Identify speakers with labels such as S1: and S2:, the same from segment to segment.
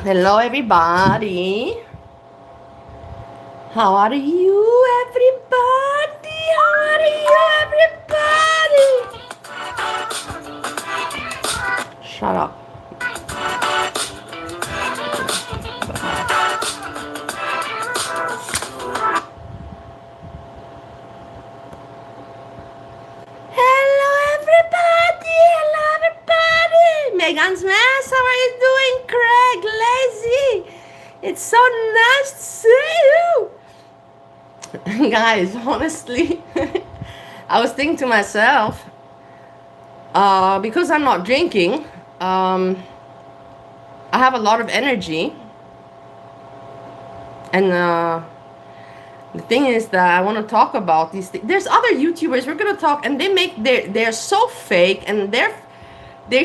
S1: Hello, everybody. How are you, everybody? How are you, everybody? Shut up. Hello, everybody. Hello, everybody. Megan's Mess, how are you doing? Craig, Lazy. It's so nice to see you. Guys, honestly, I was thinking to myself, because I'm not drinking, I have a lot of energy. And the thing is that I want to talk about these things. There's other YouTubers we're gonna talk, and they're so fake, and they're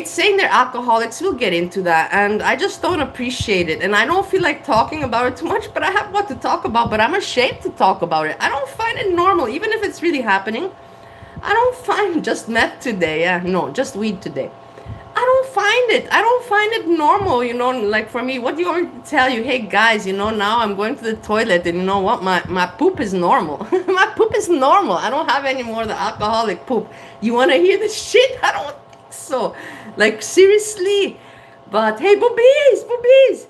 S1: saying they're alcoholics. We'll get into that, and I just don't appreciate it, and I don't feel like talking about it too much. But I have what to talk about. But I'm ashamed to talk about it. I don't find it normal, even if it's really happening. I don't find just meth today. Yeah, no, just weed today. I don't find it normal, like for me. What do you want me to tell you? Hey guys, now I'm going to the toilet, and you know what, my poop is normal. My poop is normal. I don't have any more the alcoholic poop. You want to hear the shit? I don't think so, like seriously. But hey, boobies,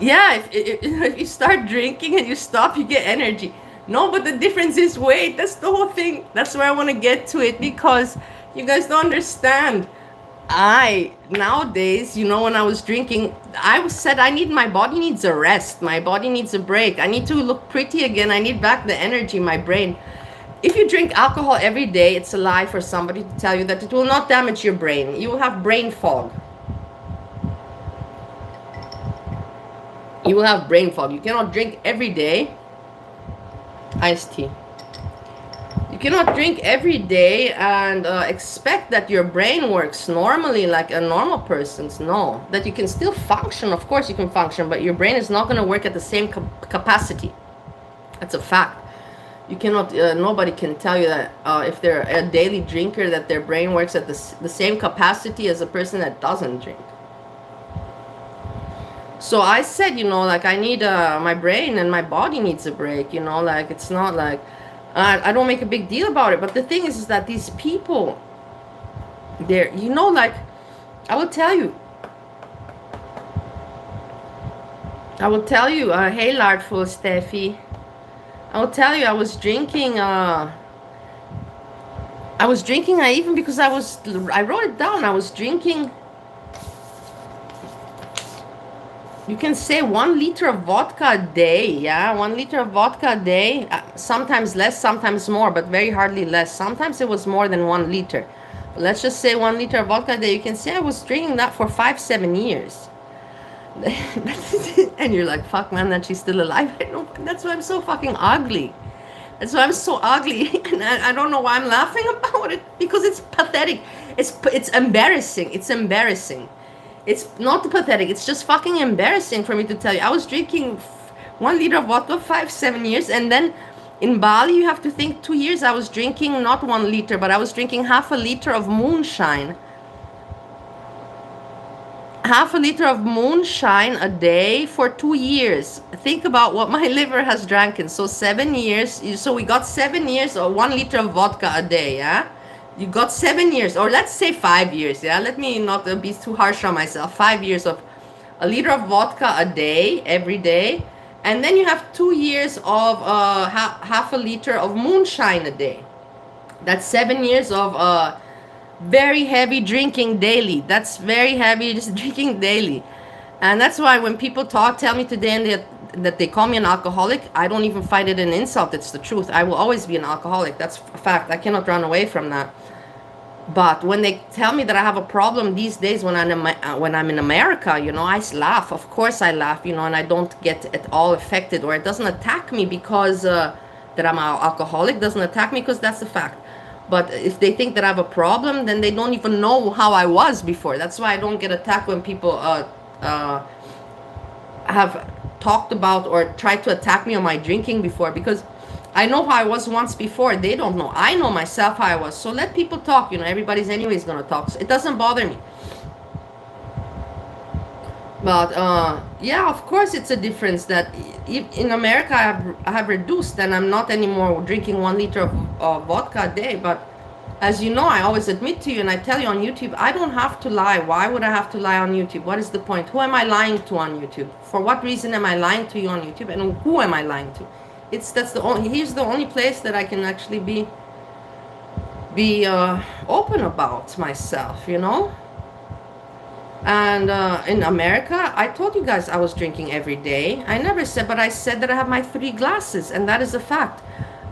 S1: yeah, if you start drinking and you stop, you get energy. No, but the difference is weight. That's the whole thing. That's where I want to get to it, because you guys don't understand. Nowadays, when I was drinking, said my body needs a rest. My body needs a break. I need to look pretty again. I need back the energy, my brain. If you drink alcohol every day, it's a lie for somebody to tell you that it will not damage your brain. You will have brain fog. You will have brain fog. You cannot drink every day. Iced tea. You cannot drink every day and expect that your brain works normally like a normal person's. No, that you can still function. Of course you can function, but your brain is not going to work at the same capacity. That's a fact. You cannot, nobody can tell you that if they're a daily drinker, that their brain works at the same capacity as a person that doesn't drink. So I said, like I need my brain and my body needs a break, like it's not like I don't make a big deal about it. But the thing is that these people, they're, like I will tell you, hey Lardful Steffi, I will tell you, I was drinking, even because I wrote it down, I was drinking. You can say 1 liter of vodka a day, yeah? 1 liter of vodka a day, sometimes less, sometimes more, but very hardly less. Sometimes it was more than 1 liter. But let's just say 1 liter of vodka a day. You can say I was drinking that for 5-7 years. And you're like, fuck man, that she's still alive. I know, that's why I'm so fucking ugly. That's why I'm so ugly. And I don't know why I'm laughing about it, because it's pathetic. It's embarrassing. It's embarrassing. It's not pathetic. It's just fucking embarrassing for me to tell you. I was drinking 1 liter of vodka 5-7 years, and then in Bali, you have to think 2 years I was drinking not 1 liter, but I was drinking half a liter of moonshine. Half a liter of moonshine a day for 2 years. Think about what my liver has drank in. So 7 years. So we got 7 years or 1 liter of vodka a day, yeah? You got 7 years, or let's say 5 years, yeah? Let me not be too harsh on myself. 5 years of a liter of vodka a day, every day. And then you have 2 years of half a liter of moonshine a day. That's 7 years of very heavy drinking daily. That's very heavy, just drinking daily. And that's why when people tell me today that they call me an alcoholic, I don't even find it an insult. It's the truth. I will always be an alcoholic. That's a fact. I cannot run away from that. But when they tell me that I have a problem these days when I'm in America, I laugh. Of course I laugh, and I don't get at all affected, or it doesn't attack me because that I'm an alcoholic. Doesn't attack me because that's a fact. But if they think that I have a problem, then they don't even know how I was before. That's why I don't get attacked when people have talked about or tried to attack me on my drinking before, because I know how I was once before. They don't know. I know myself how I was. So let people talk. Everybody's anyways gonna talk. So it doesn't bother me. But yeah, of course, it's a difference that in America I have reduced, and I'm not anymore drinking 1 liter of vodka a day. But as you know, I always admit to you, and I tell you on YouTube, I don't have to lie. Why would I have to lie on YouTube? What is the point? Who am I lying to on YouTube? For what reason am I lying to you on YouTube? And who am I lying to? That's the only, here's the only place that I can actually be open about myself, you know. And in America, I told you guys I was drinking every day. I never said, but I said that I have my 3 glasses, and that is a fact.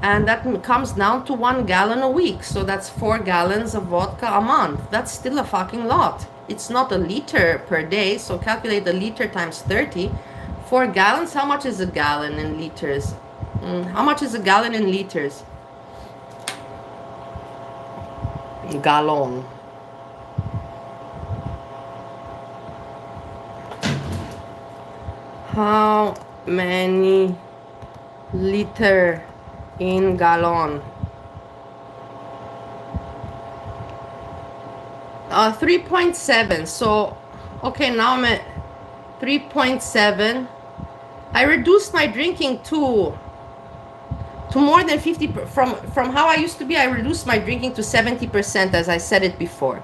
S1: And that comes down to 1 gallon a week. So that's 4 gallons of vodka a month. That's still a fucking lot. It's not a liter per day, so calculate a liter times 30. 4 gallons, how much is a gallon in liters? How much is a gallon in liters? Gallon. How many liter in gallon? 3.7. So, okay, now I'm at 3.7. I reduced my drinking to more than 50. From how I used to be, I reduced my drinking to 70%, as I said it before.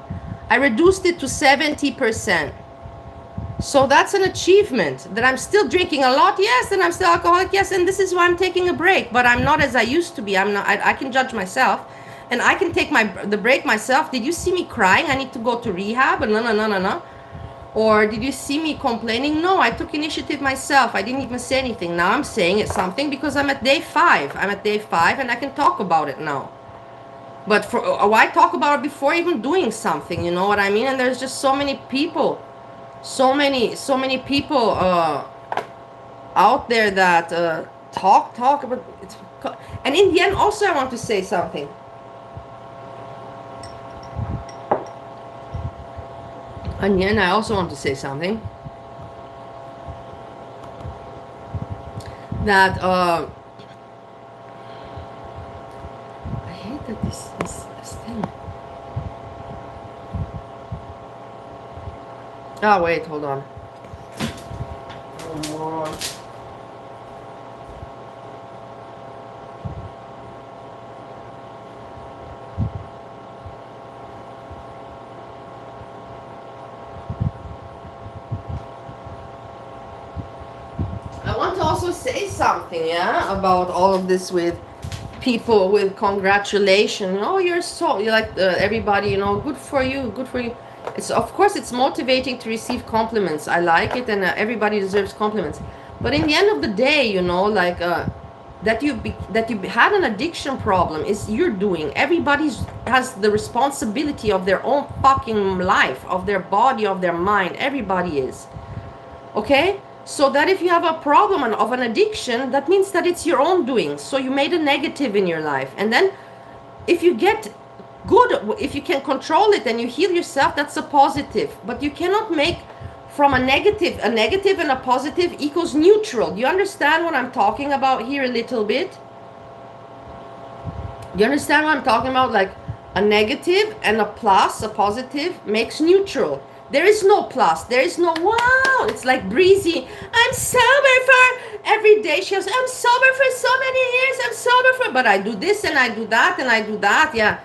S1: I reduced it to 70%. So that's an achievement, that I'm still drinking a lot, yes, and I'm still alcoholic, yes, and this is why I'm taking a break, but I'm not as I used to be. I'm not. I can judge myself, and I can take the break myself. Did you see me crying? I need to go to rehab, and no. Or did you see me complaining? No, I took initiative myself. I didn't even say anything. Now I'm saying it's something because I'm at day 5. I'm at day 5, and I can talk about it now. But why talk about it before even doing something? You know what I mean? And there's just so many people. So many people out there that talk about it. And in the end, also I want to say something. In the end, I also want to say something. That I hate that this thing. Oh, wait, hold on. I want to also say something, yeah, about all of this with people with congratulations. Oh, you're like everybody, you know, good for you. It's, of course, it's motivating to receive compliments. I like it, and everybody deserves compliments. But in the end of the day, you know, like that you had an addiction problem is you're doing. Everybody has the responsibility of their own fucking life, of their body, of their mind. Everybody is. Okay? So that if you have a problem of an addiction, that means that it's your own doing. So you made a negative in your life. And then if you get good, if you can control it and you heal yourself, that's a positive. But you cannot make from a negative and a positive equals neutral. Do you understand what I'm talking about here a little bit? Do you understand what I'm talking about? Like a negative and a plus, a positive, makes neutral. There is no plus. There is no wow. It's like breezy. I'm sober for every day. She goes, I'm sober for so many years. I'm sober for, but I do this and I do that and I do that. Yeah.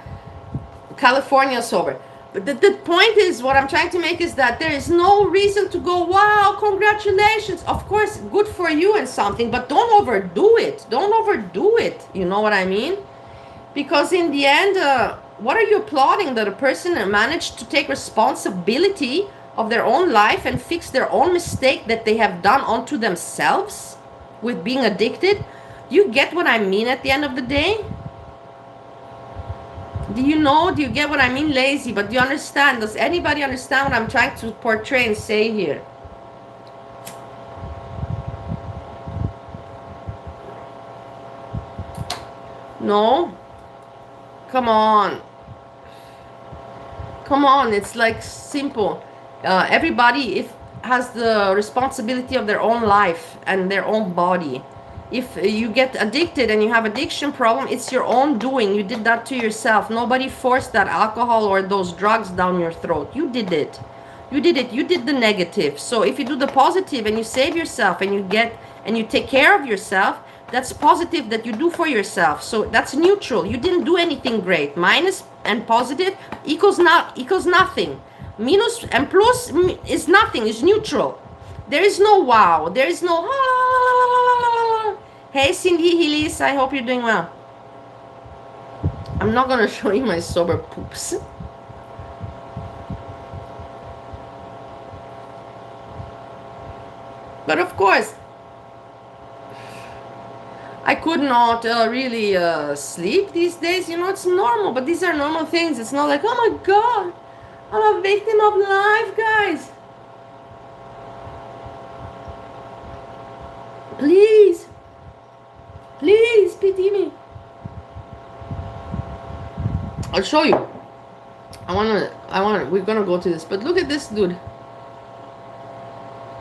S1: California sober. But the point is, what I'm trying to make is that there is no reason to go, wow, congratulations. Of course, good for you and something, but don't overdo it. Don't overdo it. You know what I mean? Because in the end, what are you applauding? That a person managed to take responsibility of their own life and fix their own mistake that they have done onto themselves with being addicted? You get what I mean at the end of the day? Do you get what I mean? Lazy, but do you understand? Does anybody understand what I'm trying to portray and say here? No? Come on. Come on, it's like simple. Everybody has the responsibility of their own life and their own body. If you get addicted and you have addiction problem, it's your own doing. You did that to yourself. Nobody forced that alcohol or those drugs down your throat. You did it. You did it. You did the negative. So if you do the positive and you save yourself and you take care of yourself, that's positive that you do for yourself. So that's neutral. You didn't do anything great. Minus and positive equals nothing. Minus and plus is nothing. Is neutral. There is no wow. There is no. Hey Cindy Hillis, I hope you're doing well. I'm not gonna show you my sober poops. But of course, I could not really sleep these days. You know, it's normal, but these are normal things. It's not like, oh my God, I'm a victim of life, guys. Please, please pity me. I'll show you. We're gonna go to this, but look at this dude.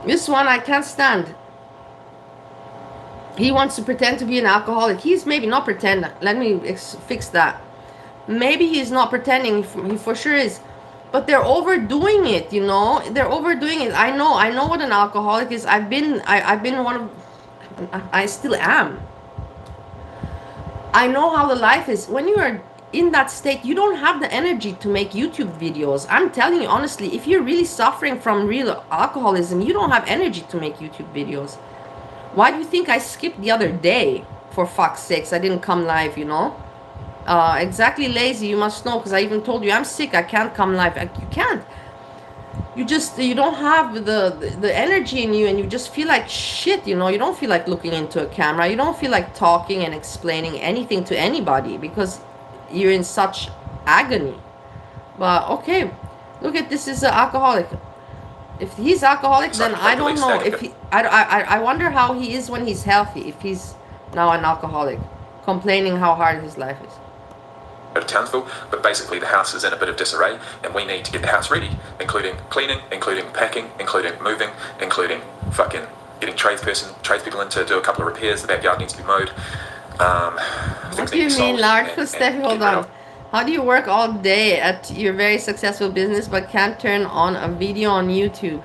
S1: This one I can't stand. He wants to pretend to be an alcoholic. He's maybe not pretend. Let me fix that. Maybe he's not pretending. He for sure is. But they're overdoing it, you know. They're overdoing it. I know what an alcoholic is. I've been one of. I still am. I know how the life is. When you are in that state, you don't have the energy to make YouTube videos. I'm telling you honestly, if you're really suffering from real alcoholism, you don't have energy to make YouTube videos. Why do you think I skipped the other day? For fuck's sakes, I didn't come live, you know? Exactly, lazy, you must know, because I even told you I'm sick, I can't come live. You can't. You don't have the energy in you, and you just feel like shit, you know? You don't feel like looking into a camera. You don't feel like talking and explaining anything to anybody because you're in such agony. But okay, look at this is an alcoholic. If he's alcoholic, then I don't know if he. I wonder how he is when he's healthy. If he's now an alcoholic, complaining how hard his life is.
S2: Of Townsville, but basically the house is in a bit of disarray, and we need to get the house ready, including cleaning, including packing, including moving, including fucking getting tradespeople in to do a couple of repairs. The backyard needs to be mowed.
S1: What do you mean, large? Steffi, hold on. How do you work all day at your very successful business but can't turn on a video on YouTube?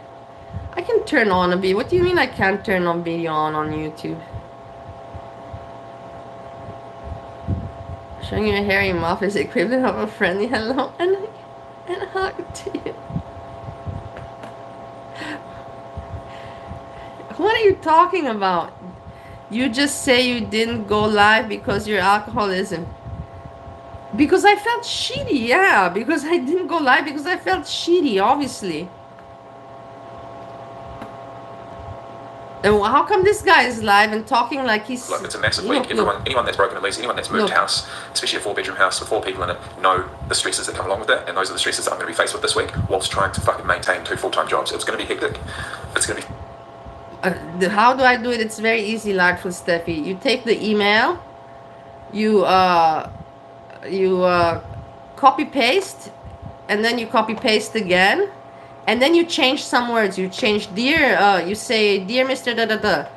S1: I can turn on a video. What do you mean I can't turn on video on YouTube? Showing your hairy mouth is the equivalent of a friendly hello and hug to you. What are you talking about? You just say you didn't go live because your alcoholism. Because I felt shitty, yeah. Because I didn't go live because I felt shitty, obviously. And how come this guy is live and talking like he's...
S2: Look, it's a massive week. Anyone that's broken a lease, anyone that's moved house, especially a 4-bedroom house with 4 people in it, know the stresses that come along with it, and those are the stresses that I'm going to be faced with this week, whilst trying to fucking maintain 2 full-time jobs. It's going to be hectic. It's going to be...
S1: how do I do it? It's very easy, Lartful Steffi. You take the email, you copy paste, and then you copy paste again, and then you change some words. You change dear, you say dear Mr. Da da da.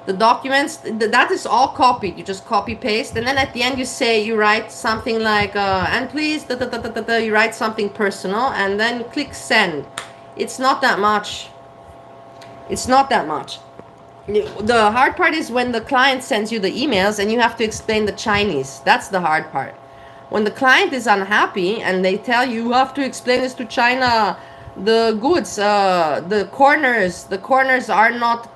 S1: The documents, that is all copied. You just copy paste, and then at the end you write something like and please da da da da da. You write something personal, and then click send. It's not that much. It's not that much. The hard part is when the client sends you the emails and you have to explain the Chinese. That's the hard part. When the client is unhappy and they tell you, you have to explain this to China, the goods, the corners are not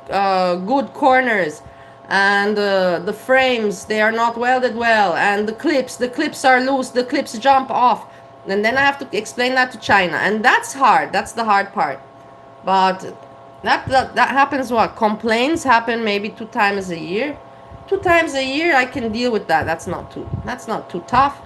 S1: good corners, and the frames, they are not welded well, and the clips are loose, the clips jump off, and then I have to explain that to China, and that's hard. That's the hard part. But that happens. What complaints happen maybe 2 times a year. 2 times a year I can deal with that. That's not too tough.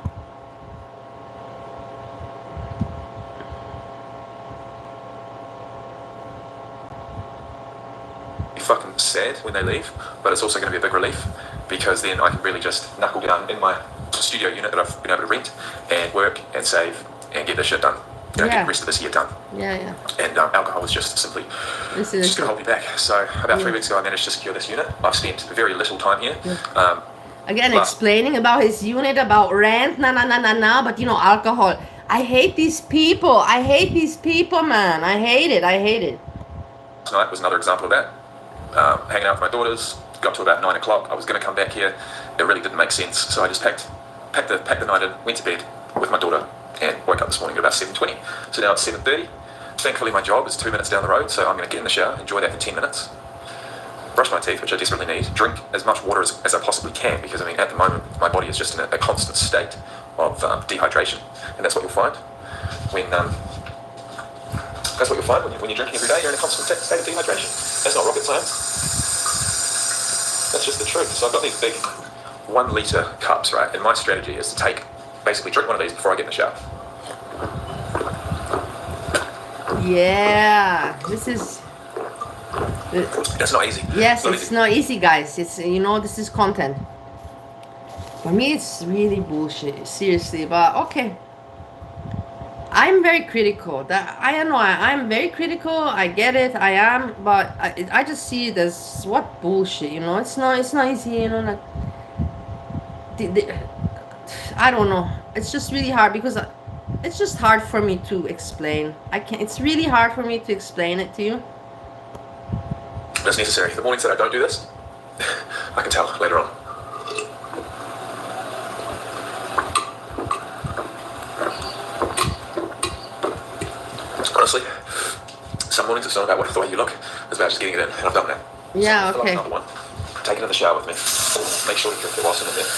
S2: fucking sad when they leave, but it's also going to be a big relief, because then I can really just knuckle down in my studio unit that I've been able to rent and work and save and get this shit done. You know, get the rest of this year done.
S1: Yeah.
S2: And alcohol is just simply just going to hold me back. So about 3 weeks ago I managed to secure this unit. I've spent very little time here. Again,
S1: explaining about his unit, about rent, but you know, alcohol. I hate these people. I hate these people, man. I hate it. I hate it.
S2: Tonight was another example of that. Hanging out with my daughters, got to about 9 o'clock. I was going to come back here. It really didn't make sense, so I just packed the night in, went to bed with my daughter, and woke up this morning at about 7:20. So now it's 7:30. Thankfully, my job is 2 minutes down the road, so I'm going to get in the shower, enjoy that for 10 minutes, brush my teeth, which I desperately need, drink as much water as I possibly can, because, I mean, at the moment, my body is just in a constant state of dehydration, and that's what you'll find when... That's what you'll find when you're drinking every day. You're in a constant state of dehydration. That's not rocket science. That's just the truth. So I've got these big 1 litre cups, right? And my strategy is to basically drink one of these before I get in the shower.
S1: Yeah, this is...
S2: That's not easy.
S1: Yes, it's not easy, guys. It's, you know, this is content. For me, it's really bullshit, seriously, but okay. I'm very critical. I know I'm very critical. I get it. I am, but I just see it as what bullshit. You know, it's not easy. You know, like I don't know. It's just really hard because it's just hard for me to explain. I can't. It's really hard for me to explain it to you.
S2: That's necessary. The mornings that I don't do this, I can tell later on. Honestly, some mornings it's not about the way you look, it's about just getting it in, and I've done that.
S1: Yeah,
S2: so
S1: okay.
S2: Another one. Take it in the shower with me. Make sure to drink the whilst I'm in there.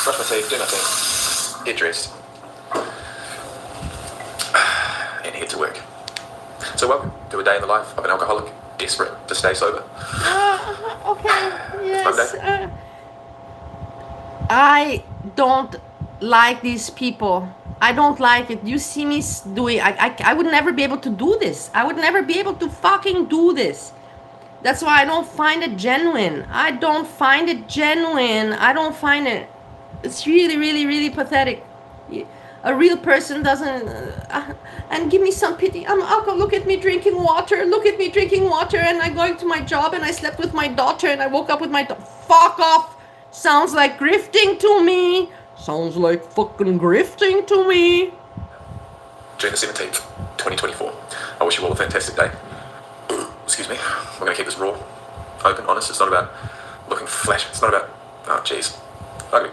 S2: Brush my teeth, do my thing, get dressed, and head to work. So welcome to a day in the life of an alcoholic, desperate to stay sober.
S1: Okay, yes. I don't like these people. I don't like it. You see me doing... I would never be able to do this. I would never be able to fucking do this. That's why I don't find it genuine. I don't find it genuine. I don't find it... It's really, really, really pathetic. A real person doesn't... and give me some pity. I'm alcohol. Look at me drinking water. Look at me drinking water. And I'm going to my job and I slept with my daughter and I woke up with my... Fuck off. Sounds like grifting to me. Sounds like fucking grifting to me.
S2: June the 17th, 2024. I wish you all a fantastic day. Excuse me. We're going to keep this raw, open, honest. It's not about looking flash. It's not about... Oh, jeez. Ugly.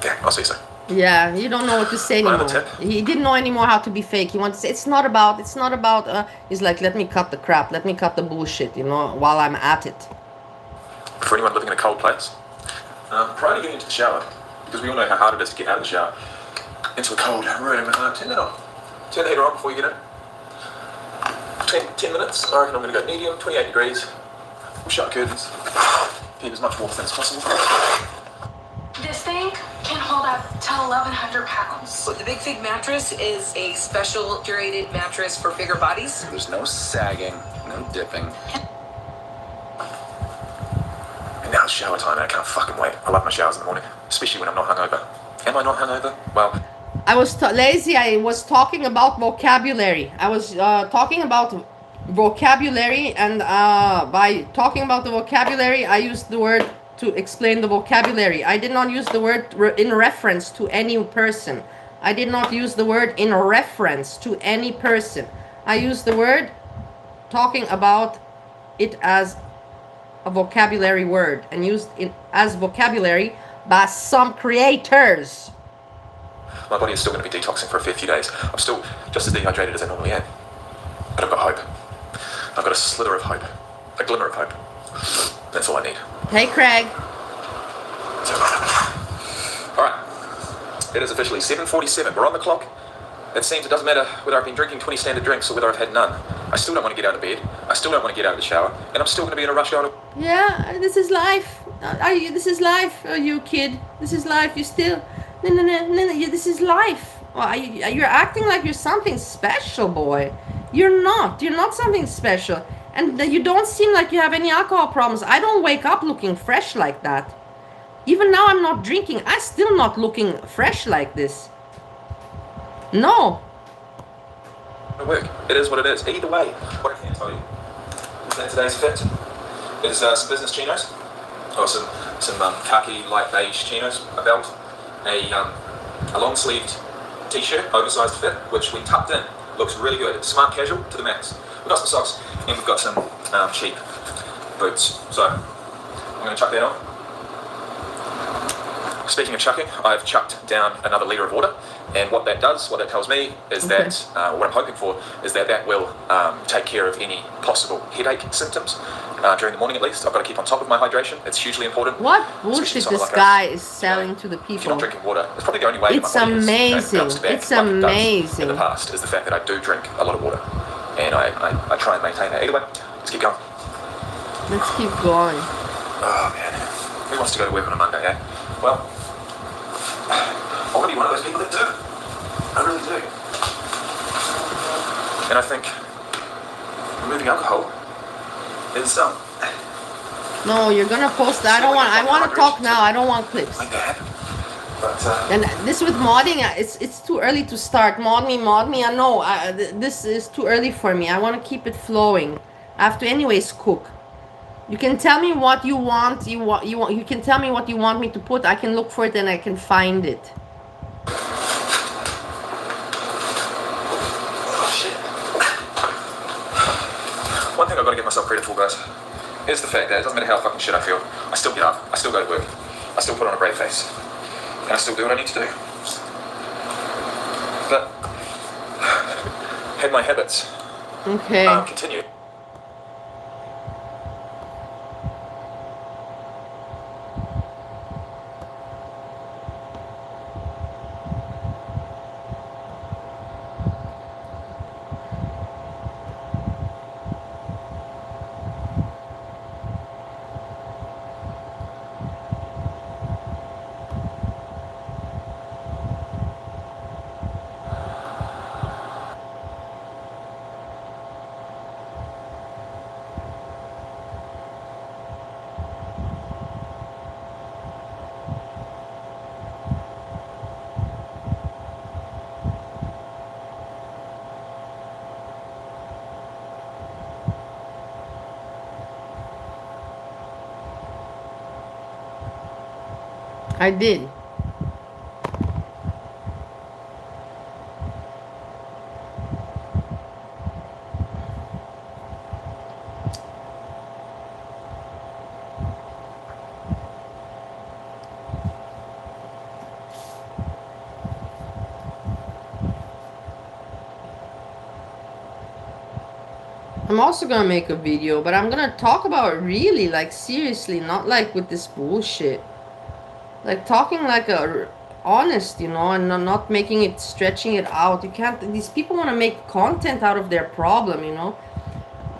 S2: Yeah, I'll see you soon.
S1: Yeah, you don't know what to say anymore. He didn't know anymore how to be fake. He wanted to say, it's not about, he's like, let me cut the crap. Let me cut the bullshit, you know, while I'm at it.
S2: For anyone living in a cold place, prior to getting into the shower, because we all know how hard it is to get out of the shower into a cold room, turn that on. Turn the heater on before you get in. 10 minutes, I reckon I'm going to go medium, 28 degrees. We'll shut curtains. Keep as much warmth as possible.
S3: This thing can hold up to 1,100 pounds.
S4: The Big Fig mattress is a special curated mattress for bigger bodies.
S5: There's no sagging, no dipping.
S2: And now it's shower time and I can't fucking wait. I love my showers in the morning, especially when I'm not hungover. Am I not hungover? Well...
S1: I was lazy. I was talking about vocabulary. I was talking about vocabulary, and by talking about the vocabulary, I used the word to explain the vocabulary. I did not use the word in reference to any person. I did not use the word in reference to any person. I used the word talking about it as a vocabulary word and used it as vocabulary by some creators.
S2: My body is still going to be detoxing for a fair few days. I'm still just as dehydrated as I normally am. But I've got hope. I've got a slither of hope. A glimmer of hope. That's all I need.
S1: Hey, Craig.
S2: Alright. It is officially 7:47. We're on the clock. It seems it doesn't matter whether I've been drinking 20 standard drinks or whether I've had none. I still don't want to get out of bed. I still don't want to get out of the shower. And I'm still going to be in a rush hour.
S1: Yeah, this is life. This is life, you kid. This is life. You still... No, this is life. Well, you're acting like you're something special, boy. You're not. You're not something special. And you don't seem like you have any alcohol problems. I don't wake up looking fresh like that. Even now I'm not drinking. I'm still not looking fresh like this. No.
S2: It work. It is what it is. Either way, what I can tell you is that today's fit is some business chinos, or some khaki light beige chinos, a belt, a a long-sleeved t-shirt, oversized fit, which we tucked in. Looks really good. It's smart casual to the max. We've got some socks and we've got some cheap boots. So I'm going to chuck that on. Speaking of chucking, I've chucked down another litre of water, and what that does, what that tells me, is that, what I'm hoping for, is that that will take care of any possible headache symptoms during the morning at least. I've got to keep on top of my hydration. It's hugely important.
S1: What bullshit this guy is selling to the
S2: If you're
S1: people.
S2: not drinking water, it's probably the only way
S1: It's
S2: my body has,
S1: amazing.
S2: bounced back
S1: It's
S2: like it does
S1: amazing.
S2: in the past, is the fact that I do drink a lot of water, and I try and maintain that. Either way, let's keep going.
S1: Let's keep going.
S2: Oh man, who wants to go to work on a Monday, eh? Well, I want to be one of those people that do. I really do. And I think removing alcohol is
S1: No, you're gonna post that. I want to talk now. I don't want clips.
S2: my bad. But
S1: And this with modding, it's too early to start. Mod me. I know. This is too early for me. I want to keep it flowing. I have to anyways cook. You can tell me what you want. You can tell me what you want me to put. I can look for it and I can find it.
S2: oh shit. One thing I've got to give myself credit for, guys, is the fact that it doesn't matter how fucking shit I feel. I still get up. I still go to work. I still put on a brave face. And I still do what I need to do. But had my habits
S1: Okay.
S2: continue.
S1: I did. I'm also gonna make a video, but I'm gonna talk about it really, like seriously, not like with this bullshit. Like talking like a honest, you know, and not making it, stretching it out. You can't, these people want to make content out of their problem, you know.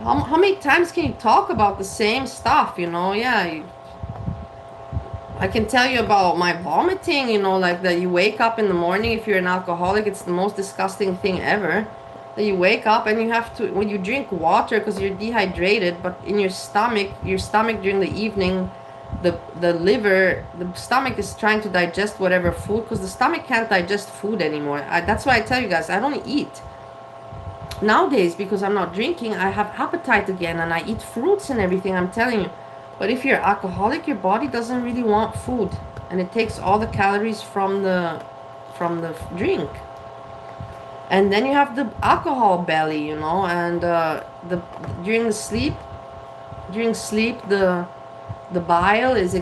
S1: How many times can you talk about the same stuff, you know? Yeah, I can tell you about my vomiting, you know, like that you wake up in the morning, if you're an alcoholic, it's the most disgusting thing ever. That you wake up and you have to, when you drink water because you're dehydrated, but in your stomach during the evening, the liver, the stomach is trying to digest whatever food, because the stomach can't digest food anymore. That's why I tell you guys, I don't eat. Nowadays, because I'm not drinking, I have appetite again and I eat fruits and everything, I'm telling you. But if you're alcoholic, your body doesn't really want food, and it takes all the calories from the drink. And then you have the alcohol belly, you know, and during sleep the bile is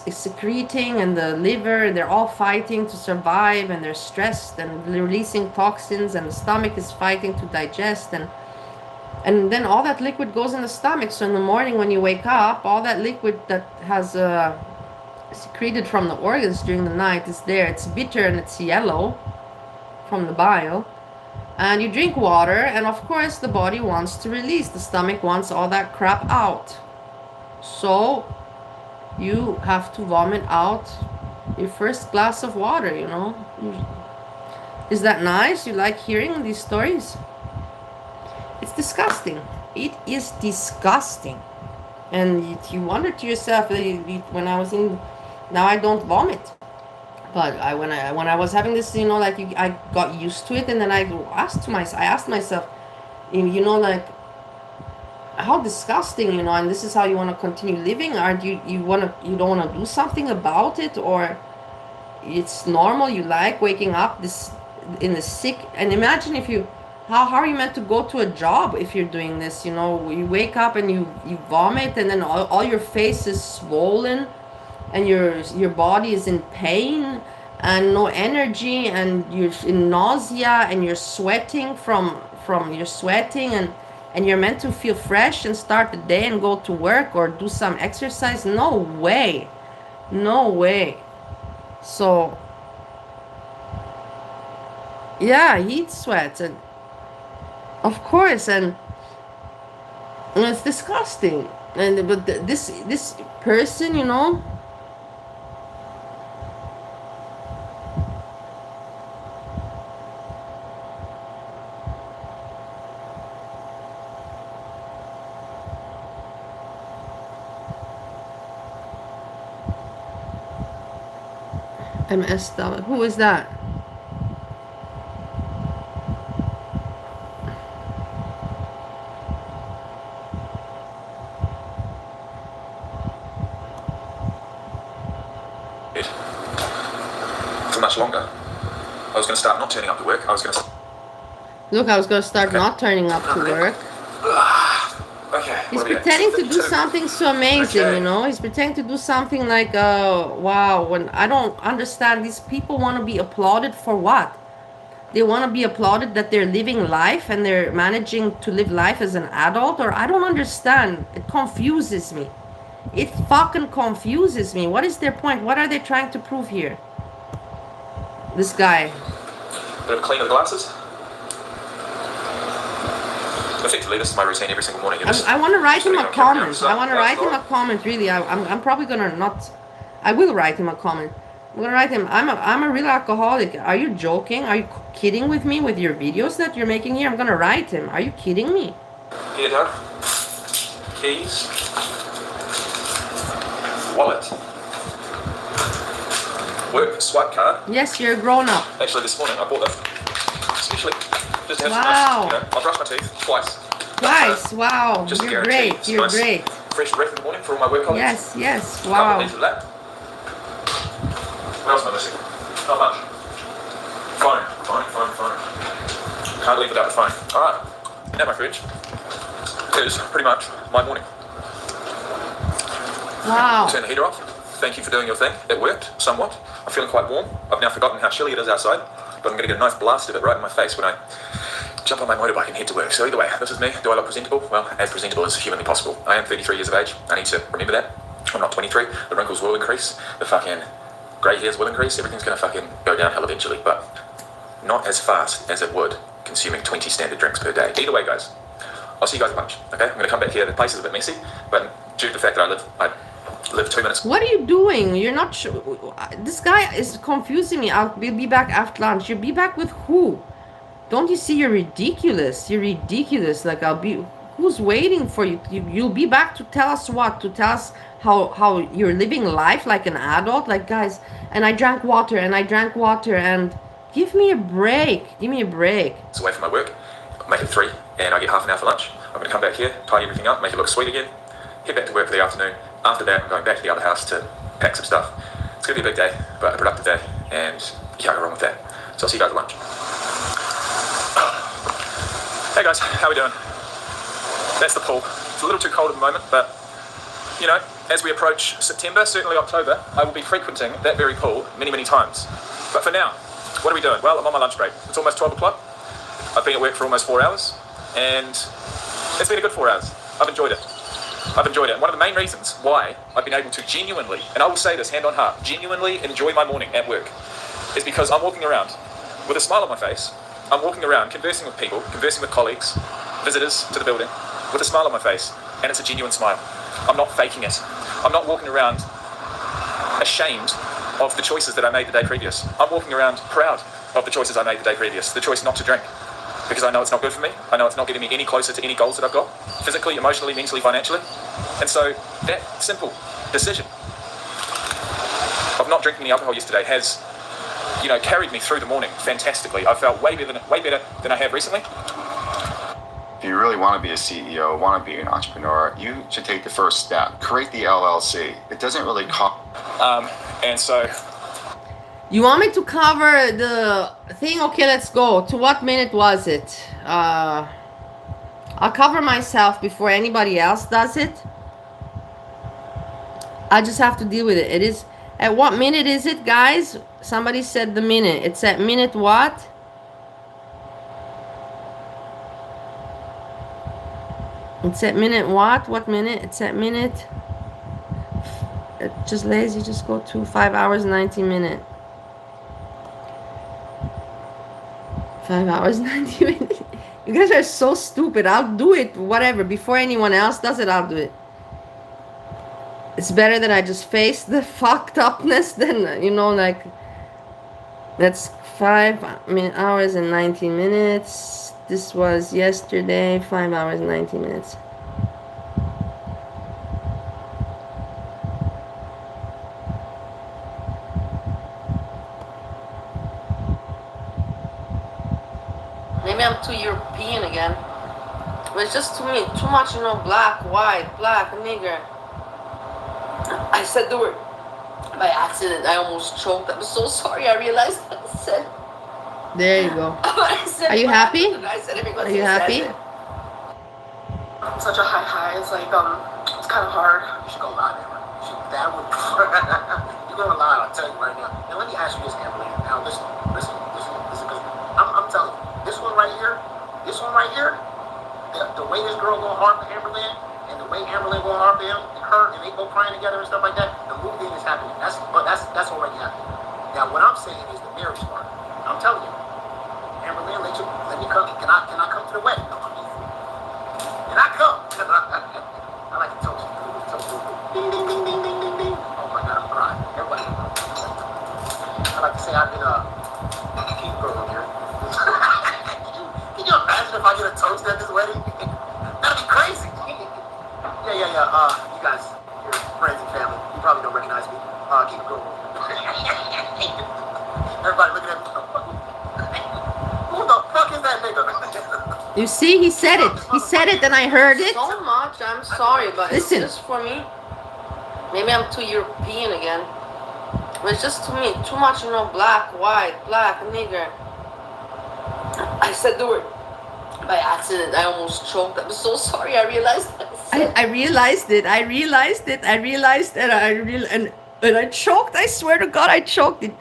S1: secreting, and the liver, they're all fighting to survive, and they're stressed and releasing toxins, and the stomach is fighting to digest, and then all that liquid goes in the stomach. So in the morning when you wake up, all that liquid that has secreted from the organs during the night is there. It's bitter and it's yellow from the bile. And you drink water, and of course the body wants to release, the stomach wants all that crap out. So you have to vomit out your first glass of water, you know. Is that nice? You like hearing these stories? It's disgusting. It is disgusting. And you wonder to yourself, when I was in, now I don't vomit. But when I was having this, you know, like I got used to it, and then I asked myself, you know, like, how disgusting, you know, and this is how you want to continue living? Or you don't want to do something about it? Or it's normal. You like waking up this in the sick, and imagine if you, how are you meant to go to a job if you're doing this? You know, you wake up and you vomit, and then all your face is swollen, and your body is in pain and no energy, and you're in nausea, and you're sweating from you're sweating, and you're meant to feel fresh and start the day and go to work or do some exercise. No way. No way. So yeah, heat sweats, and of course, and it's disgusting. And but this person, you know, MSW. Who is that?
S2: For much longer. I was going to start not turning up to work. I was going to.
S1: Look, I was going to start
S2: Okay.
S1: not turning up to work.
S2: Okay.
S1: He's
S2: what are we at?
S1: pretending to do
S2: 6:32.
S1: something so amazing,
S2: Okay.
S1: you know? He's pretending to do something like, wow, when I don't understand, these people want to be applauded for what? They want to be applauded that they're living life and they're managing to live life as an adult, or I don't understand. It confuses me. It fucking confuses me. What is their point? What are they trying to prove here? This guy.
S2: Bit of a clean of the glasses. Effectively, this is my routine every single morning.
S1: I want to write him a
S2: Just gonna
S1: comment.
S2: count
S1: I want to
S2: down,
S1: write him a
S2: that's
S1: comment. Really, I'm probably gonna not. I will write him a comment. I'm gonna write him. I'm a real alcoholic. Are you joking? Are you kidding with me with your videos that you're making here? I'm gonna write him. Are you kidding me?
S2: Here, Doug. Keys. Wallet. Work swipe card.
S1: Yes, you're a grown up.
S2: Actually, this morning I bought that especially just to have
S1: Wow.
S2: some nice, you know, I brush my teeth twice.
S1: Twice. Wow.
S2: Just to
S1: You're
S2: guarantee
S1: great.
S2: some
S1: You're
S2: nice
S1: great.
S2: Fresh breath in the morning for all my work colleagues.
S1: Yes. Yes.
S2: Couple
S1: Wow.
S2: of of that. What else am I missing? Not much. Phone. Can't leave without the phone. Alright. Now my fridge is pretty much my morning.
S1: Wow.
S2: Turn the heater off. Thank you for doing your thing. It worked somewhat. I'm feeling quite warm. I've now forgotten how chilly it is outside, but I'm going to get a nice blast of it right in my face when I jump on my motorbike and head to work. So either way, this is me. Do I look presentable? Well, as presentable as humanly possible. I am 33 years of age. I need to remember that. I'm not 23. The wrinkles will increase. The fucking grey hairs will increase. Everything's going to fucking go downhill eventually, but not as fast as it would consuming 20 standard drinks per day. Either way, guys, I'll see you guys a bunch. Okay? I'm going to come back here. The place is a bit messy, but due to the fact that I live 2 minutes.
S1: What are you doing? You're not sure. This guy is confusing me. We'll be back after lunch. You'll be back with who? Don't you see? You're ridiculous. You're ridiculous. Like, I'll be. Who's waiting for you? You'll be back to tell us what? To tell us how you're living life like an adult? Like, guys, and I drank water, and give me a break. Give me a break.
S2: It's away from my work. Make it 3, and I get half an hour for lunch. I'm going to come back here, tidy everything up, make it look sweet again, head back to work for the afternoon. After that, I'm going back to the other house to pack some stuff. It's going to be a big day, but a productive day, and you can't go wrong with that. So I'll see you guys at lunch. Hey guys, how we doing? That's the pool. It's a little too cold at the moment, but, you know, as we approach September, certainly October, I will be frequenting that very pool many, many times. But for now, what are we doing? Well, I'm on my lunch break. It's almost 12 o'clock. I've been at work for almost 4 hours, and it's been a good 4 hours. I've enjoyed it. And one of the main reasons why I've been able to genuinely, and I will say this hand on heart, genuinely enjoy my morning at work is because I'm walking around with a smile on my face. I'm walking around conversing with people, conversing with colleagues, visitors to the building, with a smile on my face, and it's a genuine smile. I'm not faking it. I'm not walking around ashamed of the choices that I made the day previous. I'm walking around proud of the choices I made the day previous, the choice not to drink. Because I know it's not good for me. I know it's not getting me any closer to any goals that I've got, physically, emotionally, mentally, financially. And so that simple decision of not drinking any alcohol yesterday has, you know, carried me through the morning fantastically. I felt way better than I have recently.
S5: If you really want to be a CEO, want to be an entrepreneur, you should take the first step. Create the LLC. It doesn't really cost.
S2: And so
S1: You want me to cover the thing? Okay, let's go. To what minute was it? I'll cover myself before anybody else does it. I just have to deal with it. It is, at what minute is it, guys? Somebody said the minute. It's at minute what? It's at minute what? What minute? It's at minute. Just lazy, just go to 5 hours and 19 minutes. 5 hours, 90 minutes. You guys are so stupid. I'll do it, whatever. Before anyone else does it, I'll do it. It's better that I just face the fucked upness than, you know, like, that's 5 hours and 19 minutes. This was yesterday, 5 hours and 19 minutes. Maybe I'm too European again. But it's just too much, you know, black, white, black, nigger. I said the word by accident. I almost choked. I'm so sorry. I realized I said. There you go. Are you happy? Are you happy?
S6: Such a high. It's like it's kind of hard. You should go live. That would. You're going live. I'll tell you right now. And let me ask you this, Emily. Now listen. Because I'm telling you, this one right here, the way this girl gonna harm Amberlynn, and the way Amberlynn gonna harm them, and her, and they go crying together and stuff like that. The movie thing is happening. That's already happening. Now what I'm saying is the marriage part. I'm telling you, Amberlynn, let me come. Can I come to the wedding? Can I come? I like to toast. Ding ding ding ding ding ding ding. Oh my God, I'm crying. Everybody. I like to say I've been keep girl here. Can you imagine if I get a toast at this wedding? That'd be crazy. Yeah. You guys, you're friends and family. You probably don't recognize me. Keep it going. Everybody looking at me. Who the fuck is that nigga?
S1: You see, he said it. He said it, and I heard it.
S6: So much. I'm sorry, but
S1: listen.
S6: It's just for me. Maybe I'm too European again. But it's just too much, you know, black, white, black, nigger. I said the word by accident. I almost choked. I'm so sorry. I realized
S1: I realized it. And I choked. I swear to God, I choked it.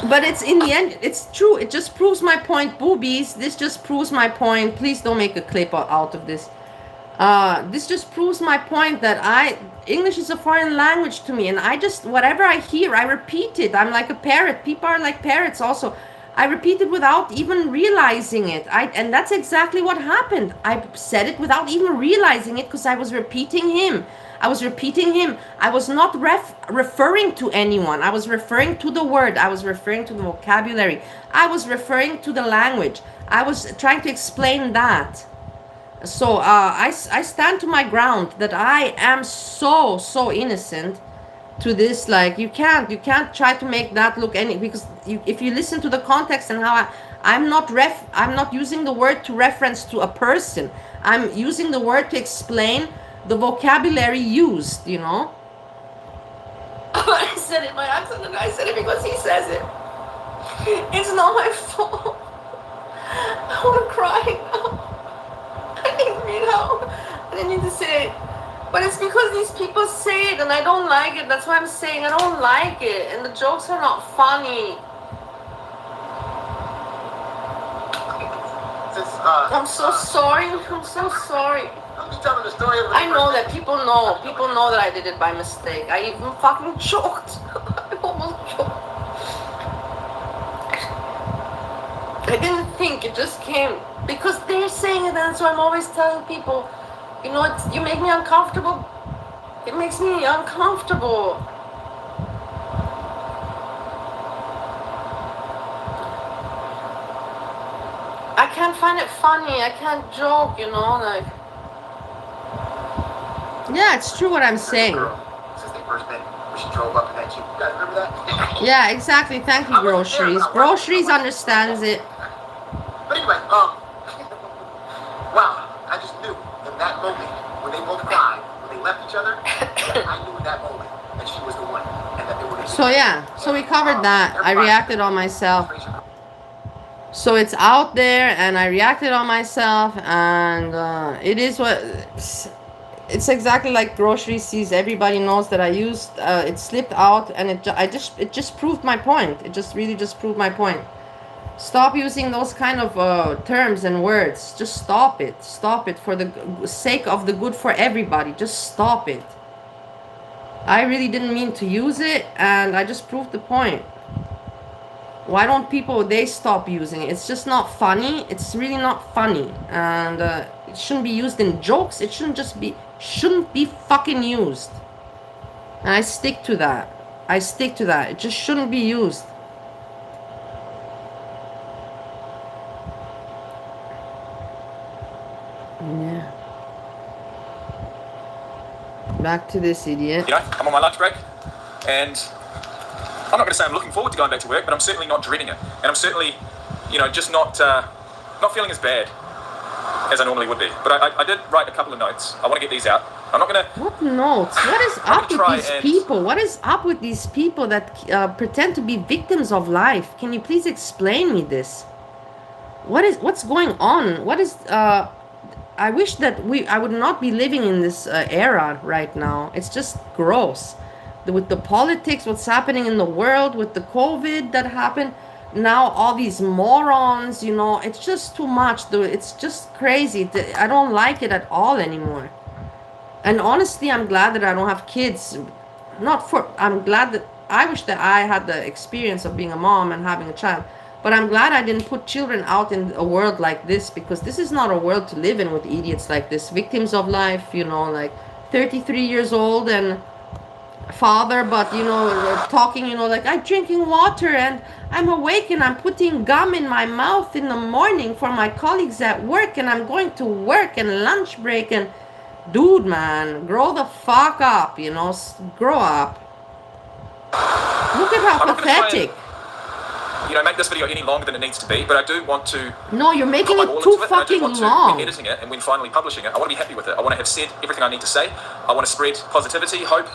S1: But it's in the end, it's true. It just proves my point, boobies. This just proves my point. Please don't make a clip out of this. This just proves my point that English is a foreign language to me, and I just, whatever I hear, I repeat it. I'm like a parrot. People are like parrots also. I repeat it without even realizing it. And that's exactly what happened. I said it without even realizing it because I was repeating him. I was not referring to anyone. I was referring to the word. I was referring to the vocabulary. I was referring to the language. I was trying to explain that. So I stand to my ground that I am so innocent to this. Like, you can't try to make that look any, because if you listen to the context and how I'm not using the word to reference to a person. I'm using the word to explain the vocabulary used, you know. I said it by accident. I said it because he says it. It's not my fault. I want to cry now. I didn't mean how. I didn't mean to say it. But it's because these people say it and I don't like it. That's why I'm saying I don't like it. And the jokes are not funny. I'm so sorry.
S6: I'll be telling the story of
S1: I know that people know that I did it by mistake. I even fucking choked. I almost choked. I didn't think, it just came because they're saying it, and so I'm always telling people, you know, you make me uncomfortable. It makes me uncomfortable. I can't find it funny. I can't joke, you know, like. Yeah, it's true what I'm saying.
S6: Since they first met, when she drove up in that Jeep. You guys remember that?
S1: Yeah, exactly. Thank you, Groceries. Groceries understands it.
S6: But anyway, wow, I just knew in that moment when they both cried, when they left each other, I knew in that moment that she was the one and that they were
S1: So yeah, so we covered that. I reacted on myself. So it's out there, and I reacted on myself, and it is what it's exactly like grocery sees. Everybody knows that I used it slipped out, and it just proved my point. It just really just proved my point. Stop using those kind of terms and words. Just stop it. Stop it for the sake of the good for everybody. Just stop it. I really didn't mean to use it, and I just proved the point. Why don't people, they stop using it? It's just not funny. It's really not funny. And it shouldn't be used in jokes. It shouldn't be fucking used. And I stick to that. I stick to that. It just shouldn't be used. Yeah. Back to this idiot.
S2: You know, I'm on my lunch break, and I'm not going to say I'm looking forward to going back to work, but I'm certainly not dreading it, and I'm certainly, you know, just not feeling as bad as I normally would be. But I did write a couple of notes. I want to get these out. I'm not going to.
S1: What notes? What is up with these people? What is up with these people that pretend to be victims of life? Can you please explain me this? What's going on? What is I wish that I would not be living in this era right now. It's just gross. With the politics, what's happening in the world, with the COVID that happened, now all these morons, you know, it's just too much. It's just crazy. I don't like it at all anymore. And honestly, I'm glad that I don't have kids. I'm glad that I wish that I had the experience of being a mom and having a child. But I'm glad I didn't put children out in a world like this, because this is not a world to live in with idiots like this, victims of life, you know, like 33 years old and father, but, you know, talking, you know, like, I'm drinking water and I'm awake and I'm putting gum in my mouth in the morning for my colleagues at work, and I'm going to work and lunch break. And dude, man, grow the fuck up, you know, grow up. Look at how pathetic.
S2: You know, make this video any longer than it needs to be, but I do want to.
S1: No, you're making it too fucking long.
S2: When editing it and when finally publishing it, I want to be happy with it. I want to have said everything I need to say. I want to spread positivity, hope,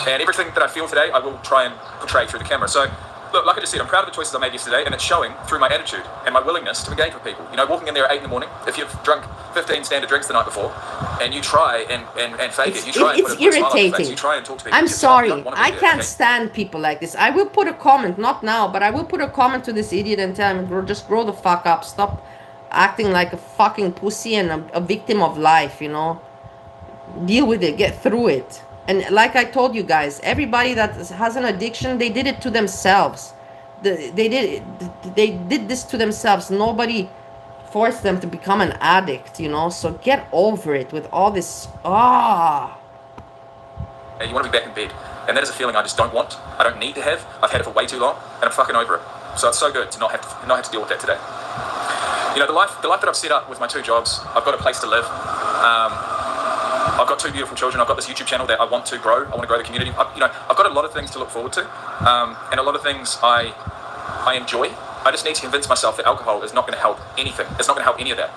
S2: and everything that I feel today, I will try and portray through the camera. So, look, like I just said, I'm proud of the choices I made yesterday, and it's showing through my attitude and my willingness to engage with people. You know, walking in there at 8 in the morning, if you've drunk 15 standard drinks the night before, and you try and fake it, you try and put a smile on your face, you try and talk to people.
S1: I'm sorry, I can't stand people like this. I will put a comment, not now, but I will put a comment to this idiot and tell him, just grow the fuck up. Stop acting like a fucking pussy and a victim of life, you know. Deal with it, get through it. And like I told you guys, everybody that has an addiction, they did it to themselves. They did this to themselves. Nobody forced them to become an addict, you know. So get over it with all this. And
S2: you want to be back in bed, and that is a feeling I just don't want. I don't need to have. I've had it for way too long, and I'm fucking over it. So it's so good to not have to deal with that today. You know, the life that I've set up with my 2 jobs. I've got a place to live. I've got 2 beautiful children. I've got this YouTube channel that I want to grow. I want to grow the community. I've got a lot of things to look forward to, and a lot of things I enjoy. I just need to convince myself that alcohol is not going to help anything. It's not going to help any of that.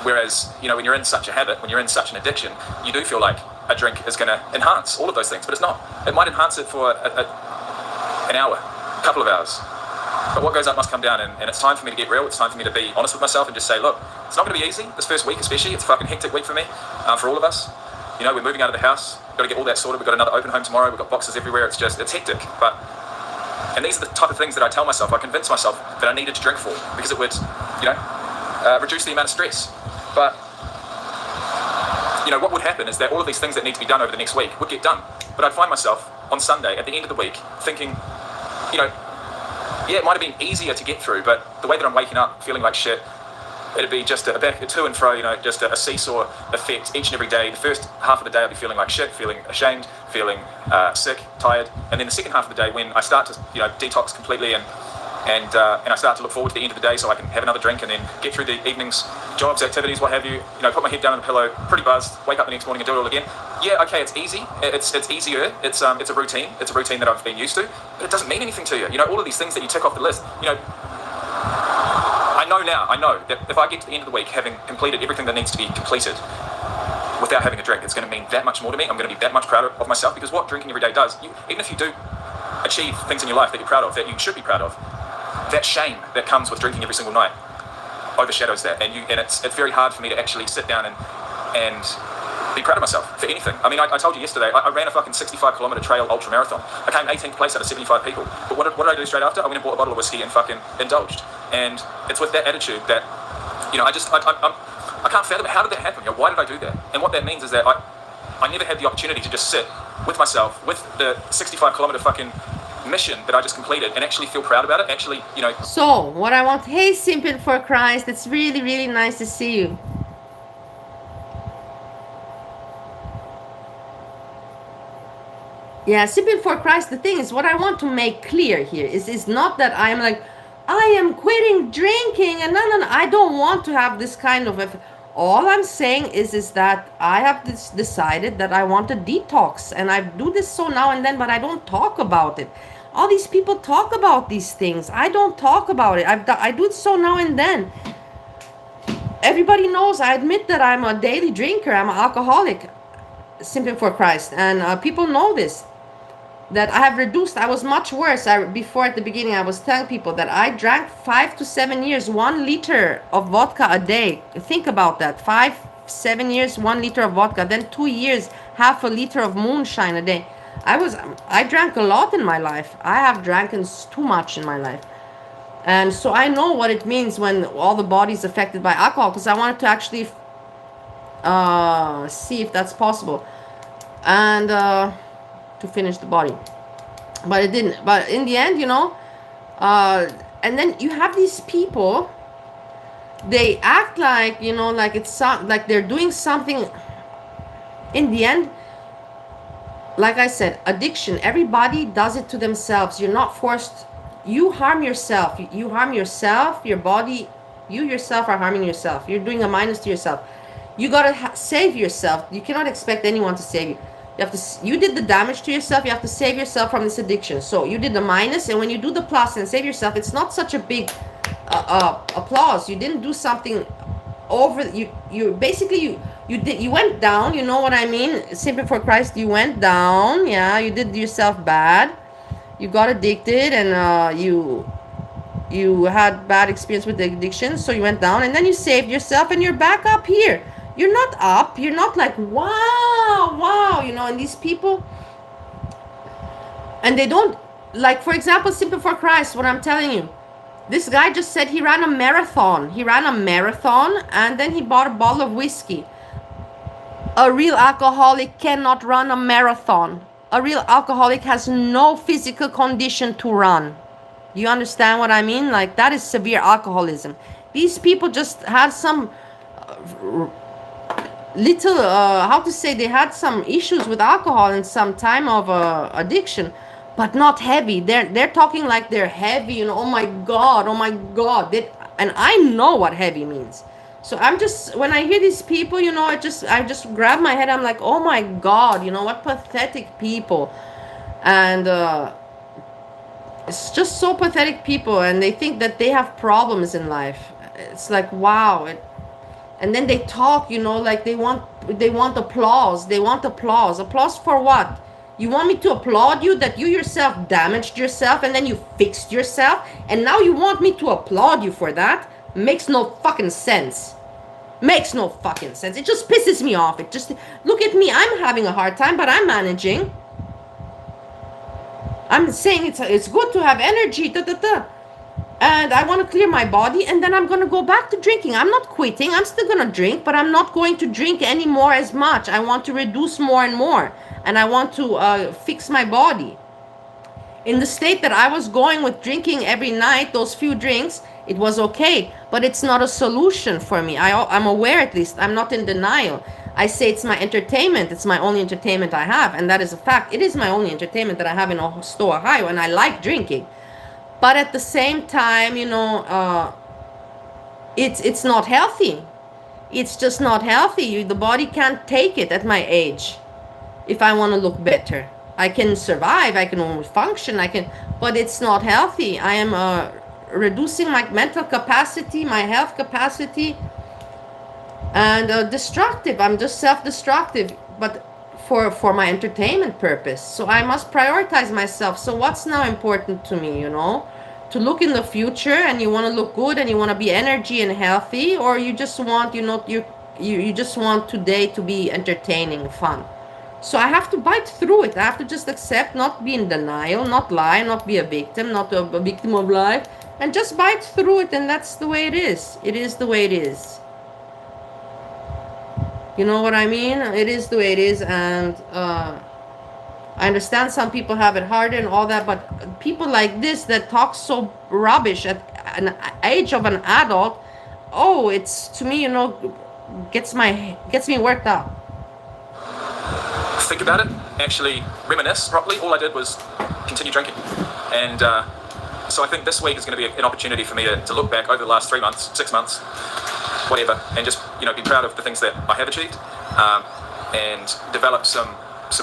S2: Whereas, you know, when you're in such a habit, when you're in such an addiction, you do feel like a drink is going to enhance all of those things, but it's not. It might enhance it for an hour, a couple of hours. But what goes up must come down, and it's time for me to get real. It's time for me to be honest with myself and just say, look, it's not going to be easy. This first week especially, it's a fucking hectic week for me, for all of us. You know, we're moving out of the house. We've got to get all that sorted. We've got another open home tomorrow. We've got boxes everywhere. It's hectic. And these are the type of things that I tell myself, I convince myself that I needed to drink for, because it would, you know, reduce the amount of stress. But, you know, what would happen is that all of these things that need to be done over the next week would get done. But I'd find myself on Sunday at the end of the week thinking, you know, yeah, it might have been easier to get through, but the way that I'm waking up feeling like shit, it'd be just a to and fro, you know, just a seesaw effect each and every day. The first half of the day I'll be feeling like shit, feeling ashamed, feeling sick, tired, and then the second half of the day when I start to, you know, detox completely and I start to look forward to the end of the day so I can have another drink and then get through the evening's jobs, activities, what have you. You know, put my head down on the pillow, pretty buzzed, wake up the next morning and do it all again. Yeah, okay, it's easy. It's easier. It's a routine. It's a routine that I've been used to, but it doesn't mean anything to you. You know, all of these things that you tick off the list. You know, I know that if I get to the end of the week having completed everything that needs to be completed without having a drink, it's going to mean that much more to me. I'm going to be that much prouder of myself, because what drinking every day does, even if you do achieve things in your life that you're proud of, that you should be proud of, that shame that comes with drinking every single night overshadows that, and it's very hard for me to actually sit down and be proud of myself for anything. I mean, I told you yesterday, I ran a fucking 65-kilometer trail ultra marathon. I came 18th place out of 75 people. But what did I do straight after? I went and bought a bottle of whiskey and fucking indulged. And it's with that attitude that, you know, I can't fathom how did that happen. You know, why did I do that? And what that means is that I never had the opportunity to just sit with myself, with the 65-kilometer fucking mission that I just completed, and actually feel proud about it. Actually, you know.
S1: So what I want, hey, Simple for Christ, it's really, really nice to see you. Yeah, Simple for Christ, the thing is, what I want to make clear here is not that I'm like, I am quitting drinking, and no, I don't want to have this kind of all I'm saying is that I have decided that I want a detox, and I do this so now and then, but I don't talk about it. All these people talk about these things. I don't talk about it. I do it so now and then. Everybody knows, I admit that I'm a daily drinker. I'm an alcoholic, Simple for Christ, and people know this. That I have reduced. I was much worse. Before, at the beginning, I was telling people that I drank 5 to 7 years 1 liter of vodka a day. Think about that. 5-7 years 1 liter of vodka, then 2 years half a liter of moonshine a day. I drank a lot in my life. I have drank too much in my life, and so I know what it means when all the body is affected by alcohol, because I wanted to actually see if that's possible, and to finish the body, but it didn't. But in the end, you know, and then you have these people, they act like, you know, like it's like they're doing something. In the end, like I said, addiction, everybody does it to themselves. You're not forced. You harm yourself. You harm yourself, your body. You yourself are harming yourself. You're doing a minus to yourself. You gotta save yourself. You cannot expect anyone to save you. You did the damage to yourself. You have to save yourself from this addiction. So you did the minus, and when you do the plus and save yourself, it's not such a big applause. You didn't do something over. You basically you went down. You know what I mean? Simple for Christ, you went down. Yeah, you did yourself bad. You got addicted, and you had bad experience with the addiction. So you went down, and then you saved yourself, and you're back up here. You're not up. You're not like, wow, you know, and these people, and they don't, like, for example, Simple for Christ, what I'm telling you, this guy just said he ran a marathon. He ran a marathon, and then he bought a bottle of whiskey. A real alcoholic cannot run a marathon. A real alcoholic has no physical condition to run. You understand what I mean? Like, that is severe alcoholism. These people just had some little they had some issues with alcohol and some time of addiction, but not heavy. They're talking like they're heavy, you know. Oh my god. And I know what heavy means. So I'm just, when I hear these people, you know, I just grab my head. I'm like, oh my god, you know, what pathetic people. And it's just so pathetic people, and they think that they have problems in life. It's like, wow. And then they talk, you know, like they want applause. They want applause. Applause for what? You want me to applaud you that you yourself damaged yourself and then you fixed yourself, and now you want me to applaud you for that? Makes no fucking sense. Makes no fucking sense. It just pisses me off. It just, look at me. I'm having a hard time, but I'm managing. I'm saying it's good to have energy. And I want to clear my body, and then I'm going to go back to drinking. I'm not quitting. I'm still going to drink, but I'm not going to drink anymore as much. I want to reduce more and more, and I want to fix my body. In the state that I was going with drinking every night, those few drinks, it was okay, but it's not a solution for me. I'm aware, at least. I'm not in denial. I say it's my entertainment. It's my only entertainment I have, and that is a fact. It is my only entertainment that I have in Ohio, and I like drinking. But at the same time, you know, it's not healthy. It's just not healthy. The body can't take it at my age. If I want to look better, I can survive. I can only function. But it's not healthy. I am reducing my mental capacity, my health capacity. and destructive. I'm just self-destructive, but for my entertainment purpose. So I must prioritize myself. So what's now important to me, you know? To look in the future, and you want to look good, and you want to be energy and healthy, or you just want, you know, you just want today to be entertaining, fun. So I have to bite through it. I have to just accept, not be in denial, not lie, not be a victim, not a victim of life, and just bite through it. And that's the way it is. It is the way it is. You know what I mean? It is the way it is. And I understand some people have it harder and all that, but people like this that talk so rubbish at an age of an adult, oh, it's, to me, you know, gets me worked up.
S2: Think about it, actually reminisce properly. All I did was continue drinking. And so I think this week is going to be an opportunity for me to look back over the last 3 months, 6 months, whatever, and just, you know, be proud of the things that I have achieved, and develop some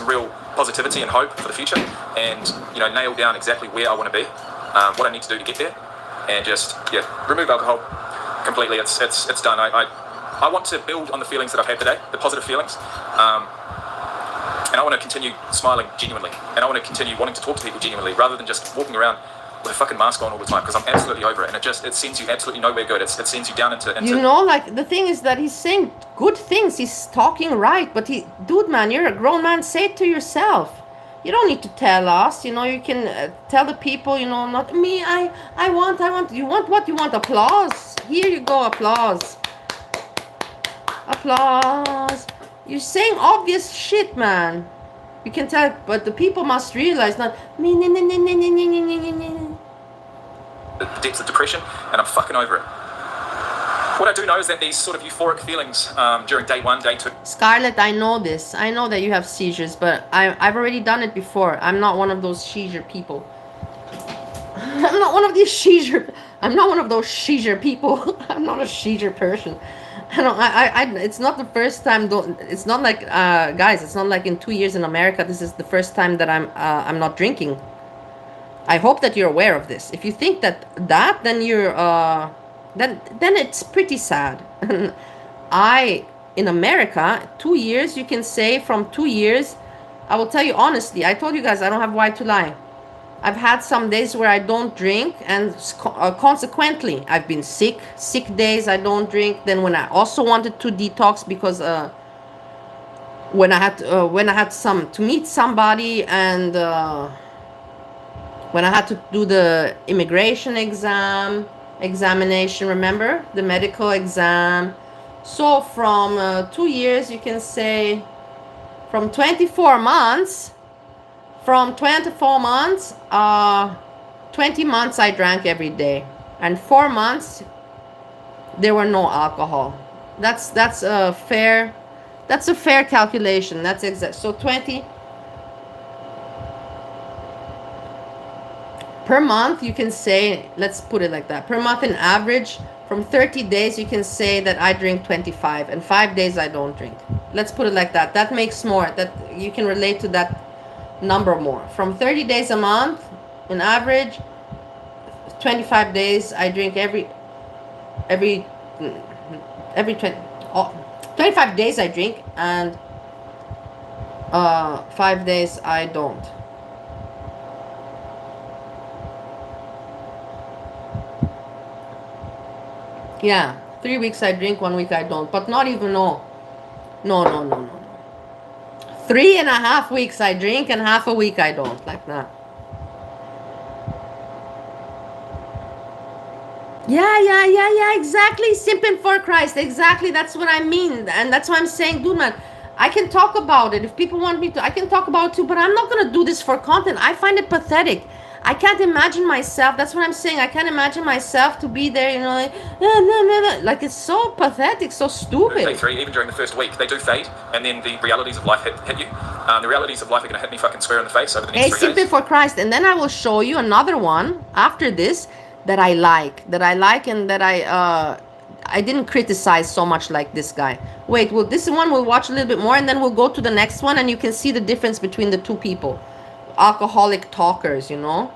S2: real positivity and hope for the future, and, you know, nail down exactly where I want to be, what I need to do to get there, and just, yeah, remove alcohol completely. It's done. I want to build on the feelings that I've had today, the positive feelings, and I want to continue smiling genuinely, and I want to continue wanting to talk to people genuinely, rather than just walking around with a fucking mask on all the time, because I'm absolutely over it, and it sends you absolutely nowhere good. It sends you down into...
S1: You know, like, the thing is that he's saying good things, he's talking right, but dude, man, you're a grown man, say it to yourself. You don't need to tell us, you know, you can tell the people, you know, not me, I want, you want what? You want applause? Here you go, applause. Applause. You're saying obvious shit, man. You can tell, but the people must realize, not me,
S2: the depths of depression, and I'm fucking over it. What I do know is that these sort of euphoric feelings during day 1, day 2...
S1: Scarlett, I know this. I know that you have seizures, but I've already done it before. I'm not one of those seizure people. I'm not one of those seizure people. I'm not a seizure person. It's not the first time. It's not like, guys, it's not like in 2 years in America, this is the first time that I'm not drinking. I hope that you're aware of this. If you think that, then you're, then it's pretty sad. In America, 2 years, you can say from 2 years, I will tell you honestly, I told you guys, I don't have why to lie. I've had some days where I don't drink, and consequently, I've been sick days, I don't drink. Then when I also wanted to detox, because when I had to meet somebody, and when I had to do the immigration examination, remember? The medical exam. So from 2 years, you can say, from 24 months, 20 months I drank every day, and 4 months there were no alcohol. That's a fair calculation. That's exact. So 20 per month, you can say, let's put it like that, per month in average, from 30 days you can say that I drink 25, and 5 days I don't drink. Let's put it like that. That makes more, that you can relate to that number more. From 30 days a month in average, 25 days I drink every 25 days I drink, and 5 days I don't. Yeah, 3 weeks I drink, 1 week I don't. But not even, no. 3.5 weeks I drink, and half a week I don't, like that. Yeah, exactly. Simping for Christ. Exactly, that's what I mean. And that's why I'm saying, dude, man, I can talk about it. If people want me to, I can talk about it too, but I'm not going to do this for content. I find it pathetic. I can't imagine myself, that's what I'm saying, I can't imagine myself to be there, you know, like it's so pathetic, so stupid.
S2: Day 3, even during the first week, they do fade, and then the realities of life hit you. The realities of life are going to hit me fucking square in the face over the next 3 days.
S1: Simply for Christ. And then I will show you another one after this that I like, and that I didn't criticize so much like this guy. Wait, well, this one we'll watch a little bit more, and then we'll go to the next one, and you can see the difference between the two people. Alcoholic talkers, you know,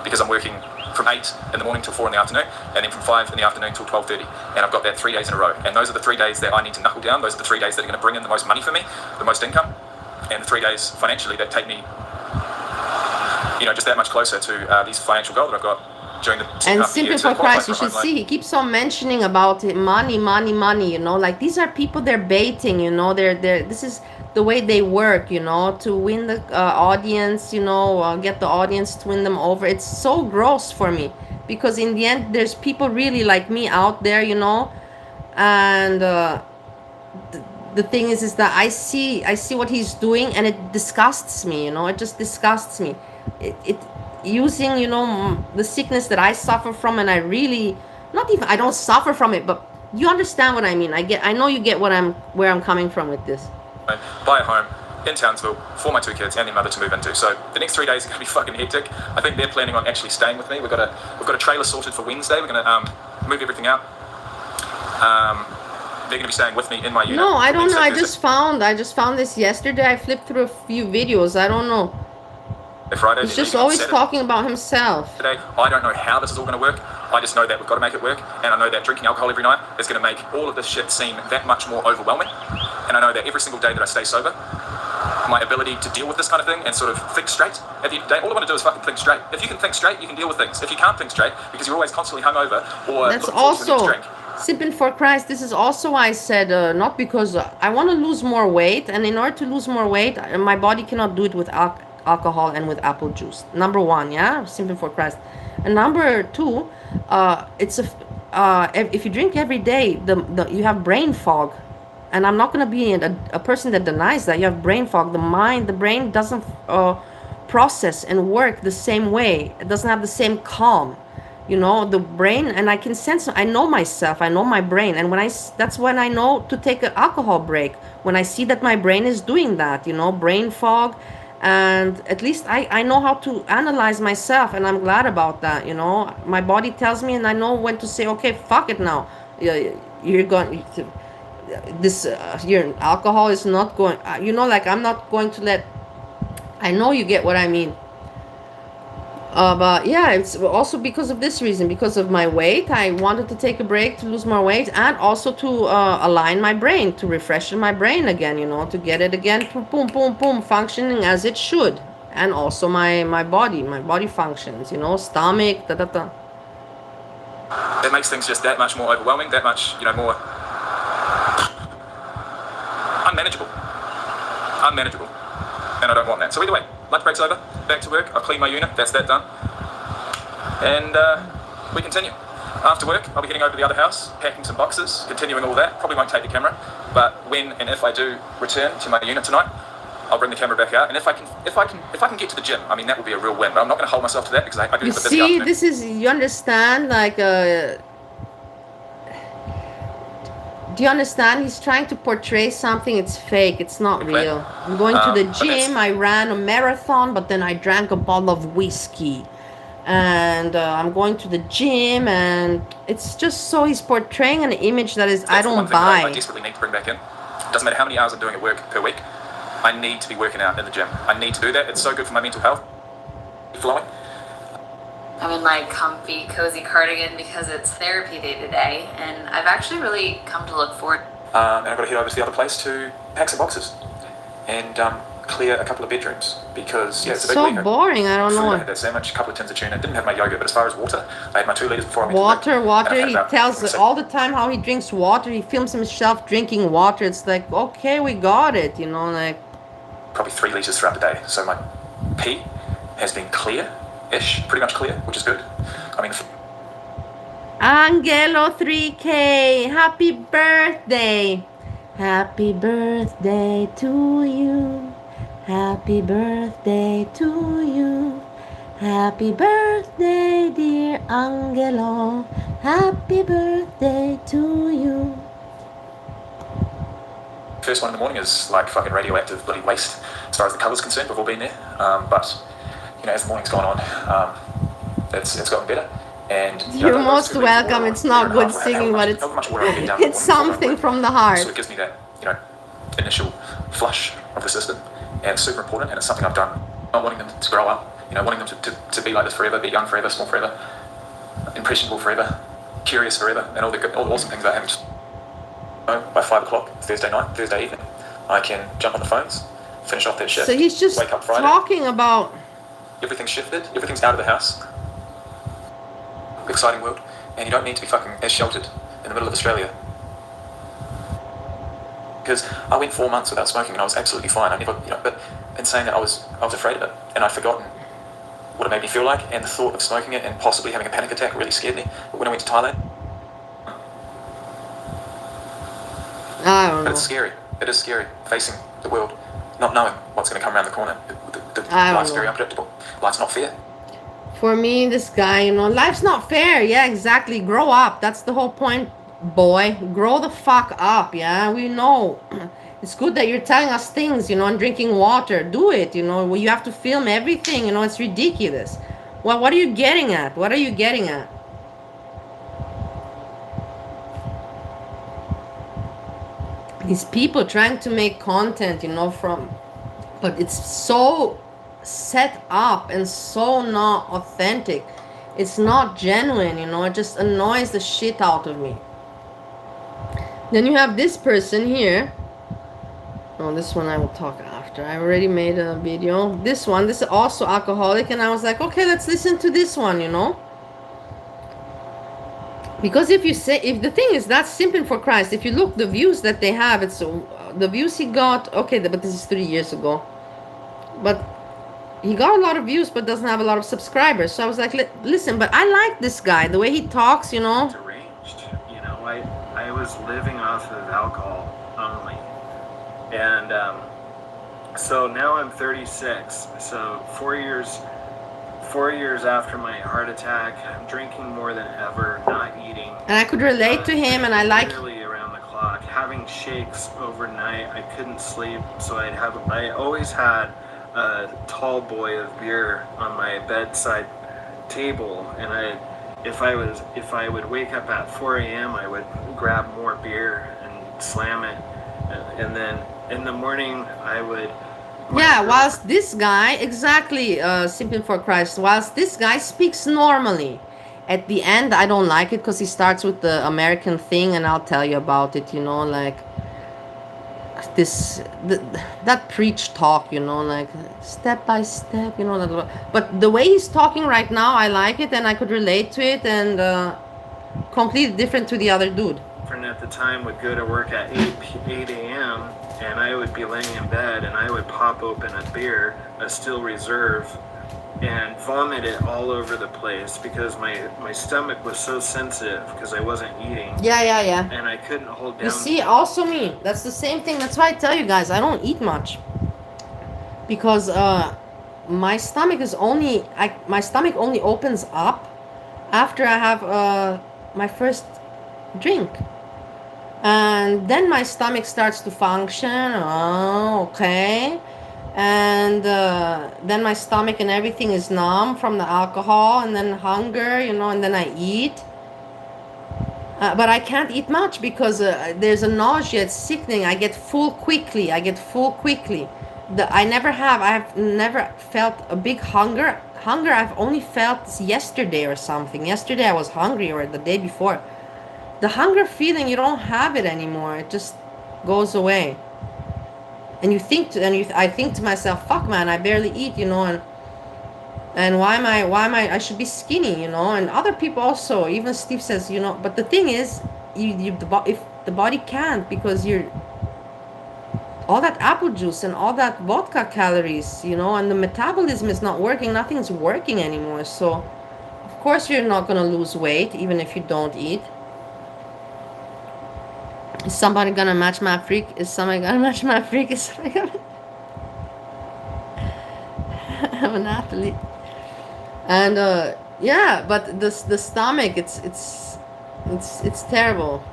S2: because I'm working from 8 in the morning till 4 in the afternoon, and then from 5 in the afternoon till 12:30. And I've got that 3 days in a row. And those are the 3 days that I need to knuckle down. Those are the 3 days that are going to bring in the most money for me, the most income, and the 3 days financially that take me, just that much closer to these financial goals that I've got during the
S1: and simply for Christ, you should see, he keeps on mentioning about money, like these are people they're baiting, this is the way they work, to win the audience, get the audience to win them over. It's so gross for me, because in the end there's people really like me out there, and the thing is that I see what he's doing, and it disgusts me, it just disgusts me. It using the sickness that I suffer from, and I really I don't suffer from it, but you understand what I mean. I know you get where I'm coming from with this.
S2: Buy a home in Townsville for my 2 kids and their mother to move into. So the next 3 days are going to be fucking hectic. I think they're planning on actually staying with me. We've got a trailer sorted for Wednesday. We're going to move everything out. They're going to be staying with me in my unit.
S1: No, I don't know. I just found this yesterday. I flipped through a few videos. I don't know.
S2: Friday,
S1: he's just always talking about himself.
S2: Today, I don't know how this is all going to work. I just know that we've got to make it work, and I know that drinking alcohol every night is going to make all of this shit seem that much more overwhelming. And I know that every single day that I stay sober, my ability to deal with this kind of thing and sort of think straight, at the end of the day, all I want to do is fucking think straight. If you can think straight, you can deal with things. If you can't think straight, because you're always constantly hungover or
S1: that's also sipping for Christ. This is also why I said not because I want to lose more weight, and in order to lose more weight, my body cannot do it with alcohol and with apple juice. Number one, yeah, simply for Christ. And number two, if you drink every day, you have brain fog, and I'm not going to be a person that denies that. You have brain fog. The brain doesn't process and work the same way. It doesn't have the same calm. The brain, and I can sense. I know myself. I know my brain, and that's when I know to take an alcohol break. When I see that my brain is doing that, brain fog. And at least I know how to analyze myself, and I'm glad about that. My body tells me, and I know when to say, okay, fuck it now. You're going your alcohol is not going. Like I'm not going to let. I know you get what I mean. But yeah, it's also because of this reason, because of my weight. I wanted to take a break to lose more weight, and also to align my brain, to refresh my brain again, to get it again, boom, boom, boom, functioning as it should. And also my body functions, stomach, da.
S2: That makes things just that much more overwhelming, that much, more unmanageable. And I don't want that. So either way, lunch break's over, back to work, I've cleaned my unit, that's that done. And we continue. After work, I'll be heading over to the other house, packing some boxes, continuing all that. Probably won't take the camera, but when and if I do return to my unit tonight, I'll bring the camera back out. And if I can get to the gym, I mean, that will be a real win. But I'm not going to hold myself to that because I do have a busy afternoon.
S1: This is, you understand, like, do you understand? He's trying to portray something. It's fake. It's not real. I'm going to the gym. I ran a marathon, but then I drank a bottle of whiskey. And I'm going to the gym, and it's just so he's portraying an image that is, I don't buy.
S2: I desperately need to bring back in. Doesn't matter how many hours I'm doing at work per week. I need to be working out in the gym. I need to do that. It's so good for my mental health. Flowing.
S7: I'm in my comfy, cozy cardigan because it's therapy day today, and I've actually really come to look forward.
S2: And I've got to head over to the other place to pack some boxes and clear a couple of bedrooms because it's a big week.
S1: So boring. I don't know.
S2: I had that sandwich, a couple of tins of tuna. Didn't have my yogurt, but as far as water, I had my 2 liters before I went
S1: to work. Water. He tells
S2: us
S1: all the time how he drinks water. He films himself drinking water. It's like, okay, we got it. Like
S2: probably 3 liters throughout the day. So my pee has been clear-ish, pretty much clear, which is good. I mean,
S1: Angelo 3K, happy birthday. Happy birthday to you. Happy birthday to you. Happy birthday, dear Angelo. Happy birthday to you.
S2: First one in the morning is like fucking radioactive bloody waste as far as the colour's concerned. We've all been there. But, as the morning's gone on, it's gotten better. And
S1: you're most welcome. It's not good singing, but it's something from the heart.
S2: So it gives me that, initial flush of the system. And it's super important, and it's something I've done. Not wanting them to grow up, wanting them to be like this forever, be young forever, small forever. impressionable forever, curious forever, and all the awesome things about having just, by 5 o'clock, Thursday night, Thursday evening, I can jump on the phones, finish off that shift,
S1: So he's just
S2: wake up Friday.
S1: talking about...
S2: Everything's shifted, everything's out of the house. Exciting world, and you don't need to be fucking as sheltered in the middle of Australia. Because I went 4 months without smoking and I was absolutely fine. I never, but in saying that I was afraid of it, and I'd forgotten what it made me feel like, and the thought of smoking it and possibly having a panic attack really scared me. But when I went to Thailand,
S1: I don't know.
S2: it's scary. It is scary facing the world, not knowing what's going to come around the corner. The
S1: I don't
S2: life's
S1: know.
S2: very unpredictable. Life's not fair.
S1: For me, this guy, life's not fair. Yeah, exactly. Grow up. That's the whole point, boy. Grow the fuck up, yeah? We know. It's good that you're telling us things, and drinking water. Do it, You have to film everything, It's ridiculous. Well, what are you getting at? What are you getting at? These people trying to make content, but it's so set up and so not authentic. It's not genuine, it just annoys the shit out of me. Then you have this person here. Oh, this one I will talk after. I already made a video. This is also alcoholic, and I was like, okay, let's listen to this one, Because if the thing is, that's simping for Christ. If you look, the views that they have, it's the views he got, okay, but this is 3 years ago. But he got a lot of views, but doesn't have a lot of subscribers. So I was like, listen, but I like this guy, the way he talks,
S8: Deranged, I was living off of alcohol only. And so now I'm 36. So 4 years after my heart attack, I'm drinking more than ever, not eating.
S1: And I could relate to him, and I like...
S8: Literally around the clock, having shakes overnight. I couldn't sleep, so I always had a tall boy of beer on my bedside table, and if I would wake up at 4 a.m., I would grab more beer and slam it, and then in the morning I would...
S1: Yeah, whilst this guy, exactly, simping for Christ, whilst this guy speaks normally, at the end I don't like it because he starts with the American thing, and I'll tell you about it, like that preach talk, like step by step, but the way he's talking right now, I like it, and I could relate to it, and completely different to the other dude.
S8: At the time would go to work at 8 a.m. and I would be laying in bed and I would pop open a beer, a Still Reserve, and vomit it all over the place because my stomach was so sensitive because I wasn't eating.
S1: Yeah.
S8: And I couldn't hold down.
S1: You see, also me. That's the same thing. That's why I tell you guys, I don't eat much. Because my stomach only opens up after I have my first drink. And then my stomach starts to function. Oh, okay. And then my stomach and everything is numb from the alcohol, and then hunger, and then I eat. But I can't eat much because there's a nausea, it's sickening. I get full quickly. I have never felt a big hunger. I've only felt yesterday or something. Yesterday I was hungry, or the day before. The hunger feeling, you don't have it anymore. It just goes away. And I think to myself, fuck man, I barely eat, and why am I should be skinny, and other people also, even Steve says, but the thing is, if the body can't, because you're all that apple juice and all that vodka calories, and the metabolism is not working, nothing's working anymore. So of course you're not gonna lose weight even if you don't eat. Is somebody gonna match my freak? I'm an athlete. And yeah, but the stomach, it's terrible.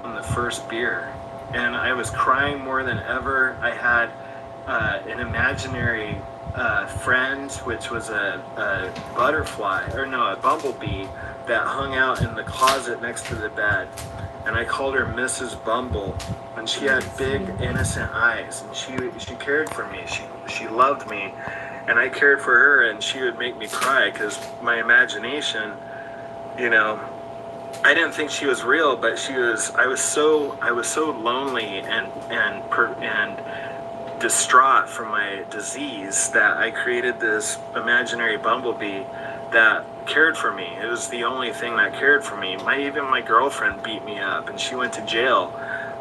S8: On the first beer, and I was crying more than ever. I had an imaginary friend, which was a bumblebee that hung out in the closet next to the bed. And I called her Mrs. Bumble, and she had big, innocent eyes, and she cared for me. She loved me, and I cared for her, and she would make me cry because my imagination you know, I didn't think she was real, but she was. I was so lonely and distraught from my disease that I created this imaginary bumblebee that cared for me. It was the only thing that cared for me. Even my girlfriend beat me up, and she went to jail.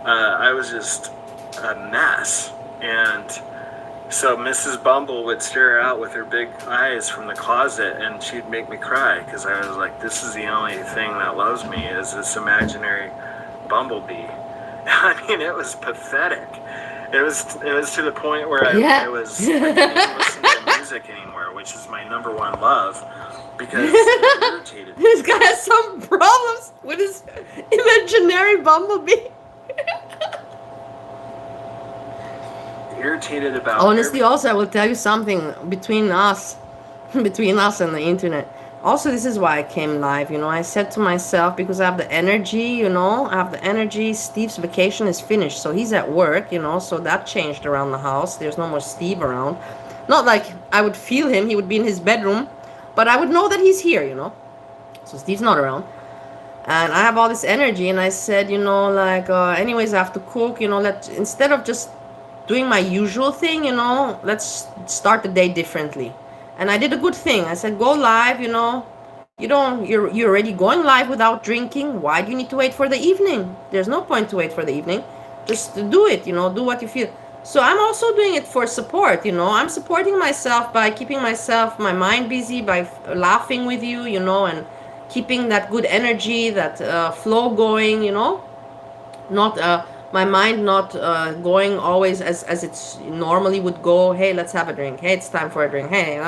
S8: I was just a mess, and so Mrs. Bumble would stare out with her big eyes from the closet, and she'd make me cry because I was like, this is the only thing that loves me, is this imaginary bumblebee. I mean, it was pathetic. It was to the point where I couldn't even listen to music anymore, which is my number one love, because it irritated me.
S1: This guy has some problems with his imaginary bumblebee.
S8: Irritated about
S1: honestly, also I will tell you something between us and the internet. Also, this is why I came live, you know. I said to myself, because I have the energy, you know, I have the energy. Steve's vacation is finished, so he's at work, you know, so that changed around the house. There's no more Steve around. Not like I would feel him, he would be in his bedroom, but I would know that he's here, you know. So Steve's not around. And I have all this energy, and I said, you know, like, anyways, I have to cook, you know, instead of just doing my usual thing, you know, let's start the day differently. And I did a good thing. I said, go live, you know. You're already going live without drinking. Why do you need to wait for the evening? There's no point to wait for the evening. Just do it, you know, do what you feel. So I'm also doing it for support, you know. I'm supporting myself by keeping my mind busy, by laughing with you, you know, and keeping that good energy, that flow going, you know. Not my mind not going always as it's normally would go. Hey, let's have a drink. Hey, it's time for a drink. Hey,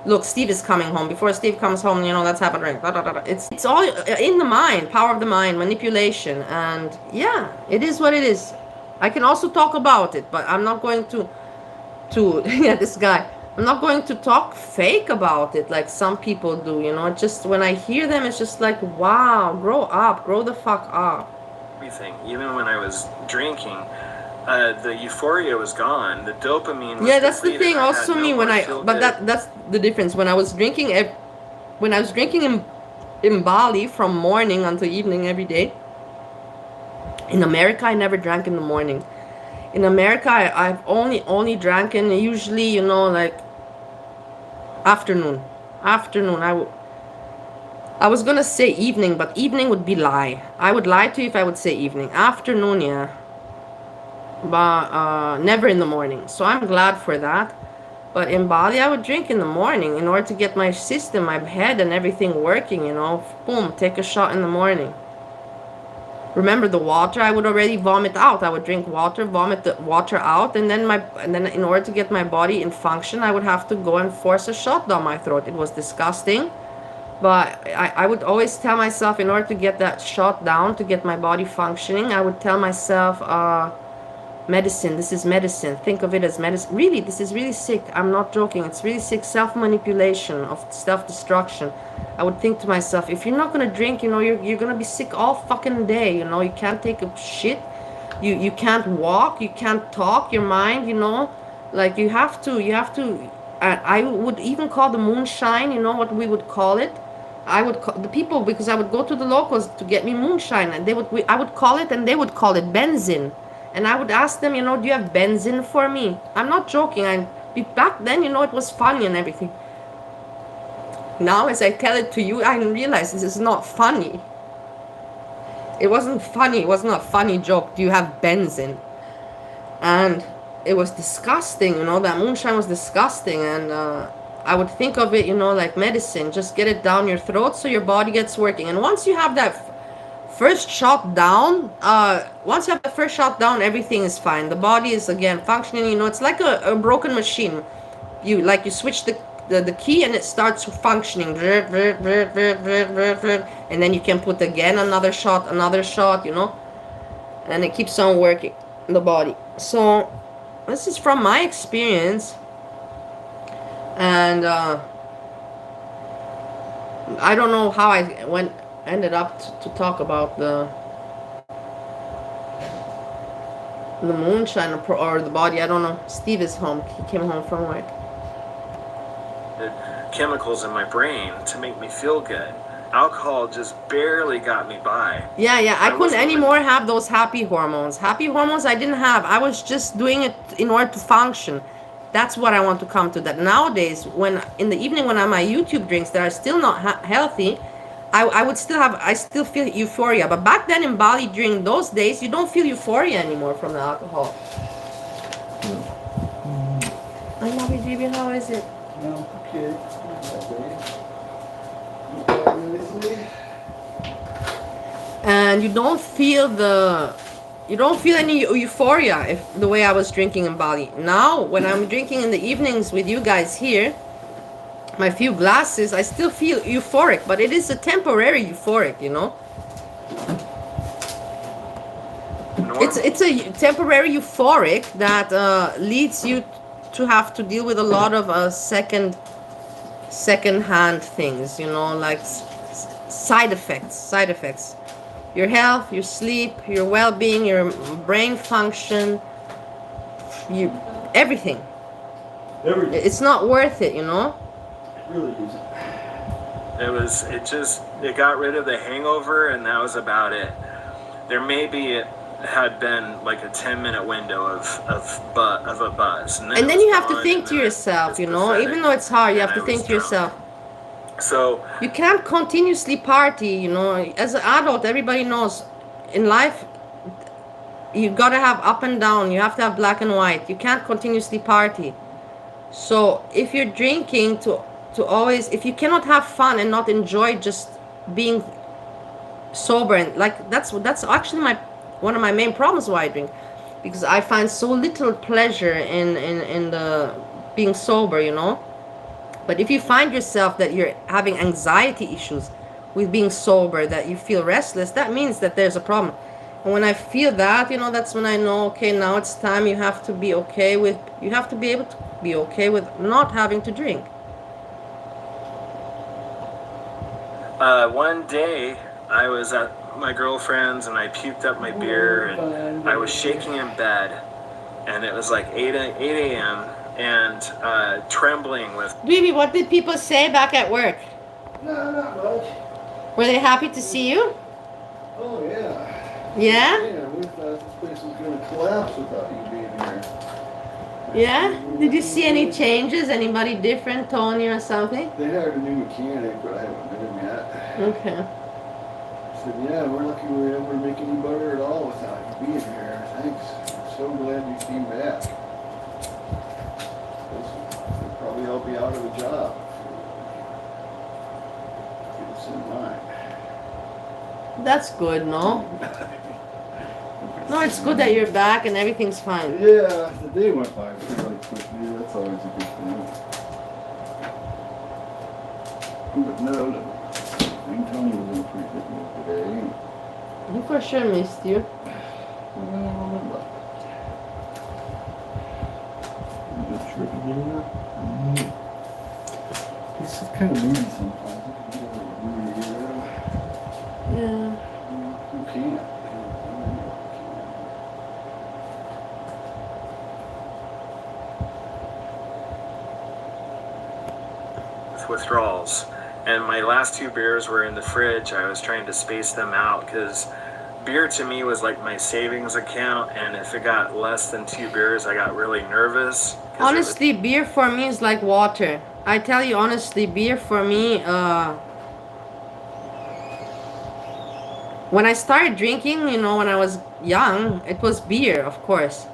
S1: look, Steve is coming home. Before Steve comes home, you know, let's have a drink. It's all in the mind, power of the mind, manipulation. And yeah, it is what it is. I can also talk about it, but I'm not going to yeah, this guy, I'm not going to talk fake about it like some people do, you know. Just when I hear them, it's just like, wow, grow up, grow the fuck up.
S8: Everything, even when I was drinking, the euphoria was gone. The dopamine was
S1: that's the thing. Also me, when that's the difference. When I was drinking in Bali from morning until evening every day. In America, I never drank in the morning. In America, I've only drank in usually, you know, like afternoon. I was gonna say evening, but evening would be lie. I would lie to you if I would say evening. Afternoon, yeah. But never in the morning. So I'm glad for that. But in Bali, I would drink in the morning in order to get my system, my head and everything working, you know. Boom, take a shot in the morning. Remember the water, I would already vomit out. I would drink water, vomit the water out, and then in order to get my body in function, I would have to go and force a shot down my throat. It was disgusting. But I would always tell myself, in order to get that shot down, to get my body functioning, I would tell myself, medicine, this is medicine. Think of it as medicine. Really, this is really sick. I'm not joking. It's really sick. Self-manipulation, of self-destruction. I would think to myself, if you're not going to drink, you know, you're going to be sick all fucking day. You know, you can't take a shit. You can't walk. You can't talk. Your mind, you know, like you have to. I would even call the moonshine, you know what we would call it. I would call the people, because I would go to the locals to get me moonshine, and I would call it, and they would call it benzene. And I would ask them, you know, do you have benzene for me? I'm not joking. Back then, you know, it was funny and everything. Now, as I tell it to you, I realize this is not funny. It wasn't funny. It wasn't a funny joke. Do you have benzene? And it was disgusting, you know. That moonshine was disgusting. And I would think of it, you know, like medicine. Just get it down your throat so your body gets working. And once you have that first shot down, everything is fine. The body is again functioning, you know. It's like a broken machine. You switch the key and it starts functioning, and then you can put again another shot, you know, and it keeps on working in the body. So this is from my experience. And I don't know how I ended up to talk about the moonshine or the body. I don't know. Steve is home. He came home from work.
S8: Chemicals in my brain to make me feel good. alcohol just barely got me by.
S1: Yeah, yeah. I couldn't
S8: wasn't even-
S1: anymore have those happy hormones. Happy hormones I didn't have. I was just doing it in order to function. That's what I want to come to. That nowadays, when in the evening when I'm my YouTube drinks that are still not healthy, I would still have. I still feel euphoria. But back then in Bali, during those days, you don't feel euphoria anymore from the alcohol. I love you, GB. How is it?
S9: No, okay.
S1: And you don't feel any euphoria if the way I was drinking in Bali. Now when I'm drinking in the evenings with you guys here, my few glasses, I still feel euphoric, but it is a temporary euphoric, you know. It's a temporary euphoric that leads you to have to deal with a lot of second hand things, you know, like side effects. Your health, your sleep, your well-being, your brain function, everything. It's not worth it, you know.
S9: It really isn't.
S8: It got rid of the hangover, and that was about it. There maybe it had been like a 10-minute window of a buzz, and
S1: then you have to think to yourself, you know, even though it's hard, you have to think to yourself.
S8: So
S1: you can't continuously party, you know. As an adult, everybody knows in life you gotta have up and down. You have to have black and white. You can't continuously party. So if you're drinking to always, if you cannot have fun and not enjoy just being sober, and like that's actually one of my main problems why I drink, because I find so little pleasure in the being sober, you know. But if you find yourself that you're having anxiety issues with being sober, that you feel restless, that means that there's a problem. And when I feel that, you know, that's when I know, okay, now it's time. You have to be okay with, you have to be able to be okay with not having to drink.
S8: One day I was at my girlfriend's and I puked up my beer and I was shaking in bed, and it was like 8 a.m. and trembling with.
S1: Baby, what did people say back at work?
S9: No, not much.
S1: Were they happy to see you?
S9: Oh, yeah.
S1: Yeah?
S9: Yeah, we thought this place was going to collapse without you being here.
S1: Yeah? Did you see any changes? Anybody different, Tony or something?
S9: They hired a new mechanic, but I haven't met him yet.
S1: Okay.
S9: I said, yeah, we're lucky we were able to make any butter at all without you being here. Thanks. I'm so glad you came back. It'll probably help you out of a job. Get us in line.
S1: That's good, no? No, it's good that you're back and everything's fine.
S9: Yeah, the day went by really quickly. That's always a good thing. But no, I can tell you was in a pretty good mood today.
S1: He for sure missed you.
S9: Just tripping in there. He's just kind of moody sometimes. He can get a little moody, you know?
S1: Yeah.
S9: You can't.
S8: Withdrawals, and my last 2 beers were in the fridge. I was trying to space them out because beer to me was like my savings account, and if it got less than 2 beers I got really nervous.
S1: Honestly, beer for me is like water. I tell you honestly, beer for me, when I started drinking, you know, when I was young, it was beer, of course.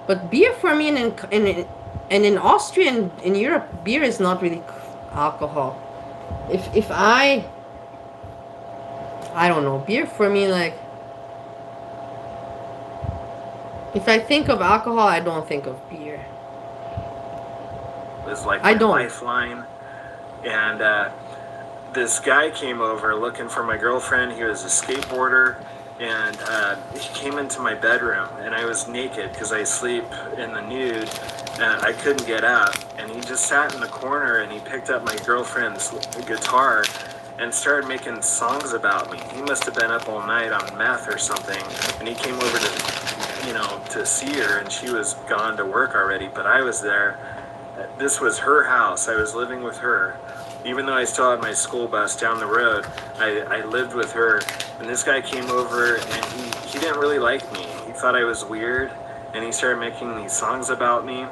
S1: But beer for me in Austria and in Europe, beer is not really alcohol. If I don't know, beer for me, like, if I think of alcohol, I don't think of beer.
S8: It was like my lifeline. And this guy came over looking for my girlfriend. He was a skateboarder, and he came into my bedroom, and I was naked because I sleep in the nude, and I couldn't get up. And he just sat in the corner, and he picked up my girlfriend's guitar and started making songs about me. He must have been up all night on meth or something, and he came over to, you know, to see her, and she was gone to work already, but I was there. This was her house. I was living with her. even though I still had my school bus down the road, I lived with her. And this guy came over, and he didn't really like me. He thought I was weird, and he started making these songs about me.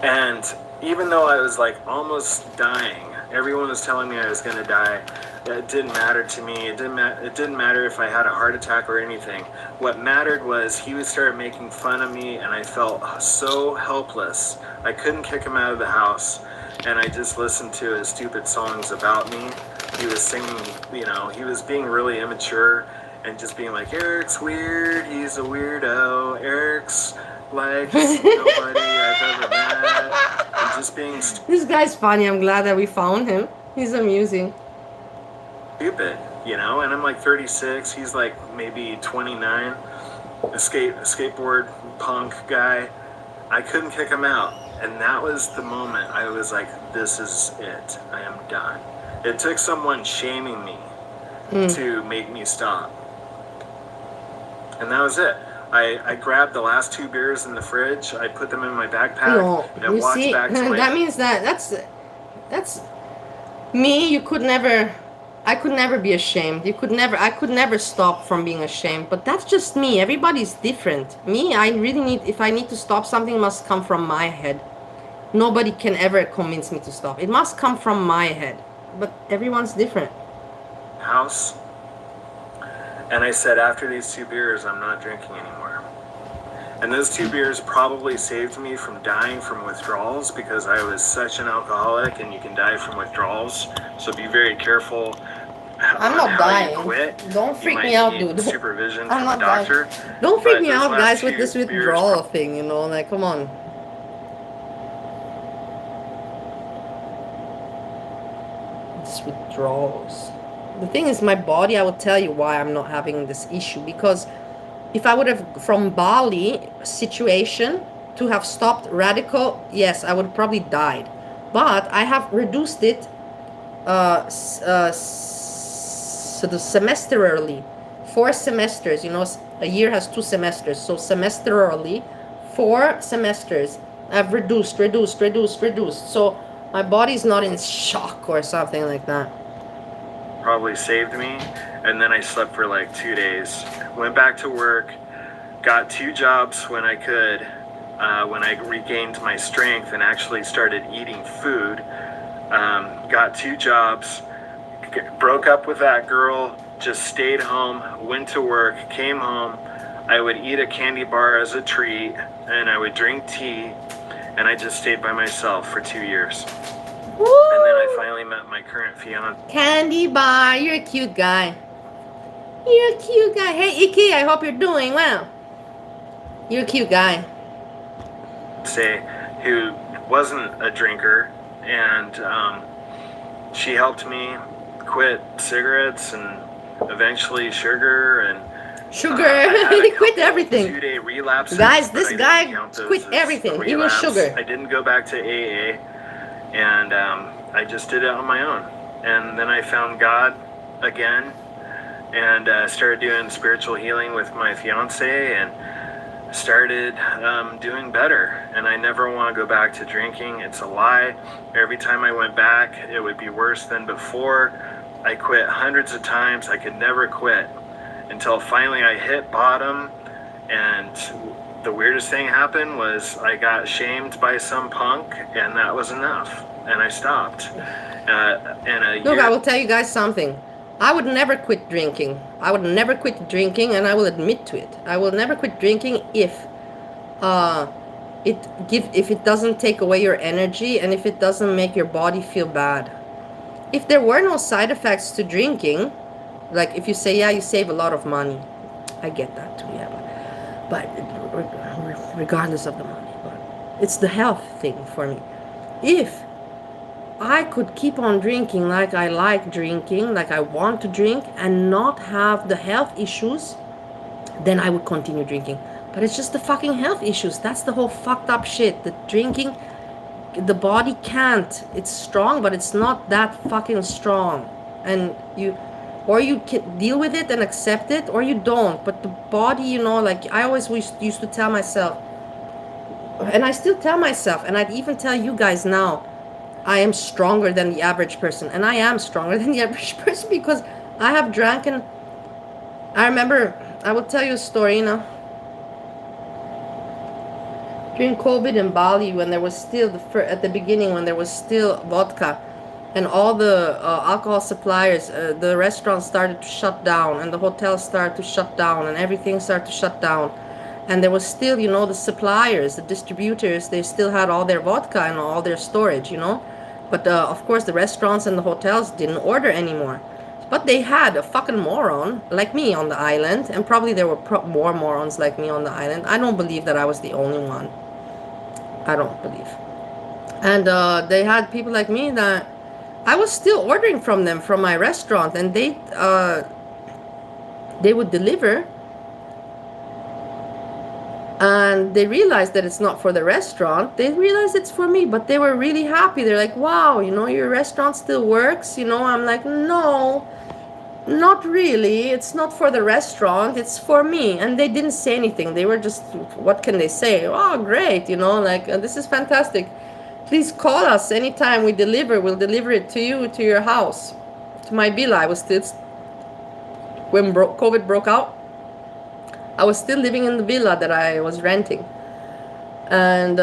S8: And even though I was like almost dying, everyone was telling me I was gonna die. It didn't matter to me. It didn't matter if I had a heart attack or anything. What mattered was he would start making fun of me, and I felt so helpless. I couldn't kick him out of the house, and I just listened to his stupid songs about me. He was singing, you know, he was being really immature and just being like, Eric's weird, he's a weirdo, Eric's like nobody I've ever met, and just being
S1: This guy's funny. I'm glad that we found him. He's amusing.
S8: stupid, you know. And I'm like 36, he's like maybe 29, a skateboard punk guy. I couldn't kick him out, and that was the moment I was like, this is it, I am done. It took someone shaming me to make me stop, and that was it. I grabbed the last 2 beers in the fridge, I put them in my backpack,
S1: No,
S8: and
S1: you
S8: walked
S1: see,
S8: back to my...
S1: that means that's me. You could never. I could never be ashamed. I could never stop from being ashamed. But that's just me. Everybody's different. Me, I really need, if I need to stop, something it must come from my head. Nobody can ever convince me to stop. It must come from my head. But everyone's different.
S8: house, and I said, after these 2 beers, I'm not drinking anymore. And those 2 beers probably saved me from dying from withdrawals, because I was such an alcoholic, and you can die from withdrawals. So be very careful.
S1: I'm
S8: on
S1: not
S8: how
S1: dying.
S8: You quit.
S1: Don't
S8: You
S1: freak
S8: might
S1: me out,
S8: need
S1: dude.
S8: Supervision
S1: I'm
S8: from
S1: not
S8: a doctor.
S1: dying. Don't freak
S8: But
S1: me
S8: those
S1: out,
S8: last
S1: guys, with
S8: 2
S1: this
S8: beers
S1: withdrawal thing, you know, like, come on. This withdrawals. The thing is, my body, I will tell you why I'm not having this issue. Because if I would have, from Bali situation, to have stopped radical, yes, I would probably died. But I have reduced it sort of semesterally. 4 semesters, you know, a year has 2 semesters. So semesterally, 4 semesters. I've reduced. So my body's not in shock or something like that.
S8: probably saved me. And then I slept for like 2 days. Went back to work, got 2 jobs when I could, when I regained my strength and actually started eating food. Got 2 jobs, broke up with that girl, just stayed home, went to work, came home. I would eat a candy bar as a treat, and I would drink tea, and I just stayed by myself for 2 years.
S1: Woo!
S8: And then I finally met my current fiance.
S1: Candy bar, you're a cute guy. You're a cute guy. Hey, Iki, I hope you're doing well. You're a cute guy.
S8: Who wasn't a drinker, and she helped me quit cigarettes and eventually sugar and
S1: he quit everything.
S8: 2-day relapses.
S1: Guys, this
S8: but I
S1: guy
S8: didn't count those
S1: quit
S8: as
S1: everything,
S8: a
S1: even
S8: relapse.
S1: sugar.
S8: I didn't go back to AA, and I just did it on my own. And then I found God again, and started doing spiritual healing with my fiance, and started doing better. And I never want to go back to drinking. It's a lie. Every time I went back, it would be worse than before. I quit hundreds of times. I could never quit until finally I hit bottom. And the weirdest thing happened was I got shamed by some punk, and that was enough, and I stopped.
S1: Look, I will tell you guys something. I would never quit drinking. I would never quit drinking, and I will admit to it. I will never quit drinking if it doesn't take away your energy, and if it doesn't make your body feel bad. If there were no side effects to drinking, like if you say, yeah, you save a lot of money, I get that too, yeah, but regardless of the money, but it's the health thing for me. If I could keep on drinking like I like drinking, like I want to drink, and not have the health issues, then I would continue drinking. But it's just the fucking health issues. That's the whole fucked up shit. The drinking, the body can't. It's strong, but it's not that fucking strong. And you can deal with it and accept it, or you don't. But the body, you know, like I always used to tell myself, and I still tell myself, and I'd even tell you guys now, I am stronger than the average person. And I am stronger than the average person because I have drank. And I remember, I will tell you a story, you know. During COVID in Bali, when there was still, at the beginning, when there was still vodka, and all the alcohol suppliers, the restaurants started to shut down, and the hotels started to shut down, and everything started to shut down. And there was still, you know, the suppliers, the distributors, they still had all their vodka and all their storage, you know. But of course, the restaurants and the hotels didn't order anymore. But they had a fucking moron like me on the island, and probably there were more morons like me on the island. I don't believe that I was the only one. I don't believe. And they had people like me that I was still ordering from them from my restaurant, and they would deliver, and they realized that it's not for the restaurant. They realized it's for me, but they were really happy. They're like, wow, you know, your restaurant still works, you know. I'm like, no, not really. It's not for the restaurant, it's for me. And they didn't say anything. They were just, what can they say? Oh, great, you know, like, this is fantastic. Please call us anytime we deliver. We'll deliver it to you, to your house, to my villa. I was still, when COVID broke out, I was still living in the villa that I was renting. And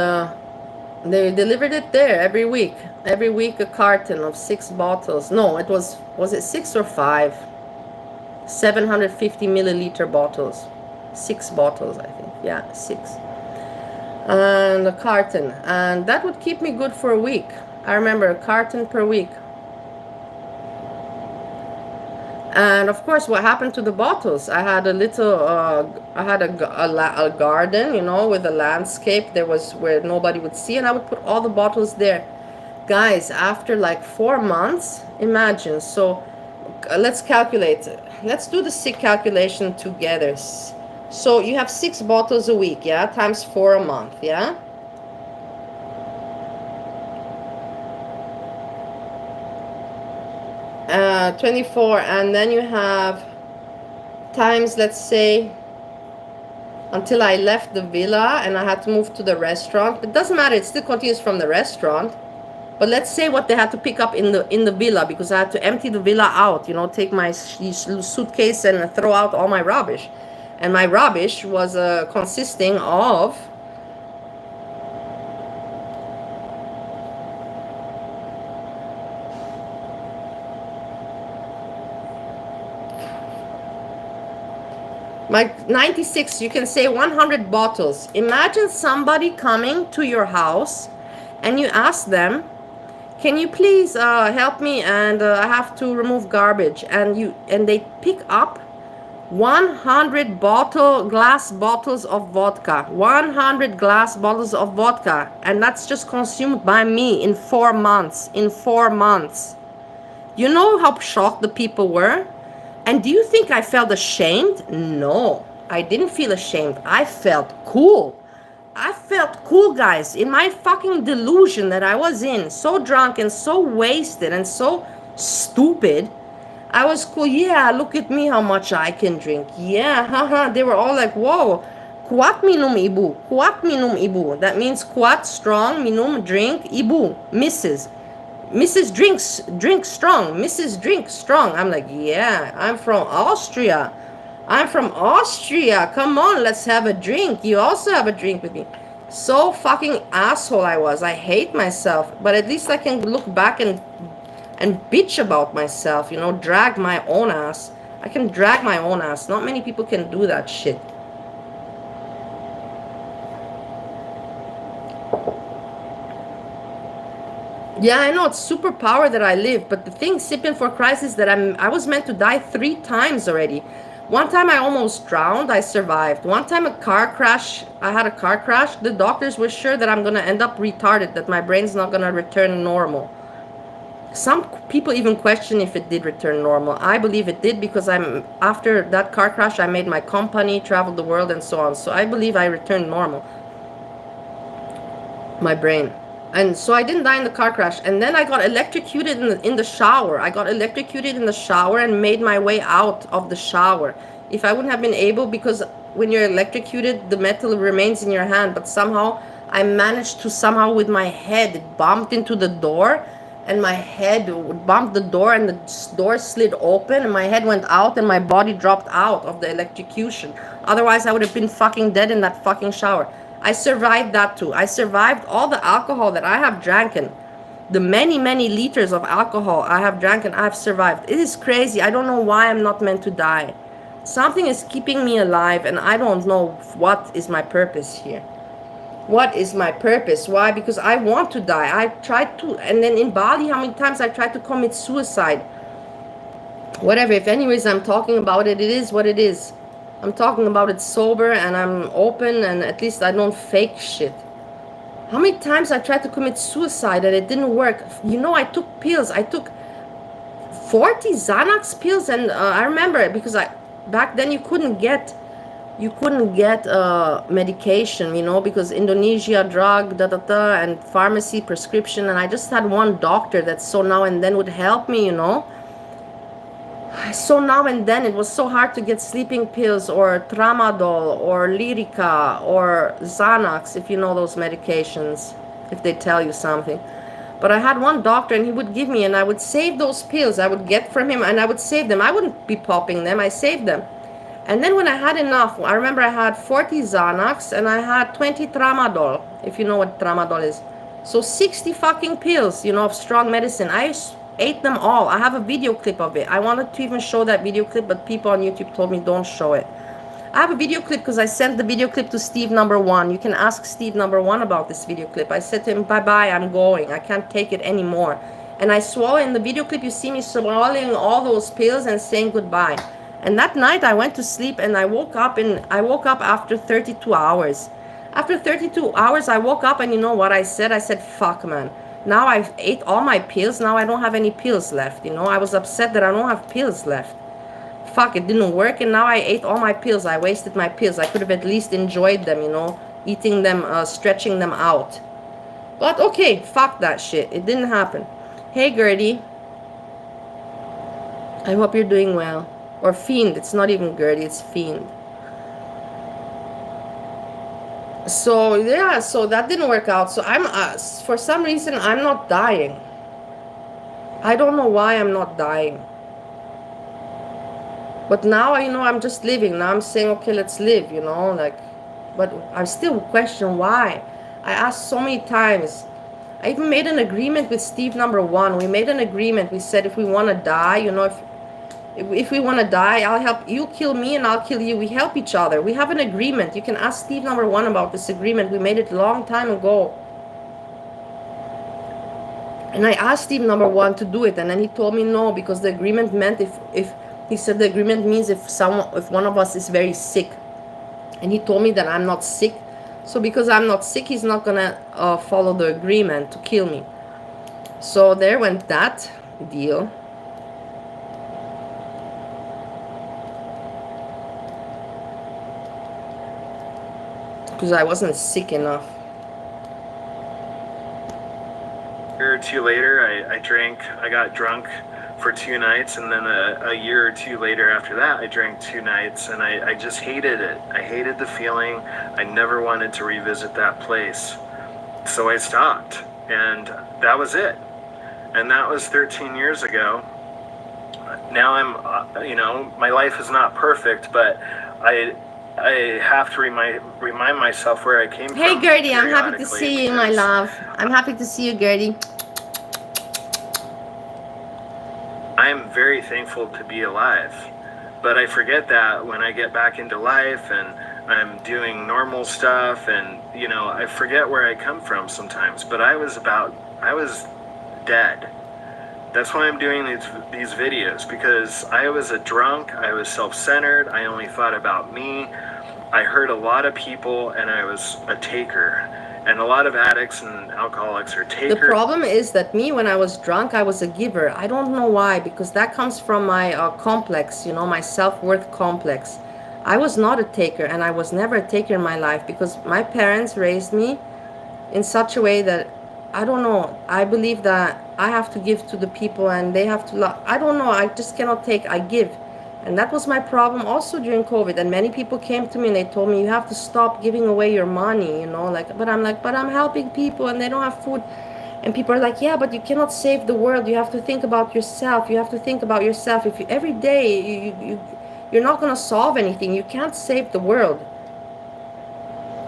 S1: they delivered it there every week. Every week a carton of 6 bottles. No, it was it 6 or 5? 750 milliliter bottles. 6 bottles, I think. Yeah, 6. And a carton. And that would keep me good for a week. I remember a carton per week. And of course, what happened to the bottles? I had a little, I had a garden, you know, with a landscape. There was where nobody would see, and I would put all the bottles there. Guys, after like 4 months, imagine. So let's calculate. Let's do the sick calculation together. So you have 6 bottles a week, yeah, times 4 a month, yeah. Uh, 24, and then you have times, let's say, until I left the villa and I had to move to the restaurant. It doesn't matter, it still continues from the restaurant. But let's say what they had to pick up in the villa, because I had to empty the villa out, you know, take my suitcase and throw out all my rubbish. And my rubbish was consisting of my 96, you can say 100 bottles. Imagine somebody coming to your house and you ask them, can you please help me, and I have to remove garbage, and they pick up 100 glass bottles of vodka, 100 glass bottles of vodka, and that's just consumed by me in 4 months. In 4 months. You know how shocked the people were? And do you think I felt ashamed? No, I didn't feel ashamed. I felt cool. I felt cool, guys, in my fucking delusion that I was in. So drunk and so wasted and so stupid. I was cool. Yeah, look at me, how much I can drink. Yeah, haha. They were all like, whoa. Kuat minum ibu. Kuat minum ibu. That means kuat, strong, minum, drink, ibu, Mrs. Mrs. drinks strong. Mrs. drinks strong. I'm like, yeah, I'm from Austria. I'm from Austria. Come on, let's have a drink. You also have a drink with me. So fucking asshole I was. I hate myself. But at least I can look back and bitch about myself, you know, drag my own ass. I can drag my own ass. Not many people can do that shit. Yeah, I know, it's superpower that I live, but the thing, sipping for Christ, is that I was meant to die 3 times already. One time I almost drowned, I survived. One time I had a car crash. The doctors were sure that I'm gonna end up retarded, that my brain's not gonna return normal. Some people even question if it did return normal. I believe it did, because after that car crash, I made my company, traveled the world, and so on. So I believe I returned normal. My brain. And so I didn't die in the car crash. And then I got electrocuted in the shower. I got electrocuted in the shower and made my way out of the shower. If I wouldn't have been able, because when you're electrocuted, the metal remains in your hand, but somehow I managed to somehow with my head, it bumped into the door, and my head bumped the door, and the door slid open, and my head went out, and my body dropped out of the electrocution. Otherwise, I would have been fucking dead in that fucking shower. I survived that too. I survived all the alcohol that I have drank. The many, many liters of alcohol I have drank, and I have survived. It is crazy. I don't know why I'm not meant to die. Something is keeping me alive, and I don't know what is my purpose here. What is my purpose? Why? Because I want to die. I tried to, and then in Bali, how many times I tried to commit suicide? Whatever. If anyways I'm talking about it, it is what it is. I'm talking about it sober, and I'm open, and at least I don't fake shit. How many times I tried to commit suicide and it didn't work? You know, I took pills. I took 40 Xanax pills, and I remember it because back then you couldn't get medication, you know, because Indonesia drug and pharmacy prescription, and I just had one doctor that so now and then would help me, you know. So now and then it was so hard to get sleeping pills or tramadol or Lyrica or Xanax, if you know those medications, if they tell you something. But I had one doctor, and he would give me, and I would save those pills. I would get from him, and I would save them. I wouldn't be popping them. I saved them. And then when I had enough, I remember I had 40 Xanax, and I had 20 tramadol, if you know what tramadol is. So 60 fucking pills, you know, of strong medicine. I ate them all. I have a video clip of it. I wanted to even show that video clip, but people on YouTube told me don't show it. I have a video clip because I sent the video clip to Steve #1. You can ask Steve #1 about this video clip. I said to him, bye-bye, I'm going. I can't take it anymore. And I swallow, in the video clip, you see me swallowing all those pills and saying goodbye. And that night I went to sleep, and I woke up after 32 hours. After 32 hours, I woke up, and you know what I said? I said, fuck, man. Now I've ate all my pills. Now I don't have any pills left, you know. I was upset that I don't have pills left. Fuck, it didn't work, and now I ate all my pills. I wasted my pills. I could have at least enjoyed them, you know, eating them, stretching them out. But okay, fuck that shit. It didn't happen. Hey, Gertie. I hope you're doing well. Or Fiend. It's not even Gertie, it's Fiend. So yeah, so that didn't work out. So I'm for some reason I'm not dying. I don't know why I'm not dying. But now, you know, I'm just living. Now I'm saying, okay, let's live, you know, like, but I still question why. I asked so many times. I even made an agreement with Steve #1. We made an agreement. We said if we want to die, you know, if we want to die, I'll help you, kill me, and I'll kill you. We help each other. We have an agreement. You can ask Steve #1 about this agreement. We made it a long time ago. And I asked Steve #1 to do it, and then he told me no, because the agreement meant if he said the agreement means if one of us is very sick. And he told me that I'm not sick. So because I'm not sick, he's not gonna follow the agreement to kill me. So there went that deal. Because I wasn't sick enough.
S8: A year or two later, I got drunk for 2 nights, and then a year or two later after that, I drank 2 nights, and I just hated it. I hated the feeling. I never wanted to revisit that place. So I stopped, and that was it. And that was 13 years ago. Now I'm, you know, my life is not perfect, but I have to remind myself where I came from.
S1: Hey, Gertie, I'm happy to see you, my love. I'm happy to see you, Gertie.
S8: I am very thankful to be alive, but I forget that when I get back into life and I'm doing normal stuff, and you know, I forget where I come from sometimes. But I was dead. That's why I'm doing these videos, because I was a drunk, I was self-centered, I only thought about me. I hurt a lot of people, and I was a taker. And a lot of addicts and alcoholics are takers.
S1: The problem is that me, when I was drunk, I was a giver. I don't know why, because that comes from my complex, you know, my self-worth complex. I was not a taker, and I was never a taker in my life, because my parents raised me in such a way that, I don't know, I believe that I have to give to the people and they have to love. I don't know, I just cannot take, I give. And that was my problem also during COVID. And many people came to me and they told me, you have to stop giving away your money, you know, like, but I'm helping people and they don't have food. And people are like, yeah, but you cannot save the world. You have to think about yourself. You have to think about yourself. If you, every day you're not going to solve anything. You can't save the world.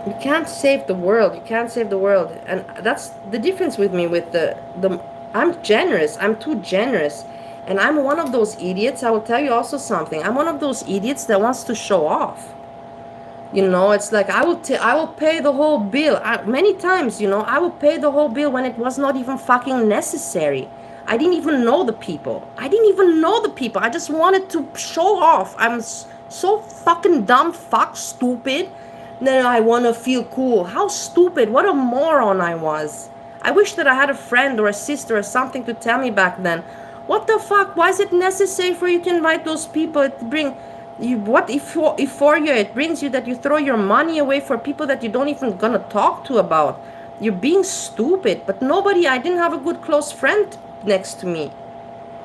S1: You can't save the world. You can't save the world. And that's the difference with me with the I'm generous. I'm too generous. And I'm one of those idiots. I will tell you also something. I'm one of those idiots that wants to show off. You know, it's like I will pay the whole bill. Many times, you know, I will pay the whole bill when it was not even fucking necessary. I didn't even know the people. I didn't even know the people. I just wanted to show off. I'm so fucking dumb, stupid. Then I want to feel cool. How stupid. What a moron I was. I wish that I had a friend or a sister or something to tell me back then. What the fuck? Why is it necessary for you to invite those people to bring... what if for you it brings you that you throw your money away for people that you don't even gonna talk to about? You're being stupid. But nobody, I didn't have a good close friend next to me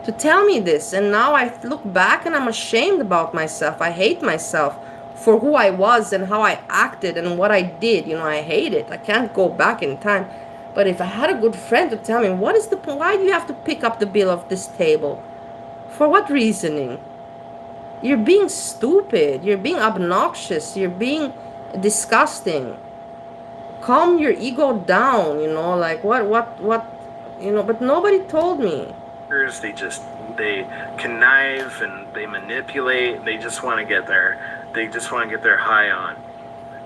S1: to tell me this. And now I look back and I'm ashamed about myself. I hate myself for who I was and how I acted and what I did. You know, I hate it. I can't go back in time. But if I had a good friend to tell me, what is the point? Why do you have to pick up the bill of this table? For what reasoning? You're being stupid. You're being obnoxious. You're being disgusting. Calm your ego down, you know, like what, you know, but nobody told me.
S8: They connive and they manipulate. They just want to get their high on.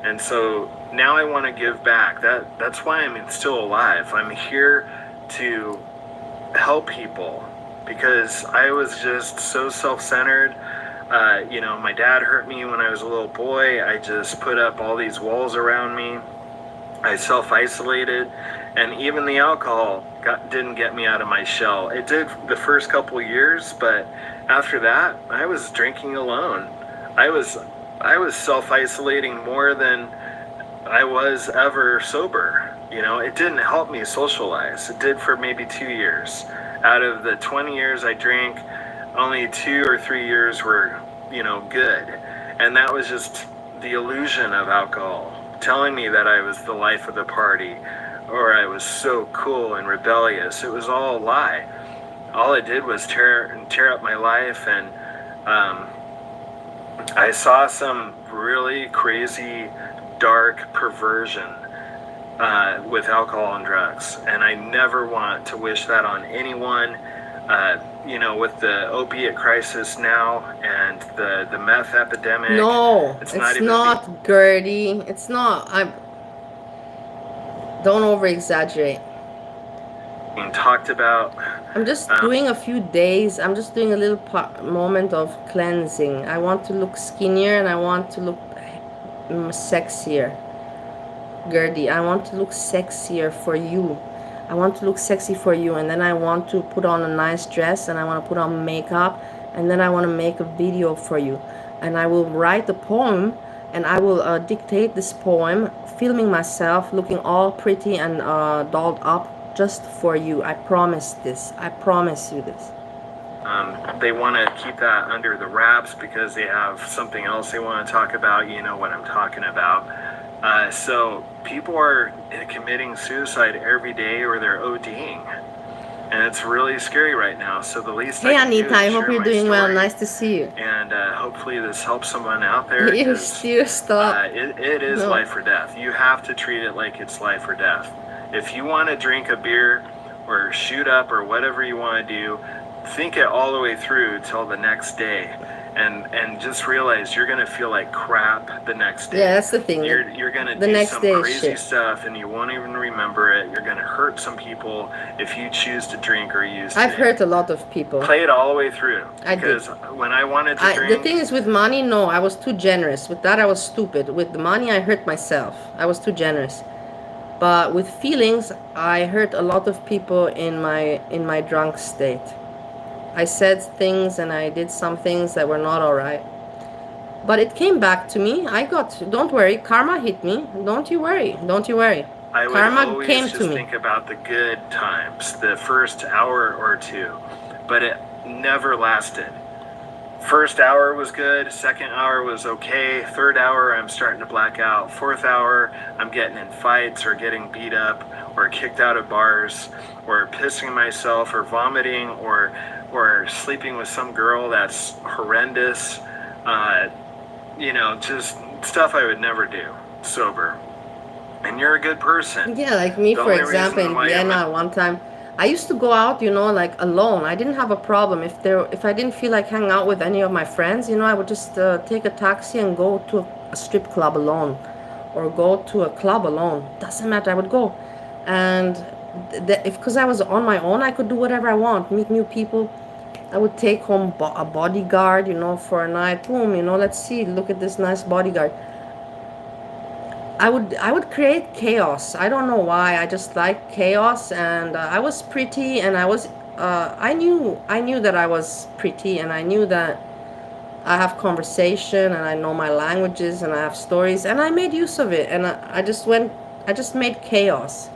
S8: And so now I want to give back. That's why I'm still alive. I'm here to help people because I was just so self-centered. You know, my dad hurt me when I was a little boy. I just put up all these walls around me. I self-isolated, and even the alcohol didn't get me out of my shell. It did the first couple years, but after that, I was drinking alone. I was self-isolating more than I was ever sober. You know, it didn't help me socialize. It did for maybe 2 years. Out of the 20 years I drank, only 2 or 3 years were, you know, good. And that was just the illusion of alcohol, telling me that I was the life of the party, or I was so cool and rebellious. It was all a lie. All it did was tear up my life, and I saw some really crazy, dark perversion with alcohol and drugs, and I never want to wish that on anyone. You know, with the opiate crisis now and the meth epidemic.
S1: No, it's not, Gertie. It's not. Don't over-exaggerate.
S8: Being talked about.
S1: I'm just doing a few days. I'm just doing a little moment of cleansing. I want to look skinnier and I want to look sexier. Gertie, I want to look sexier for you. I want to look sexy for you, and then I want to put on a nice dress, and I want to put on makeup, and then I want to make a video for you, and I will write a poem, and I will dictate this poem, filming myself looking all pretty and dolled up just for you. I promise this. I promise you this.
S8: They want to keep that under the wraps because they have something else they want to talk about. You know what I'm talking about. So people are committing suicide every day, or they're ODing, and it's really scary right now. So the least
S1: Hey,
S8: I can
S1: Anita,
S8: do is
S1: I hope
S8: share
S1: you're
S8: my
S1: doing well.
S8: story.
S1: Nice to see you.
S8: And hopefully this helps someone out there.
S1: You still stop.
S8: It is life or death. You have to treat it like it's life or death. If you want to drink a beer or shoot up or whatever you want to do, think it all the way through till the next day. And just realize you're gonna feel like crap the next day.
S1: Yeah, that's the thing.
S8: You're gonna
S1: the
S8: do
S1: next
S8: some
S1: day
S8: crazy
S1: shit.
S8: stuff, and you won't even remember it. You're gonna hurt some people if you choose to drink or use.
S1: I've hurt a lot of people.
S8: Play it all the way through.
S1: I did.
S8: Because when I wanted to drink,
S1: the thing is with money, no, I was too generous. With that, I was stupid. With the money, I hurt myself. I was too generous. But with feelings, I hurt a lot of people in my drunk state. I said things and I did some things that were not alright. But it came back to me. Don't worry, karma hit me. Don't you worry. Don't you worry.
S8: I would
S1: Karma
S8: always
S1: came
S8: just
S1: to me.
S8: think about the good times, the first hour or two, but it never lasted. First hour was good, second hour was okay, third hour I'm starting to black out, fourth hour I'm getting in fights or getting beat up or kicked out of bars or pissing myself or vomiting or sleeping with some girl that's horrendous. You know, just stuff I would never do sober. And you're a good person.
S1: Yeah, like me,
S8: The
S1: for
S8: only
S1: example,
S8: reason
S1: in
S8: why
S1: Vienna one time, I used to go out, you know, like alone. I didn't have a problem. If I didn't feel like hanging out with any of my friends, you know, I would just take a taxi and go to a strip club alone, or go to a club alone. Doesn't matter. I would go, and because I was on my own, I could do whatever I want, meet new people. I would take home a bodyguard, you know, for a night. Boom, you know, let's see, look at this nice bodyguard. I would create chaos. I don't know why. I just like chaos, and I was pretty, and I knew that I was pretty, and I knew that I have conversation, and I know my languages, and I have stories, and I made use of it, and I just made chaos.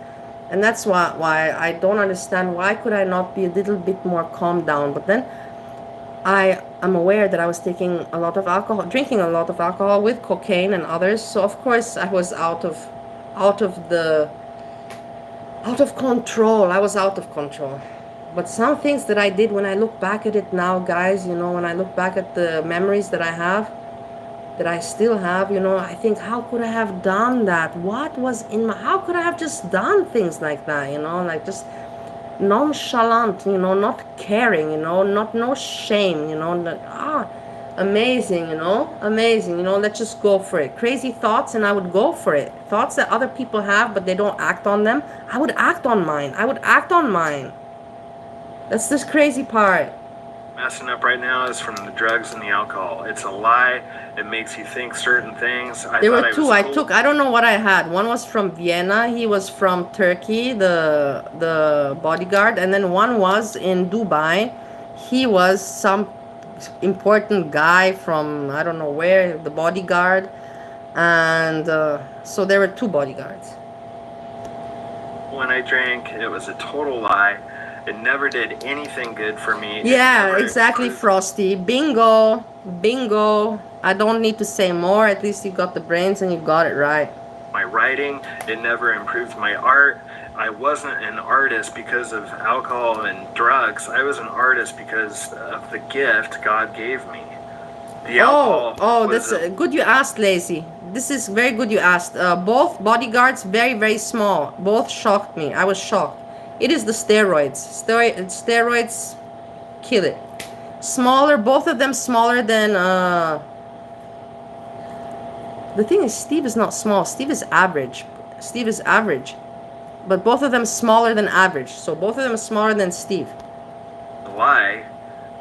S1: And that's why I don't understand, why could I not be a little bit more calmed down? But then I am aware that I was taking a lot of alcohol, drinking a lot of alcohol with cocaine and others. So of course I was out of control. I was out of control. But some things that I did, when I look back at it now, guys, you know, when I look back at the memories that I have, that I still have, you know, I think, how could I have done that? What was in my, how could I have just done things like that, you know, like just nonchalant, you know, not caring, you know, no shame, you know, amazing, you know, let's just go for it. Crazy thoughts, and I would go for it. Thoughts that other people have, but they don't act on them, I would act on mine. That's this crazy part.
S8: messing up right now is from the drugs and the alcohol. It's a lie. It makes you think certain things.
S1: There were two I took. I don't know what I had. One was from Vienna. He was from Turkey, the bodyguard, and then one was in Dubai. He was some important guy from I don't know where, the bodyguard, and so there were two bodyguards.
S8: When I drank, it was a total lie. It never did anything good for me.
S1: Yeah, exactly, Frosty. Bingo. I don't need to say more. At least you got the brains and you got it right.
S8: My writing, it never improved my art. I wasn't an artist because of alcohol and drugs. I was an artist because of the gift God gave me. The alcohol
S1: that's good you asked, Lacey. This is very good you asked. Both bodyguards, very, very small. Both shocked me. I was shocked. It is the steroids. Steroids kill it. Smaller, both of them smaller than... The thing is, Steve is not small. Steve is average. But both of them smaller than average. So both of them are smaller than Steve.
S8: Why?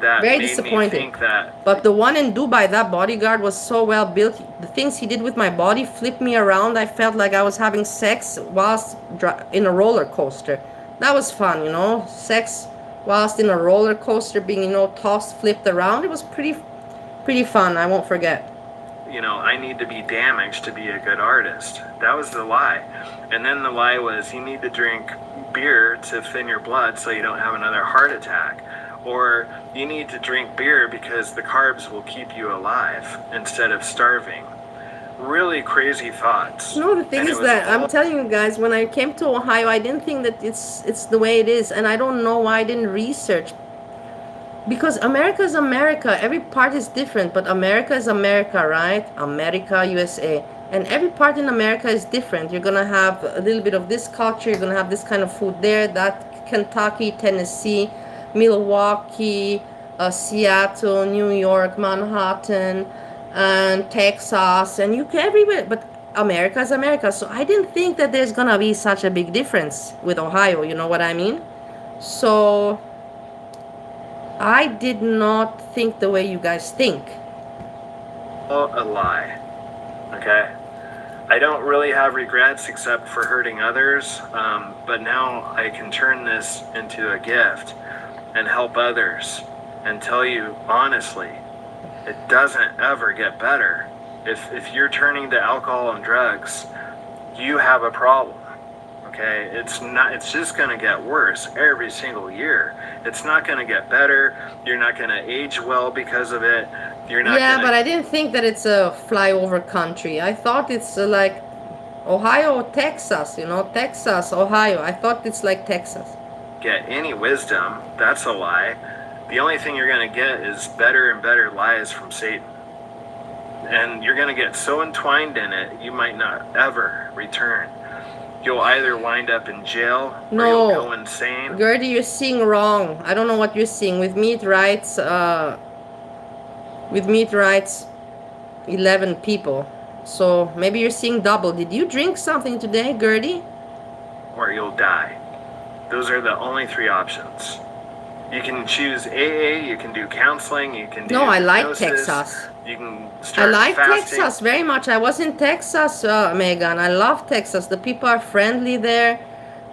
S8: That
S1: very
S8: made
S1: disappointing.
S8: me think that.
S1: But the one in Dubai, that bodyguard was so well built. The things he did with my body flipped me around. I felt like I was having sex whilst in a roller coaster. That was fun, you know, sex whilst in a roller coaster, being, you know, tossed, flipped around. It was pretty fun. I won't forget.
S8: You know, I need to be damaged to be a good artist. That was the lie. And then the lie was you need to drink beer to thin your blood so you don't have another heart attack. Or you need to drink beer because the carbs will keep you alive instead of starving. Really crazy thoughts.
S1: No, the thing is that I'm telling you guys, when I came to Ohio, I didn't think that it's the way it is, and I don't know why I didn't research. Because America is America. Every part is different, but America is America, right? America, USA. And every part in America is different. You're gonna have a little bit of this culture, you're gonna have this kind of food there, that Kentucky, Tennessee, Milwaukee, Seattle, New York, Manhattan, and Texas, and UK, everywhere. But America is America. So I didn't think that there's gonna be such a big difference with Ohio, you know what I mean? So I did not think the way you guys think.
S8: A lie. Okay? I don't really have regrets except for hurting others, but now I can turn this into a gift and help others and tell you honestly, it doesn't ever get better. If you're turning to alcohol and drugs, you have a problem. Okay, it's just going to get worse every single year. It's not going to get better. You're not going to age well because of it. You're not
S1: Yeah,
S8: gonna
S1: but I didn't think that it's a flyover country. I thought it's like Ohio, Texas, you know, Texas, Ohio. I thought it's like Texas.
S8: get any wisdom. That's a lie. The only thing you're going to get is better and better lies from Satan. And you're going to get so entwined in it, you might not ever return. You'll either wind up in jail or you'll go insane.
S1: Gertie, you're seeing wrong. I don't know what you're seeing. With me it writes 11 people. So maybe you're seeing double. Did you drink something today, Gertie?
S8: Or you'll die. Those are the only 3 options. You can choose AA, you can do counseling, you can do
S1: No, I like
S8: hypnosis,
S1: Texas.
S8: You can
S1: I
S8: start
S1: like
S8: fasting.
S1: Texas very much. I was in Texas, Megan. I love Texas. The people are friendly there.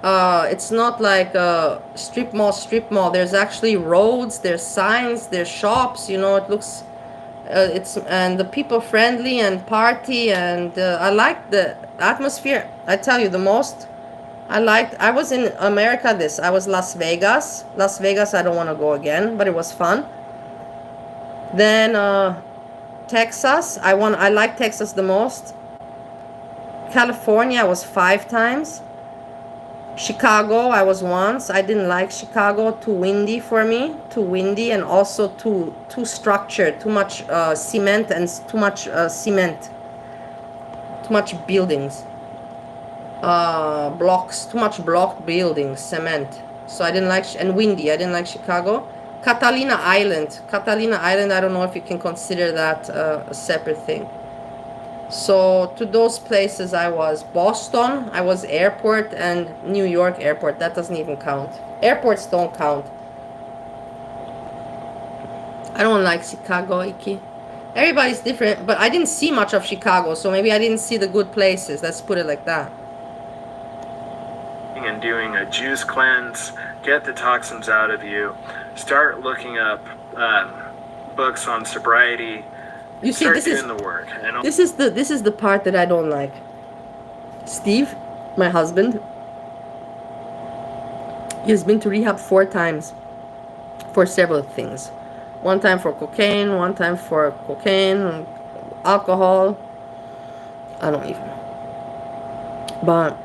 S1: It's not like a strip mall. There's actually roads, there's signs, there's shops. You know, it looks, and the people friendly and party, and I like the atmosphere. I tell you, the most I was in America. I was Las Vegas. Las Vegas, I don't want to go again, but it was fun. Then Texas, I like Texas the most. California, I was 5 times. Chicago, I was once. I didn't like Chicago. Too windy for me. Too windy, and also too structured. Too much cement and too much cement. Too much buildings. Blocks. Too much blocked buildings. Cement. So I didn't like, and windy. I didn't like Chicago. Catalina Island. Catalina Island, I don't know if you can consider that a separate thing. So to those places I was. Boston, I was airport, and New York airport. That doesn't even count. Airports don't count. I don't like Chicago, Iki. Everybody's different, but I didn't see much of Chicago, so maybe I didn't see the good places. Let's put it like that.
S8: And doing a juice cleanse, get the toxins out of you. Start looking up books on sobriety.
S1: You see,
S8: Start doing the work. And
S1: this is the part that I don't like. Steve, my husband, he has been to rehab 4 times for several things. 1 time for cocaine, 1 time for cocaine, alcohol. I don't even know. But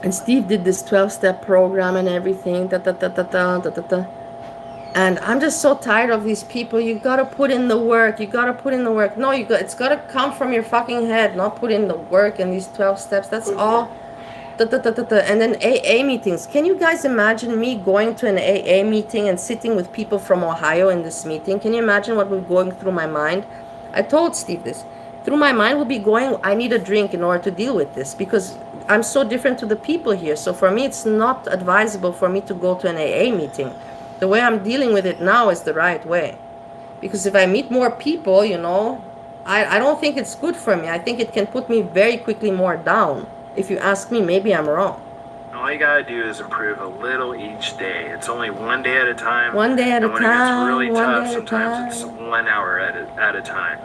S1: and Steve did this 12-step program and everything. And I'm just so tired of these people. You gotta put in the work. You gotta put in the work. No, it's gotta come from your fucking head, not put in the work and these 12 steps. That's all. And then AA meetings. Can you guys imagine me going to an AA meeting and sitting with people from Ohio in this meeting? Can you imagine what was going through my mind? I told Steve this. Through my mind will be going, I need a drink in order to deal with this, because I'm so different to the people here. So for me, it's not advisable for me to go to an AA meeting. The way I'm dealing with it now is the right way. Because if I meet more people, you know, I don't think it's good for me. I think it can put me very quickly more down. If you ask me, maybe I'm wrong.
S8: all you gotta do is improve a little each day. It's only 1 day at a time.
S1: 1 day at a
S8: and when
S1: time.
S8: it gets really
S1: one
S8: tough,
S1: day at a
S8: sometimes it's
S1: time.
S8: 1 hour at a time.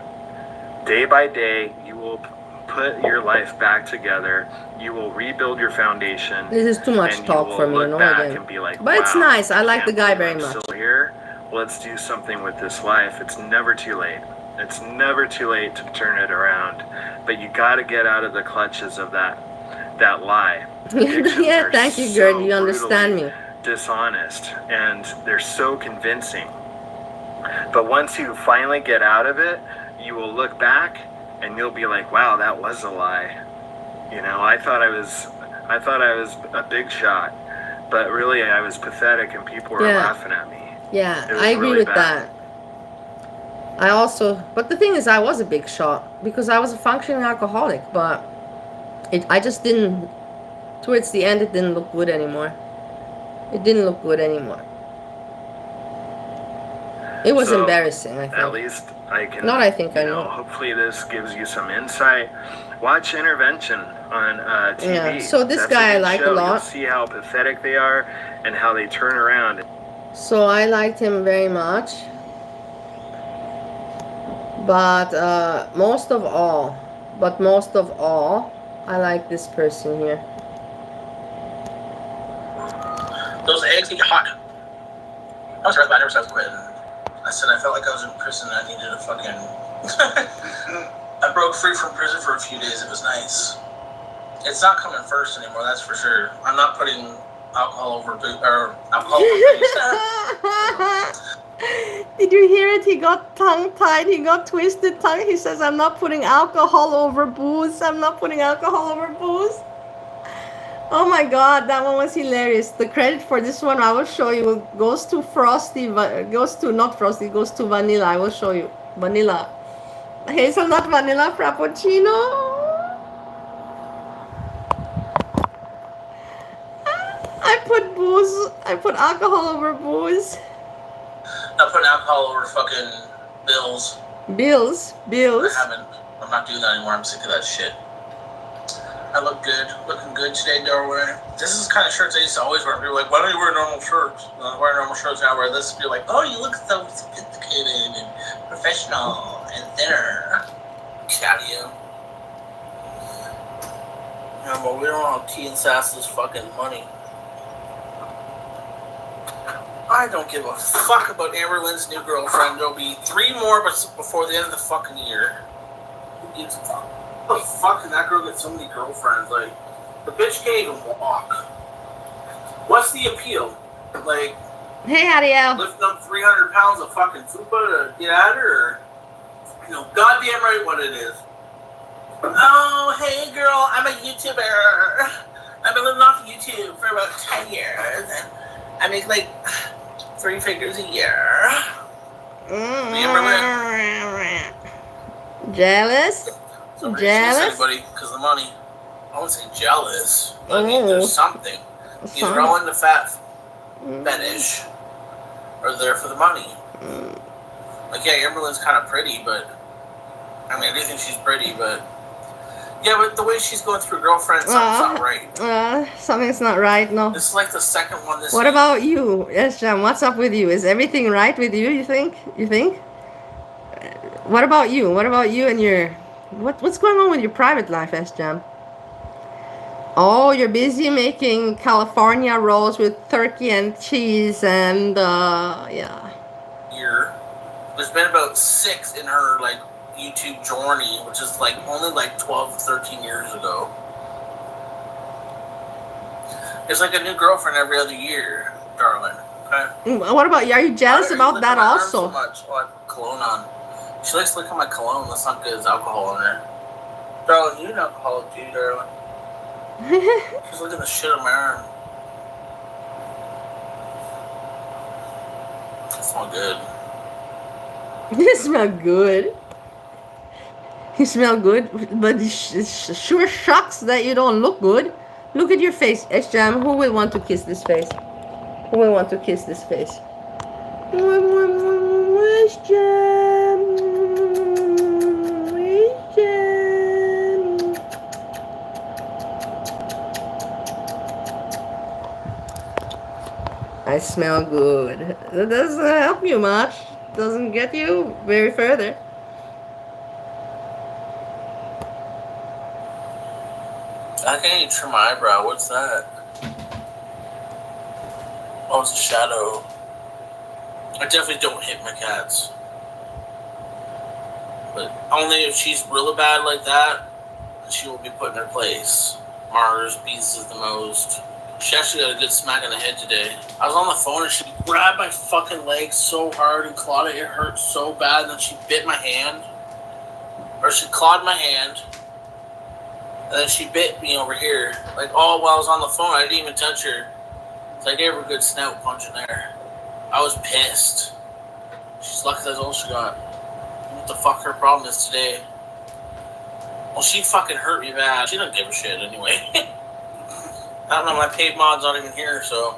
S8: Day by day, you will put your life back together. You will rebuild your foundation.
S1: This is too much
S8: and
S1: talk
S8: you
S1: for
S8: will
S1: me,
S8: look
S1: no
S8: back
S1: again.
S8: and be like,
S1: But it's
S8: wow,
S1: nice. I like the
S8: can't
S1: guy
S8: believe
S1: very
S8: I'm
S1: much.
S8: Still here. Let's do something with this life. It's never too late. It's never too late to turn it around. But you got to get out of the clutches of that lie. Addictions
S1: Yeah,
S8: are
S1: thank you,
S8: so
S1: Gerd. You understand
S8: brutally
S1: me.
S8: Dishonest, and they're so convincing. But once you finally get out of it, you will look back and you'll be like, wow, that was a lie. You know, I thought I was a big shot, but really I was pathetic and people were laughing at me.
S1: Yeah,
S8: It was
S1: I agree
S8: really
S1: with
S8: bad.
S1: that. I also, but the thing is, I was a big shot because I was a functioning alcoholic, but I just didn't, towards the end, it didn't look good anymore. It didn't look good anymore. It was
S8: So,
S1: embarrassing, I think.
S8: At least I can.
S1: Not I think, I
S8: you know.
S1: know.
S8: Hopefully, this gives you some insight. Watch Intervention on TV.
S1: Yeah, so this
S8: That's
S1: guy I
S8: good
S1: like a
S8: show.
S1: lot.
S8: You'll see how pathetic they are and how they turn around.
S1: So I liked him very much. But most of all, I like this person here.
S6: Those eggs get hot. I was right, but I never started quitting. I said I felt like I was in prison. I needed a fucking. I broke free from prison for a few days. It was nice. It's not coming first anymore. That's for sure. I'm not putting alcohol over alcohol over booze.
S1: Did you hear it? He got tongue-tied. He got twisted tongue. He says, I'm not putting alcohol over booze. I'm not putting alcohol over booze. Oh my god, that one was hilarious. The credit for this one, I will show you, goes to Frosty, goes to, not Frosty, goes to Vanilla. I will show you. Vanilla. Hazelnut vanilla frappuccino. I put booze, I put alcohol over booze.
S6: Not putting alcohol over fucking bills.
S1: Bills.
S6: I haven't. I'm not doing that anymore. I'm sick of that shit. I look good. Looking good today, Darwin. This is the kind of shirts I used to always wear. People are like, why don't you wear normal shirts? I wear normal shirts now. I wear this. Be like, oh, you look so sophisticated and professional and thinner. Shout you. Yeah, but we don't want T and Sass's fucking money. I don't give a fuck about Amber Lynn's new girlfriend. There'll be 3 more before the end of the fucking year. Who gives a fuck? What the fuck did that girl get so many girlfriends? Like, the bitch can't even walk. What's the appeal? Like,
S1: hey, Ariel.
S6: Lifting up 300 pounds of fucking fupa to get at her? Or, you know, goddamn right what it is. Oh, hey girl, I'm a YouTuber. I've been living off YouTube for about 10 years. And I make like 3 figures a year.
S1: Jealous?
S6: Somebody
S1: Jealous?
S6: Anybody because the money. I wouldn't say jealous, but I mean, there's something. Either all into fat fetish, or they're for the money. Like, yeah, Amberlynn's kind of pretty, but I mean, I do think she's pretty, but yeah, but the way she's going through girlfriends, something's not right.
S1: Something's not right, no.
S6: This is like the second one this
S1: What
S6: week.
S1: about you, Sjam? What's up with you? Is everything right with you, you think? What about you? What about you and your... What's going on with your private life, Sjam? Oh, you're busy making California rolls with turkey and cheese and, yeah.
S6: Year. There's been about 6 in her, like, YouTube journey, which is, like, only, like, 12, 13 years ago. It's like a new girlfriend every other year, darling. Okay?
S1: What about you? Are you jealous about that also?
S6: So much. Oh, I put cologne on. She likes to look at my cologne. That's not good. There's alcohol in there. Darling, you're an alcoholic too, darling. She's looking at the shit on my arm. It smells good.
S1: You smell good. You smell good, but it sure shocks that you don't look good. Look at your face, Sjam. Who will want to kiss this face? Who will want to kiss this face? Sjam. I smell good. That doesn't help you much. Doesn't get you very further.
S6: I can't even trim my eyebrow. What's that? Oh, it's a shadow. I definitely don't hit my cats. But only if she's really bad like that, she will be put in her place. Mars beats is the most. She actually got a good smack in the head today. I was on the phone and she grabbed my fucking leg so hard and clawed it. It hurt so bad. And then she bit my hand. Or she clawed my hand. And then she bit me over here. Like, all while I was on the phone, I didn't even touch her. So I gave her a good snout punch in there. I was pissed. She's lucky that's all she got. What the fuck her problem is today? Well, she fucking hurt me bad. She doesn't give a shit anyway. I don't know, my paid mod's not even here, so...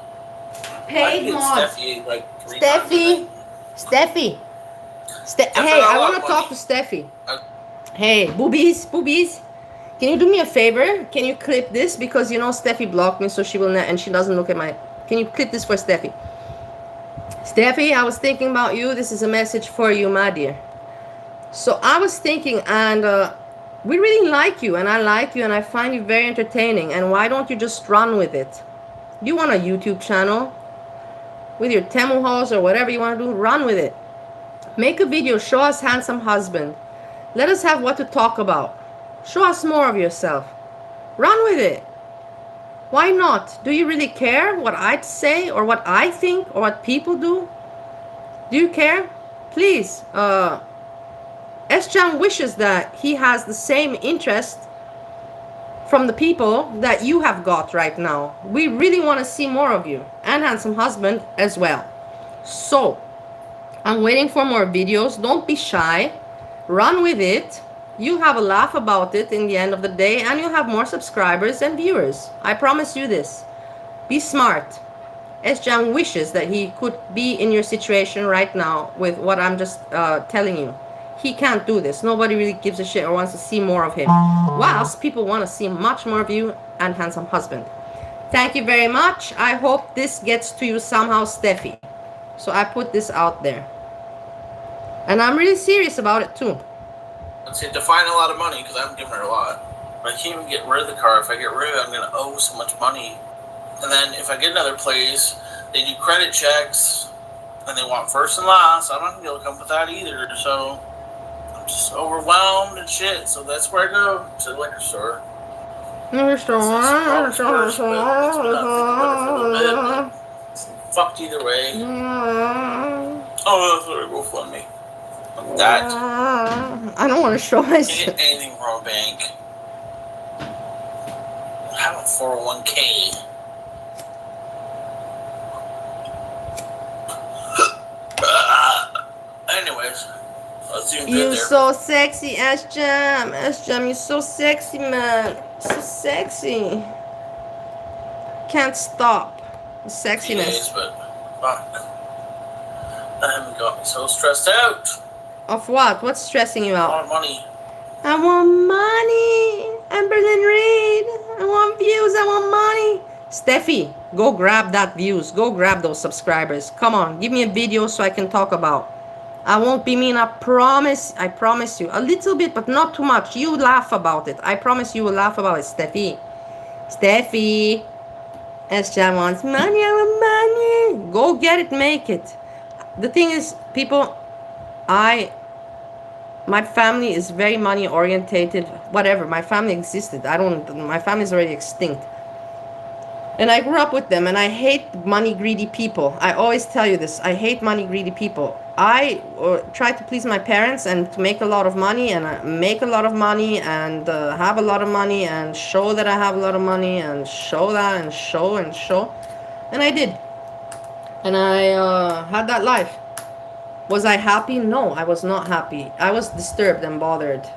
S1: Paid mod.
S6: Steffi, like, 3
S1: Steffi.
S6: times.
S1: Hey, I want to talk to Steffi. Hey, boobies. Can you do me a favor? Can you clip this? Because, you know, Steffi blocked me, so she will not... And she doesn't look at my... Can you clip this for Steffi? Steffi, I was thinking about you. This is a message for you, my dear. So, I was thinking, and... we really like you, and I like you, and I find you very entertaining. And why don't you just run with it? You want a YouTube channel? with your Temu hauls or whatever you want to do. Run with it. Make a video. Show us handsome husband. Let us have what to talk about. Show us more of yourself. Run with it. Why not? Do you really care what I'd say or what I think or what people do? Do you care? Please. Sjam wishes that he has the same interest from the people that you have got right now. We really want to see more of you. And handsome husband as well. So, I'm waiting for more videos. Don't be shy. Run with it. You have a laugh about it in the end of the day, and you'll have more subscribers and viewers. I promise you this. Be smart. Sjam wishes that he could be in your situation right now with what I'm just telling you. He can't do this. Nobody really gives a shit or wants to see more of him. Whilst people want to see much more of you and handsome husband. Thank you very much. I hope this gets to you somehow, Steffi. So I put this out there. And I'm really serious about it too.
S10: Let's say define a lot of money because I'm giving her a lot. I can't even get rid of the car. If I get rid of it, I'm going to owe so much money. And then if I get another place, they do credit checks and they want first and last. I'm not going to be able to come with that either. So I'm just overwhelmed and shit. So that's where I go to the liquor store. Fucked either way. Oh, that's what I go fund me. That.
S1: I don't want to show
S10: Can't
S1: myself.
S10: get anything from a bank. I have a 401k. Anyways, I was doing good
S1: You're
S10: there.
S1: so sexy, Sjam. Sjam, you're so sexy, man. So sexy. Can't stop the
S10: Few days,
S1: sexiness.
S10: but fuck. That haven't got me so stressed out.
S1: Of what? What's stressing you
S10: I
S1: out?
S10: want money.
S1: I want money. Amberlyn Reid. I want views. I want money. Steffi, go grab that views. Go grab those subscribers. Come on, give me a video so I can talk about. I won't be mean. I promise you. A little bit, but not too much. You laugh about it. I promise you will laugh about it, Steffi. Steffi. Sjam wants money. I want money. Go get it. Make it. The thing is, people, my family is very money orientated. Whatever, my family existed. My family is already extinct. And I grew up with them, and I hate money greedy people. I always tell you this. I hate money greedy people. I try to please my parents and to make a lot of money, and make a lot of money, and have a lot of money, and show that I have a lot of money, and show that, and show, and show. And I did. And I had that life. Was I happy? No, I was not happy. I was disturbed and bothered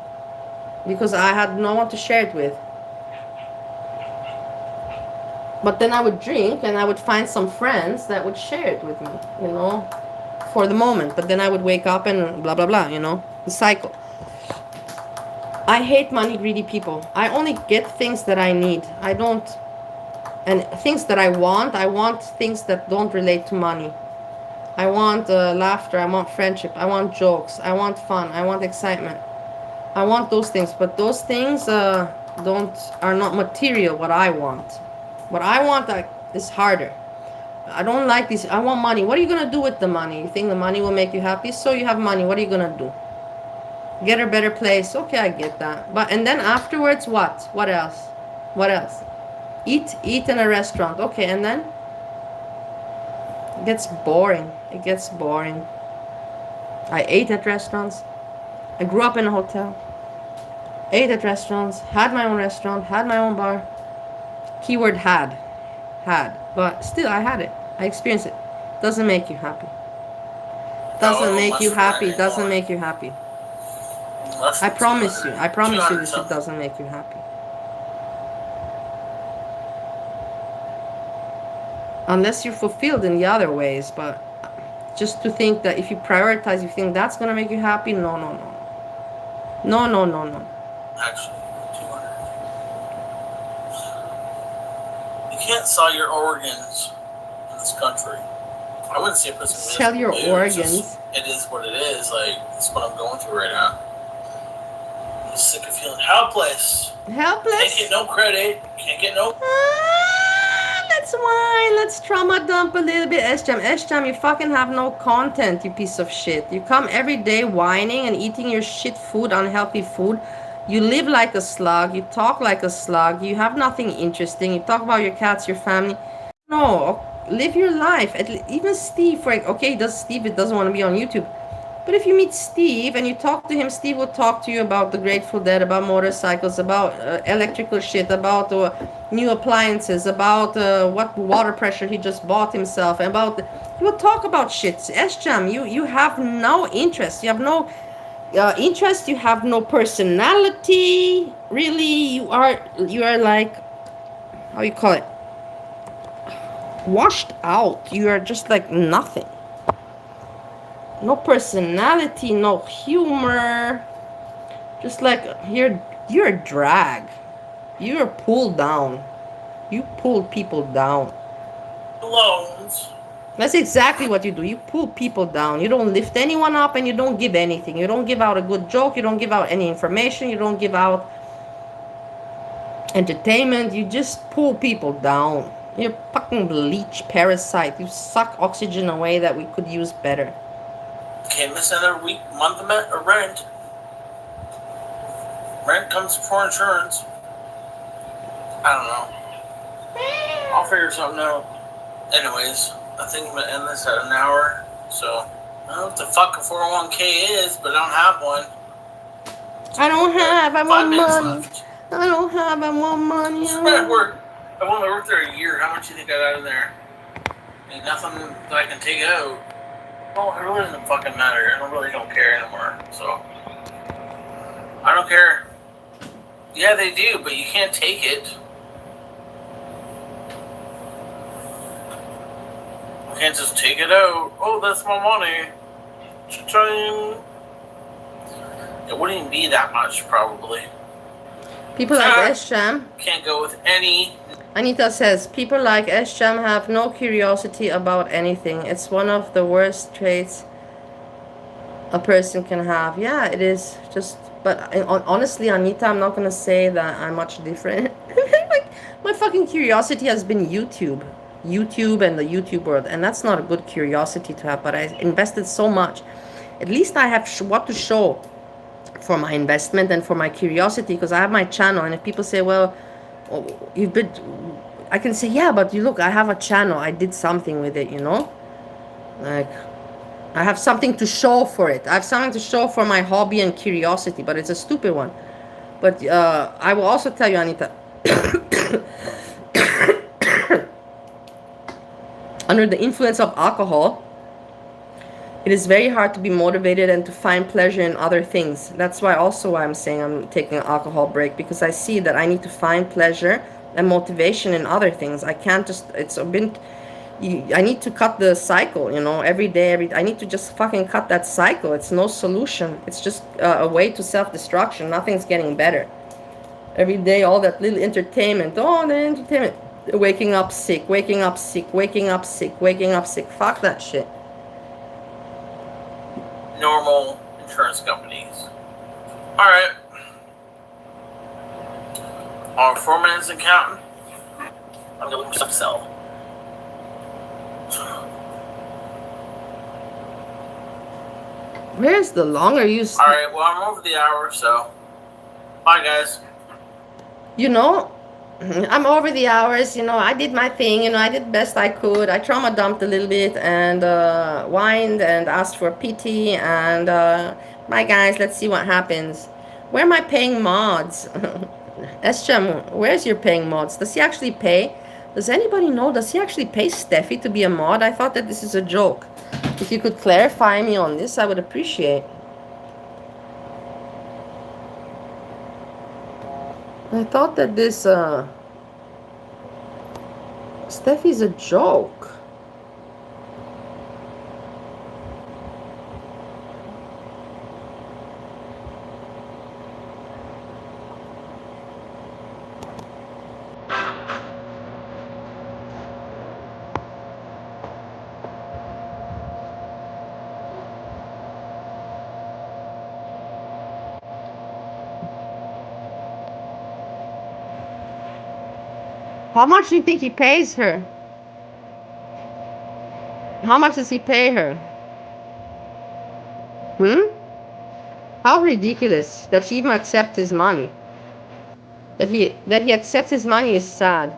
S1: because I had no one to share it with. But then I would drink and I would find some friends that would share it with me, you know, for the moment. But then I would wake up and blah, blah, blah, you know, the cycle. I hate money greedy people. I only get things that I need. I don't, and things that I want things that don't relate to money. I want laughter, I want friendship, I want jokes, I want fun, I want excitement. I want those things, but those things are not material what I want. What I want is harder. I don't like this. I want money. What are you going to do with the money? You think the money will make you happy? So you have money. What are you going to do? Get a better place. Okay, I get that. And then afterwards, what? What else? What else? Eat in a restaurant. Okay, and then? It gets boring. It gets boring. I ate at restaurants. I grew up in a hotel. Ate at restaurants. Had my own restaurant. Had my own bar. Keyword had. But still, I had it. I experienced it. Doesn't make you happy. Doesn't make you happy. Doesn't make you happy. I promise you. I promise you this. It doesn't make you happy. Unless you're fulfilled in the other ways, but just to think that if you prioritize, you think that's gonna make you happy. No.
S10: Actually, 200. You can't sell your organs in this country. I wouldn't say a person
S1: sell your organs.
S10: It is what it is. Like, that's what I'm going through right now. I'm sick of feeling helpless.
S1: Helpless?
S10: Can't get no credit. Can't get no...
S1: Let's whine. let's trauma dump a little bit. S-Jam, you fucking have no content, you piece of shit. You come every day whining and eating your shit food, unhealthy food. You live like a slug. You talk like a slug. You have nothing interesting. You talk about your cats, your family. No, live your life. Even Steve, okay, Steve doesn't want to be on YouTube. But if you meet Steve and you talk to him, Steve will talk to you about the Grateful Dead, about motorcycles, about electrical shit, about new appliances, about what water pressure he just bought himself, he will talk about shit. S-Jam, you have no interest. You have no interest. You have no personality. Really, you are like, how you call it? Washed out. You are just like nothing. No personality, no humor. Just like you're a drag. You're pulled down. You pull people down.
S10: Loans.
S1: That's exactly what you do. You pull people down. You don't lift anyone up and you don't give anything. You don't give out a good joke. You don't give out any information. You don't give out entertainment. You just pull people down. You're a fucking bleach parasite. You suck oxygen away that we could use better.
S10: Can't miss another month of rent. Rent comes before insurance. I don't know. I'll figure something out. Anyways, I think I'm gonna end this at an hour. So, I don't know what the fuck a 401k is, but I don't have one.
S1: I want money.
S10: Left.
S1: I want money.
S10: I only worked there a year. How much do you think I got out of there? Ain't nothing that I can take out. Well, it really doesn't fucking matter. I really don't care anymore. So, I don't care. Yeah, they do, but you can't take it. I can't just take it out. Oh, that's my money. Cha-ching. It wouldn't even be that much, probably.
S1: People like S-Jam.
S10: Can't go with any.
S1: Anita says, people like S-Jam have no curiosity about anything. It's one of the worst traits a person can have. Yeah, it is. But honestly, Anita, I'm not going to say that I'm much different. Like, my fucking curiosity has been YouTube and the YouTube world. And that's not a good curiosity to have. But I invested so much. At least I have what to show for my investment and for my curiosity. Because I have my channel. And if people say, well, I can say, yeah, but you look, I have a channel. I did something with it, you know? Like, I have something to show for it. I have something to show for my hobby and curiosity, but it's a stupid one. But I will also tell you, Anita, under the influence of alcohol, it is very hard to be motivated and to find pleasure in other things. That's why I'm saying I'm taking an alcohol break, because I see that I need to find pleasure and motivation in other things. I can't just, I need to cut the cycle, you know, every day, I need to just fucking cut that cycle. It's no solution. It's just a way to self-destruction. Nothing's getting better. Every day, all that little entertainment. Oh, the entertainment. Waking up sick, waking up sick, waking up sick, waking up sick. Fuck that shit.
S10: Normal insurance companies. Alright. Our 4 minutes and counting. I'm gonna look for something to sell.
S1: Where's the longer you...
S10: Alright, well, I'm over the hour, so... Bye, guys.
S1: You know, I'm over the hours, you know, I did my thing, you know, I did the best I could. I trauma dumped a little bit and whined and asked for pity and bye guys, let's see what happens. Where am I paying mods? S-Jam, where's your paying mods? Does he actually pay? Does anybody know? Does he actually pay Steffi to be a mod? I thought that this is a joke. If you could clarify me on this, I would appreciate. I thought that this Steffi's a joke. How much do you think he pays her? How much does he pay her? How ridiculous that she even accepts his money. That he accepts his money is sad.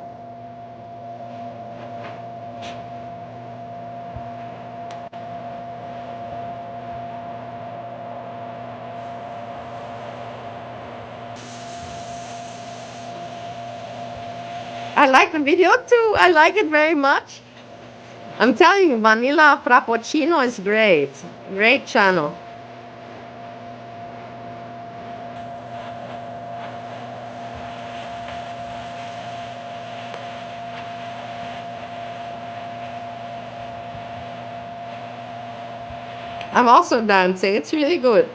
S1: I like the video too. I like it very much. I'm telling you, Vanilla Frappuccino is great. Great channel. I'm also dancing. It's really good.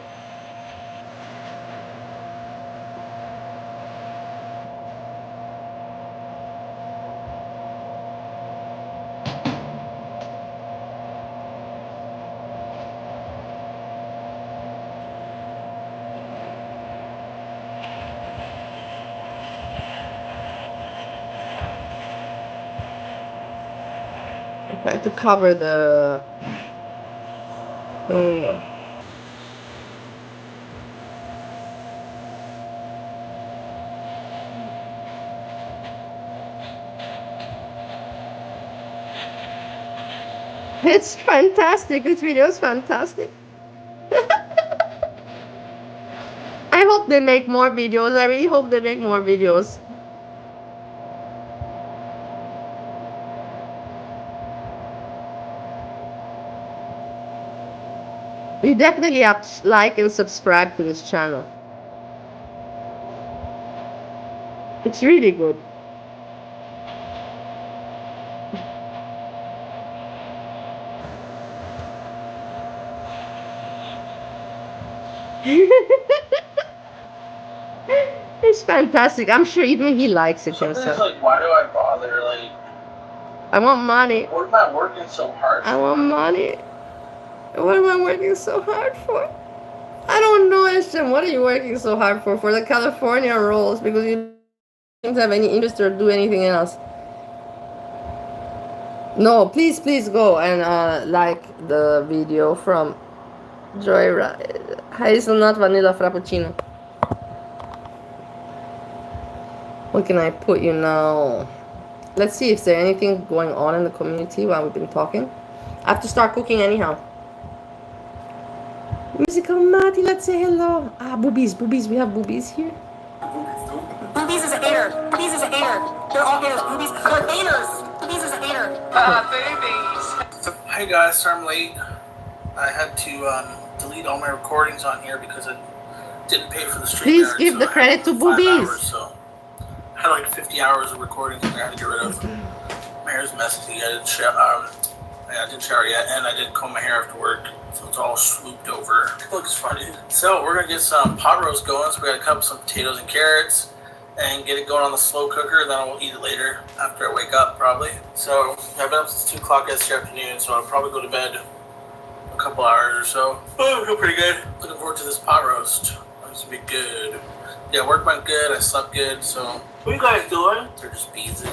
S1: I try to cover the. It's fantastic. This video is fantastic. I hope they make more videos. I really hope they make more videos. You definitely have to like and subscribe to this channel. It's really good. It's fantastic. I'm sure even he likes it
S10: Sometimes
S1: himself.
S10: like, why do I bother? Like,
S1: I want money.
S10: what am I working so hard for?
S1: I want money. What am I working so hard for? I don't know, Ashton. What are you working so hard for? For the California rolls, because you don't have any interest or do anything else. No, please go and like the video from Joyride. Hazelnut Vanilla Frappuccino. What can I put you now? Let's see if there's anything going on in the community while we've been talking. I have to start cooking anyhow. Musical Matty, let's say hello. Boobies. We have boobies here.
S3: Boobies is a hater. Boobies is a hater. They're all haters. Boobies are haters. Boobies is a hater.
S10: Boobies. Hey guys, sorry I'm late. I had to delete all my recordings on here because I didn't pay for the stream.
S1: Please give the credit to Boobies.
S10: So I had like 50 hours of recordings I had to get rid of. My hair's messy. I didn't shower yet, and I didn't comb my hair after work, so it's all swooped over. It looks funny. So we're gonna get some pot roast going. So we gotta cut up some potatoes and carrots and get it going on the slow cooker. Then we'll eat it later after I wake up, probably. So I've been up since 2 o'clock yesterday afternoon, so I'll probably go to bed a couple hours or so. Oh, I feel pretty good. Looking forward to this pot roast. It's gonna be good. Yeah, work went good. I slept good. So what are you guys doing? They're just beads and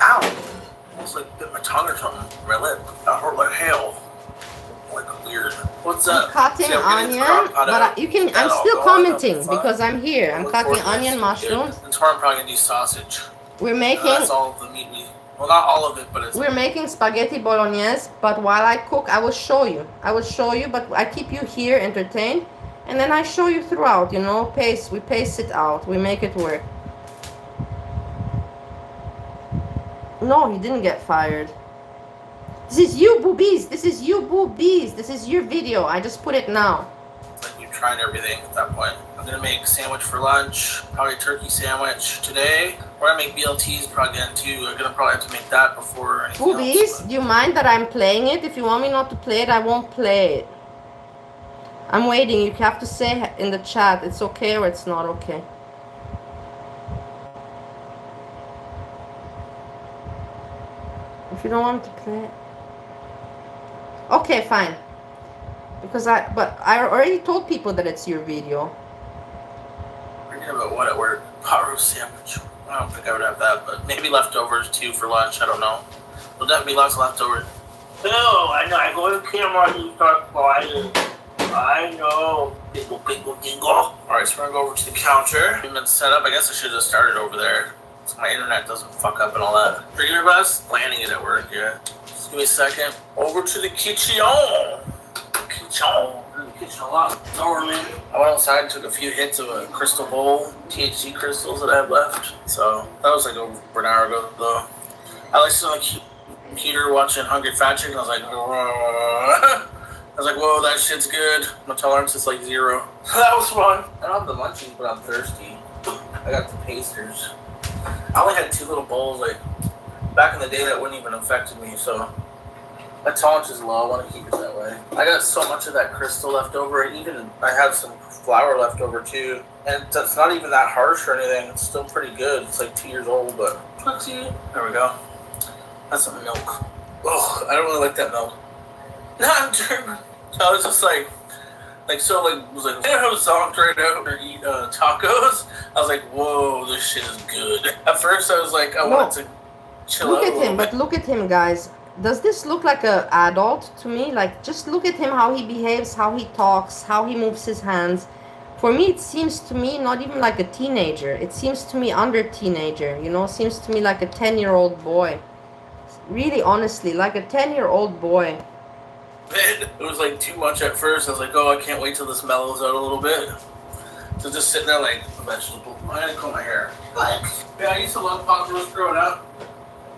S10: ow. Almost like bit my tongue or something. My lip. That hurt like hell. Like weird. What's up?
S1: Cutting onion, but you can. I'm still commenting because I'm here. I'm cutting onion, mushrooms.
S10: And tomorrow I'm probably gonna do sausage.
S1: We're making.
S10: That's all of the meat well, not all of it, but it's.
S1: We're making spaghetti bolognese, but while I cook, I will show you. But I keep you here entertained, and then I show you throughout. You know, we pace it out. We make it work. No, he didn't get fired. This is you, Boobies. This is you, Boobies. This is your video. I just put it now.
S10: Like we've tried everything at that point. I'm gonna make a sandwich for lunch. Probably a turkey sandwich today. We're gonna make BLTs probably again too. I'm gonna probably have to make that before anything
S1: Boobies,
S10: else.
S1: do you mind that I'm playing it? If you want me not to play it, I won't play it. I'm waiting. You have to say in the chat it's okay or it's not okay. If you don't want to play it. Okay, fine. Because I already told people that it's your video.
S10: Forget about what I ordered. Pot roast sandwich. I don't think I would have that, but maybe leftovers too for lunch. I don't know. There'll definitely be lots left over.
S3: No, I know. I go to the camera and you start flying. I know. Dingle, dingle, dingle.
S10: Alright, so we're gonna go over to the counter. We've been set up. I guess I should have started over there, so my internet doesn't fuck up and all that. Forgive me, us planning it at work, yeah. Just give me a second. Over to the kitchen.
S3: Kitchen a lot. Darling.
S10: I went outside and took a few hits of a crystal bowl, THC crystals that I have left. So that was like over an hour ago, though. I like to like computer watching Hungry Fat Chicken. I was like, whoa, that shit's good. My tolerance is like 0. That was fun. I don't have the munchies, but I'm thirsty. I got the pasters. I only had 2 little bowls. Like back in the day, that wouldn't even affected me. So my tolerance is low. I want to keep it that way. I got so much of that crystal left over. Even I have some flour left over too. And it's not even that harsh or anything. It's still pretty good. It's like 2 years old, but there we go. That's some milk. Oh, I don't really like that milk. No, I'm German. I was just like was like, I have a song right now or eat tacos. I was like, whoa, this shit is good. At first, I was like, I wanted to chill out.
S1: Look at him, but look at him, guys. Does this look like an adult to me? Like, just look at him, how he behaves, how he talks, how he moves his hands. For me, it seems to me not even like a teenager. It seems to me under teenager, you know? Seems to me like a 10-year-old boy. Really, honestly, like a 10-year-old boy.
S10: It was like too much at first. I was like, oh, I can't wait till this mellows out a little bit. So just sitting there like a vegetable. I had to comb my hair. Yeah, I used to love pot roast growing up.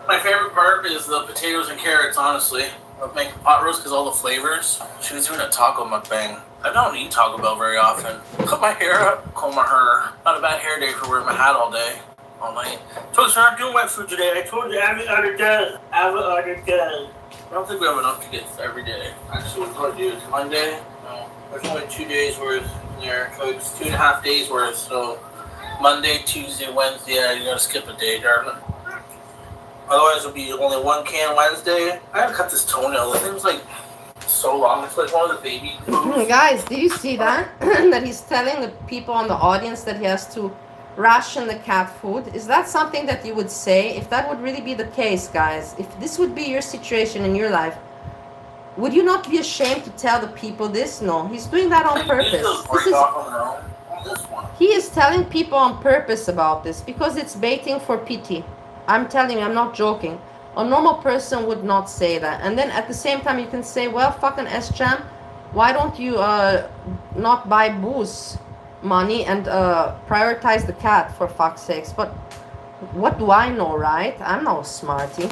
S10: My favorite part is the potatoes and carrots, honestly. Of making pot roast because all the flavors. She was doing a taco mukbang. I don't eat Taco Bell very often. Cut my hair up, comb my hair. Not a bad hair day for wearing my hat all day. All night.
S3: So it's not doing my food today. I told you every other day. Every other day.
S10: I don't think we have enough to get every day. Actually, what do I do? It's Monday. No, there's only 2 days worth there. So it's 2.5 days worth. So Monday, Tuesday, Wednesday. Yeah, you gotta skip a day, darling. Otherwise, it'll be only 1 can Wednesday. I gotta cut this toenail. The thing's like so long. It's like one of the baby boobs.
S1: Guys, did you see that? That he's telling the people on the audience that he has to ration the cat food. Is that something that you would say? If that would really be the case, guys, if this would be your situation in your life, would you not be ashamed to tell the people this? No, he's doing that on purpose. He is telling people on purpose about this because it's baiting for pity. I'm telling you, I'm not joking. A normal person would not say that. And then at the same time you can say, well, fucking S-Jam, why don't you not buy booze money and prioritize the cat, for fuck's sakes? But what do I know, right? I'm no smarty.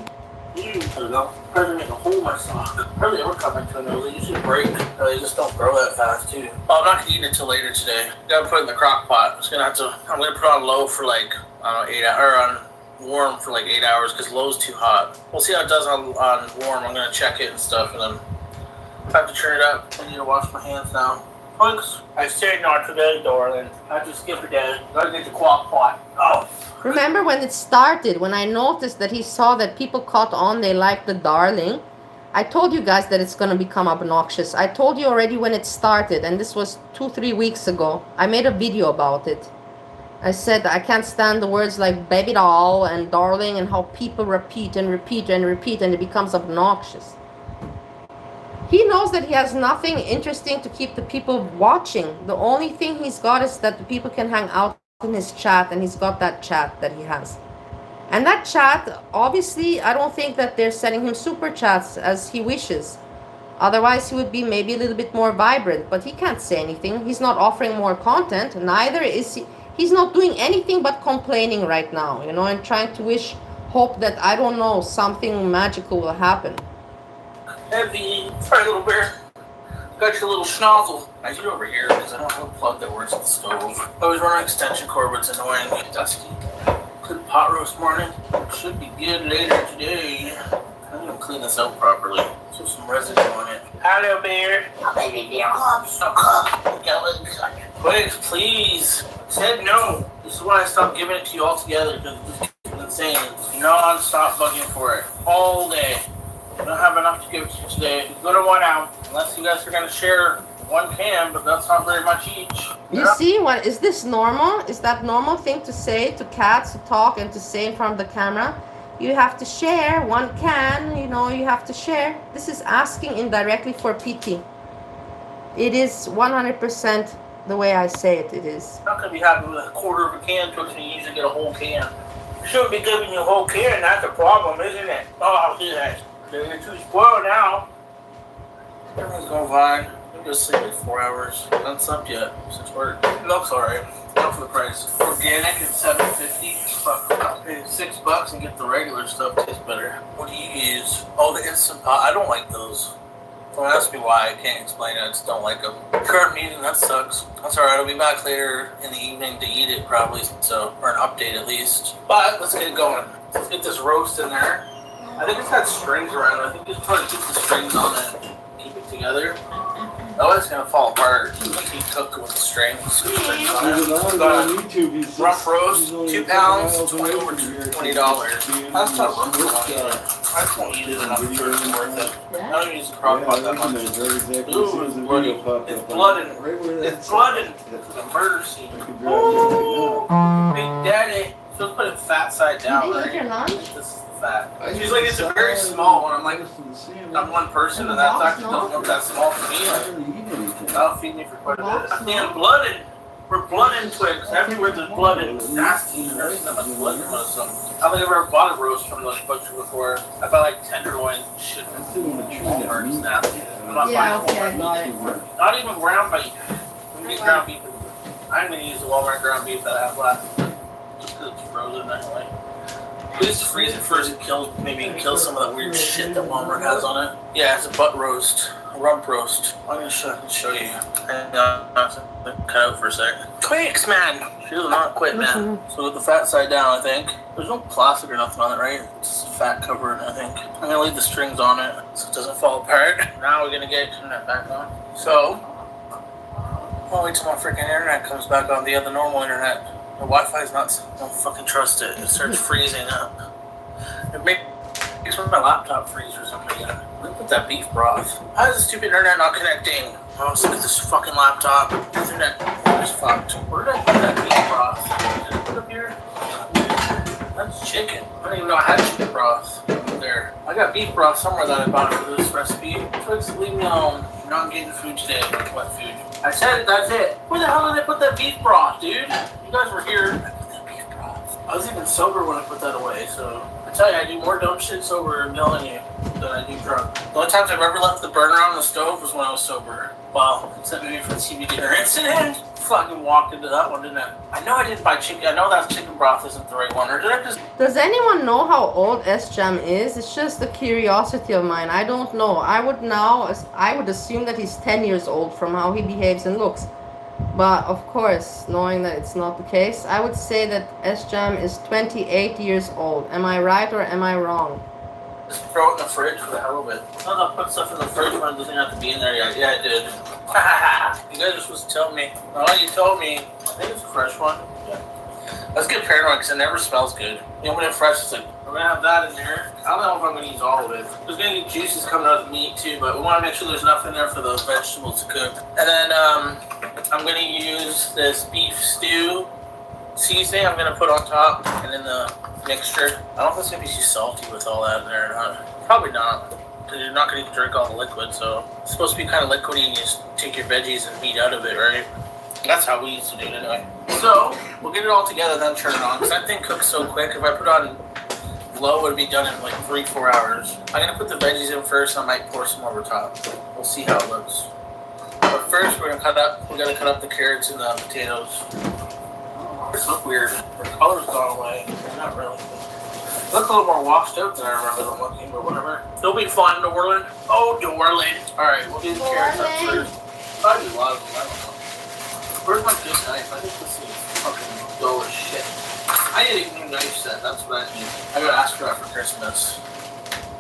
S10: You know, president a whole myself. Hardly ever come into another. They usually break. They just don't grow that fast too. Oh, I'm not gonna eat it until later today. Gotta put it in the crock pot. I'm gonna put it on low for like, I don't know, 8 hours, or on warm for like 8 hours because low's too hot. We'll see how it does on warm. I'm gonna check it and stuff, and then if I have to turn it up, I need to wash my hands now. Thanks.
S3: I said not today, darling. I just skip a day. Gotta get the crock pot. Oh.
S1: Remember when it started, when I noticed that he saw that people caught on, they liked the darling? I told you guys that it's gonna become obnoxious. I told you already when it started, and this was 2-3 weeks ago. I made a video about it. I said I can't stand the words like baby doll and darling and how people repeat and repeat and repeat and it becomes obnoxious. He knows that he has nothing interesting to keep the people watching. The only thing he's got is that the people can hang out in his chat, and he's got that chat that he has. And that chat, obviously, I don't think that they're sending him super chats as he wishes. Otherwise, he would be maybe a little bit more vibrant, but he can't say anything. He's not offering more content. Neither is he. He's not doing anything but complaining right now, you know, and trying to hope that, I don't know, something magical will happen.
S10: Heavy, sorry, little bear. Got your little schnozzle. I get over here because I don't have a plug that works at the stove. I always run an extension cord, but it's annoying. Dusty. Good pot roast morning. Should be good later today. I'm gonna clean this out properly. So some residue on it.
S3: Hello, bear.
S10: Oh, baby bear, Quick, please. I said no. This is why I stopped giving it to you altogether because it's insane. Non-stop bugging for it all day. I don't have enough to give to you today. Go to 1 ounce. Unless you guys are going to share 1 can, but that's not very much each.
S1: You see, what is this normal? Is that normal thing to say to cats, to talk and to say in front of the camera? You have to share one can, you know, you have to share. This is asking indirectly for pity. It is 100% the way I say it, it is.
S3: How can be happy with a quarter of a can Twix and you usually get a whole can? You shouldn't be giving you a whole can, that's a problem, isn't it? Oh, yeah. You're too spoiled now.
S10: Everything's going fine. I'm just sleeping 4 hours. I haven't slept yet since work. Milk's alright. Not for the price. Organic is $7.50. Fuck, I'll pay $6 and get the regular stuff. Tastes better. What do you use? Oh, the Instant Pot. I don't like those. Don't ask me why. I can't explain it. I just don't like them. Current meeting, that sucks. That's alright. I'll be back later in the evening to eat it probably. So, or an update at least. But let's get it going. Let's get this roast in there. I think it's got strings around it. I think it's trying to keep the strings on it. Keep it together. Oh, it's gonna fall apart. Keep cooking with the strings. Rough roast, 2 pounds, over $20. That's not rough roast. I just won't eat it enough for it to be worth it. I don't use the crock pot that much. Ooh, it's bloody. It's blood and the murder scene. Ooh, Big Daddy. She'll put it fat side down, right? This is fat. She's like, it's a very small one. I'm like, I'm one person, and that's actually doesn't look that small for me. That'll feed me for quite a bit. Damn, we're blood and Twix. Everywhere there's blood and nasty. There's not much blood in most of them. I don't think I've ever bought a roast from those butchers before. I buy like tenderloin shit from Walmart. It's nasty. I'm not buying Walmart. Not even ground beef. We get ground beef. I'm gonna use the Walmart ground beef that I have left. Just because it's frozen anyway. Please freeze it first and maybe kill some of that weird shit that Walmart has on it. Yeah, it's a butt roast, a rump roast. I'm gonna show you. Hang on, cut out for a sec. Twix, man! She does not quit, man. So with the fat side down, I think. There's no plastic or nothing on it, right? It's just fat covered, I think. I'm gonna leave the strings on it so it doesn't fall apart. Now we're gonna get internet back on. So, I'll wait till my freaking internet comes back on, the other normal internet. The Wi-Fi's nuts. Don't fucking trust it. It starts freezing up. It makes my laptop freeze or something again. Look at that beef broth. How is the stupid internet not connecting? Oh, let's look at this fucking laptop. Internet is fucked. Where did I put that beef broth? Did I put it up here? That's chicken. I don't even know I had chicken broth. There. I got beef broth somewhere that I bought for this recipe. Twix, leave me alone. You're not getting food today. What food? I said that's it. Where the hell did I put that beef broth, dude? You guys were here. I put that beef broth. I was even sober when I put that away, so I tell you, I do more dumb shit sober than telling you than I do drunk. The only times I've ever left the burner on the stove was when I was sober. Well, except maybe for the TV dinner incident. Fucking walked into that one, didn't I? I know I didn't buy chicken. I know that chicken broth isn't the right one. Or did I just...
S1: Does anyone know how old S-Jam is? It's just a curiosity of mine. I don't know. I would assume that he's 10 years old from how he behaves and looks. But of course, knowing that it's not the case, I would say that S-Jam is 28 years old. Am I right or am I wrong?
S10: Just throw it in the fridge for the hell of it. I don't put stuff in the fridge when it doesn't have to be in there yet. Yeah, I did. You guys are supposed to tell me. Oh, you told me. I think it's a fresh one. Yeah. Let's get paranoid because it never smells good. You know, when it's fresh, it's like, we're going to have that in there. I don't know if I'm going to use all of it. There's going to be juices coming out of the meat too, but we want to make sure there's enough in there for those vegetables to cook. And then I'm going to use this beef stew seasoning I'm going to put on top and in the mixture. I don't know if it's going to be too salty with all that in there or not. Probably not. Because you're not going to drink all the liquid, so it's supposed to be kind of liquidy and you just take your veggies and meat out of it, right? That's how we used to do it anyway. So, we'll get it all together, then turn it on. Because that thing cooks so quick. If I put it on low, it would be done in like 3-4 hours. I'm going to put the veggies in first. I might pour some over top. We'll see how it looks. But first, we got to cut up the carrots and the potatoes. They look weird. Their color's gone away. They're not really. They look a little more washed out than I remember them looking, but whatever. It'll be fun, Dorland. Oh, Dorland. Alright, we'll do the carrots up first. Probably a lot of them, I don't know. Where's my good knife? I think this is fucking dull as shit. I need a new knife set, that's what I need. I gotta ask for that for Christmas.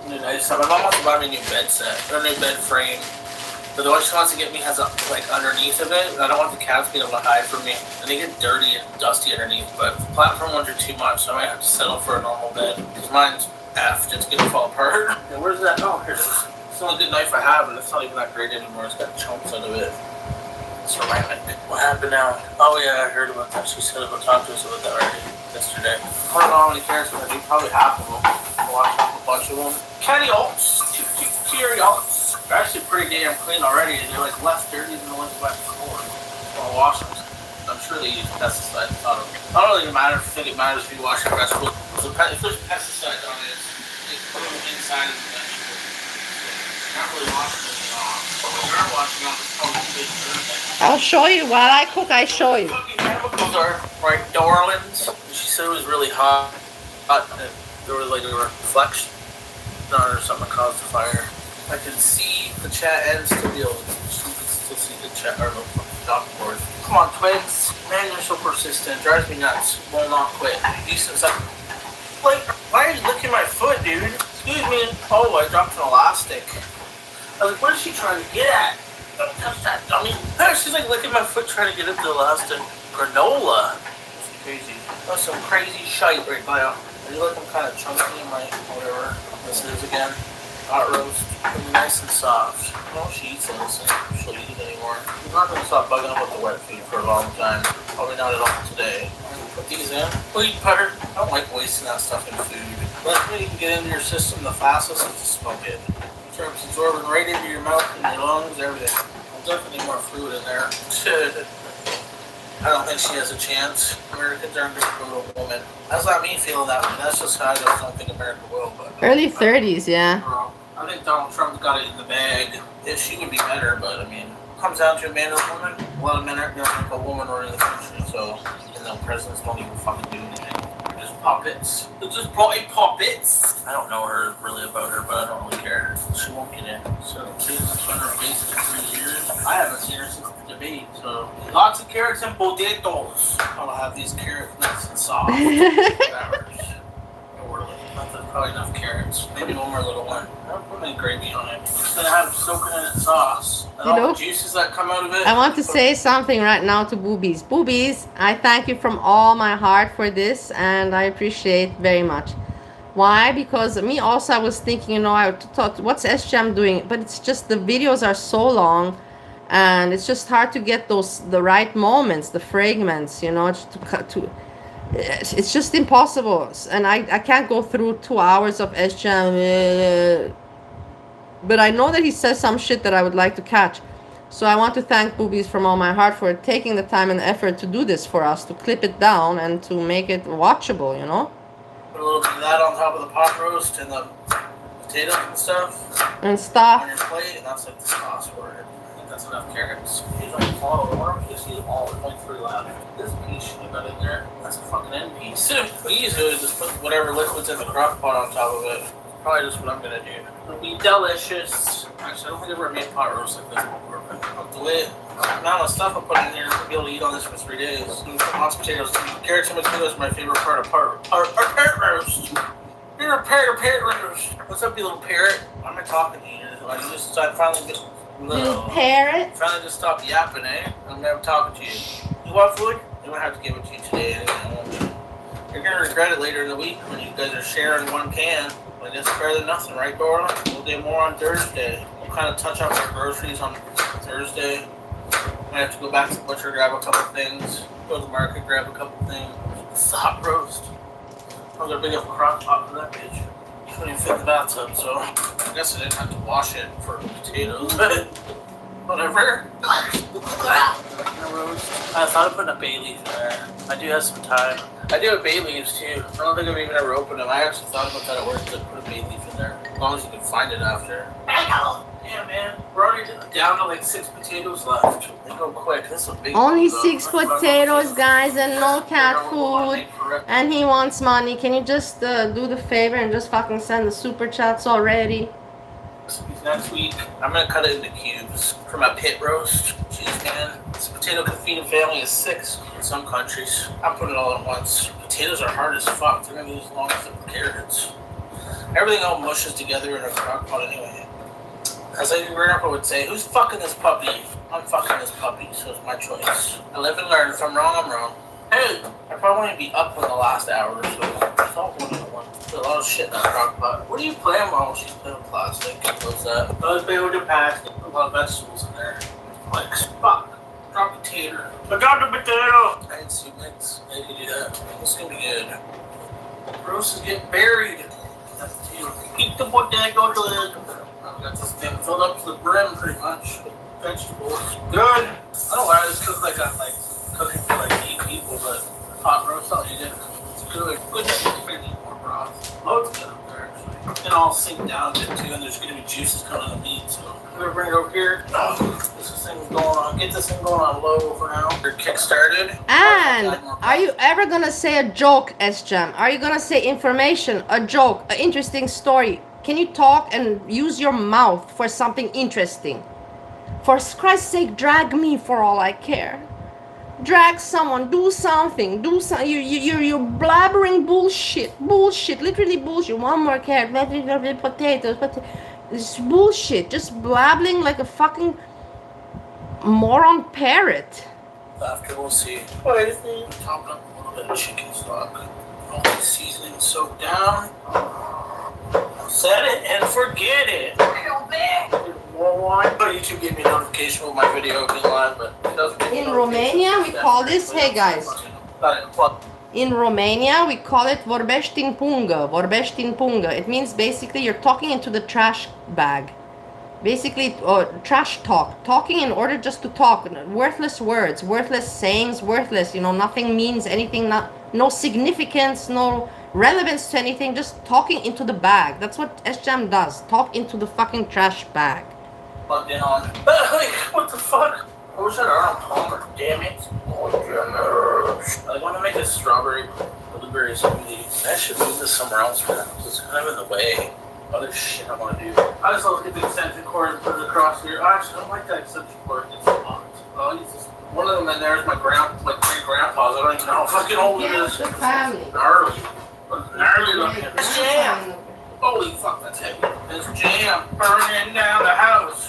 S10: New knife set. My mom wants to buy me a new bed set, or a new bed frame. But the one she wants to get me has a, like underneath of it, and I don't want the cats being able to hide from me. And they get dirty and dusty underneath, but the platform ones are too much, so I might have to settle for a normal bed. Because mine's effed, it's gonna fall apart. And where's that? Oh, here it is. It's the only good knife I have, and it's not even that great anymore. It's got chunks out of it. ceramic. What happened now? Oh yeah, I heard about that. She said about talking to us about that already yesterday. I don't know how many carrots, but I think probably half of them. I watched a bunch of them. Carrots, carrots. They're actually pretty damn clean already, and they're like less dirty than the ones I before. I'll wash them. I'm sure they use pesticides. I don't really matter if it matters if you wash your vegetables. If there's pesticides on it, they put them inside of the vegetable. Not really washing it off. But when you're washing off, it's probably good for everything.
S1: I'll show you. While I cook, I show you.
S10: Cooking chemicals are right, New Orleans. She said it was really hot. And there was like a reflection or something that caused the fire. I could see the chat and still be able to still see the chat or the chalkboard. Come on, twigs. Man, you're so persistent. Drives me nuts. Will not quit. Decent stuff. Like, why are you licking my foot, dude? Excuse me. Oh, I dropped an elastic. I was like, what is she trying to get at? Don't touch that, dummy. She's like licking my foot trying to get at the elastic. Granola. That's crazy. That's some crazy shite right now. I feel like I'm kind of chunky in my whatever this is again. Hot roast. It'll be nice and soft. Well, she eats this. She'll eat it anymore. I'm not going to stop bugging up with the wet food for a long time. Probably not at all today. I'm going to put these in. Wheat butter. I don't like wasting that stuff in food. But when you can get into your system the fastest is to smoke it. It's absorbing right into your mouth and your lungs, everything. There's definitely more fluid in there. I don't think she has a chance. Americans aren't going to go to a woman. That's not me feeling that way. That's just how I don't think America will. But
S1: Early 30s, yeah.
S10: I think Donald Trump's got it in the bag. Yeah, she would be better, but I mean, it comes down to a man or a woman. A lot of men aren't going to think a woman running the country, so and the presidents don't even fucking do anything. They're just puppets. They're just bloody puppets. I don't know her really about her, but I don't really care. She won't get in. So she's been her face for 3 years. I haven't seen her since the debate, so lots of carrots and potatoes. I'll have these carrots nice and soft. Probably enough carrots. Maybe one more little one. I'll put my gravy on it. It's gonna have soaking in its sauce. And all the juices that come out of it.
S1: I want to say something right now to Boobies. Boobies, I thank you from all my heart for this, and I appreciate very much. Why? Because me also, I was thinking, I thought, what's SJam doing? But it's just the videos are so long, and it's just hard to get the right moments, the fragments, it's just impossible, and I can't go through 2 hours of SJam, but I know that he says some shit that I would like to catch. So I want to thank Boobies from all my heart for taking the time and effort to do this for us, to clip it down and to make it watchable,
S10: Put a little bit of that on top of the pot roast and the potatoes and stuff. On your plate, and that's like the sauce for it. I think that's enough carrots. These are all, why don't you see them all? It's like 3 left. This piece should be got in there. That's a fucking end piece. What you do is just put whatever liquid's in the crock pot on top of it. Probably just what I'm gonna do. It'll be delicious. Actually, I don't think I've ever made pot roast like this before, but the way the amount of stuff I put in here to be able to eat on this for 3 days. Lots of potatoes. Carrots and potatoes are my favorite part of parrot roast. You're a parrot roast. What's up, you little parrot? Why am I talking to you? I finally get
S1: little parrot.
S10: Finally just stop yapping, eh? I'm never talking to you. You want food? I'm gonna have to give it to you today anyway. You're gonna regret it later in the week when you guys are sharing one can. But it's better than nothing, right, Dora? We'll do more on Thursday. We'll kind of touch up our groceries on Thursday. Might have to go back to the butcher, grab a couple things. Go to the market, grab a couple things. It's a hot roast. I was gonna big up a crock pot for that bitch. You couldn't even fit in the bathtub, so I guess I didn't have to wash it for potatoes, but whatever. I thought of putting a bay leaf in there. I do have some time. I do have bay leaves too. I don't think I've even ever opened them. I actually thought about that at work to put a bay leaf in there. As long as you can find it after. Yeah, man. We're already down to like 6 potatoes left. They go quick. This is a big
S1: Only
S10: one,
S1: 6 potatoes, guys, and no cat food. And he wants money. Can you just do the favor and just fucking send the super chats already?
S10: Next week, I'm gonna cut it into cubes for my pit roast. Jeez, man. This potato can feed a family of 6 in some countries. I'm putting it all at once. Potatoes are hard as fuck. They're gonna be as long as the carrots. Everything all mushes together in a crock pot anyway. As I grew up, I would say, who's fucking this puppy? I'm fucking this puppy, so it's my choice. I live and learn. If I'm wrong, I'm wrong. Hey, I probably won't be up in the last hour or so. It's all one in one. There's a lot of shit in that crock pot. What are you playing while she's playing plastic? What's that? I was playing with the plastic. A lot of vegetables in there. Like, fuck. Drop the tater.
S3: I got the potato.
S10: I didn't see mix. I didn't do that. It's gonna be good. Roast is getting buried. That's the tater.
S3: Eat the potato.
S10: I've got this thing filled up to the brim pretty much. Vegetables.
S3: Good.
S10: I don't know why I just cook like I'm like cooking for like 8 people, but hot roast I'll eat it. It's good. Good that you need more broth. Loads good up there actually. And I'll sink down a bit too, and there's gonna be juices coming out of the meat, so I'm gonna bring it over here. This thing's going on. Get this thing going on low for now. Your kick started.
S1: And are you ever gonna say a joke, S-Jam? Are you gonna say information, a joke, an interesting story? Can you talk and use your mouth for something interesting? For Christ's sake, drag me for all I care. Drag someone, do something, you're blabbering bullshit, literally bullshit. One more carrot, potatoes, it's bullshit, just blabbling like a fucking moron parrot.
S10: After we'll see. Wait, topping up a little bit of chicken stock. All the seasoning soaked down.
S3: Set it and forget it.
S10: YouTube gave me a notification when my video goes live, but it doesn't give me
S1: In Romania, we call this, hey guys. In Romania, we call it vorbești în pungă. Vorbești în pungă. It means basically you're talking into the trash bag. Basically, trash talk. Talking in order just to talk. Worthless words, worthless sayings, worthless. You know, nothing means anything, no significance, no relevance to anything. Just talking into the bag. That's what S-Jam does. Talk into the fucking trash bag.
S10: Plugged in on. What the fuck? I wish I had Arnold Palmer, damn it. I want to make a strawberry blueberry smoothie. I should move this somewhere else, man. It's kind of in the way. Other shit I want to do. I just love to get the extension cord and put it across here. I actually don't like that extension cord. It's locked. I'll use this. One of them in there is my great grandpa's. I don't even know how fucking old it is.
S1: Family.
S10: Gnarly looking. It's jam. Holy fuck, that's heavy. It's jam. Burning down the house.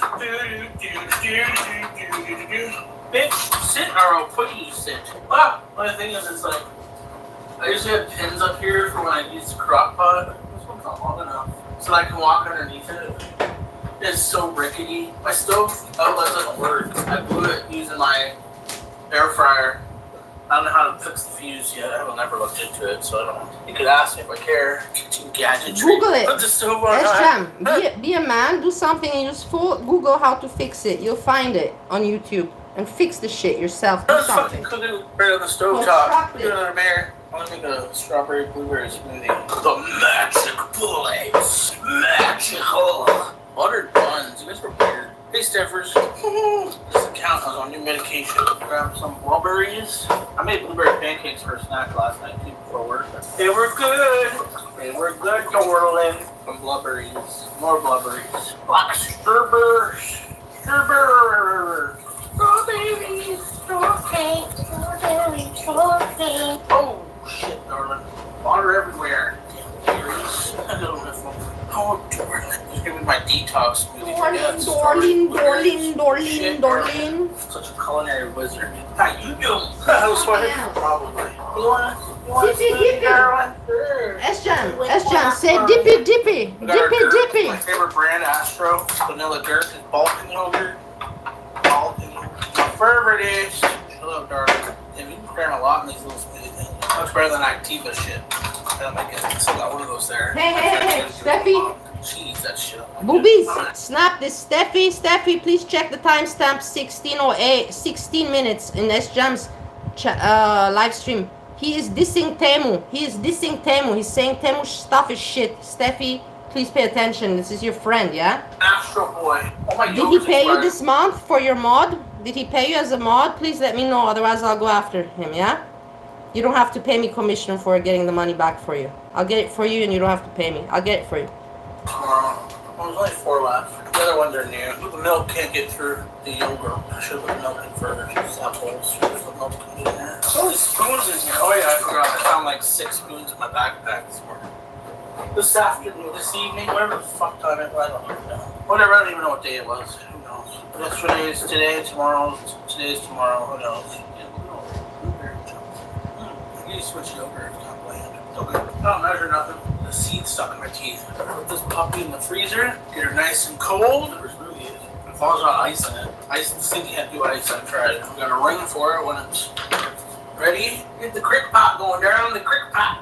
S10: Bitch, sit or I'll put you sit. Wow. The thing is, it's like, I usually have pins up here for when I use the crock pot. This one's not long enough. So I can walk underneath it. It's so rickety. My stove outlet doesn't work. I blew it using my air fryer. I don't know how to fix the fuse yet. I have never looked into it, so I don't know. You could ask me if I care. Gadgetry.
S1: Google it.
S10: Put the stove on.
S1: S-Jam, be a man, do something useful. Google how to fix it. You'll find it on YouTube. And fix the shit yourself. Do something.
S10: Cook it right on the stove top. Put it on a bear. I want to make a strawberry blueberry smoothie. The magic bullets. Magical. Buttered buns. You guys were weird. Hey, Steffers. This account was on new medication. Grab some blueberries. I made blueberry pancakes for a snack last night too before work.
S3: They were good.
S10: They were good, Dorlin. Some blubberries. More blubberries. Black sherbers. Strawberries, strawberries. Oh, shit, darling. Water everywhere. Oh, darling. Just give me my detox smoothie.
S1: Darling.
S10: Such a culinary wizard. How you doing? I was sweating. Probably. You want
S1: Dippy. S-Jam, say dippy.
S10: My favorite brand, Astro. Vanilla Dirt is Balkan yogurt. My favorite is. Hello, darling. Yeah, you can cram a lot in these little smoothie things. Much better than Activa shit. I might get still got one of those there.
S1: Hey, Steffi.
S10: She eats that shit.
S1: Boobies, snap this. Steffi, please check the timestamp 16 minutes in S-Jam's live stream. He is dissing Temu. He's saying Temu's stuff is shit. Steffi, please pay attention. This is your friend, yeah?
S10: Astro Boy. Oh my
S1: Did he pay you this month for your mod? Did he pay you as a mod? Please let me know, otherwise I'll go after him, yeah? You don't have to pay me commission for getting the money back for you. I'll get it for you and you don't have to pay me. I'll get it for you.
S10: Tomorrow. There's only 4 left. The other ones are new. The milk can't get through the yogurt. I should put milk in first. Apples. There's the milk can get in there. So many spoons in here. Oh yeah, I forgot. I found like 6 spoons in my backpack this morning. This afternoon, this evening, whatever the fuck time it was, I don't know. Whatever, I don't even know what day it was. Who knows? Yesterday is today, tomorrow, today's tomorrow, who knows? You switch yogurt, it's not bland. Okay. I don't measure nothing. The seed stuck in my teeth. Put this puppy in the freezer, get her nice and cold. As long as not ice in it. I still can't do ice. I've tried. I've got a ring for it when it's ready. Get the crick pot going down the crick pot.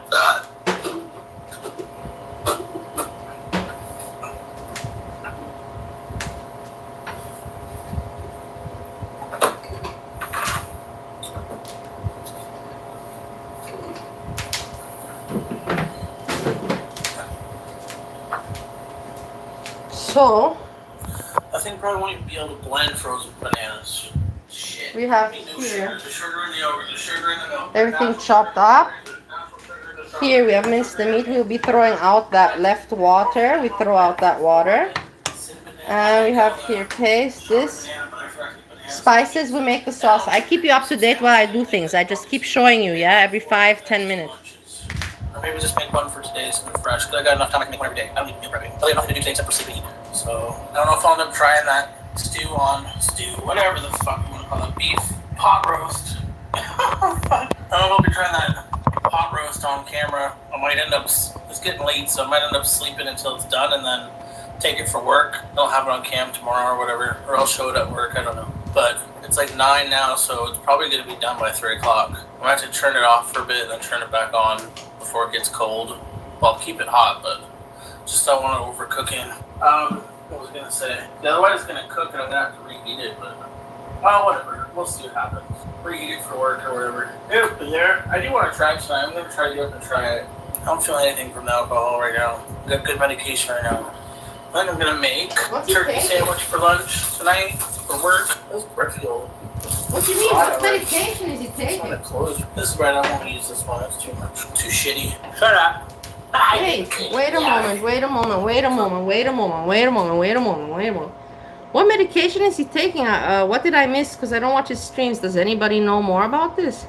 S1: So
S10: I think probably won't even be able to blend frozen bananas. Shit.
S1: we have
S10: No
S1: here
S10: sugar, the sugar in the yogurt, the sugar in the milk.
S1: everything chopped up. Here we have minced the meat. We'll be throwing out that left water. We throw out that water. And we have here, taste this. Spices, we make the sauce. I keep you up to date while I do things. I just keep showing you, yeah, every 5-10 minutes.
S10: Or maybe just make one for today, something fresh. Because I got enough time I can make one every day. I don't need meal prepping. I really have nothing to do today except for sleep and eat. So I don't know if I'll end up trying that stew, whatever the fuck you want to call it, beef pot roast. I don't know if I'll be trying that pot roast on camera. I might end up, it's getting late, so I might end up sleeping until it's done and then take it for work. I'll have it on cam tomorrow or whatever, or I'll show it at work, I don't know. But it's like 9 now, so it's probably going to be done by 3 o'clock. I'm going to have to turn it off for a bit and then turn it back on before it gets cold. Well, I'll keep it hot, but just don't want to overcook it. What was I going to say? The other way it's going to cook and I'm going to have to reheat it, but well, whatever. We'll see what happens. Reheat it for work or whatever. Yeah, but there. I do want to try it tonight. I'm going to try to get up and try it. I don't feel anything from the alcohol right now. I got good medication right now. Then I'm gonna make turkey sandwich for lunch tonight for work. That's brittle.
S1: What do you mean? What medication is he taking?
S10: This is right. I won't use this one. It's too much. Too shitty. Shut up.
S1: Hey, wait a moment. What medication is he taking? What did I miss? Because I don't watch his streams. Does anybody know more about this?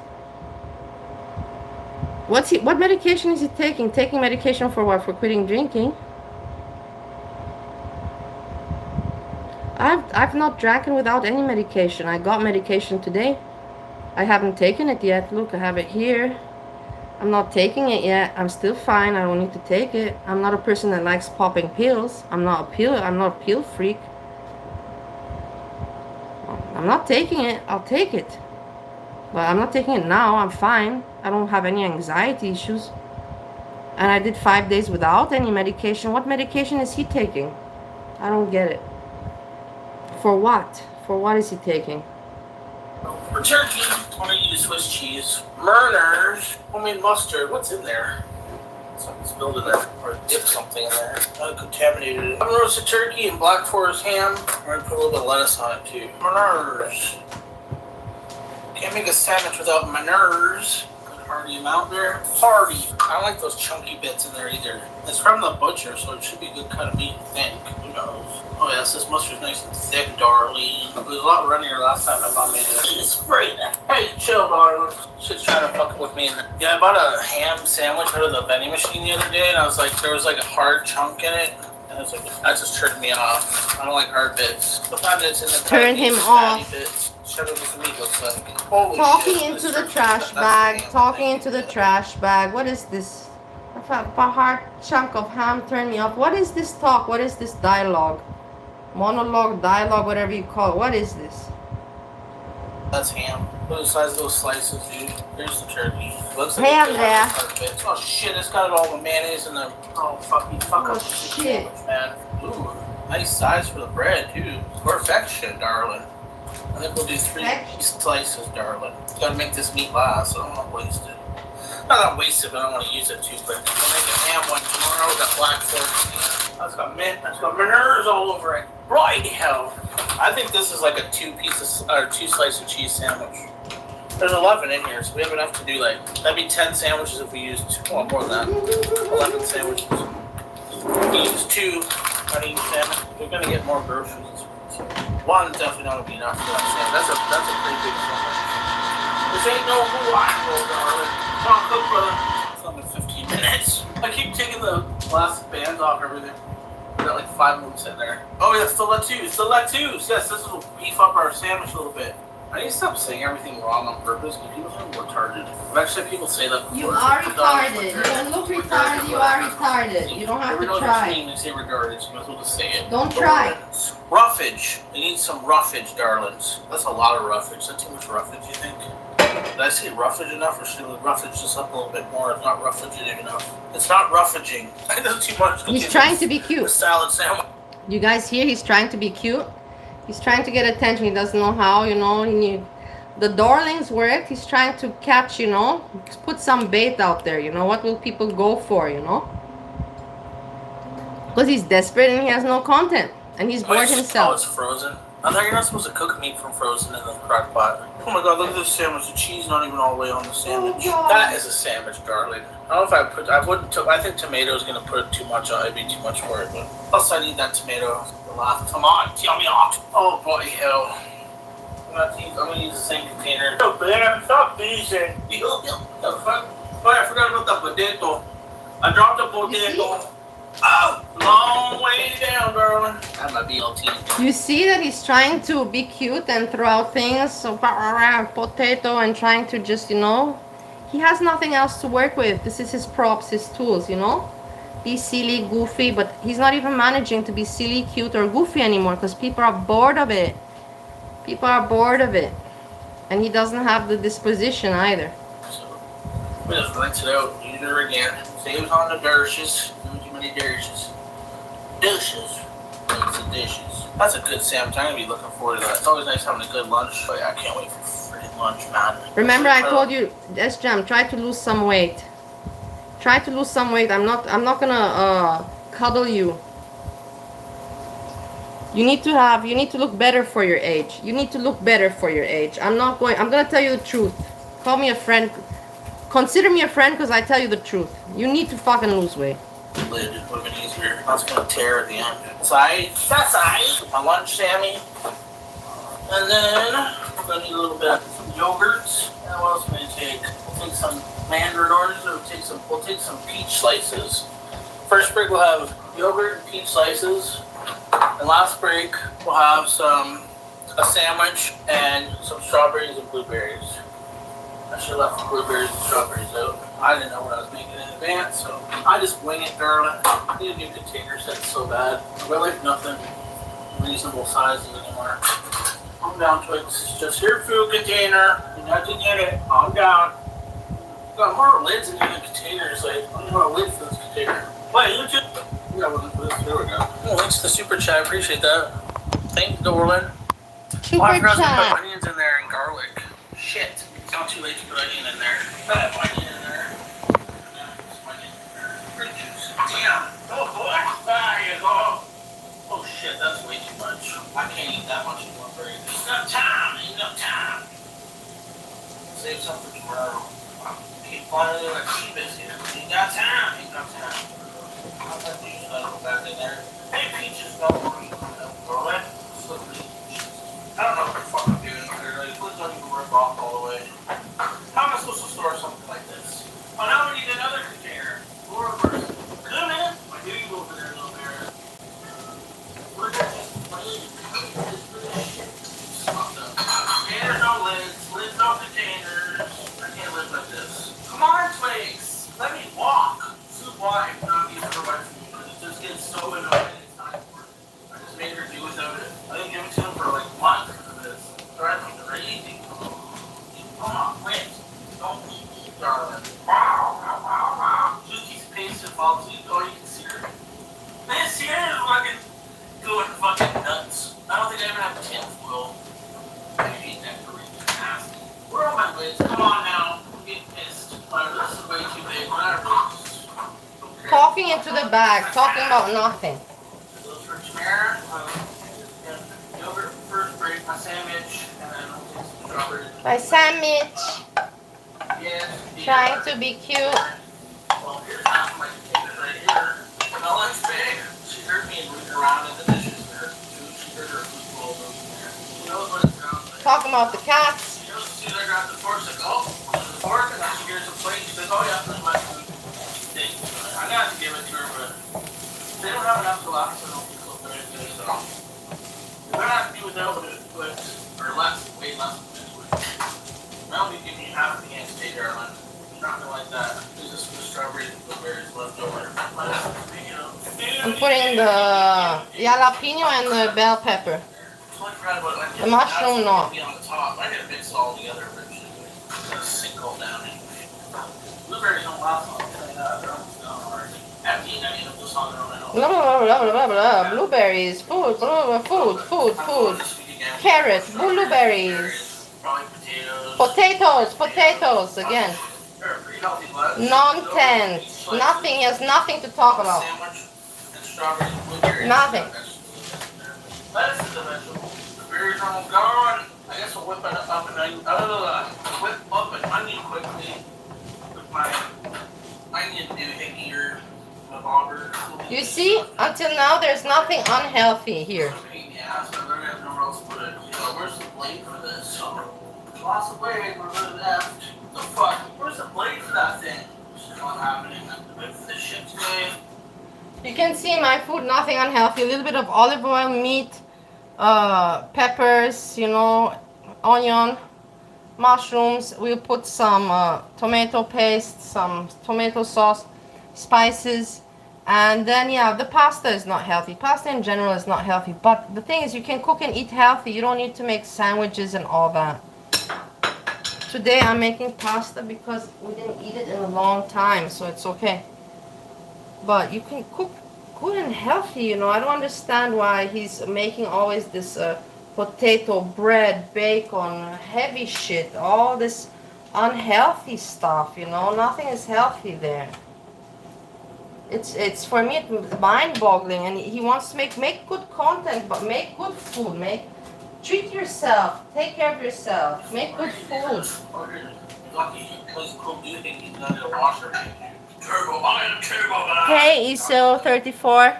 S1: What medication is he taking? Taking medication for what? For quitting drinking? I've not drank without any medication. I got medication today. I haven't taken it yet. Look, I have it here. I'm not taking it yet. I'm still fine. I don't need to take it. I'm not a person that likes popping pills. I'm not a pill freak. I'm not taking it. I'll take it. But I'm not taking it now. I'm fine. I don't have any anxiety issues. And I did 5 days without any medication. What medication is he taking? I don't get it. For what? For what is he taking?
S10: For turkey, I'm going to use Swiss cheese. Murners, homemade mustard. What's in there? Something spilled in there. Or dipped something in there. Uncontaminated. I'm roasted turkey and Black Forest ham. I'm going to put a little bit of lettuce on it too. Murners. Can't make a sandwich without murners. Good hearty amount there. Hearty. I don't like those chunky bits in there either. It's from the butcher, so it should be a good cut of meat, I think. Who knows? Oh yes, this mustard's nice and thick, darling. It was a lot runnier last time I bought made it. It's great. Hey, chill, darling. Shit's trying to fuck with me. Yeah, I bought a ham sandwich out of the vending machine the other day, and I was like, there was like a hard chunk in it. And I was like, that just turned me off. I don't like hard bits. Sometimes it's in the
S1: turn him off.
S10: Bits. Shut up with me, looks like. Holy
S1: talking
S10: shit,
S1: into the trash bag. Talking into the trash bag. What is this? A hard chunk of ham turned me off. What is this talk? What is this dialogue? Monologue, dialogue, whatever you call it. What is this?
S10: That's ham. Look at the size of those slices, dude. There's the turkey. Looks like
S1: ham there.
S10: Oh shit, it's got all the mayonnaise and the fuck
S1: oh,
S10: up
S1: shit.
S10: Sandwich, man. Ooh, nice size for the bread too. Perfection, darling. I think we'll do 3 slices, darling. Gotta make this meat last, so I don't want to waste it. Not waste it, but I don't want to use it too quick. We'll make a ham one tomorrow. Got Black Forest. That's got mint. That's got manners all over it. Right hell. I think this is like a 2 slice of cheese sandwich. There's 11 in here, so we have enough to do like, that'd be 10 sandwiches if we used, well, more than that. 11 sandwiches. If we use 2 on each sandwich, we're gonna get more groceries. So 1 definitely not gonna be enough for that sandwich. That's a pretty big sandwich. This ain't no Hawaii, darling. Come on, cook, brother. It's only 15 minutes. I keep taking the plastic bands off everything. We got like 5 of them sitting there. Oh yeah, it's the lettuce. It's the lettuce. Yes, this will beef up our sandwich a little bit. I need to stop saying everything wrong on purpose because people think I'm retarded. I've actually had people say that before.
S1: You are retarded. You don't look retarded, you are retarded. You don't have to try.
S10: They say regarded, so you might as well just say it.
S1: Don't try.
S10: Roughage. They need some roughage, darlings. That's a lot of roughage. That's too much roughage, you think? Did I say roughage enough, or should we roughage this up a little bit more? It's not roughaging enough. It's not roughaging. I know too much.
S1: He's trying to be cute.
S10: A salad sandwich.
S1: You guys hear? He's trying to be cute. He's trying to get attention. He doesn't know how, you know. The darlings work. He's trying to catch, you know. Put some bait out there, you know. What will people go for, you know? Because he's desperate and he has no content. And he's bored himself.
S10: Oh, it's frozen. I thought you're not supposed to cook meat from frozen in the crock pot. Oh my god, look at this sandwich. The cheese not even all the way on the sandwich.
S1: Oh,
S10: that is a sandwich, darling. I don't know if I think tomato is going to put too much on it. It'd be too much for it, but plus I need that tomato. Come on, tell me off. Oh boy, hell. I'm going to use the same container. Oh, man, stop teasing. The fuck? Oh, I forgot about the potato. I dropped the potato. Oh, long way down, darling. That might be BLT.
S1: You see that he's trying to be cute and throw out things, so potato, and trying to just, you know, he has nothing else to work with. This is his props, his tools, you know. Be silly, goofy, but he's not even managing to be silly, cute, or goofy anymore because people are bored of it. People are bored of it. And he doesn't have the disposition either.
S10: So, we just rinse it out, use it again. Saves on the dishes. Too many dishes. Dishes. Rinse the dishes. That's a good Sam. I'm going to be looking forward to that. It's always nice having a good lunch. But yeah, I can't wait for freaking lunch, man.
S1: Remember I told you, Sjam, try to lose some weight. Try to lose some weight. I'm not gonna cuddle you. You need to look better for your age. You need to look better for your age. I'm gonna tell you the truth. Call me a friend. Consider me a friend because I tell you the truth. You need to fucking lose weight.
S10: Lid would have been easier. I was gonna tear at the end. That's aight. My lunch, Sammy. And then we're gonna need a little bit of yogurt. And what else am I gonna take? We'll take some mandarin oranges, or we'll take some peach slices. First break we'll have yogurt and peach slices. And last break we'll have a sandwich and some strawberries and blueberries. I should have left the blueberries and strawberries out. I didn't know what I was making in advance, so I just wing it, darling. I need a new container set so bad. Really nothing reasonable sizes anymore. I'm down to it. It's just your food container. You have to get it. I'm down. Got more lids in the containers. Like, I don't know a lid for this container. Wait, YouTube? Yeah, well, there we go. Oh, thanks to the super chat. I appreciate that. Thanks, Dorlin.
S1: Super
S10: I forgot to
S1: chat.
S10: put onions in there and garlic. Shit. It's not too late to put onion in there. I have onion in there. Pretty juicy. Damn. Oh, boy. There you go. Oh, shit. That's way too much. I can't eat that much in one break. Ain't got time. Ain't got time. Save some for tomorrow. Keep flying like Sheebas here. Ain't got time. Ain't got time. I'll have to use that little back in there. Hey, peaches, don't worry. Throw that. Slippery. I don't know what the fuck I'm doing here. Like, please don't even rip off all the way. How am I supposed to store something like this? Oh, now we need another container. Or reverse. Good, man. My duty over there, little bear. We're just playing. Containers, no lids. Lids, no containers. I can't live like this. Come on, Twigs. Let me walk. This is why I'm not using her my food. Because it just gets so annoying. It's time for it. I just made her do without it. I didn't give it to him for like months because of this. It's driving me crazy. Come on, wait. Don't eat me, darling. Suki's pacing while oh, you can see her. This here is fucking going fucking nuts. I don't think I even have a tinfoil. I hate that for reason. Nasty. Where are my lids? Come on now. I'm getting pissed. This is way too big.
S1: Talking into the bag, talking about nothing.
S10: Those for Tamara. Yogurt first break, my sandwich, and then I'll take some strawberries.
S1: My sandwich.
S10: Yes.
S1: Trying to be cute.
S10: Well, here's half my containers right here. My lunch bag. She heard me moving around in the dishes there. She heard her food bowl moving there. She knows what it sounds like.
S1: Talking about the cats.
S10: She knows as soon as I grab the fork, she's like, oh, there's a fork, and then she hears a plate. She's like, oh yeah, there's my food. Thing. I got to give it to her, but they don't have enough to last, so I don't think they'll put it in, so.
S3: They're not doing that with it, but or less, way less than this week. Now we give you half a can stay there, man. Nothing like that. There's just the strawberries and blueberries left over.
S1: I'm putting the jalapeno and the bell pepper. The mushroom, no.
S3: Be on the top. I gotta mix it all together eventually. Gonna sink all down in. Blueberries don't last long. They're almost gone already. Haven't eaten any of this on their own.
S1: Blah, blah, blah, blah, blah, blah. Blueberries, food, blah, blah, food. Carrot, blueberries.
S3: Probably potatoes.
S1: Potatoes again.
S3: They're a pretty healthy lettuce.
S1: Nonsense. Nothing, he has nothing to talk about.
S3: Sandwich and strawberries and blueberries.
S1: Nothing.
S3: Lettuce is a vegetable. The berries are almost gone. I guess we'll whip it up and whip up an onion quickly with my onion doohickey or my bobber.
S1: You see, until now there's nothing unhealthy here.
S3: Yeah, so they're gonna have nowhere else to put it. You know, where's the blade for this? Lost the blade, we're really left. The fuck? Where's the blade for that thing? This is not happening. This shit's good.
S1: You can see my food, nothing unhealthy. A little bit of olive oil, meat, peppers, you know, onion, mushrooms. We'll put some tomato paste, some tomato sauce, spices, and then yeah, the pasta is not healthy. Pasta in general is not healthy, but the thing is you can cook and eat healthy. You don't need to make sandwiches and all that. Today I'm making pasta because we didn't eat it in a long time, so it's okay. But you can cook good and healthy, you know. I don't understand why he's making always this potato, bread, bacon, heavy shit, all this unhealthy stuff, you know. Nothing is healthy there. It's for me it's mind-boggling, and he wants to make good content, but make good food, treat yourself, take care of yourself, make good food. Hey, ISO34.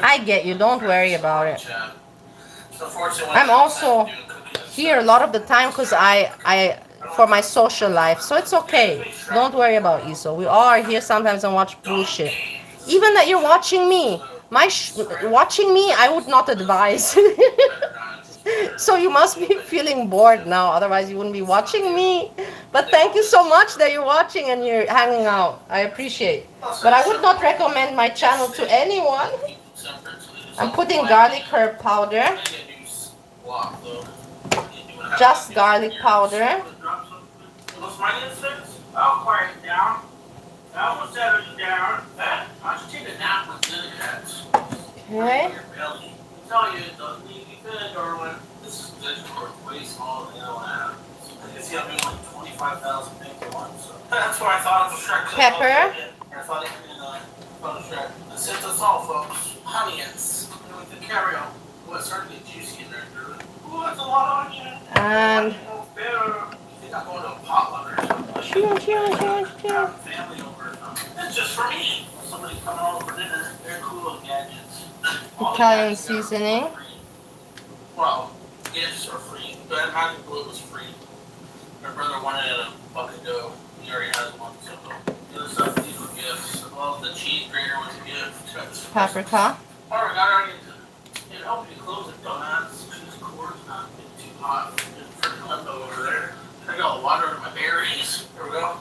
S1: I get you, don't worry about it. I'm also here a lot of the time because I for my social life, so it's okay. Don't worry about ISO. We all are here sometimes and watch bullshit. Even that you're watching me, watching me, I would not advise. So you must be feeling bored now, otherwise you wouldn't be watching me. But thank you so much that you're watching and you're hanging out. I appreciate. But I would not recommend my channel to anyone. I'm putting garlic herb powder. Just garlic powder.
S3: I'll quiet it down. I will settle you down. I'll just take a nap with Zenicax.
S1: Okay.
S3: Tell you, it doesn't need to be good, Darwin. This is good for way smaller than I have. I can see I'm doing like 25,000 things at once. So. That's why I thought of a Shrek.
S1: Pepper.
S3: I thought it was Shrek. This is us all, folks. Onions. With the carry-on. Oh, it's starting to get juicy in there. Ooh, that's a lot of onion.
S1: And
S3: I think I'm going to a potluck or something.
S1: chew.
S3: Family over or something. It's just for me. Somebody coming over for dinner. They're cool with gadgets.
S1: Italian seasoning.
S3: Well, gifts are free, but Magic Glue was free. My brother wanted it a bucket dough. He already has one, so the other stuff these were gifts. Well, the cheese grater was a gift.
S1: Paprika.
S3: Alright, got it. It helped you close it, donuts. This cord's not getting too hot. It's freaking limbo over there. I got water in my berries. There we go.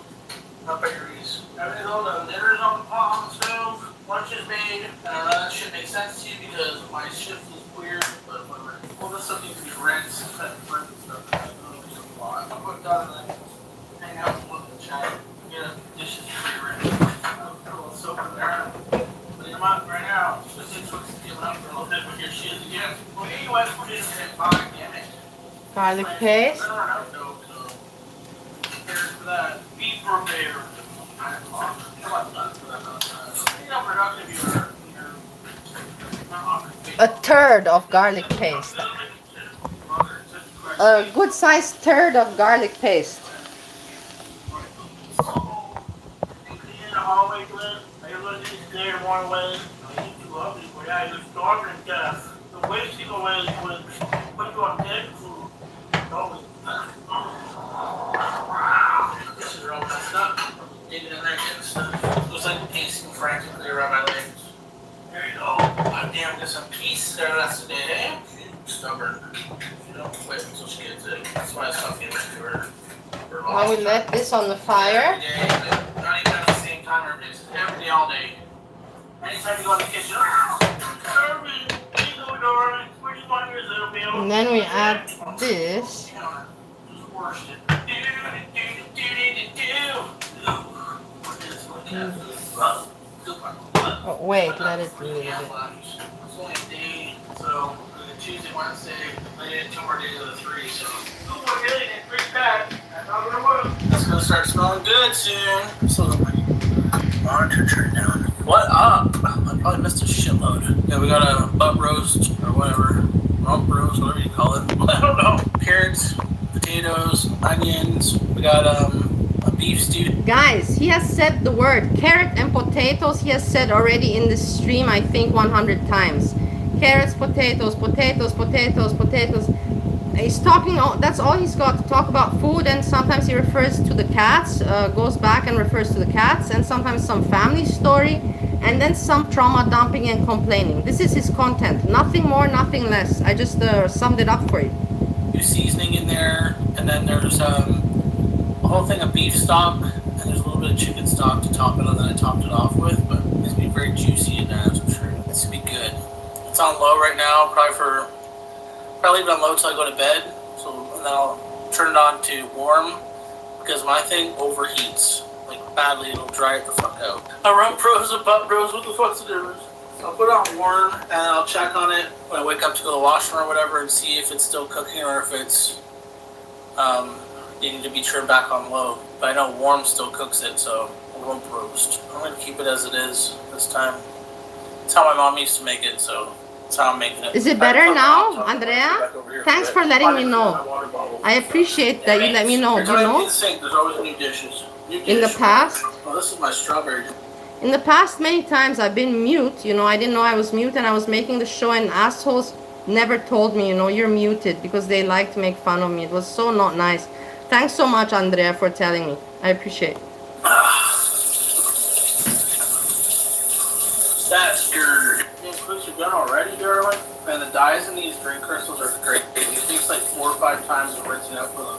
S3: My berries. Everything's all done. Dinner's on the pot on the stove. Lunch is made. That should make sense to you because my shift is weird, but whatever. Well, this stuff needs to be rinsed. Cut and flip and stuff. That's really be a lot. I'll put that in there. Hang out and look and chat. Get dishes pre-rinsed. I'll put a little soap in there. Clean them up right now. This is what's giving up for a little bit with your shit again. Well, anyway, put it in that bag, damn it.
S1: Garlic paste.
S3: For that. Be prepared. 9 o'clock. How about that? See how productive you are.
S1: A third of garlic paste. A good sized third of garlic paste.
S3: In the hallway, Glenn, I look at this there one way. I ain't too ugly for that. You're starving to death. The wasting away was put you on dead food. Always. This is all messed up. Digging in there, getting stuff. It was like pacing frantically around. around my legs. There you go. I'm down to some peace there yesterday. She's stubborn. She don't quit until she gets it. That's why I stopped giving it to her.
S1: Now we let this on the fire.
S3: Every day, but not even at the same time every day. Just every day, all day. Anytime you go in the kitchen, Kirby, please go, darling. Where do you want your little meal?
S1: And then we add this.
S3: Just worst it.
S1: Oh, wait, let it do it.
S3: It's only a day, so Tuesday, Wednesday, I did 2 more days of the 3, so 2 more days and 3 packs. That's not gonna work. It's gonna start smelling good soon. So my monitor turned down. What up? I probably missed a shitload. Yeah, we got a butt roast or whatever, rump roast, whatever you call it. I don't know. Carrots, potatoes, onions. We got a beef stew.
S1: Guys, he has said the word carrot and potatoes. He has said already in this stream, I think 100 times. Carrots, potatoes, potatoes, potatoes, potatoes. He's talking, that's all he's got to talk about food, and sometimes he refers to the cats, goes back and refers to the cats, and sometimes some family story, and then some trauma dumping and complaining. This is his content. Nothing more, nothing less. I just summed it up for you.
S3: Seasoning in there, and then there's a whole thing of beef stock, and there's a little bit of chicken stock to top it on that I topped it off with, but it's going to be very juicy in there, that's for sure. It's going to be good. It's on low right now, probably leave it on low till I go to bed, and then I'll turn it on to warm, because my thing overheats, like badly, it'll dry it the fuck out. I run pros and butt pros, what the fuck's the difference? I'll put it on warm, and I'll check on it when I wake up to go to the washroom or whatever, and see if it's still cooking or if it's needing to be turned back on low. But I know warm still cooks it, so I won't roast. I'm going to keep it as it is this time. It's how my mom used to make it, so that's how I'm making it.
S1: Is it better now, Andrea? Thanks for letting me know. I appreciate that you let me know.
S3: Every time I the sink, there's always new dishes.
S1: In the past?
S3: Oh, this is my strawberry.
S1: In the past, many times I've been mute. You know, I didn't know I was mute, and I was making the show, and assholes never told me, you know, you're muted, because they like to make fun of me. It was so not nice. Thanks so much, Andrea, for telling me. I appreciate it.
S3: That's good. You cooks are done already, darling? Man, the dyes in these drink crystals are great. It takes like 4 or 5 times to rinse it out for the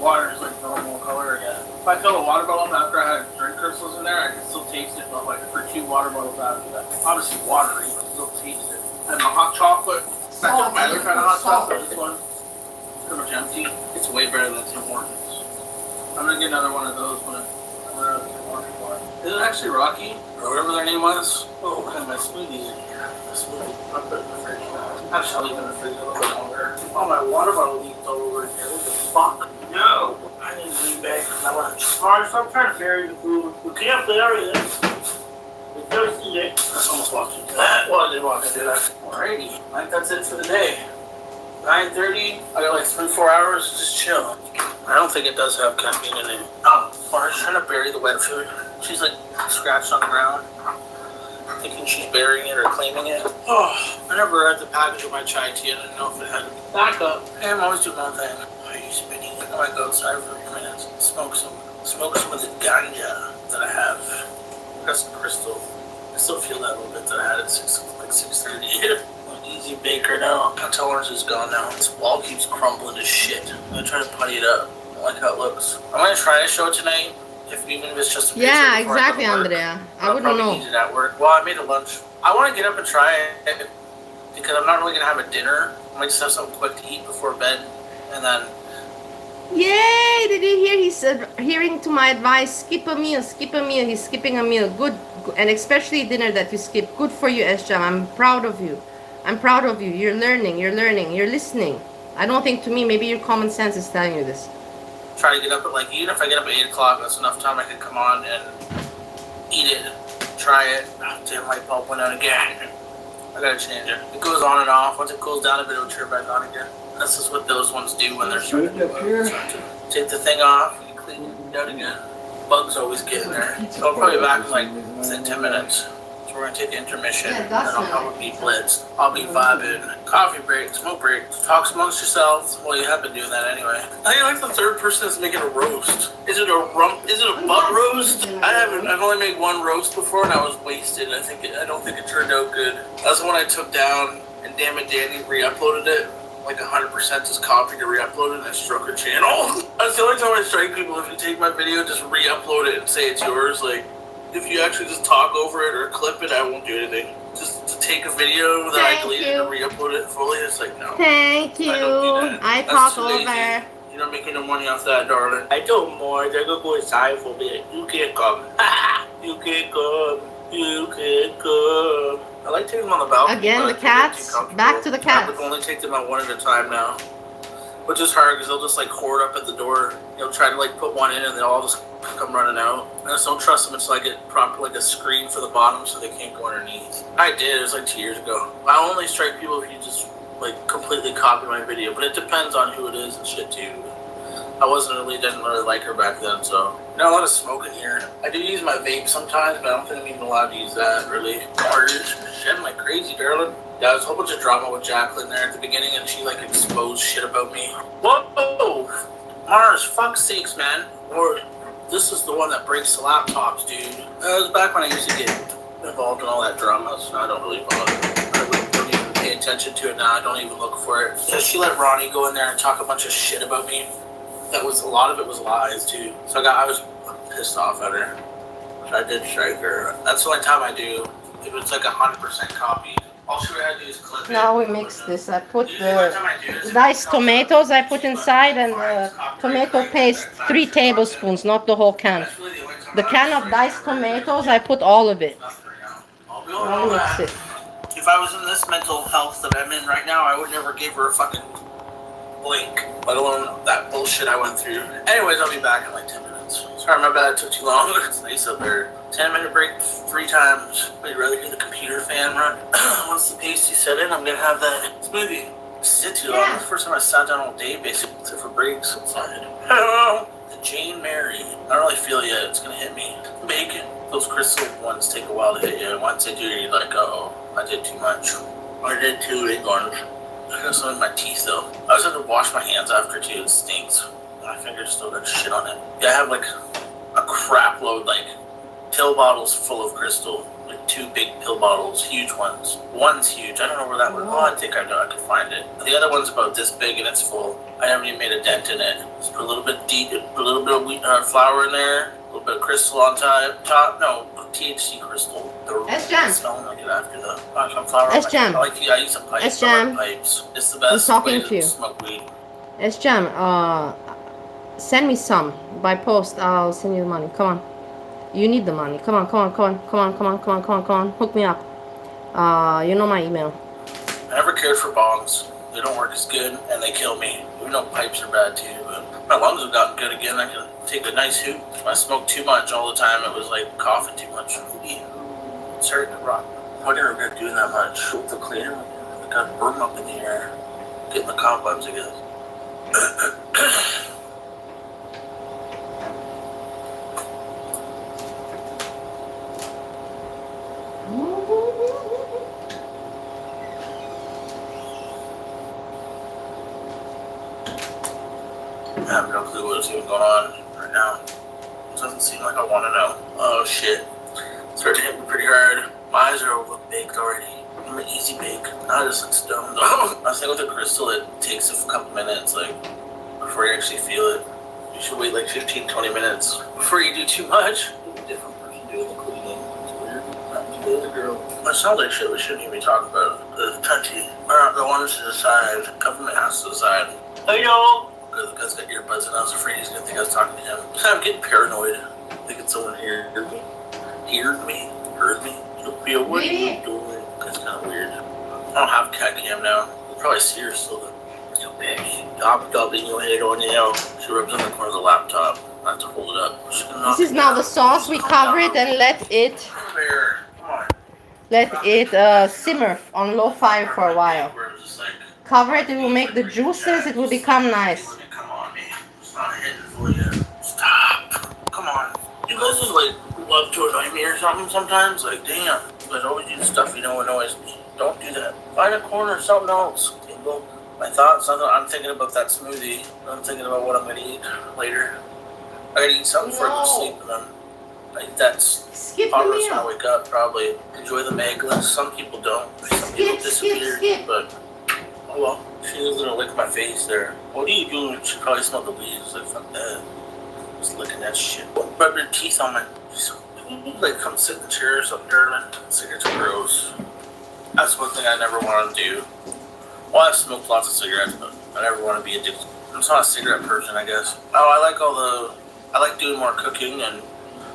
S3: water is like normal color again. If I fill a water bottle after I had drink crystals in there, I can still taste it, but like for 2 water bottles after that. Obviously watery, but still taste it. And my hot chocolate, I took my other kind of hot chocolate, this one, pretty much empty. It's way better than Tim Hortons. I'm gonna get another one of those when I'm out of Tim Hortons one. Is it actually Rocky? Or whatever their name was? Oh, I have my smoothies in here. My smoothie. I'll put it in the fridge now. Actually, I'll leave it in the fridge a little bit longer. Oh, my water bottle leaked all over in here. What the fuck? No! I didn't leave back. I want to charge. I'm trying to bury the food. We can't bury this. We're thirsty, Nick. I almost walked into that. Well, I did walk into that. Alrighty. I think that's it for the day. 9:30. I got like 3-4 hours to just chill. I don't think it does have caffeine in it. Oh, Marge trying to bury the wet food. She's like scratched on the ground, thinking she's burying it or claiming it. Oh, I never read the package of my chai tea. I didn't know if it had backup. Hey, I'm always doing one thing. Why are you spinning? I might go outside for a few minutes. Smoke some of the ganja that I have. That's crystal. I still feel that a little bit that I had at 6:30. Easy baker now. My tolerance is gone now. This wall keeps crumbling to shit. I'm gonna try to putty it up. I like how it looks. I'm gonna try to show it tonight. Even if it's just a picture.
S1: Yeah, exactly, Andrea. I wouldn't know.
S3: Eat it at work. Well, I made a lunch. I want to get up and try it because I'm not really gonna have a dinner. I might just have something quick to eat before bed, and then.
S1: Yay! Did you hear? He said, hearing to my advice, skip a meal, skip a meal. He's skipping a meal. Good, and especially dinner that you skip. Good for you, Sjam. I'm proud of you. I'm proud of you. You're learning. You're listening. I don't think, to me, maybe your common sense is telling you this.
S3: Try to get up at like, even if I get up at 8 o'clock, that's enough time I can come on and eat it, try it. Oh, damn, light bulb went out again. I gotta change it. It goes on and off. Once it cools down a bit, it'll turn back on again. This is what those ones do when they're starting to take the thing off, you clean it out again. Bugs always get in there. I'll probably be back in like within 10 minutes.
S10: So we're gonna take intermission,
S1: Yeah,
S10: and
S1: that's
S10: I'll
S1: nice.
S10: probably be blitzed. I'll be vibing. Coffee break, smoke break, talks amongst yourselves. Well, you have been doing that anyway. I think like the third person that's making a roast. Is it a butt roast? I've only made one roast before, and I was wasted. I don't think it turned out good. That's the one I took down, and damn it, Danny re-uploaded it. Like 100% just copied to re-upload it, and I struck her channel. That's the only time I strike people. If you take my video, just re-upload it and say it's yours. Like, if you actually just talk over it or clip it, I won't do anything. Just to take a video that I deleted and re-upload it fully, it's like, no.
S1: Thank you.
S10: I don't do that.
S1: I
S10: That's
S1: talk
S10: too lazy.
S1: over.
S10: You're not making no money off that, darling. I told Marge I could go inside for a bit. You can't come. You can't come. You can't come. I like taking them on the balcony.
S1: Again, the cats. Back to the
S10: I
S1: cats.
S10: would only take them out one at a time now. Which is hard because they'll just like hoard up at the door. You'll try to like put one in and they'll all just come running out. I just don't trust them until I get proper like a screen for the bottom so they can't go underneath. I did, it was like 2 years ago. I only strike people if you just like completely copy my video, but it depends on who it is and shit too. Didn't really like her back then, so. Not a lot of smoke in here. I do use my vape sometimes, but I don't think I'm even allowed to use that, really. Marge, shedding like crazy, darling. Yeah, there's a whole bunch of drama with Jacqueline there at the beginning, and she like exposed shit about me. Whoa! Mars, fuck's sakes, man. Or this is the one that breaks the laptops, dude. It was back when I used to get involved in all that drama, so now I don't really bother. I really don't even pay attention to it now. I don't even look for it. So she let Ronnie go in there and talk a bunch of shit about me. A lot of it was lies too. So I was pissed off at her. So I did strike her. That's the only time I do. If it's like 100% copied. All she would have to do is clip it.
S1: Now we mix this. I put the diced tomatoes I put inside and the tomato paste 3 tablespoons, not the whole can. The can of diced tomatoes, I put all of it. I'll mix it.
S10: If I was in this mental health that I'm in right now, I would never give her a fucking blink, let alone that bullshit I went through. Anyways, I'll be back in like 10 minutes. Sorry, my bad, it took too long. It's nice up there. 10-minute break 3 times. I'd rather hear the computer fan run. Once the pasty set in, I'm gonna have that smoothie. Sit too long. It's the first time I sat down all day, basically, except for breaks outside. Hello, the Jane Mary. I don't really feel it yet. It's gonna hit me. Bacon. Those crystal ones take a while to hit you. Once they do, you're like, oh, I did too much. I did 2 big ones. I got some in my teeth though. I was having to wash my hands after too. It stinks. My fingers still got shit on it. Yeah, I have like a crap load, like pill bottles full of crystal. Like 2 big pill bottles, huge ones. One's huge. I don't know where that one. Oh, I think I know. I can find it. The other one's about this big and it's full. I haven't even made a dent in it. Just put a little bit of wheat flour in there. A little bit of crystal on top. No, THC crystal.
S1: S-Jam.
S10: Smelling like it after the sunflower.
S1: S-Jam.
S10: I use a pipe.
S1: S-Jam.
S10: I like pipes. It's the best
S1: talking
S10: way
S1: to you.
S10: smoke weed.
S1: S-Jam, send me some by post. I'll send you the money. Come on. You need the money. Come on. Hook me up. You know my email.
S10: I never cared for bongs. They don't work as good and they kill me. Even though pipes are bad too, but my lungs have gotten good again. I can take a nice hoot. If I smoked too much all the time, it was like coughing too much. It's starting to rot. I didn't regret doing that much. With the cleaner, I got burn up in the air. Getting the cobwebs, I guess. I have no clue what's even going on right now. It doesn't seem like I want to know. Oh shit. It's starting to hit me pretty hard. My eyes are over baked already. I'm an easy bake. Not just like stoned. I think with the crystal it takes a couple minutes, like, before you actually feel it. You should wait like 15-20 minutes before you do too much. A different person doing the cleaning. It's weird. Not too the girl. That sounds like shit we shouldn't even talk about. The touchy. We're not the ones to decide. The government has to decide. Hey yo! The guy's got earbuds and I was afraid he's gonna think I was talking to him. I'm getting paranoid. Thinking someone heard me. Heard me. Sophia, what are you doing? That's kind of weird. I don't have a cat cam now. You'll probably see her still. You bitch. Stop in your head on you. She rubs on the corner of the laptop. I have to hold it up.
S1: This is now the sauce. We cover it and let it simmer on low fire for a while. Cover it. It will make the juices. It will become nice.
S10: Come on, man. It's not hidden for you. Stop. Come on. You guys just like
S3: love to annoy me or something sometimes. Like, damn, but always do stuff annoys me. Don't do that. Find a corner, something else. People, my thoughts, I'm thinking about that smoothie. I'm thinking about what I'm gonna eat later. I gotta eat something before I go to sleep, and then I eat that potter's when I wake up. Probably enjoy the eggless. Some people don't. Some people disappear. But oh well. She was gonna lick my face there. What are you doing? She probably smelled the leaves. Like fuck that. Just licking that shit. Rub your teeth on my. Like come sit in the chair or something, darling. Cigarettes are gross. That's one thing I never want to do. Well, I've smoked lots of cigarettes, but I never want to be addicted. I'm just not a cigarette person, I guess. Oh, I like doing more cooking, and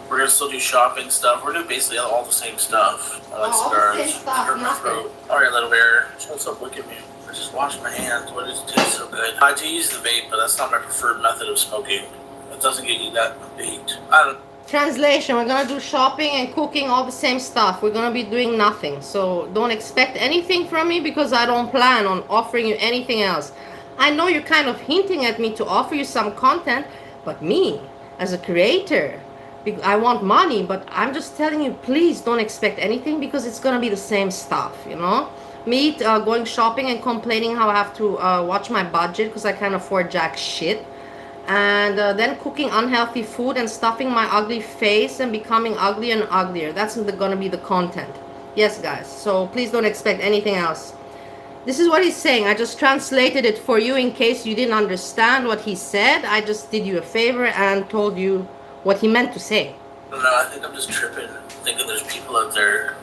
S3: we're gonna still do shopping stuff. We're doing basically all the same stuff. I like cigars. Hurt my throat. All right, little bear. What's up? Look at me. I just washed my hands. Why does it taste so good? I do use the vape, but that's not my preferred method of smoking. It doesn't get you that baked.
S1: Translation, we're gonna do shopping and cooking, all the same stuff. We're gonna be doing nothing. So don't expect anything from me because I don't plan on offering you anything else. I know you're kind of hinting at me to offer you some content, but me, as a creator, I want money, but I'm just telling you, please don't expect anything because it's gonna be the same stuff, you know? Me going shopping and complaining how I have to watch my budget because I can't afford jack shit. And then cooking unhealthy food and stuffing my ugly face and becoming uglier and uglier. That's gonna be the content. Yes, guys. So please don't expect anything else. This is what he's saying. I just translated it for you in case you didn't understand what he said. I just did you a favor and told you what he meant to say.
S3: No, I think I'm just tripping. Thinking there's people out there.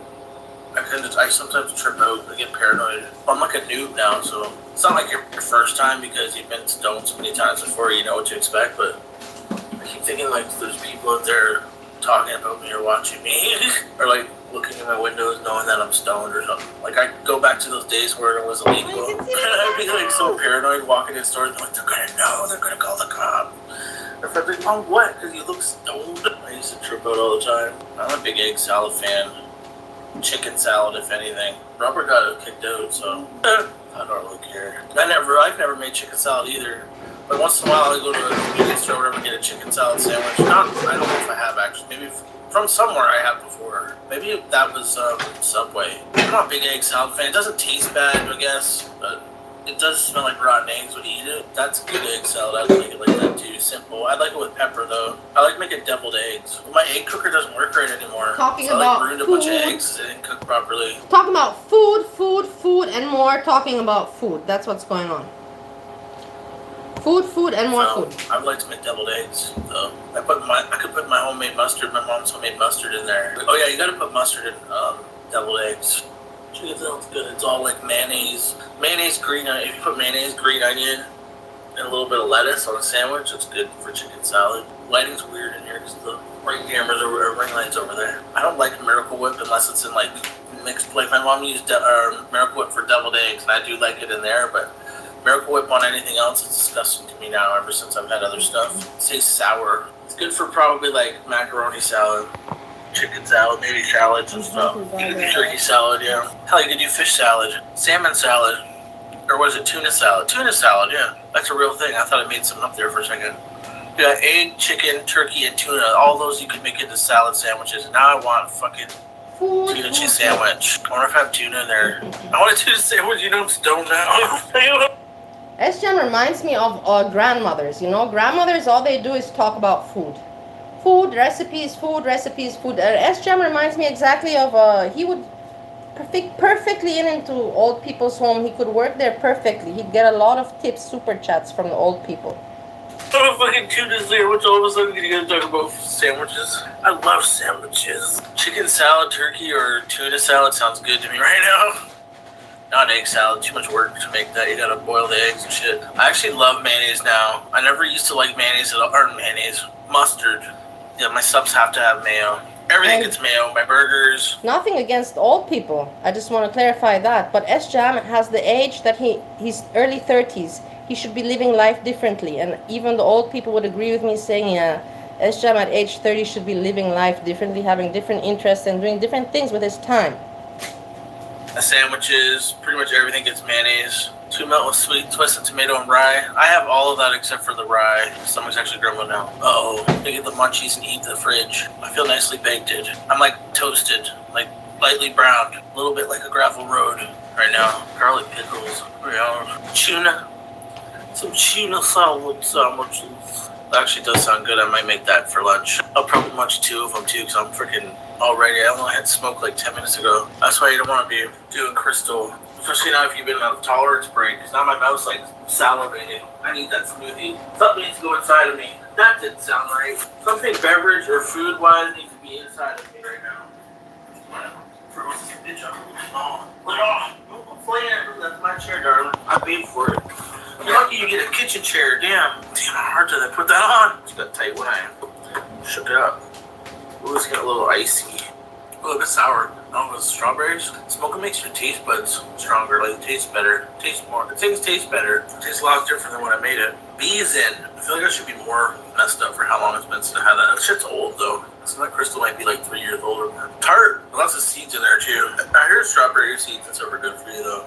S3: I sometimes trip out. I get paranoid. I'm like a noob now, so it's not like your first time because you've been stoned so many times before you know what to expect, but I keep thinking like there's people out there talking about me or watching me or like looking in my windows knowing that I'm stoned or something. Like I go back to those days where it was illegal. I'd be like so paranoid walking in stores. Like they're gonna know. They're gonna call the cop. Or if I'd be like, oh what? Because you look stoned. I used to trip out all the time. I'm a big egg salad fan. Chicken salad, if anything. Robert got it kicked out, so I don't really care. I've never made chicken salad either. But once in a while, I go to a convenience store or whatever and get a chicken salad sandwich. I don't know if I have actually. Maybe from somewhere I have before. Maybe that was Subway. I'm not a big egg salad fan. It doesn't taste bad, I guess, but it does smell like rotten eggs when you eat it. That's good egg salad. I like it like that too. Simple. I like it with pepper though. I like making deviled eggs. My egg cooker doesn't work right anymore.
S1: Talking
S3: so
S1: about
S3: I ruined a bunch of eggs that didn't cook properly.
S1: Talking about food, and more. Talking about food. That's what's going on. Food, and more food.
S3: I would like to make deviled eggs though. I could put my homemade mustard, my mom's homemade mustard in there. Oh yeah, you gotta put mustard in deviled eggs. Chicken salad's good. It's all like mayonnaise, green onion. If you put mayonnaise, green onion, and a little bit of lettuce on a sandwich, it's good for chicken salad. Lighting's weird in here because the ring cameras or ring lights over there. I don't like Miracle Whip unless it's in like mixed. Like my mom used Miracle Whip for deviled eggs, and I do like it in there, but Miracle Whip on anything else is disgusting to me now. Ever since I've had other stuff, it tastes sour. It's good for probably like macaroni salad. Chicken salad, maybe salads and stuff. Turkey salad, yeah. Hell, you could do fish salad, salmon salad, or was it tuna salad? Tuna salad, yeah. That's a real thing. I thought I made something up there for a second. You got egg, chicken, turkey, and tuna. All those you could make into salad sandwiches. Now I want fucking tuna cheese sandwich. I wonder if I have tuna in there. I want a tuna sandwich. You know I'm stoned now.
S1: Sjam reminds me of grandmothers. You know, grandmothers, all they do is talk about food. Food, recipes. Sjam reminds me exactly of, he would perfectly into old people's home. He could work there perfectly. He'd get a lot of tips, super chats from the old people.
S3: Oh, fucking tuna sandwich. All of a sudden, you're gonna talk about sandwiches. I love sandwiches. Chicken salad, turkey, or tuna salad sounds good to me right now. Not egg salad. Too much work to make that. You gotta boil the eggs and shit. I actually love mayonnaise now. I never used to like mayonnaise at all. Or mayonnaise. Mustard. Yeah, my subs have to have mayo. Everything gets mayo. My burgers.
S1: Nothing against old people. I just want to clarify that. But Sjam has the age that he's early 30s. He should be living life differently. And even the old people would agree with me saying, yeah, Sjam at age 30 should be living life differently, having different interests and doing different things with his time.
S3: Sandwiches, pretty much everything gets mayonnaise.
S10: Sweet milk with sweet twisted tomato and rye. I have all of that except for the rye. Stomach's actually grumbling now. Uh-oh. I get the munchies and eat the fridge. I feel nicely baked. I'm like toasted, like lightly browned, a little bit like a gravel road right now. Garlic pickles, tuna, some tuna salad sandwiches. That actually does sound good. I might make that for lunch. I'll probably munch 2 of them too because I'm freaking all ready. I only had smoke like 10 minutes ago. That's why you don't want to be doing crystal. Especially now if you've been on a tolerance break. Because now my mouth's like salivating. I need that smoothie. Something needs to go inside of me. That didn't sound right. Something beverage or food wise needs to be inside of me right now. Bitch, I'm playing. That's my chair, darling. I paid for it. You're lucky you get a kitchen chair. Damn, how hard did I put that on? It's got tight when I shook it up. Ooh, it's got a little icy. A little bit sour. Oh, with strawberries. Smoking makes your taste buds stronger. Like, it tastes better. Tastes more. Things taste better. It tastes a lot different than when I made it. Bees in. I feel like I should be more messed up for how long it's been since I had that. That shit's old, though. So that crystal might be like 3 years older. Tart. Lots of seeds in there, too. I heard strawberry seeds and stuff are good for you, though.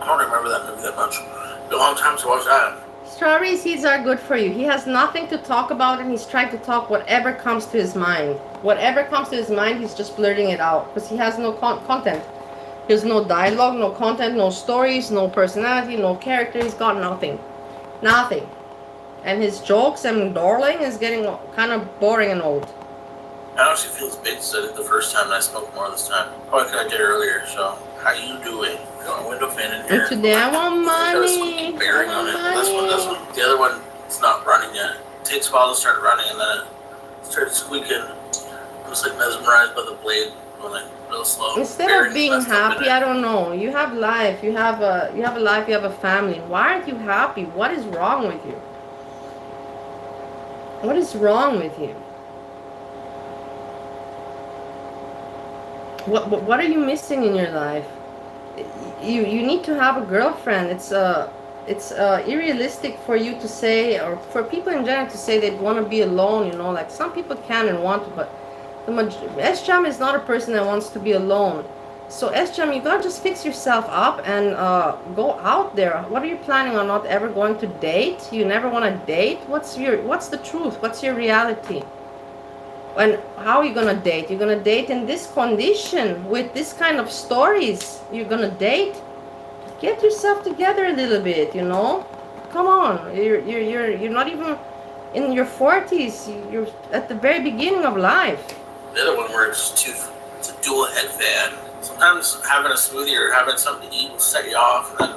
S10: I don't remember that movie that much. It's a long time to watch that.
S1: Strawberry seeds are good for you. He has nothing to talk about and he's trying to talk whatever comes to his mind. Whatever comes to his mind, he's just blurting it out because he has no content. There's no dialogue, no content, no stories, no personality, no character. He's got nothing. Nothing. And his jokes and darling is getting kind of boring and old.
S10: I actually feel as big as I did the first time and I smoked more this time. Probably because I did earlier, so how you doing? Got a window fan in here.
S1: And today I want money.
S10: Bearing on it. This one. The other one, it's not running yet. It takes a while to start running and then it starts squeaking. I'm just like mesmerized by the blade going like real slow.
S1: Instead of being happy, I don't know. You have life. You have a life. You have a family. Why aren't you happy? What is wrong with you? What is wrong with you? What are you missing in your life? You need to have a girlfriend. It's unrealistic for you to say, or for people in general to say they'd want to be alone. You know, like some people can and want to, but S-Jam is not a person that wants to be alone. So S-Jam, you gotta just fix yourself up and go out there. What are you planning on? Not ever going to date? You never want to date? What's the truth? What's your reality? And how are you gonna date? You're gonna date in this condition with this kind of stories. You're gonna date? Get yourself together a little bit, you know. Come on, you're not even in your 40s. You're at the very beginning of life.
S10: The other one works too. It's a dual head fan. Sometimes having a smoothie or having something to eat will set you off, and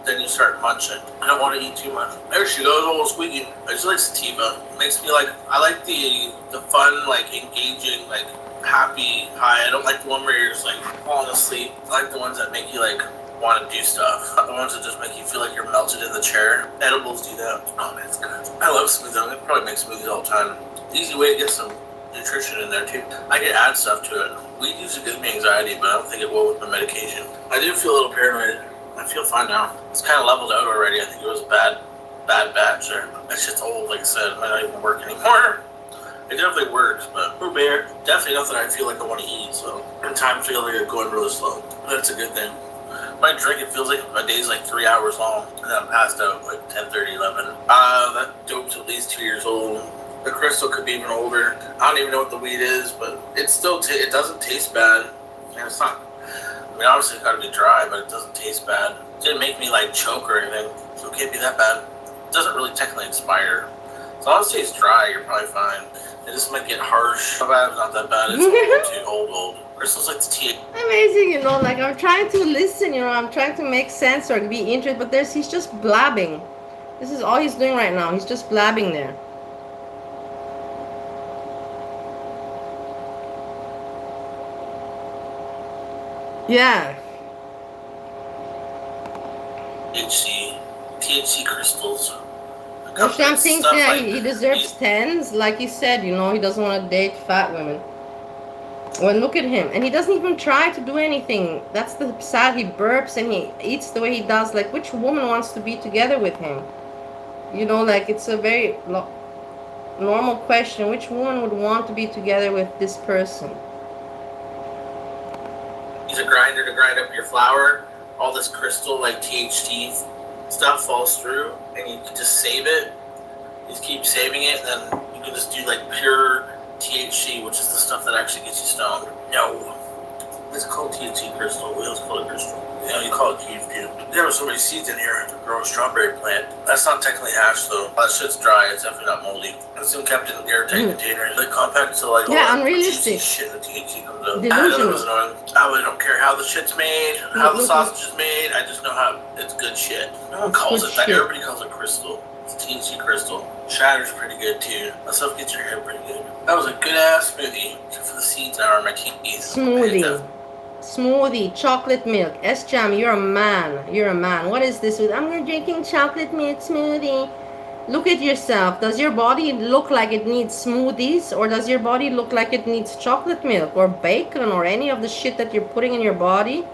S10: then you start munching. I don't want to eat too much. There she goes, old squeaky. I just like sativa. It makes me like, I like the fun, like engaging, like happy high. I don't like the one where you're just like falling asleep. I like the ones that make you like want to do stuff. Not the ones that just make you feel like you're melted in the chair. Edibles do that. Oh man, it's good. I love smoothies. I'm gonna probably make smoothies all the time. Easy way to get some nutrition in there too. I could add stuff to it. Weed usually gives me anxiety, but I don't think it will with the medication. I do feel a little paranoid. I feel fine now. It's kind of leveled out already. I think it was a bad batch there. That shit's old, like I said. It might not even work anymore. It definitely works, but for beer, definitely nothing I feel like I want to eat. So, and time feels like it's going really slow. That's a good thing. When I drink, it feels like my day's like 3 hours long, and then I'm passed out like 10:30, 11. That dope's at least 2 years old. The crystal could be even older. I don't even know what the weed is, but it still it doesn't taste bad. And it's not. I mean, obviously it's got to be dry, but it doesn't taste bad. It didn't make me like choke or anything, so it can't be that bad. It doesn't really technically expire. As long as it stays dry, you're probably fine. It just might get harsh. Not bad, not that bad. It's too old. Crystal's like the tea.
S1: Amazing, you know, like I'm trying to listen, you know, I'm trying to make sense or be interested, but he's just blabbing. This is all he's doing right now. He's just blabbing there. Yeah.
S10: THC crystals.
S1: S-Jam thinks that he deserves tens, like he said, you know, he doesn't want to date fat women. Well, look at him, and he doesn't even try to do anything. That's the sad. He burps and he eats the way he does. Like, which woman wants to be together with him? You know, like, it's a very normal question. Which woman would want to be together with this person?
S10: Use a grinder to grind up your flour. All this crystal, like THC stuff falls through, and you can just save it. You just keep saving it, and then you can just do like pure THC, which is the stuff that actually gets you stoned. No, it's called THC crystal. We always call it crystal. You know, you call it cube too. There was so many seeds in here to grow a strawberry plant. That's not technically hash though. That shit's dry. It's definitely not moldy. It's been kept in an airtight container. Like compact, so like
S1: unrealistic.
S10: shit in the THC comes out.
S1: Delusional.
S10: That was annoying. I really don't care how the shit's made, how the sausage is made. I just know how it's good shit. No one calls it that. Everybody calls it crystal. It's THC crystal. Shatter's pretty good too. That stuff gets your head pretty good. That was a good ass smoothie. Except for the seeds that are in my teeth.
S1: Smoothie, chocolate milk. Sjam, you're a man. You're a man. What is this? I'm drinking chocolate milk smoothie. Look at yourself. Does your body look like it needs smoothies? Or does your body look like it needs chocolate milk? Or bacon? Or any of the shit that you're putting in your body?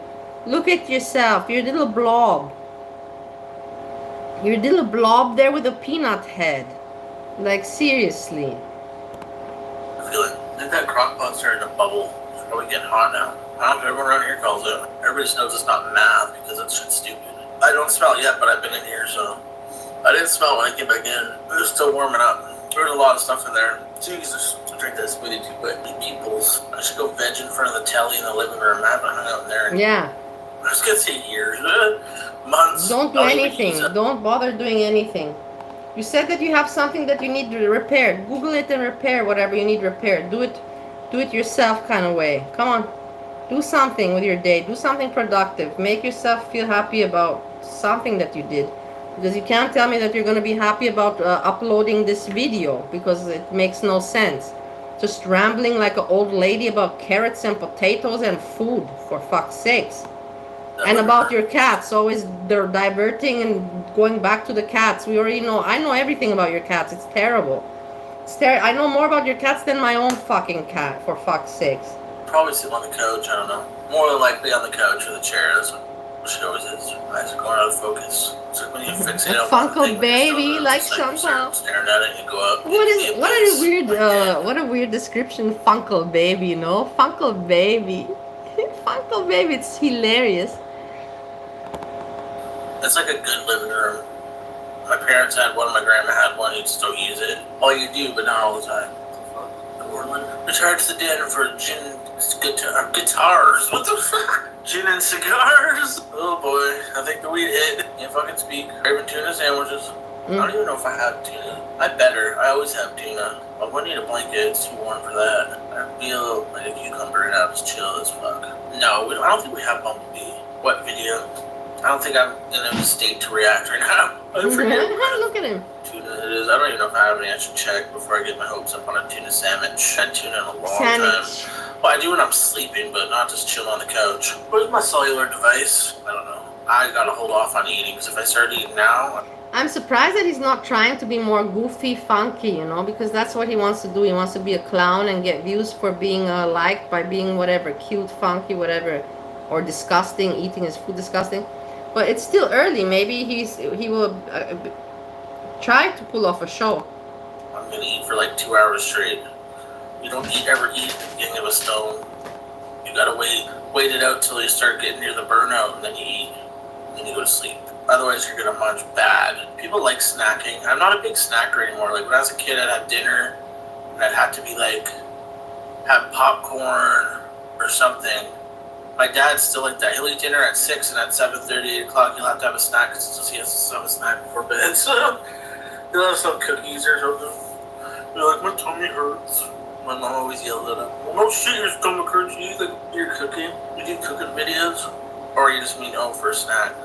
S1: Look at yourself. You're a little blob. You're a little blob there with a peanut head. Like, seriously.
S10: I feel like that crock pot starting to bubble. It's probably getting hot now. I don't know if everyone around here calls it. Everybody just knows it's not math because that shit's stupid. I don't smell it yet, but I've been in here, so I didn't smell it when I came back in. It was still warming up. There's a lot of stuff in there. Jesus, I drink that smoothie too quick. Peoples. I should go veg in front of the telly in the living room. I haven't hung out in there.
S1: Yeah.
S10: I was gonna say years, months.
S1: Don't do anything. Don't bother doing anything. You said that you have something that you need repaired. Google it and repair whatever you need repaired. Do it yourself kind of way. Come on. Do something with your day. Do something productive. Make yourself feel happy about something that you did. Because you can't tell me that you're going to be happy about uploading this video. Because it makes no sense. Just rambling like an old lady about carrots and potatoes and food. For fuck's sakes. And about your cats. Always they're diverting and going back to the cats. We already know. I know everything about your cats. It's terrible. I know more about your cats than my own fucking cat. For fuck's sakes.
S10: Probably sit on the couch, I don't know. More than likely on the couch or the chair. That's what she always is. Eyes are going out of focus. It's like when you fixate on
S1: Funko baby, like somehow.
S10: Staring at it and you go up.
S1: What a weird description, Funko baby, you know? Funko baby. Funko baby, it's hilarious.
S10: It's like a good living room. My parents had one, my grandma had one, you just don't use it. All you do, but not all the time. Retired to the den for gin guitars. What the fuck? Gin and cigars? Oh boy, I think the weed hit. Can't fucking speak. Craving tuna sandwiches. I don't even know if I have tuna. I better. I always have tuna. I wouldn't need a blanket. It's too warm for that. I feel like a cucumber and I'm just chill as fuck. No, I don't think we have Bumblebee. What video? I don't think I'm in a state to react right now. I forget.
S1: Look at him.
S10: Tuna it is. I don't even know if I have any. I should check before I get my hopes up on a tuna sandwich. I had tuna in a long time. Well, I do when I'm sleeping, but not just chill on the couch. Where's my cellular device? I don't know. I gotta hold off on eating because if I start eating now.
S1: I'm surprised that he's not trying to be more goofy, funky, you know, because that's what he wants to do. He wants to be a clown and get views for being liked by being whatever, cute, funky, whatever, or disgusting, eating his food disgusting. But it's still early. Maybe he will try to pull off a show.
S10: I'm gonna eat for like 2 hours straight. You don't ever eat at the beginning of a stone. You gotta wait it out till you start getting near the burnout, and then you eat, and then you go to sleep. Otherwise, you're gonna munch bad. People like snacking. I'm not a big snacker anymore. Like when I was a kid, I'd have dinner, and I'd have to be like, have popcorn or something. My dad's still like that. He'll eat dinner at 6, and at 7:30, 8 o'clock, he'll have to have a snack since he has to have a snack before bed. So he'll have some cookies or something. You're like, my tummy hurts. My mom always yelled at him. Well, no shit, your stomach hurts. You like you're cooking. You do cooking videos, or you just mean for a snack.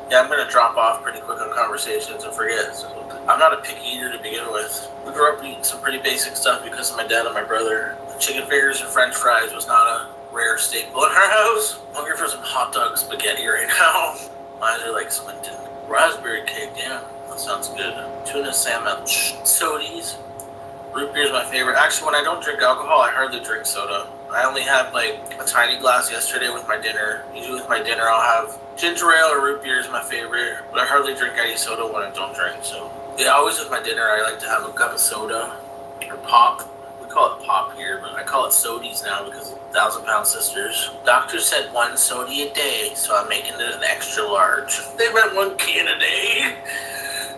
S10: Yeah, I'm gonna drop off pretty quick on conversations and forget. So I'm not a picky eater to begin with. We grew up eating some pretty basic stuff because of my dad and my brother. Chicken fingers and French fries was not a rare staple in our house. I'm hungry for some hot dog spaghetti right now. Mine are like Swinton. Raspberry cake, damn. That sounds good. Tuna sandwich. Sodies. Root beer is my favorite. Actually, when I don't drink alcohol, I hardly drink soda. I only had like a tiny glass yesterday with my dinner. Usually with my dinner, I'll have ginger ale or root beer is my favorite. But I hardly drink any soda when I don't drink. So yeah, always with my dinner, I like to have a cup of soda or pop. We call it pop here, but I call it sodies now because 1,000-pound sisters. Doctor said 1 soda a day, so I'm making it an extra large. They meant 1 can a day.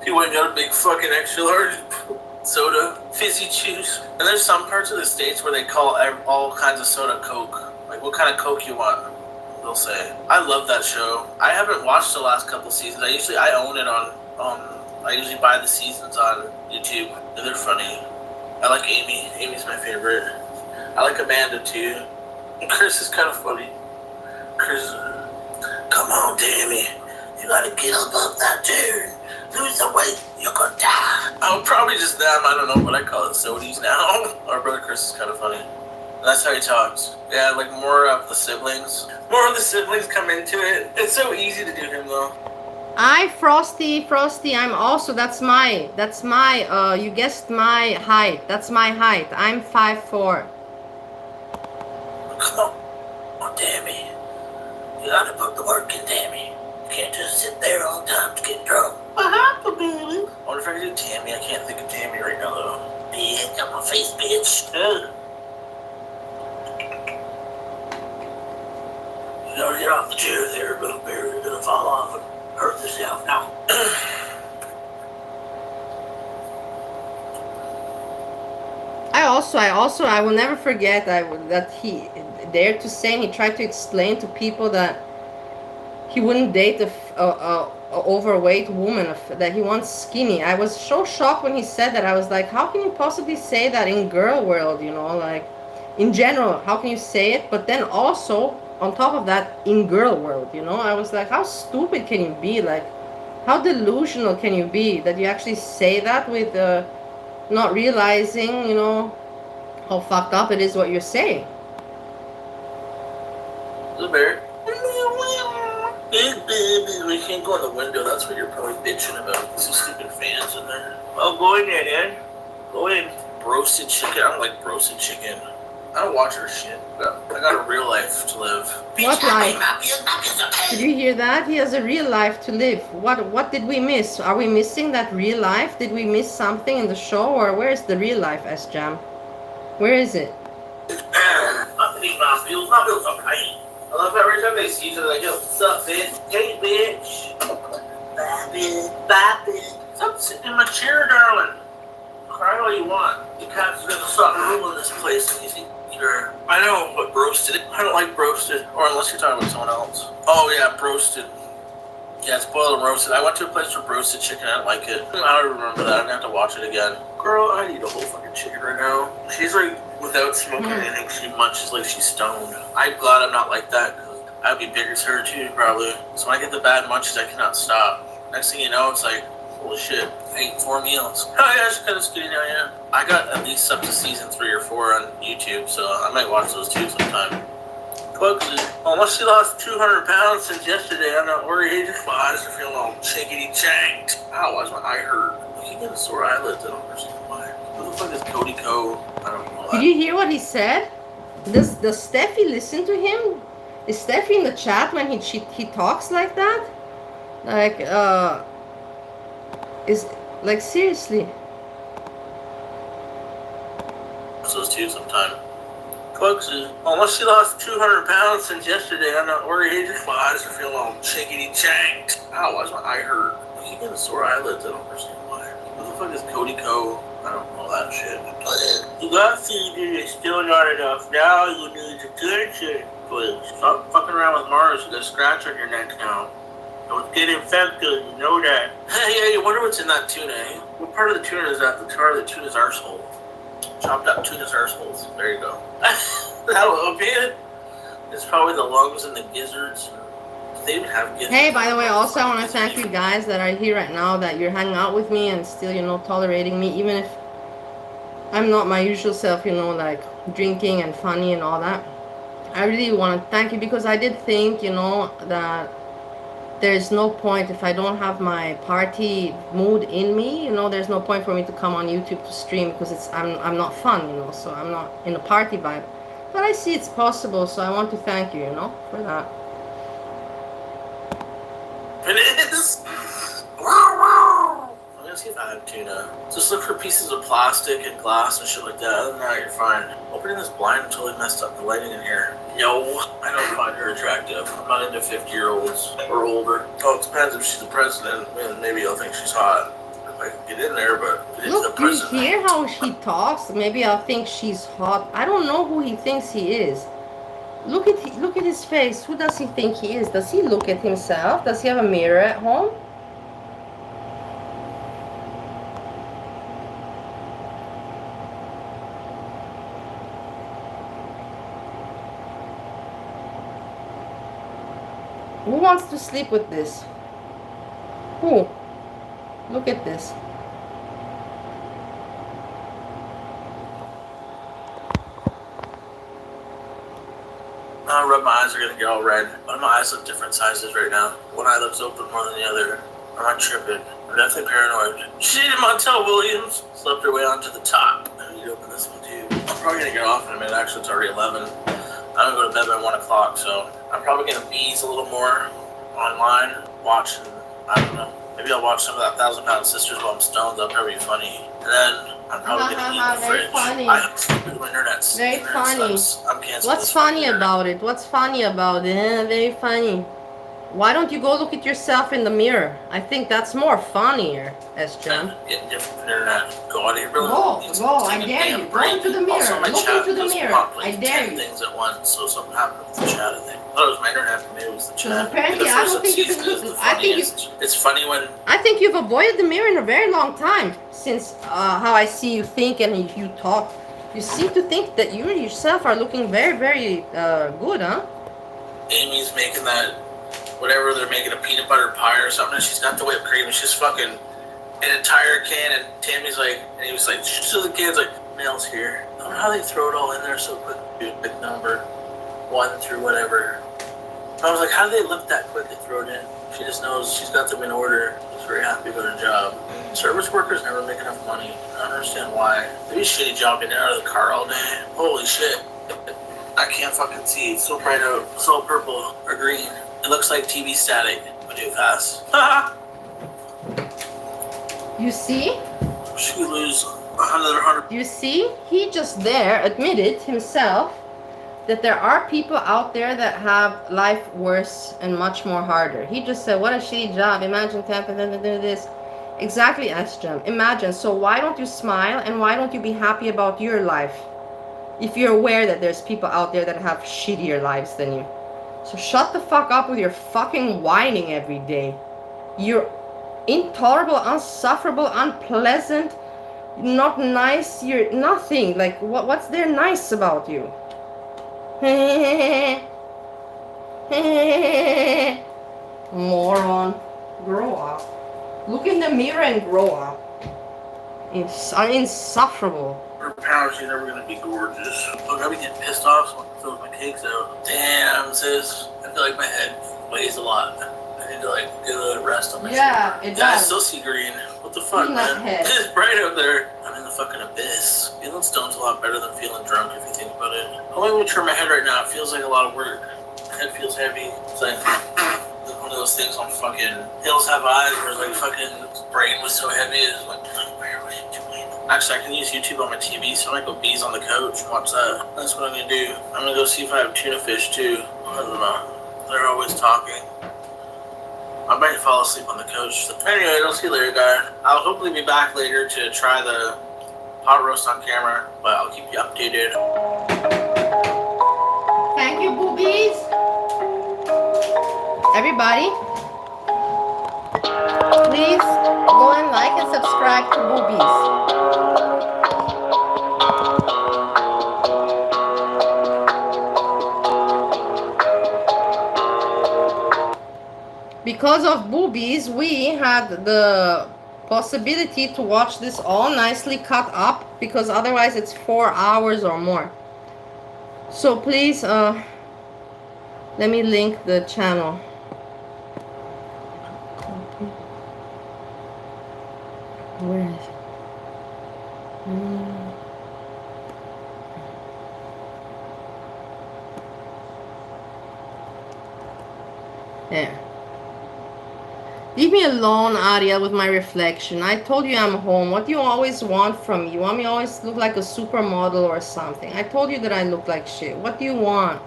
S10: You went and got a big fucking extra large soda, fizzy juice. And there's some parts of the States where they call all kinds of soda Coke. Like, what kind of Coke you want? They'll say. I love that show. I haven't watched the last couple seasons. I own it on, I usually buy the seasons on YouTube. They're funny. I like Amy. Amy's my favorite. I like Amanda too. And Chris is kind of funny. Chris, come on, Tammy. You gotta get above that turn. Lose the weight, you're gonna die. Oh, probably just them. I don't know what I call it. Sodies now. Our brother Chris is kind of funny. And that's how he talks. Yeah, like more of the siblings. More of the siblings come into it. It's so easy to do him though.
S1: Frosty, I'm also, that's my, you guessed my height. That's my height. I'm 5'4".
S10: Come on. Oh, Tammy. You gotta put the work in, Tammy. You can't just sit there all the time to get drunk. What happened, baby? I wonder if I can do Tammy. I can't think of Tammy right now, though. Bitch, got my face, bitch. You gotta get off the chair there, little bear. You're gonna fall off and hurt yourself now.
S1: I will never forget that he dared to say, and he tried to explain to people that he wouldn't date a overweight woman, that he wants skinny. I was so shocked when he said that. I was like, how can you possibly say that in girl world, you know, like in general, how can you say it? But then also on top of that, in girl world, you know, I was like, how stupid can you be? Like, how delusional can you be that you actually say that with not realizing, you know, how fucked up it is what you're saying.
S10: The bear. Big baby, we can't go in the window. That's what you're probably bitching about. Some stupid fans in there. Oh, go in there, Dad. Go in. Roasted chicken. I don't like roasted chicken. I don't watch her shit. I got a real life to live.
S1: What life? Did you hear that? He has a real life to live. What did we miss? Are we missing that real life? Did we miss something in the show? Or where is the real life, Sjam? Where is it?
S10: I love every time they see each other, like, yo, what's up, bitch? Hey, bitch. Bye, bitch. Bye, bitch. Stop sitting in my chair, darling. Cry all you want. The cat's gonna stop ruling this place and you think you're... I know what broasted. I don't like broasted. Or unless you're talking about someone else. Oh, yeah, broasted. Yeah, it's boiled and roasted. I went to a place for roasted chicken. I didn't like it. I don't remember that. I'm gonna have to watch it again. Girl, I need a whole fucking chicken right now. She's like, without smoking anything, she munches like she's stoned. I'm glad I'm not like that, because I'd be big as her too, probably. So when I get the bad munches, I cannot stop. Next thing you know, it's like, holy shit, I ate 4 meals. Oh yeah, she's kind of skinny now, yeah. I got at least up to season 3 or 4 on YouTube, so I might watch those too sometime. Unless she lost 200 pounds since yesterday, I'm not worried. My eyes are feeling all chinkity-chanked. Ow, why's my eye hurt? I keep getting sore eyelids. I don't understand why. Who the fuck is Cody Co? I don't know that.
S1: Did you hear what he said? Does Steffi listen to him? Is Steffi in the chat when he talks like that? Like, is, like, seriously?
S10: Those two sometime. Unless she lost 200 pounds since yesterday, I'm not worried. My eyes are feeling all chinkity-chanked. Ow, why's my eye hurt? I keep getting sore eyelids. I don't understand why. Who the fuck is Cody Co? I don't know that shit. You got seated, it's still not enough. Now you need attention. Please, stop fucking around with Mars. You got a scratch on your neck now. Don't get infected, you know that. Hey, you wonder what's in that tuna, eh? What part of the tuna is that? The part of the tuna's arsehole. Chopped up tuna's arseholes. There you go. That'll be it. It's probably the lungs and the gizzards. They even have gizzards.
S1: Hey, by the way, also I want to thank you guys that are here right now, that you're hanging out with me and still, you know, tolerating me, even if I'm not my usual self, you know, like drinking and funny and all that. I really want to thank you, because I did think, you know, that there's no point if I don't have my party mood in me, you know, there's no point for me to come on YouTube to stream, because I'm not fun, you know, so I'm not in a party vibe. But I see it's possible, so I want to thank you, you know, for that.
S10: It is. I'm gonna see if I have tuna. Just look for pieces of plastic and glass and shit like that. Other than that, you're fine. Opening this blind totally messed up the lighting in here. Yo, I don't find her attractive. I'm not into 50-year-olds or older. Oh, it depends if she's the president. Then maybe I'll think she's hot. If I can get in there, but it's the
S1: Look, you
S10: president.
S1: hear how she talks? Maybe I'll think she's hot. I don't know who he thinks he is. Look at his face. Who does he think he is? Does he look at himself? Does he have a mirror at home? Who wants to sleep with this? Who? Look at this.
S10: My eyes are gonna get all red. One of my eyes look different sizes right now. One eye looks open more than the other. Am I tripping? I'm definitely paranoid. She did Montel Williams. Slept her way onto the top. I need to open this one too. I'm probably gonna get off in a minute. Actually, it's already 11. I'm gonna go to bed by 1 o'clock, so I'm probably gonna bees a little more online, watching, I don't know. Maybe I'll watch some of that 1,000-Pound Sisters while I'm stoned. That'll probably be funny. And then I'm probably gonna eat in the fridge.
S1: Funny.
S10: My internet's
S1: Very funny.
S10: I'm canceling.
S1: What's funny about it? What's funny about it? Very funny. Why don't you go look at yourself in the mirror? I think that's more funnier, S-Jam.
S10: Getting different internet. God, it really
S1: Go,
S10: needs
S1: go,
S10: to
S1: I
S10: take a
S1: dare
S10: damn
S1: you. Go
S10: break.
S1: into the mirror.
S10: Also, my
S1: Look
S10: chat
S1: into the
S10: goes
S1: mirror.
S10: pop, like,
S1: I dare
S10: 10
S1: you.
S10: things at once, so something happened with the chat, I think. I thought it was my internet, maybe it was the chat.
S1: apparently,
S10: The
S1: I
S10: first
S1: don't think you
S10: season
S1: can
S10: is
S1: do-
S10: the
S1: I think you-
S10: funniest. It's funny when
S1: I think you've avoided the mirror in a very long time since how I see you think and you talk. You seem to think that you yourself are looking very, very good, huh?
S10: Amy's making that, whatever they're making, a peanut butter pie or something, and she's got the whipped cream, and she's fucking an entire can, and Tammy's like, and he was like, so the kid's like, mail's here. I don't know how they throw it all in there so quick, dude, big number, 1 through whatever. I was like, how do they lift that quick and throw it in? She just knows she's got them in order. She's very happy with her job. Service workers never make enough money. I don't understand why. They do a shitty job getting out of the car all day. Holy shit. I can't fucking see. It's so bright out. It's all purple or green. It looks like TV static. But too fast.
S1: You see?
S10: She could lose another 100.
S1: You see? He just there admitted himself that there are people out there that have life worse and much more harder. He just said, what a shitty job. Imagine Tampa to do this. Exactly, S-Jam. Imagine. So why don't you smile and why don't you be happy about your life? If you're aware that there's people out there that have shittier lives than you. So shut the fuck up with your fucking whining every day. You're intolerable, unsufferable, unpleasant, not nice, you're nothing. Like, what's there nice about you? Moron. Grow up. Look in the mirror and grow up. It's insufferable.
S10: Her power, she's never gonna be gorgeous. Look, I'll be getting pissed off so I can fill my cakes out. Damn, sis. I feel like my head weighs a lot. I need to, like, get a rest on my
S1: Yeah, it
S10: Yeah, I
S1: does.
S10: still see green. What the fuck,
S1: In that
S10: man?
S1: head.
S10: It's bright out there. I'm in the fucking abyss. Feeling stone's a lot better than feeling drunk if you think about it. I'm only gonna turn my head right now. It feels like a lot of work. My head feels heavy. It's like one of those things on fucking Hills Have Eyes where like fucking brain was so heavy. It's like, where was you doing? Actually, I can use YouTube on my TV, so I might go bees on the couch and watch that. That's what I'm gonna do. I'm gonna go see if I have tuna fish too. I don't know. They're always talking. I might fall asleep on the couch. Anyway, I'll see you later, guy. I'll hopefully be back later to try the pot roast on camera, but I'll keep you updated.
S1: Thank you, boobies. Everybody, please go and like and subscribe to Boobies. Because of Boobies, we had the possibility to watch this all nicely cut up, because otherwise it's 4 hours or more. So please, let me link the channel. Where is it? There. Leave me alone, Ariel, with my reflection. I told you I'm home. What do you always want from me? You want me to always look like a supermodel or something? I told you that I look like shit. What do you want?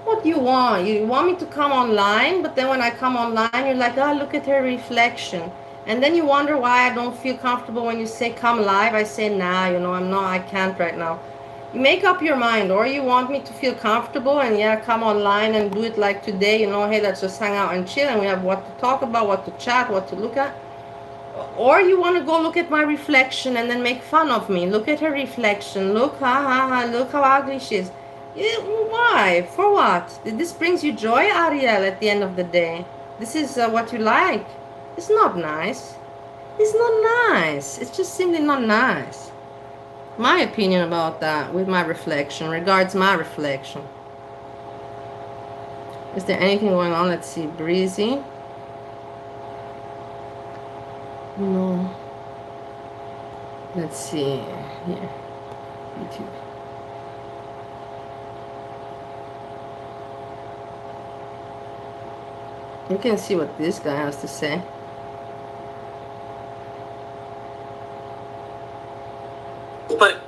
S1: What do you want? You want me to come online, but then when I come online, you're like, oh, look at her reflection. And then you wonder why I don't feel comfortable when you say come live. I say, nah, I can't right now. You make up your mind, or you want me to feel comfortable and yeah, come online and do it like today, hey, let's just hang out and chill and we have what to talk about, what to chat, what to look at. Or you want to go look at my reflection and then make fun of me. Look at her reflection. Look, ha ha ha, look how ugly she is. Why? For what? This brings you joy, Ariel, at the end of the day. This is what you like. It's not nice. It's not nice. It's just simply not nice. My opinion about that with my reflection, regards my reflection. Is there anything going on? Let's see. Breezy. No. Let's see. Here. YouTube. You can see what this guy has to say.
S11: But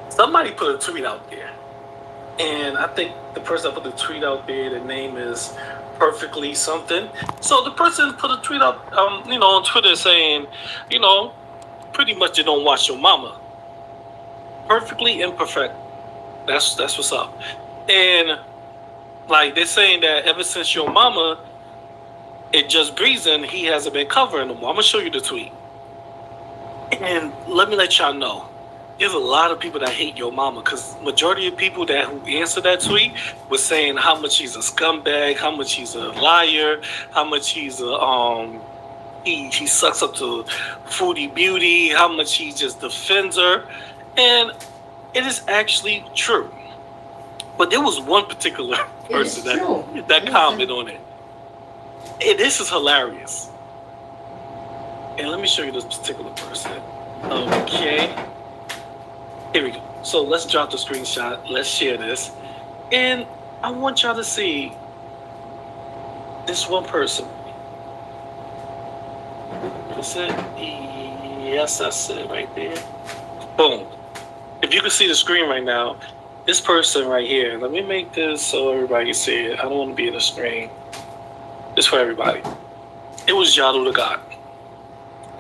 S11: somebody put a tweet out there, and I think the person that put the tweet out there, the name is Perfectly something. So the person put a tweet out, on Twitter saying, pretty much you don't watch your mama. Perfectly imperfect. That's what's up. And like they're saying that ever since your mama, it just breezing, he hasn't been covering them. I'm gonna show you the tweet. And let me let y'all know, there's a lot of people that hate your mama, because majority of people who answered that tweet was saying how much he's a scumbag, how much he's a liar, how much he's a he sucks up to Foodie Beauty, how much he just defends her. And it is actually true. But there was one particular person that commented on it. And this is hilarious. And let me show you this particular person. Okay. Here we go. So let's drop the screenshot. Let's share this. And I want y'all to see this one person. Is it? Yes, that's it right there. Boom. If you can see the screen right now, this person right here, let me make this so everybody can see it. I don't want to be in the screen. This for everybody. It was Yado the God.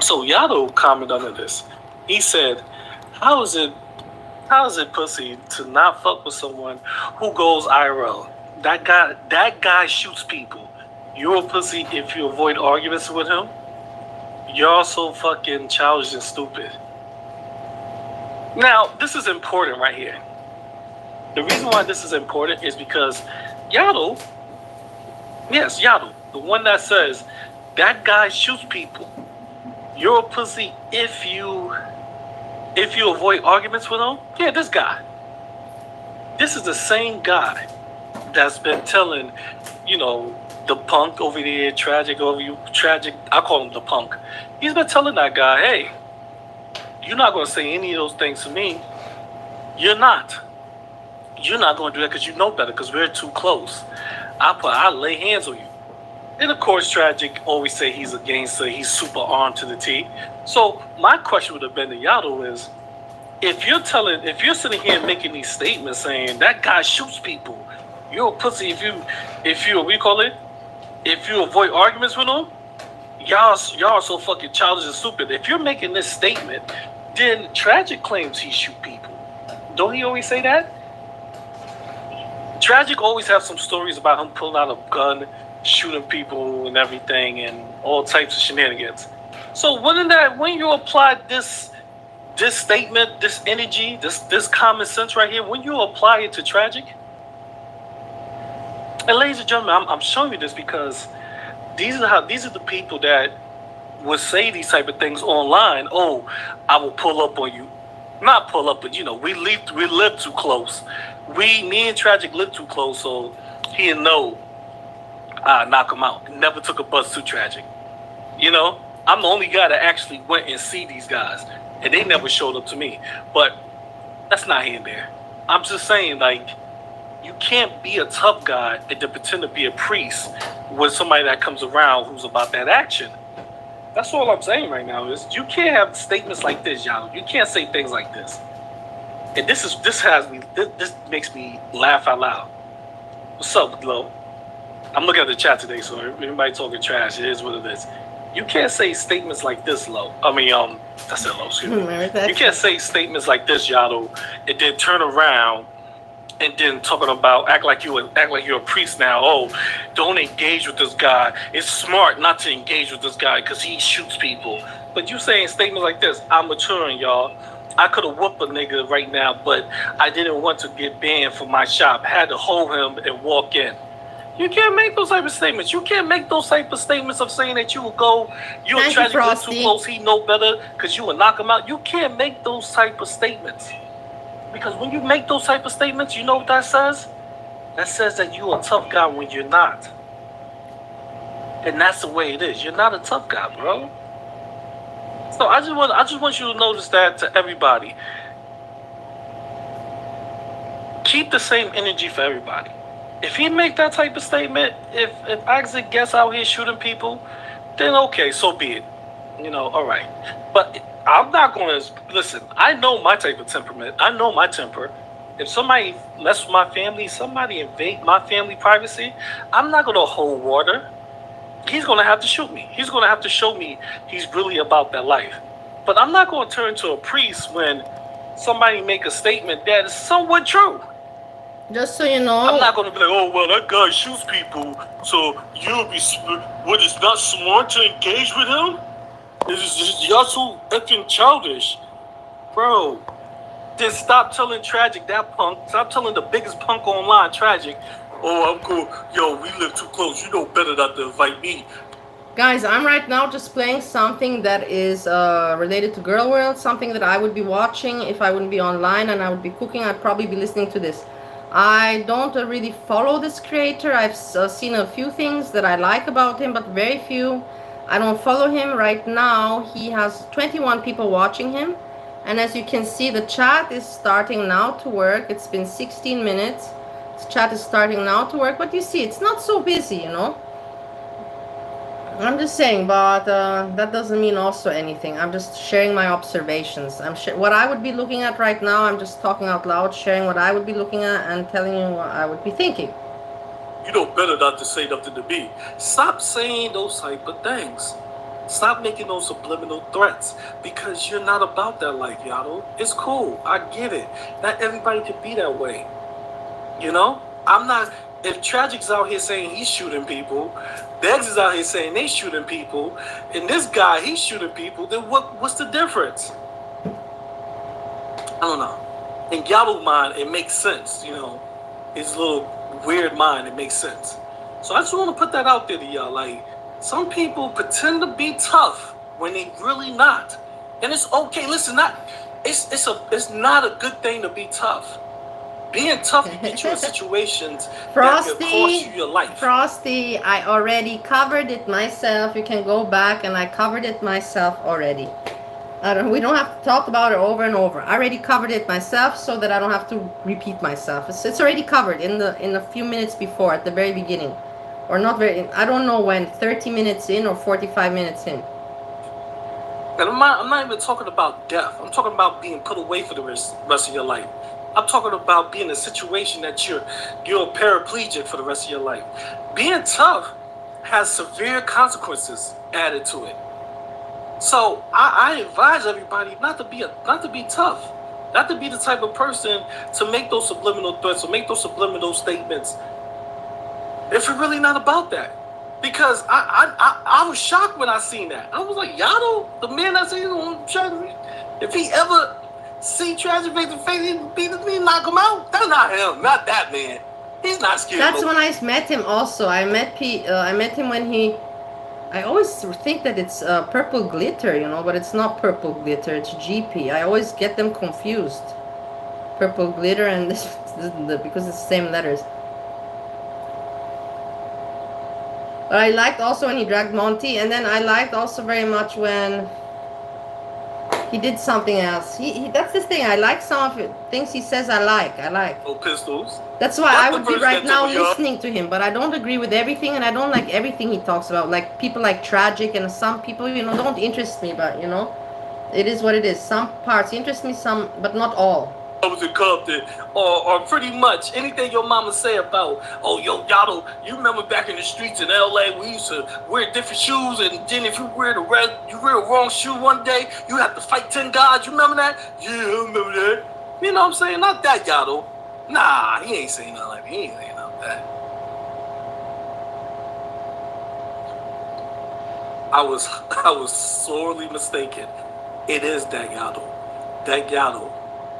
S11: So Yado commented under this. He said, how is it pussy to not fuck with someone who goes IRL? That guy shoots people. You're a pussy if you avoid arguments with him. You're also fucking childish and stupid. Now, this is important right here. The reason why this is important is because Yado, the one that says that guy shoots people. You're a pussy if you avoid arguments with him. Yeah, this guy. This is the same guy that's been telling, the punk over there, tragic. I call him the punk. He's been telling that guy, hey, you're not going to say any of those things to me. You're not going to do that because you know better, because we're too close. I lay hands on you. And of course, Tragic always say he's a gangster, he's super armed to the T. So my question would have been to Yado is, if you're sitting here making these statements saying that guy shoots people, you're a pussy if you avoid arguments with him, y'all are so fucking childish and stupid. If you're making this statement, then Tragic claims he shoot people. Don't he always say that? Tragic always have some stories about him pulling out a gun, shooting people and everything, and all types of shenanigans. So when you apply this statement, this energy, this common sense right here, when you apply it to Tragic, and ladies and gentlemen, I'm showing you this because these are the people that would say these type of things online. Oh, I will pull up on you. Not pull up, but we live too close. Me and Tragic live too close, so he'll know I knock him out. Never took a bus to Tragic. I'm the only guy that actually went and see these guys, and they never showed up to me. But that's not here and there. I'm just saying, like, you can't be a tough guy and then pretend to be a priest with somebody that comes around who's about that action. That's all I'm saying right now is you can't have statements like this, y'all. You can't say things like this. And this makes me laugh out loud. What's up, Lo? I'm looking at the chat today, so everybody talking trash. It is what it is. You can't say statements like this, Lo. I mean, that's it, Lo. Excuse me. You can't say statements like this, Yado, and then turn around and then talking about act like you're a priest now. Oh, don't engage with this guy. It's smart not to engage with this guy because he shoots people. But you saying statements like this, I'm maturing, y'all. I could have whooped a nigga right now, but I didn't want to get banned from my shop. I had to hold him and walk in. You can't make those type of statements. You can't make those type of statements of saying that you will go, you'll try to get too close, he know better, because you will knock him out. You can't make those type of statements. Because when you make those type of statements, you know what that says? That says that you're a tough guy when you're not. And that's the way it is. You're not a tough guy, bro. So I just want you to notice that to everybody. Keep the same energy for everybody. If he make that type of statement, if Isaac gets out here shooting people, then okay, so be it. You know, all right. But I'm not going to, listen, I know my type of temperament. I know my temper. If somebody mess with my family, somebody invade my family privacy, I'm not going to hold water. He's going to have to shoot me. He's going to have to show me he's really about that life. But I'm not going to turn to a priest when somebody make a statement that is somewhat true.
S1: Just so you know,
S11: I'm not going to be like, oh, well, that guy shoots people, so you'll be, what, it's not smart to engage with him? Y'all so effing childish. Bro, then stop telling Tragic, that punk, stop telling the biggest punk online, Tragic, oh, I'm cool, yo, we live too close, you know better not to invite me.
S1: guys, I'm right now just playing something that is related to Girl World, something that I would be watching if I wouldn't be online and I would be cooking. I'd probably be listening to this. I don't really follow this creator. I've seen a few things that I like about him, but very few. I don't follow him right now. He has 21 people watching him. And as you can see, the chat is starting now to work. It's been 16 minutes. The chat is starting now to work. But you see, it's not so busy, you know. I'm just saying, but that doesn't mean also anything. I'm just sharing my observations. What I would be looking at right now. I'm just talking out loud, sharing what I would be looking at and telling you what I would be thinking.
S11: You know better not to say nothing to me. Stop saying those type of things. Stop making those subliminal threats because you're not about that life, Yado. It's cool. I get it. Not everybody can be that way. You know? I'm not... If Tragic's out here saying he's shooting people, Dex is out here saying they shooting people, and this guy, he's shooting people, then what's the difference? I don't know. In Yado's mind, it makes sense, you know. His little weird mind, it makes sense. So I just want to put that out there to y'all. Like, some people pretend to be tough when they really not. And it's okay. Listen, it's not a good thing to be tough. Being tough can get you in situations that could cost you your life.
S1: Frosty, I already covered it myself. You can go back and I covered it myself already. We don't have to talk about it over and over. I already covered it myself so that I don't have to repeat myself. It's already covered in a few minutes before, at the very beginning. Or not very, I don't know when, 30 minutes in or 45 minutes in.
S11: And I'm not even talking about death. I'm talking about being put away for the rest of your life. I'm talking about being in a situation that you're a paraplegic for the rest of your life. Being tough has severe consequences added to it. So I advise everybody not to be tough, not to be the type of person to make those subliminal threats or make those subliminal statements if you're really not about that. Because I was shocked when I seen that. I was like, Yado, the man I seen on Tragic, if he ever see Tragic face to face, he'd knock him out. That's not him, not that man. He's not scared.
S1: That's when I met him also. I met him when he... I always think that it's purple glitter, you know, but it's not purple glitter, it's GP. I always get them confused. Purple glitter and this because it's the same letters. But I liked also when he dragged Monty, and then I liked also very much when He did something else. He that's the thing. I like some of it. Things he says I like.
S11: No pistols.
S1: That's why
S11: What
S1: I
S11: the
S1: would be
S11: person
S1: right
S11: that
S1: now
S11: told you-
S1: listening to him, but I don't agree with everything, and I don't like everything he talks about. Like people like Tragic, and some people, you know, don't interest me, but you know, it is what it is. Some parts interest me, some, but not all.
S11: I was in Compton, or pretty much anything your mama say about, oh, yo, y'all, you remember back in the streets in LA, we used to wear different shoes, and then if you wear the wrong shoe one day, you have to fight 10 guys. You remember that? Yeah, I remember that. You know what I'm saying? Not that, Yaddle. Nah, he ain't saying nothing like that. He ain't saying nothing like that. I was sorely mistaken. It is that Yaddle. That Yaddle.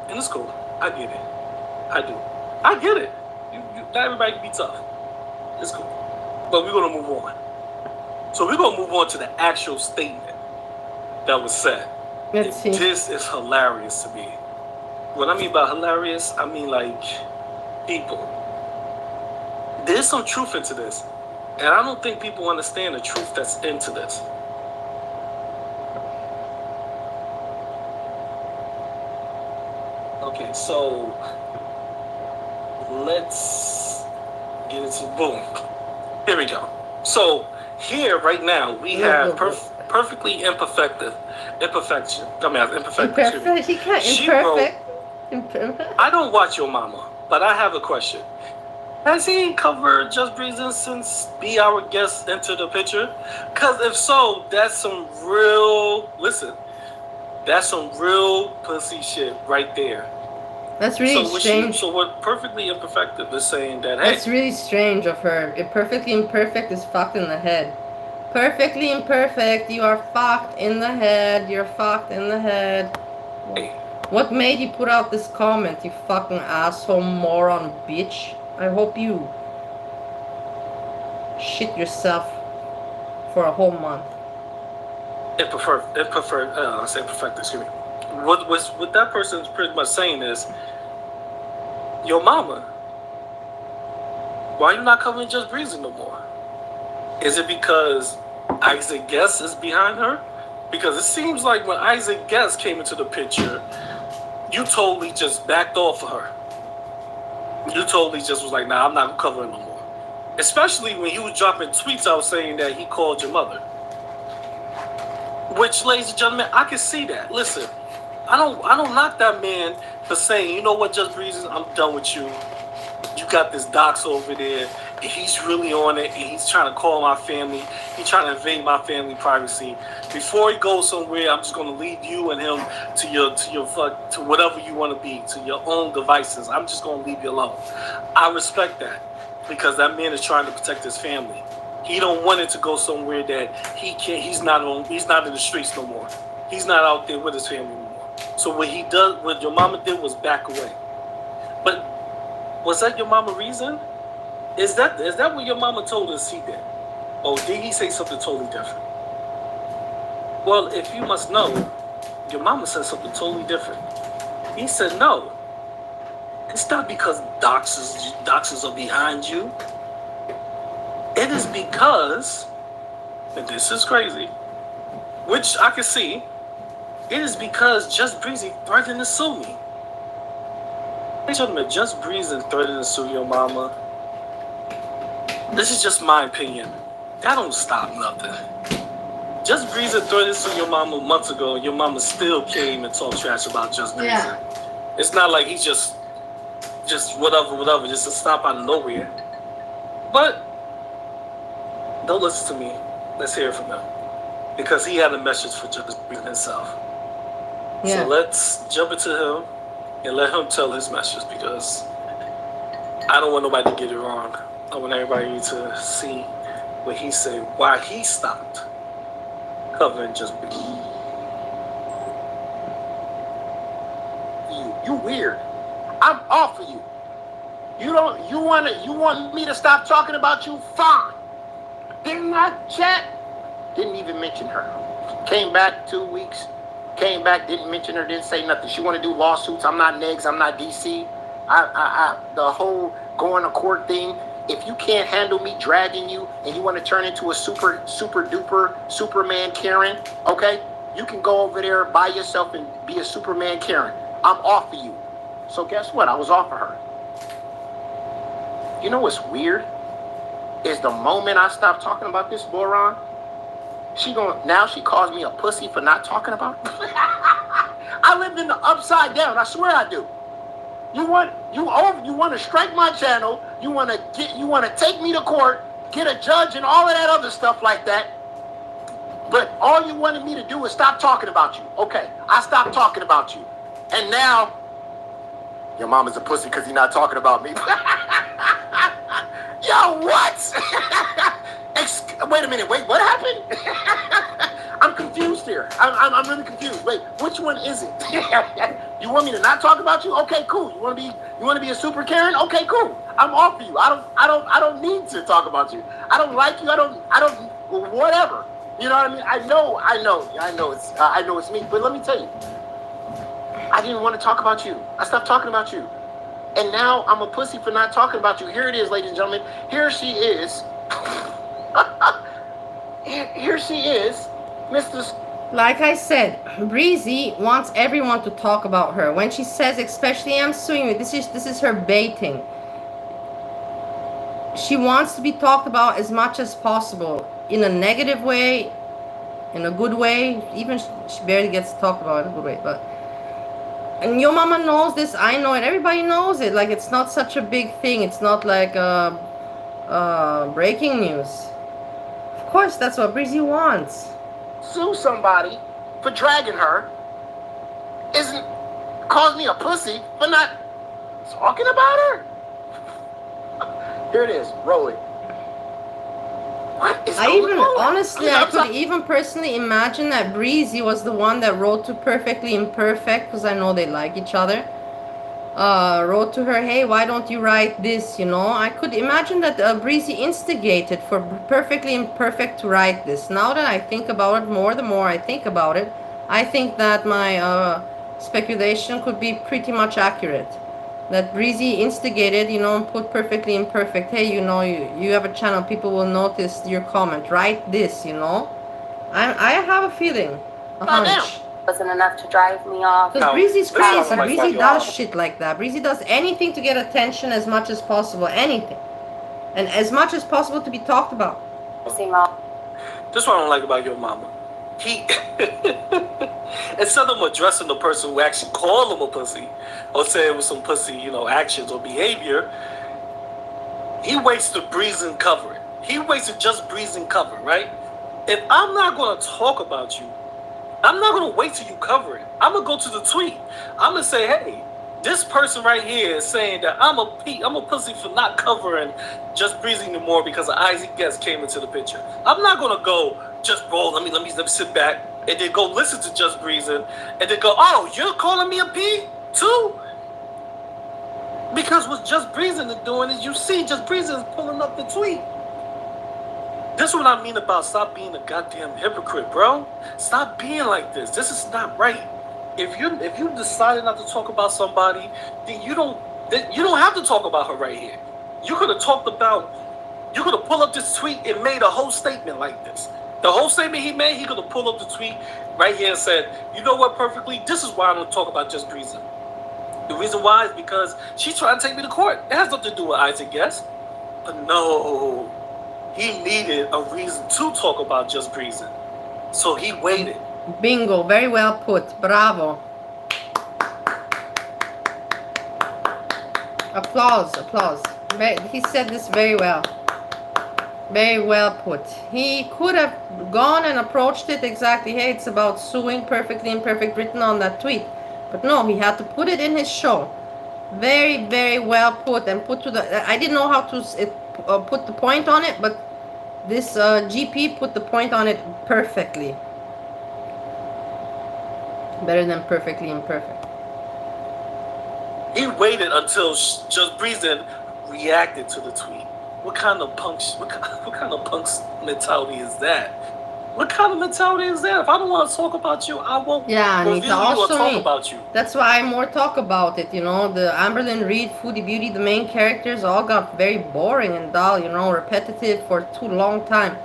S11: And it's cool. I get it. I do. I get it. Not everybody can be tough. It's cool. But we're going to move on. So we're going to move on to the actual statement that was said.
S1: Let's see.
S11: This is hilarious to me. What I mean by hilarious, I mean like, people. There's some truth into this. And I don't think people understand the truth that's into this. Okay, so let's get into boom. Here we go. So here right now we have perfectly imperfection.
S1: Imperfect. He can't.
S11: She
S1: Imperfect.
S11: I don't watch Your Mama, but I have a question. Has he covered Just Breezing since Be Our Guest entered the picture? Because if so, that's some real, that's some real pussy shit right there.
S1: That's really strange.
S11: So what Perfectly Imperfect is saying that, hey.
S1: That's really strange of her. Perfectly Imperfect is fucked in the head. Perfectly Imperfect, you are fucked in the head. You're fucked in the head.
S11: Hey.
S1: What made you put out this comment, you fucking asshole moron bitch? I hope you shit yourself for a whole month.
S11: Imperfect, excuse me. What that person's pretty much saying is, Your mama, why you not covering Just Breezing no more? Is it because Isaac Guest is behind her? Because it seems like when Isaac Guest came into the picture, you totally just backed off of her. You totally just was like, nah, I'm not covering no more. Especially when you was dropping tweets out saying that he called your mother. Which, ladies and gentlemen, I can see that. Listen, I don't knock that man for saying, you know what, Just Breezing, I'm done with you. You got this docs over there, and he's really on it, and he's trying to call my family. He's trying to invade my family privacy. Before he goes somewhere, I'm just gonna leave you and him to whatever you want to be, to your own devices. I'm just gonna leave you alone. I respect that because that man is trying to protect his family. He don't want it to go somewhere that he can't. He's not in the streets no more. He's not out there with his family no more. So what your mama did was back away. But was that your mama reason? Is that what your mama told us he did? Or did he say something totally different? Well, if you must know, your mama said something totally different. He said, no, it's not because doxers are behind you. It is because, and this is crazy, which I can see, it is because Just Breezing threatened to sue me. Ladies and gentlemen, Just Breezing threatened to sue your mama. This is just my opinion. That don't stop nothing. Just Breezing threatened to sue your mama months ago, and your mama still came and talked trash about Just Breezing. Yeah. It's not like he's just whatever, just to stop out of nowhere. But don't listen to me. Let's hear it from him. Because he had a message for Just Breezing himself. Yeah. So let's jump into him and let him tell his message, because I don't want nobody to get it wrong. I want everybody to see what he said, why he stopped covering Just Breezing.
S6: You weird. I'm off of you. You want me to stop talking about you? Fine. Didn't I chat? Didn't even mention her. Came back 2 weeks. Came back, didn't mention her, didn't say nothing. She want to do lawsuits. I'm not Negs, I'm not DC. The whole going to court thing. If you can't handle me dragging you and you want to turn into a super duper Superman Karen, okay? You can go over there by yourself and be a Superman Karen. I'm off of you. So guess what? I was off of her. You know what's weird? Is the moment I stop talking about this boron, now she calls me a pussy for not talking about it. I live in the upside down. I swear I do. You want to strike my channel. You want to take me to court, get a judge and all of that other stuff like that. But all you wanted me to do is stop talking about you. Okay, I stopped talking about you. And now, your mom is a pussy because you're not talking about me. Yo, what? Wait a minute. Wait, what happened? I'm confused here. I'm really confused. Wait, which one is it? You want me to not talk about you? Okay, cool. You want to be a super Karen? Okay, cool. I'm off for you. I don't need to talk about you. I don't like you. I don't whatever. You know what I mean? I know it's me. But let me tell you, I didn't want to talk about you. I stopped talking about you. And now I'm a pussy for not talking about you. Here it is, ladies and gentlemen. Here she is. Here she is, Mr.
S1: Like I said, Breezy wants everyone to talk about her. When she says, especially I'm suing you, this is her baiting. She wants to be talked about as much as possible. In a negative way, in a good way. Even she barely gets talked about in a good way. And your mama knows this, I know it, everybody knows it. Like, it's not such a big thing. It's not like breaking news. Of course, that's what Breezy wants.
S6: Sue somebody for dragging her calls me a pussy for not talking about her. Here it is, roll it. What is going on?
S1: Honestly, I could even personally imagine that Breezy was the one that wrote to Perfectly Imperfect, because I know they like each other. Wrote to her, hey, why don't you write this, you know? I could imagine that Breezy instigated for Perfectly Imperfect to write this. Now that I think about it more, the more I think about it, I think that my speculation could be pretty much accurate. That Breezy instigated, you know, and put Perfectly Imperfect, hey, you know, you have a channel, people will notice your comment, write this, you know? I have a feeling, a hunch.
S12: Wasn't enough to drive me off.
S1: Because Breezy's crazy. Breezy does shit like that. Breezy does anything to get attention as much as possible. Anything. And as much as possible to be talked about.
S11: This is what I don't like about your mama. Instead of addressing the person who actually called him a pussy, or say it was some pussy, you know, actions or behavior, he waits to breeze and cover it. He waits to just breeze and cover, right? If I'm not going to talk about you, I'm not going to wait till you cover it. I'm going to go to the tweet. I'm going to say, hey, this person right here is saying that I'm a pussy for not covering Just Breezing anymore because Isaac Guest came into the picture. I'm not going to go just roll. Let me sit back and then go listen to Just Breezing and then go, oh, you're calling me a P too? Because what Just Breezing is doing is you see Just Breezing is pulling up the tweet. This is what I mean about stop being a goddamn hypocrite, bro. Stop being like this. This is not right. If you decided not to talk about somebody, then you don't have to talk about her right here. You could have pulled up this tweet and made a whole statement like this. The whole statement he made, he could have pulled up the tweet right here and said, you know what, perfectly, this is why I'm going to talk about Just Breezing. The reason why is because she's trying to take me to court. It has nothing to do with Isaac Guest. But no, he needed a reason to talk about Just Breezing. So he waited.
S1: Bingo, very well put. Bravo. Applause. He said this very well. Very well put. He could have gone and approached it exactly, hey, it's about suing Perfectly Imperfect written on that tweet. But no, he had to put it in his show. Very, very well put and put to the... I didn't know how to put the point on it, but this GP put the point on it perfectly. Better than Perfectly Imperfect.
S11: He waited until Just Breezing reacted to the tweet. What kind of punks mentality is that? What kind of mentality is that? If I don't want to talk about you, I won't review you or talk about you.
S1: That's why I more talk about it, you know. The Amberlynn Reed, Foodie Beauty, the main characters all got very boring and dull, you know, repetitive for too long time.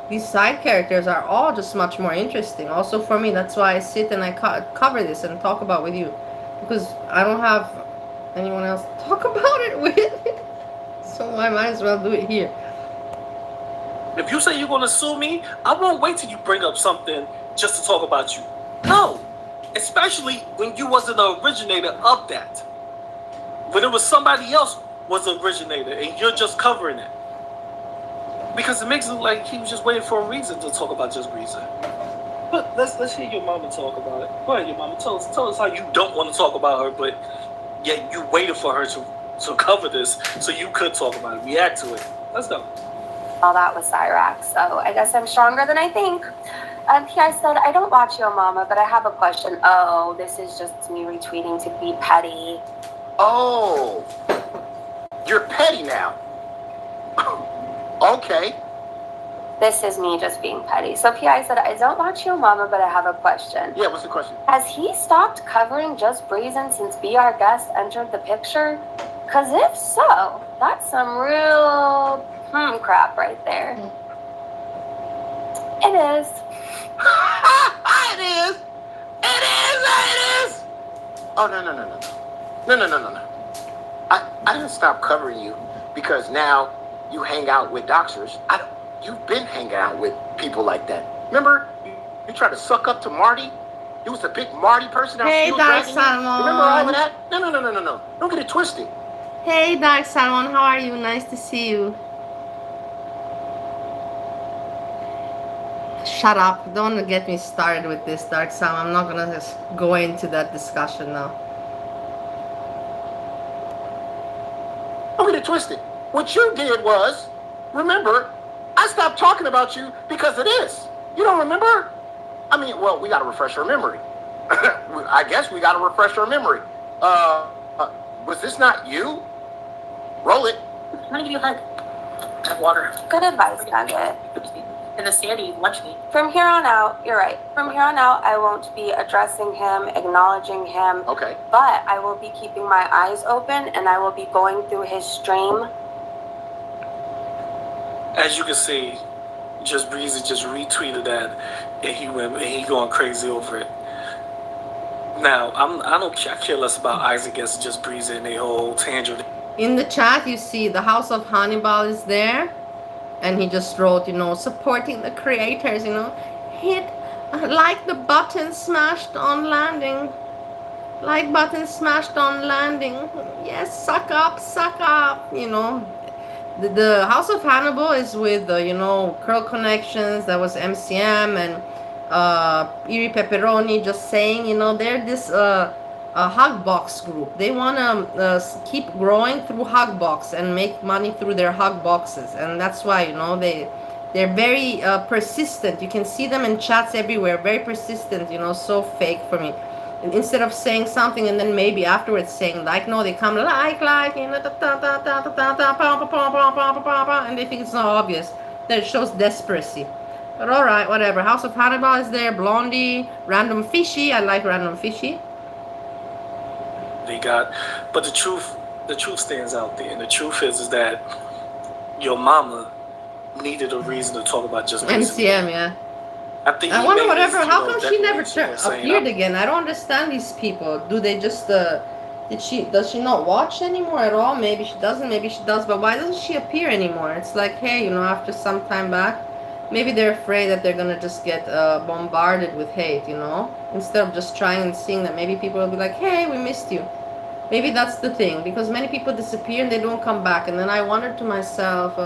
S1: these side characters are all just much more interesting. Also for me, that's why I sit and I cover this and talk about with you, because I don't have anyone else to talk about it with. So I might as well do it here.
S11: If you say you're gonna sue me, I won't wait till you bring up something just to talk about you. No, especially when you wasn't the originator of that. When it was somebody else was the originator and you're just covering it. Because it makes it look like he was just waiting for a reason to talk about just reason. But let's hear your mama talk about it. Go ahead, your mama. Tell us how you don't want to talk about her, but yet you waited for her to cover this so you could talk about it, react to it. Let's go.
S12: All that was Cyrax, so I guess I'm stronger than I think. P.I. said, I don't watch Yo Mama, but I have a question. Oh, this is just me retweeting to be petty.
S6: Oh, you're petty now. Okay.
S12: This is me just being petty. So P.I. said, I don't watch Yo Mama, but I have a question.
S6: Yeah, what's the question?
S12: Has he stopped covering Just Brazen since Be Our Guest entered the picture? Because if so, that's some real crap right there. It is.
S6: It is. It is. Oh, no. I didn't stop covering you because now you hang out with doxers. You've been hanging out with people like that. Remember, you tried to suck up to Marty? You was a big Marty person.
S1: Hey, Dark Salmon.
S6: Remember all of that? No. Don't get it twisted.
S1: Hey, Dark Salmon, how are you? Nice to see you. Shut up. Don't get me started with this, Dark Salmon. I'm not gonna just go into that discussion now.
S6: Don't get it twisted. What you did was, remember, I stopped talking about you because of this. You don't remember? I mean, well, we got to refresh our memory. I guess we got to refresh our memory. Was this not you? Roll it.
S13: I'm gonna give you a hug. I have water.
S12: Good advice, Nugget.
S13: In the sandy lunch meat.
S12: From here on out, you're right. From here on out, I won't be addressing him, acknowledging him.
S6: Okay.
S12: But I will be keeping my eyes open and I will be going through his stream.
S11: As you can see, Just Breezy just retweeted that, and he going crazy over it. Now, I care less about Isaac as Just Breezy and the whole tangent.
S1: In the chat, you see the House of Hannibal is there, and he just wrote, supporting the creators, hit like the button smashed on landing. Like button smashed on landing. Yes, suck up, The House of Hannibal is with Curl Connections, that was MCM, and Eerie Pepperoni, just saying, they're this Hugbox group. They want to keep growing through Hugbox and make money through their Hugboxes, and that's why, they're very persistent. You can see them in chats everywhere, very persistent, so fake for me. And instead of saying something and then maybe afterwards saying no, they come and they think it's not obvious. That it shows desperacy. But alright, whatever. House of Hannibal is there, Blondie, Random Fishy. I like Random Fishy.
S11: But the truth stands out there, and the truth is that your mama needed a reason to talk about Just Breezy.
S1: MCM, yeah.
S11: I
S1: wonder whatever. How come she never appeared again? I don't understand these people. Do they just does she not watch anymore at all? Maybe she doesn't. Maybe she does. But why doesn't she appear anymore? It's like, hey, after some time back, maybe they're afraid that they're gonna just get bombarded with hate. Instead of just trying and seeing that maybe people will be like, hey, we missed you. Maybe that's the thing, because many people disappear and they don't come back. And then I wondered to myself.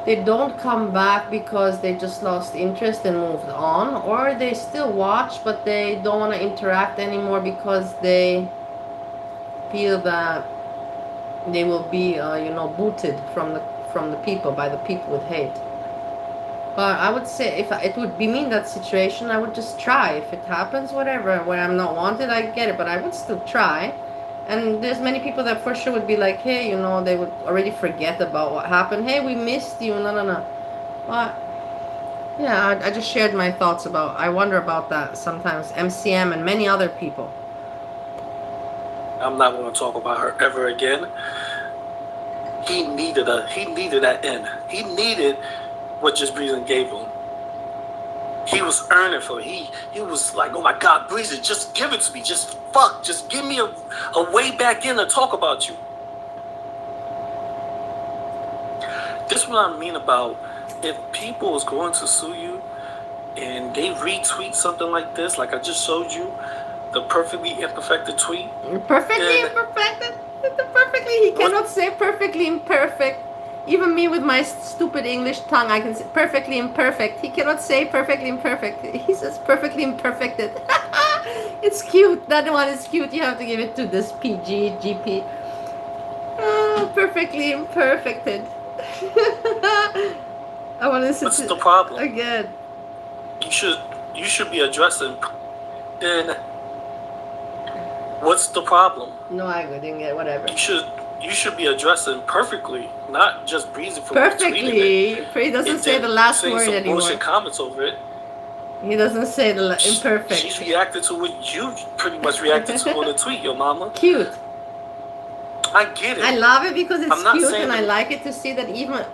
S1: They don't come back because they just lost interest and moved on, or they still watch but they don't want to interact anymore because they feel that they will be booted from the people, by the people with hate. But I would say if it would be me in that situation, I would just try. If it happens, whatever, where I'm not wanted, I get it, but I would still try. And there's many people that for sure would be like, hey, they would already forget about what happened. Hey, we missed you. No. But, yeah, I just shared my thoughts about, I wonder about that sometimes. MCM and many other people.
S11: I'm not going to talk about her ever again. He needed that end. He needed what Just Breezy gave him. He was earning for it. He was like, oh my God, Breezy, just give it to me. Just give me a way back in to talk about you. This is what I mean about if people is going to sue you and they retweet something like this, like I just showed you, the perfectly imperfected tweet.
S1: Perfectly imperfected? Perfectly, he cannot say perfectly imperfect. Even me with my stupid English tongue, I can say perfectly imperfect. He cannot say perfectly imperfect. He says perfectly imperfected. It's cute. That one is cute. You have to give it to this PG, GP. Perfectly imperfected. I want to listen
S11: What's
S1: to
S11: the problem?
S1: again.
S11: You should be addressing. Then what's the problem?
S1: No, I didn't get whatever.
S11: You should be addressing perfectly, not just Breezy for
S1: perfectly. He doesn't say the last word
S11: some
S1: anymore.
S11: Bullshit comments over it.
S1: He doesn't say the imperfect.
S11: She's reacted to what you pretty much reacted to on the tweet, your mama.
S1: Cute.
S11: I get it.
S1: I love it because it's cute, and I
S11: that...
S1: like it to see that even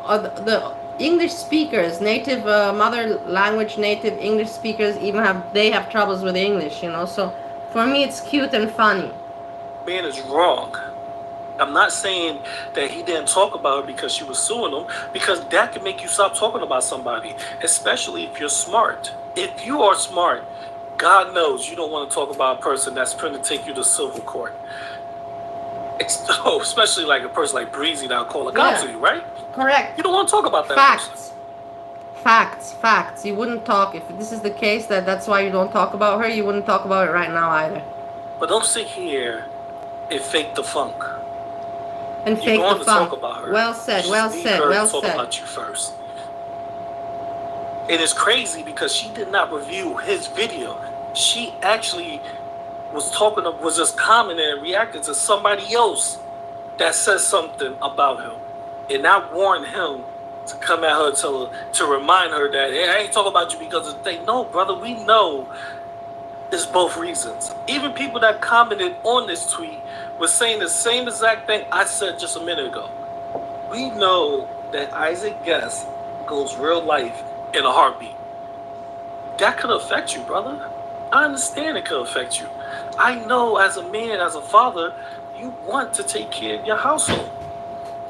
S1: the English speakers, native mother language, native English speakers, even have troubles with English, you know. So for me, it's cute and funny.
S11: Man is wrong. I'm not saying that he didn't talk about her because she was suing him, because that can make you stop talking about somebody, especially if you're smart. If you are smart, God knows you don't want to talk about a person that's trying to take you to civil court. Especially like a person like Breezy that'll call a cop to you, right?
S1: Correct.
S11: You don't want to talk about that.
S1: Facts. Facts. You wouldn't talk if this is the case. That's why you don't talk about her. You wouldn't talk about it right now either.
S11: But don't sit here and fake the funk.
S1: And fake the funk.
S11: Talk about her.
S1: Well said. Well said.
S11: Talk about you first. It is crazy because she did not review his video. She actually was just commenting and reacting to somebody else that says something about him, and I warned him to come at her to remind her that, hey, I ain't talking about you because of the thing. No, brother, we know it's both reasons. Even people that commented on this tweet were saying the same exact thing I said just a minute ago. We know that Isaac Guest goes real life in a heartbeat. That could affect you, brother. I understand it could affect you. I know as a man, as a father, you want to take care of your household.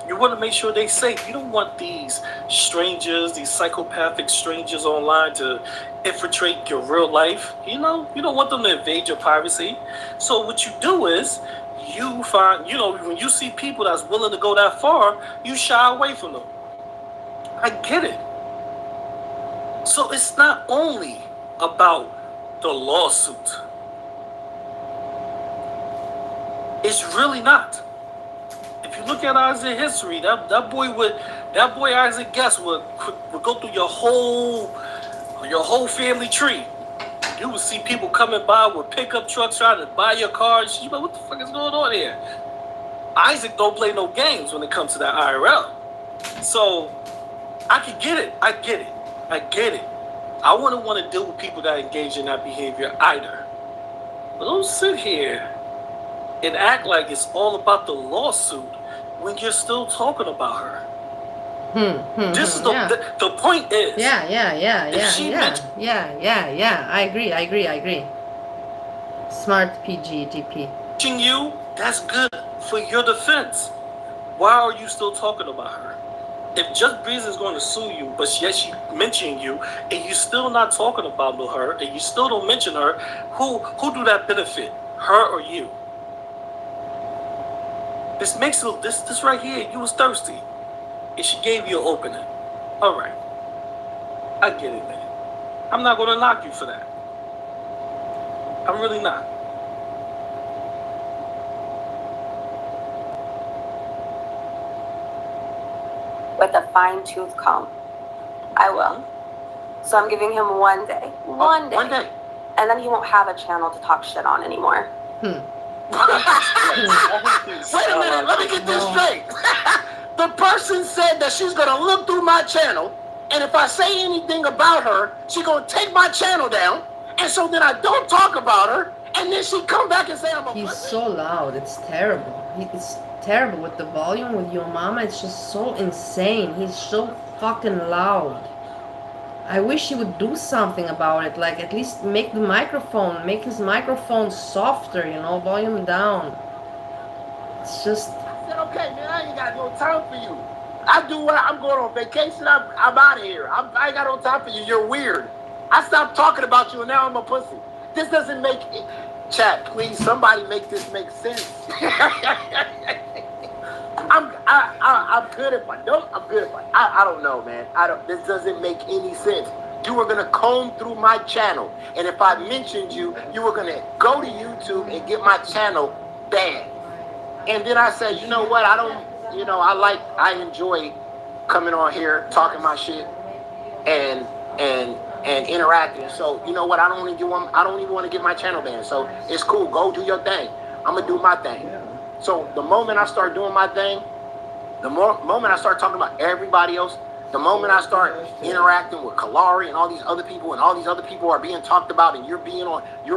S11: You want to make sure they're safe. You don't want these strangers, these psychopathic strangers online to infiltrate your real life. You know, you don't want them to invade your privacy. So what you do is you find, when you see people that's willing to go that far, you shy away from them. I get it. So it's not only about the lawsuit. It's really not. If you look at Isaac history, that boy Isaac Guest would go through your whole family tree. You would see people coming by with pickup trucks trying to buy your cars. You know, what the fuck is going on here? Isaac don't play no games when it comes to that IRL. So I can get it. I get it. I wouldn't want to deal with people that engage in that behavior either. But don't sit here and act like it's all about the lawsuit when you're still talking about her. This is the point is.
S1: Yeah. I agree. Smart PG, GP.
S11: You, that's good for your defense. Why are you still talking about her? If Just Breezy is going to sue you, but yet she mentioning you, and you still not talking about her, and you still don't mention her, who do that benefit? Her or you? This makes it, this right here, you was thirsty. And she gave you an opening. All right. I get it, man. I'm not going to knock you for that. I'm really not.
S12: With a fine-tooth comb. I will. So I'm giving him one day. One day. And then he won't have a channel to talk shit on anymore.
S6: Wait a minute, let me get this straight. The person said that she's gonna look through my channel, and if I say anything about her, she's gonna take my channel down, and so then I don't talk about her, and then she come back and say I'm a
S1: He's so loud, it's terrible. It's terrible with the volume with your mama. It's just so insane. He's so fucking loud. I wish he would do something about it, like at least make his microphone softer, you know, volume down. It's just...
S6: I said, okay, man, I ain't got no time for you. I do what I'm going on vacation. I'm out of here. I ain't got no time for you. You're weird. I stopped talking about you, and now I'm a pussy. This doesn't make it. Chat, please, somebody make this make sense. I'm good if I don't. I'm good if I don't know, man. This doesn't make any sense. You were gonna comb through my channel, and if I mentioned you, you were gonna go to YouTube and get my channel banned. And then I said, you know what? I don't. You know, I enjoy coming on here talking my shit and interacting. So you know what? I don't even want to get my channel banned. So it's cool. Go do your thing. I'm gonna do my thing. So the moment I start doing my thing, the moment I start talking about everybody else, the moment I start interacting with Kalari and all these other people, and all these other people are being talked about, and you're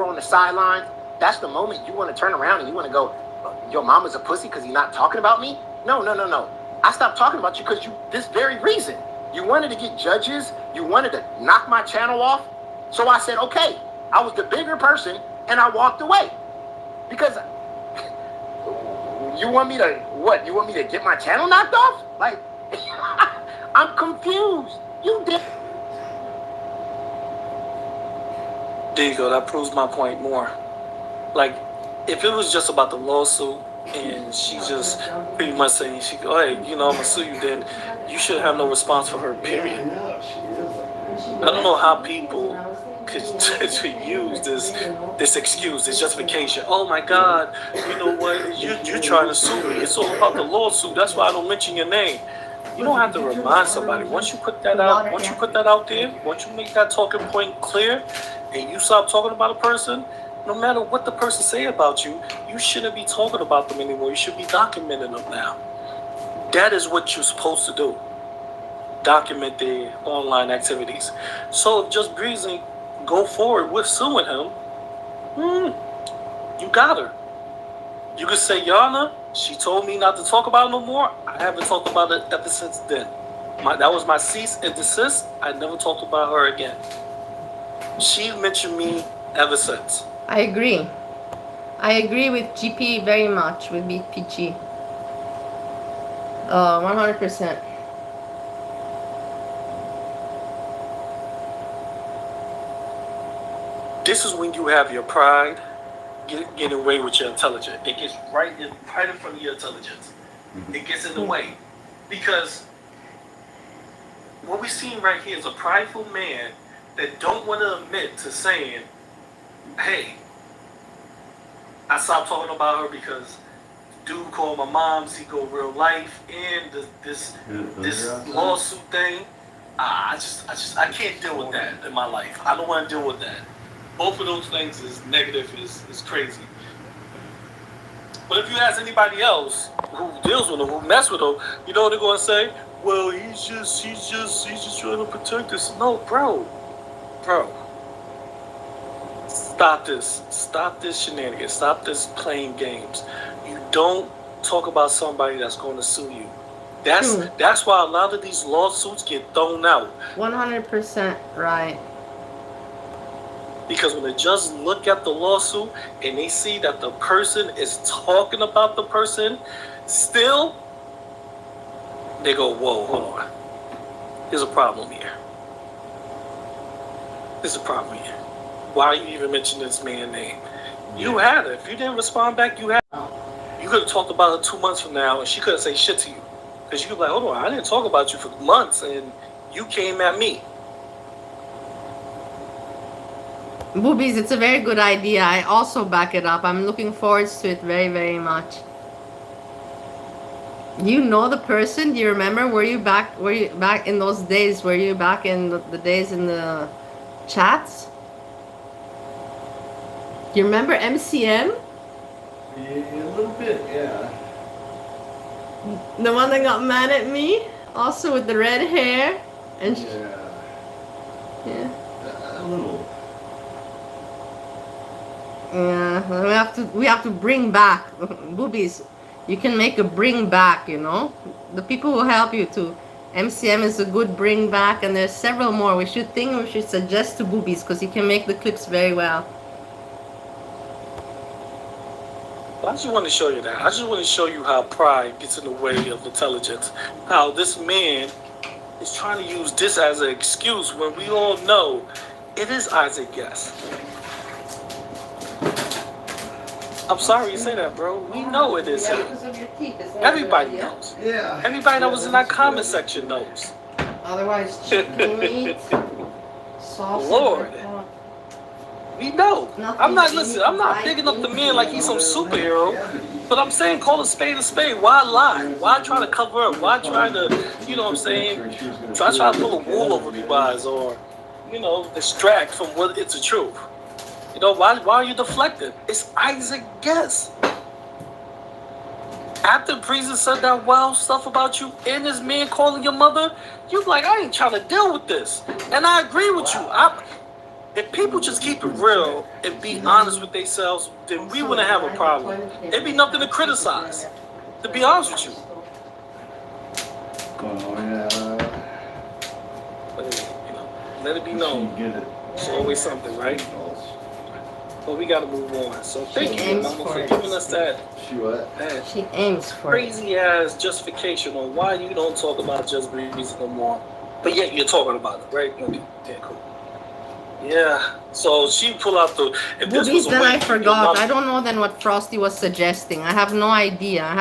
S6: on the sidelines, that's the moment you want to turn around and you want to go, your mama's a pussy because he's not talking about me? No. I stopped talking about you because this very reason. You wanted to get judges. You wanted to knock my channel off. So I said, okay. I was the bigger person, and I walked away. Because you want me to, what? You want me to get my channel knocked off? Like, I'm confused. You did.
S11: There you go. That proves my point more. Like, if it was just about the lawsuit and she just pretty much saying, hey, I'm going to sue you, then you should have no response for her, period. I don't know how people could use this excuse, this justification. Oh my God, you know what? You're trying to sue me. It's all about the lawsuit. That's why I don't mention your name. You don't have to remind somebody. Once you put that out there, once you make that talking point clear, and you stop talking about a person, no matter what the person say about you, you shouldn't be talking about them anymore. You should be documenting them now. That is what you're supposed to do. Document their online activities. So if Just Breezy go forward with suing him, you got her. You could say, Yana, she told me not to talk about it no more. I haven't talked about it ever since then. That was my cease and desist. I never talked about her again. She mentioned me ever since.
S1: I agree. I agree with GP very much, with BPG. 100%.
S11: This is when you have your pride get away with your intelligence. It gets right in front of your intelligence. It gets in the way. Because what we're seeing right here is a prideful man that don't want to admit to saying, hey, I stopped talking about her because dude called my mom, Zico real life, and this lawsuit thing. I can't deal with that in my life. I don't want to deal with that. Both of those things is negative, is crazy. But if you ask anybody else who deals with him, who mess with him, you know what they're gonna say? Well, he's just trying to protect us. No, bro. Stop this shenanigans. Stop this playing games. You don't talk about somebody that's going to sue you. That's why a lot of these lawsuits get thrown out.
S1: 100% right.
S11: Because when they just look at the lawsuit and they see that the person is talking about the person still, they go, whoa, hold on. There's a problem here. Why are you even mentioning this man's name? You had it. If you didn't respond back, you had it. You could have talked about her 2 months from now and she couldn't say shit to you. Because you could be like, hold on, I didn't talk about you for months and you came at me.
S1: Boobies, it's a very good idea. I also back it up. I'm looking forward to it very, very much. You know the person? Do you remember? Were you back in those days? Were you back in the days in the chats? Do you remember MCM?
S9: Yeah, a little bit, yeah.
S1: The one that got mad at me? Also with the red hair? And yeah.
S9: A little.
S1: Yeah, we have to bring back Boobies. You can make a bring back, you know, the people who help you to MCM is a good bring back, and there's several more. We should suggest to Boobies because he can make the clips very well.
S11: I just want to show you that. I just want to show you how pride gets in the way of intelligence. How this man is trying to use this as an excuse when we all know it is Isaac Guest. I'm sorry you say that, bro. We know it is him. Everybody knows.
S9: Yeah.
S11: Everybody that was in that comment section knows.
S1: Otherwise, chicken meat, sausage.
S11: Lord. We know.
S1: Nothing
S11: I'm not
S1: to
S11: listen.
S1: eat,
S11: I'm not
S1: right?
S11: digging up the man like he's some superhero. But I'm saying call a spade a spade. Why lie? Why try to cover up? Why try to, you know what I'm saying? Try to pull a wool over people's eyes or, you know, distract from what it's the truth. You know, why are you deflecting? It's Isaac Guest. After Breezy said that wild stuff about you and this man calling your mother, you like, I ain't trying to deal with this. And I agree with you. If people just keep it real and be honest with themselves, then we wouldn't have a problem. It'd be nothing to criticize, to be honest with you.
S9: Oh, yeah.
S11: But, you know, let it be known. It's always something, right? But we gotta move on. So thank you, Mama, for giving us that
S1: She aims for
S11: crazy ass justification on why you don't talk about Just Breezy no more. But yet you're talking about it, right? Okay, yeah, cool. Yeah. So she pull out the. If this was
S1: Boobies,
S11: a
S1: then
S11: way
S1: I
S11: to keep your
S1: forgot.
S11: mom-
S1: I don't know then what Frosty was suggesting. I have no idea. I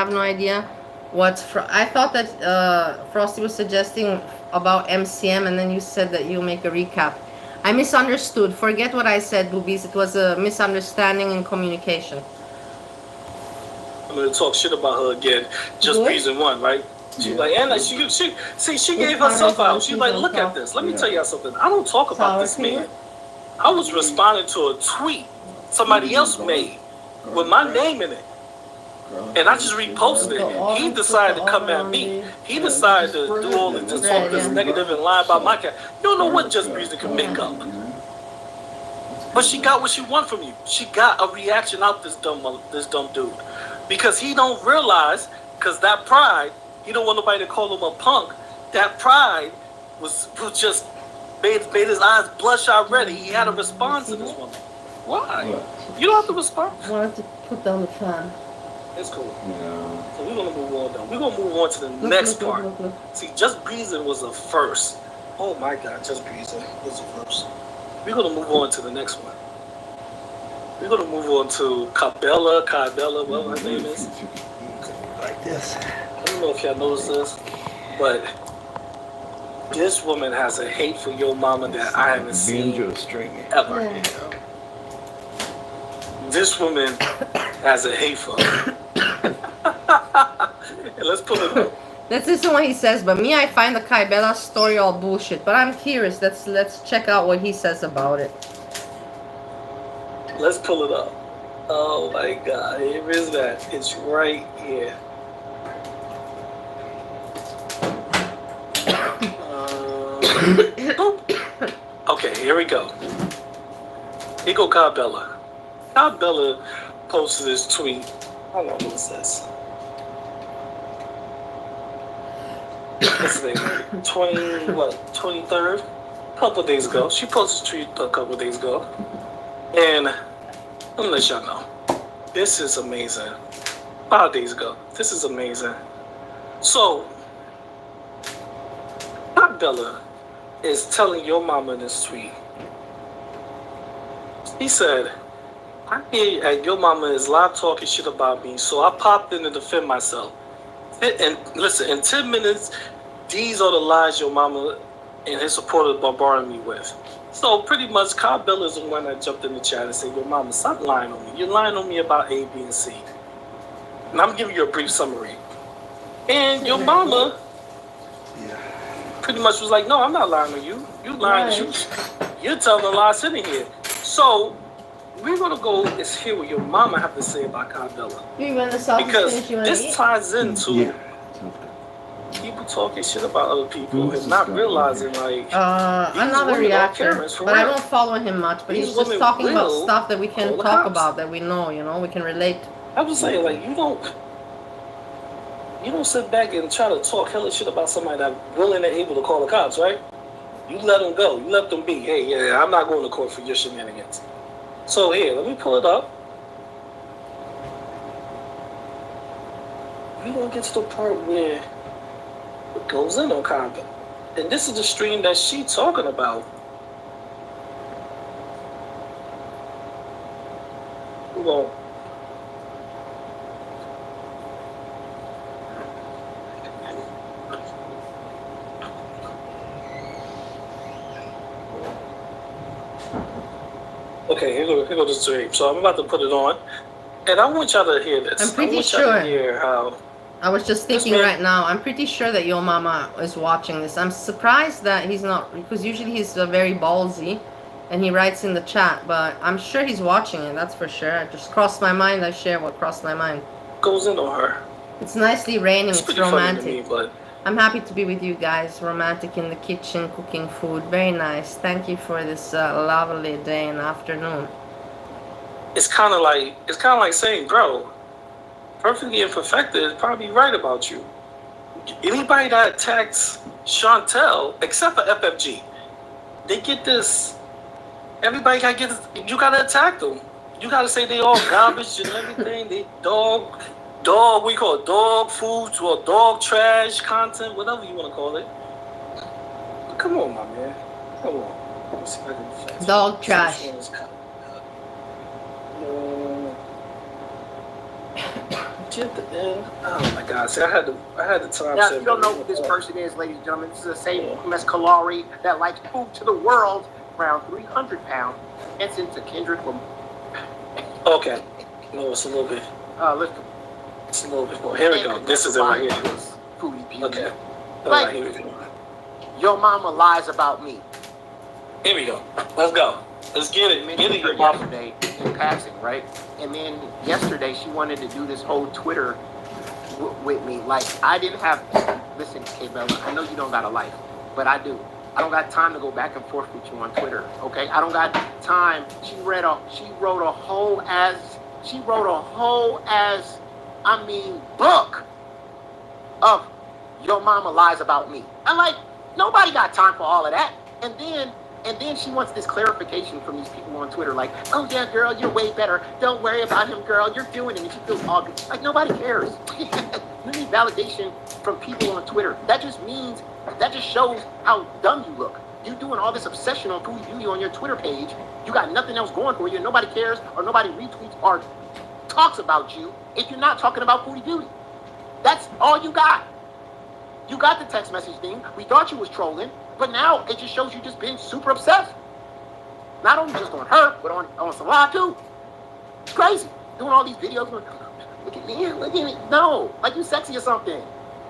S1: thought that Frosty was suggesting about MCM, and then you said that you make a recap. I misunderstood. Forget what I said, Boobies. It was a misunderstanding in communication.
S11: I'm gonna talk shit about her again. Just
S1: Good.
S11: reason one, right? She like, and like, she gave herself out. She's like, look at this. Let me tell you something. I don't talk about this man. I was responding to a tweet somebody else made with my name in it. And I just reposted it. He decided to come at me. He decided to do all this, to talk this negative and lie about my cat. You don't know what Just Breezy can make up. But she got what she wanted from you. She got a reaction out this dumb dude. Because he don't realize, because that pride, he don't want nobody to call him a punk. That pride was just made his eyes bloodshot already. He had a response to this woman. Why? You don't have to respond.
S1: I wanted to put down the fan.
S11: It's cool. Yeah. So we're gonna move on though. We're gonna move on to the next part. Look. See, Just Breezy was the first. Oh my God, Just Breezy was the first. We're gonna move on to the next one. We're gonna move on to Cabela, whatever her name is.
S9: Like this.
S11: I don't know if y'all noticed this, but this woman has a hate for your mama that I haven't seen ever. Yeah. This woman has a hate for her. And let's pull it up.
S1: This isn't what he says, but me, I find the Cabela story all bullshit. But I'm curious. Let's check out what he says about it.
S11: Let's pull it up. Oh my God, here is that. It's right here. Okay, here we go. Here go Cabela. Cabela posted this tweet. Hold on, what is this? What's the name? 23rd? A couple of days ago. She posted a tweet a couple of days ago. And let me let y'all know. This is amazing. 5 days ago. This is amazing. So, Cabela is telling your mama in this tweet. He said, I hear your mama is live talking shit about me, so I popped in to defend myself. And listen, in 10 minutes, these are the lies your mama and his supporters bombarding me with. So pretty much, Cabela is the one that jumped in the chat and said, your mama, stop lying on me. You're lying on me about A, B, and C. And I'm giving you a brief summary. And your mama pretty much was like, no, I'm not lying on you. You lying. You're telling a lie sitting here. So we're going to go and hear what your mama have to say about Cabela. Because this ties into people talking shit about other people and not realizing, like,
S1: another reactor, but I don't follow him much, but he's just talking about stuff that we can talk about, that we know, we can relate.
S11: I was saying, like, you don't, You don't sit back and try to talk hella shit about somebody that's willing and able to call the cops, right? You let them go. You let them be. Hey, yeah, I'm not going to court for your shenanigans. So here, let me pull it up. We gonna get to the part where it goes in on content. And this is the stream that she talking about. Well, okay, here go the stream. So I'm about to put it on, and I want y'all to hear this.
S1: I'm pretty
S11: I want y'all
S1: sure.
S11: to hear how.
S1: I was just thinking right now, I'm pretty sure that your mama is watching this. I'm surprised that he's not, because usually he's very ballsy and he writes in the chat, but I'm sure he's watching it, that's for sure. It just crossed my mind, I share what crossed my mind.
S11: Goes in on her.
S1: It's nicely raining, it's romantic.
S11: Funny to me, but
S1: I'm happy to be with you guys, romantic in the kitchen, cooking food, very nice. Thank you for this lovely day and afternoon.
S11: it's kind of like saying, bro, perfectly imperfected is probably right about you. Anybody that attacks Chantel, except for FFG, they get this. Everybody gotta get this. You gotta attack them. You gotta say they all garbage and everything. They dog, we call it dog food or dog trash content, whatever you wanna call it. Come on, my man. Come on. Let me see if I can
S1: Dog trash.
S11: Get the end. Oh my God! See, I had the time.
S6: Now, if you don't know who this person is, ladies and gentlemen, this is the same MS Kalari that likes food to the world, around 300 pounds, and sent to Kendrick from.
S11: Okay. No, it's a little bit.
S6: Let's.
S11: It's a little bit more. Here we go. This is it right here.
S6: Foodie beauty.
S11: Okay. All
S6: Like,
S11: right, here we go.
S6: your mama lies about me.
S11: Here we go. Let's go. Let's get it. Get it, your mama.
S6: Yesterday in passing, right? And then yesterday she wanted to do this whole Twitter with me. Like, I didn't have. Listen, K-Bella, I know you don't got a life, but I do. I don't got time to go back and forth with you on Twitter. Okay, I don't got time. She wrote a whole book of your mama lies about me. I'm like, nobody got time for all of that. And then she wants this clarification from these people on Twitter, like, oh yeah, girl, you're way better. Don't worry about him, girl. You're doing it. And she feels all good. Like, nobody cares. You need validation from people on Twitter. That just shows how dumb you look. You doing all this obsession on food beauty on your Twitter page. You got nothing else going for you, and nobody cares or nobody retweets or talks about you if you're not talking about foodie beauty. That's all you got. You got the text message thing. We thought you was trolling, but now it just shows you just being super obsessed. Not only just on her, but on Salah too. It's crazy. Doing all these videos. Look at me. No, like you sexy or something.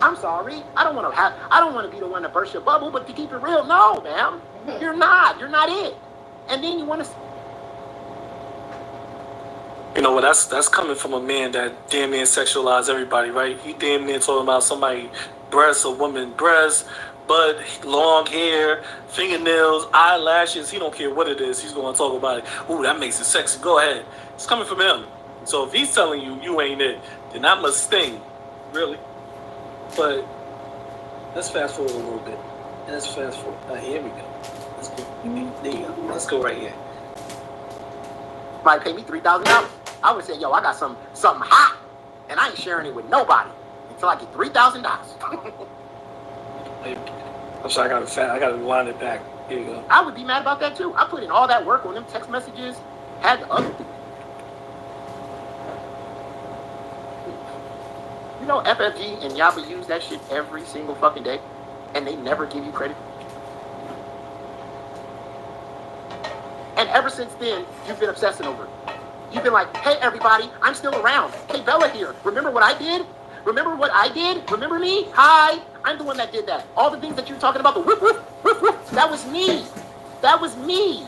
S6: I'm sorry. I don't want to be the one to burst your bubble, but to keep it real, no, ma'am. You're not it. And then you want to.
S11: You know what? That's coming from a man that damn near sexualized everybody, right? He damn near talking about somebody breasts, a woman breasts, butt, long hair, fingernails, eyelashes. He don't care what it is. He's going to talk about it. Ooh, that makes it sexy. Go ahead. It's coming from him. So if he's telling you you ain't it, then that must sting, really. But let's fast forward a little bit. Let's fast forward. Here we go. Let's go. There you go. Let's go right here.
S6: Might pay me $3,000. I would say, yo, I got something hot, and I ain't sharing it with nobody until I get $3,000.
S11: I'm sorry, I gotta wind it back. Here you go.
S6: I would be mad about that too. I put in all that work on them text messages, had the other. You know, FFG and Yaba use that shit every single fucking day, and they never give you credit. And ever since then, you've been obsessing over it. You've been like, hey, everybody, I'm still around. Hey, Bella here. Remember what I did? Remember what I did? Remember me? Hi. I'm the one that did that. All the things that you're talking about, the whoop, whoop, whoop, whoop, that was me. That was me.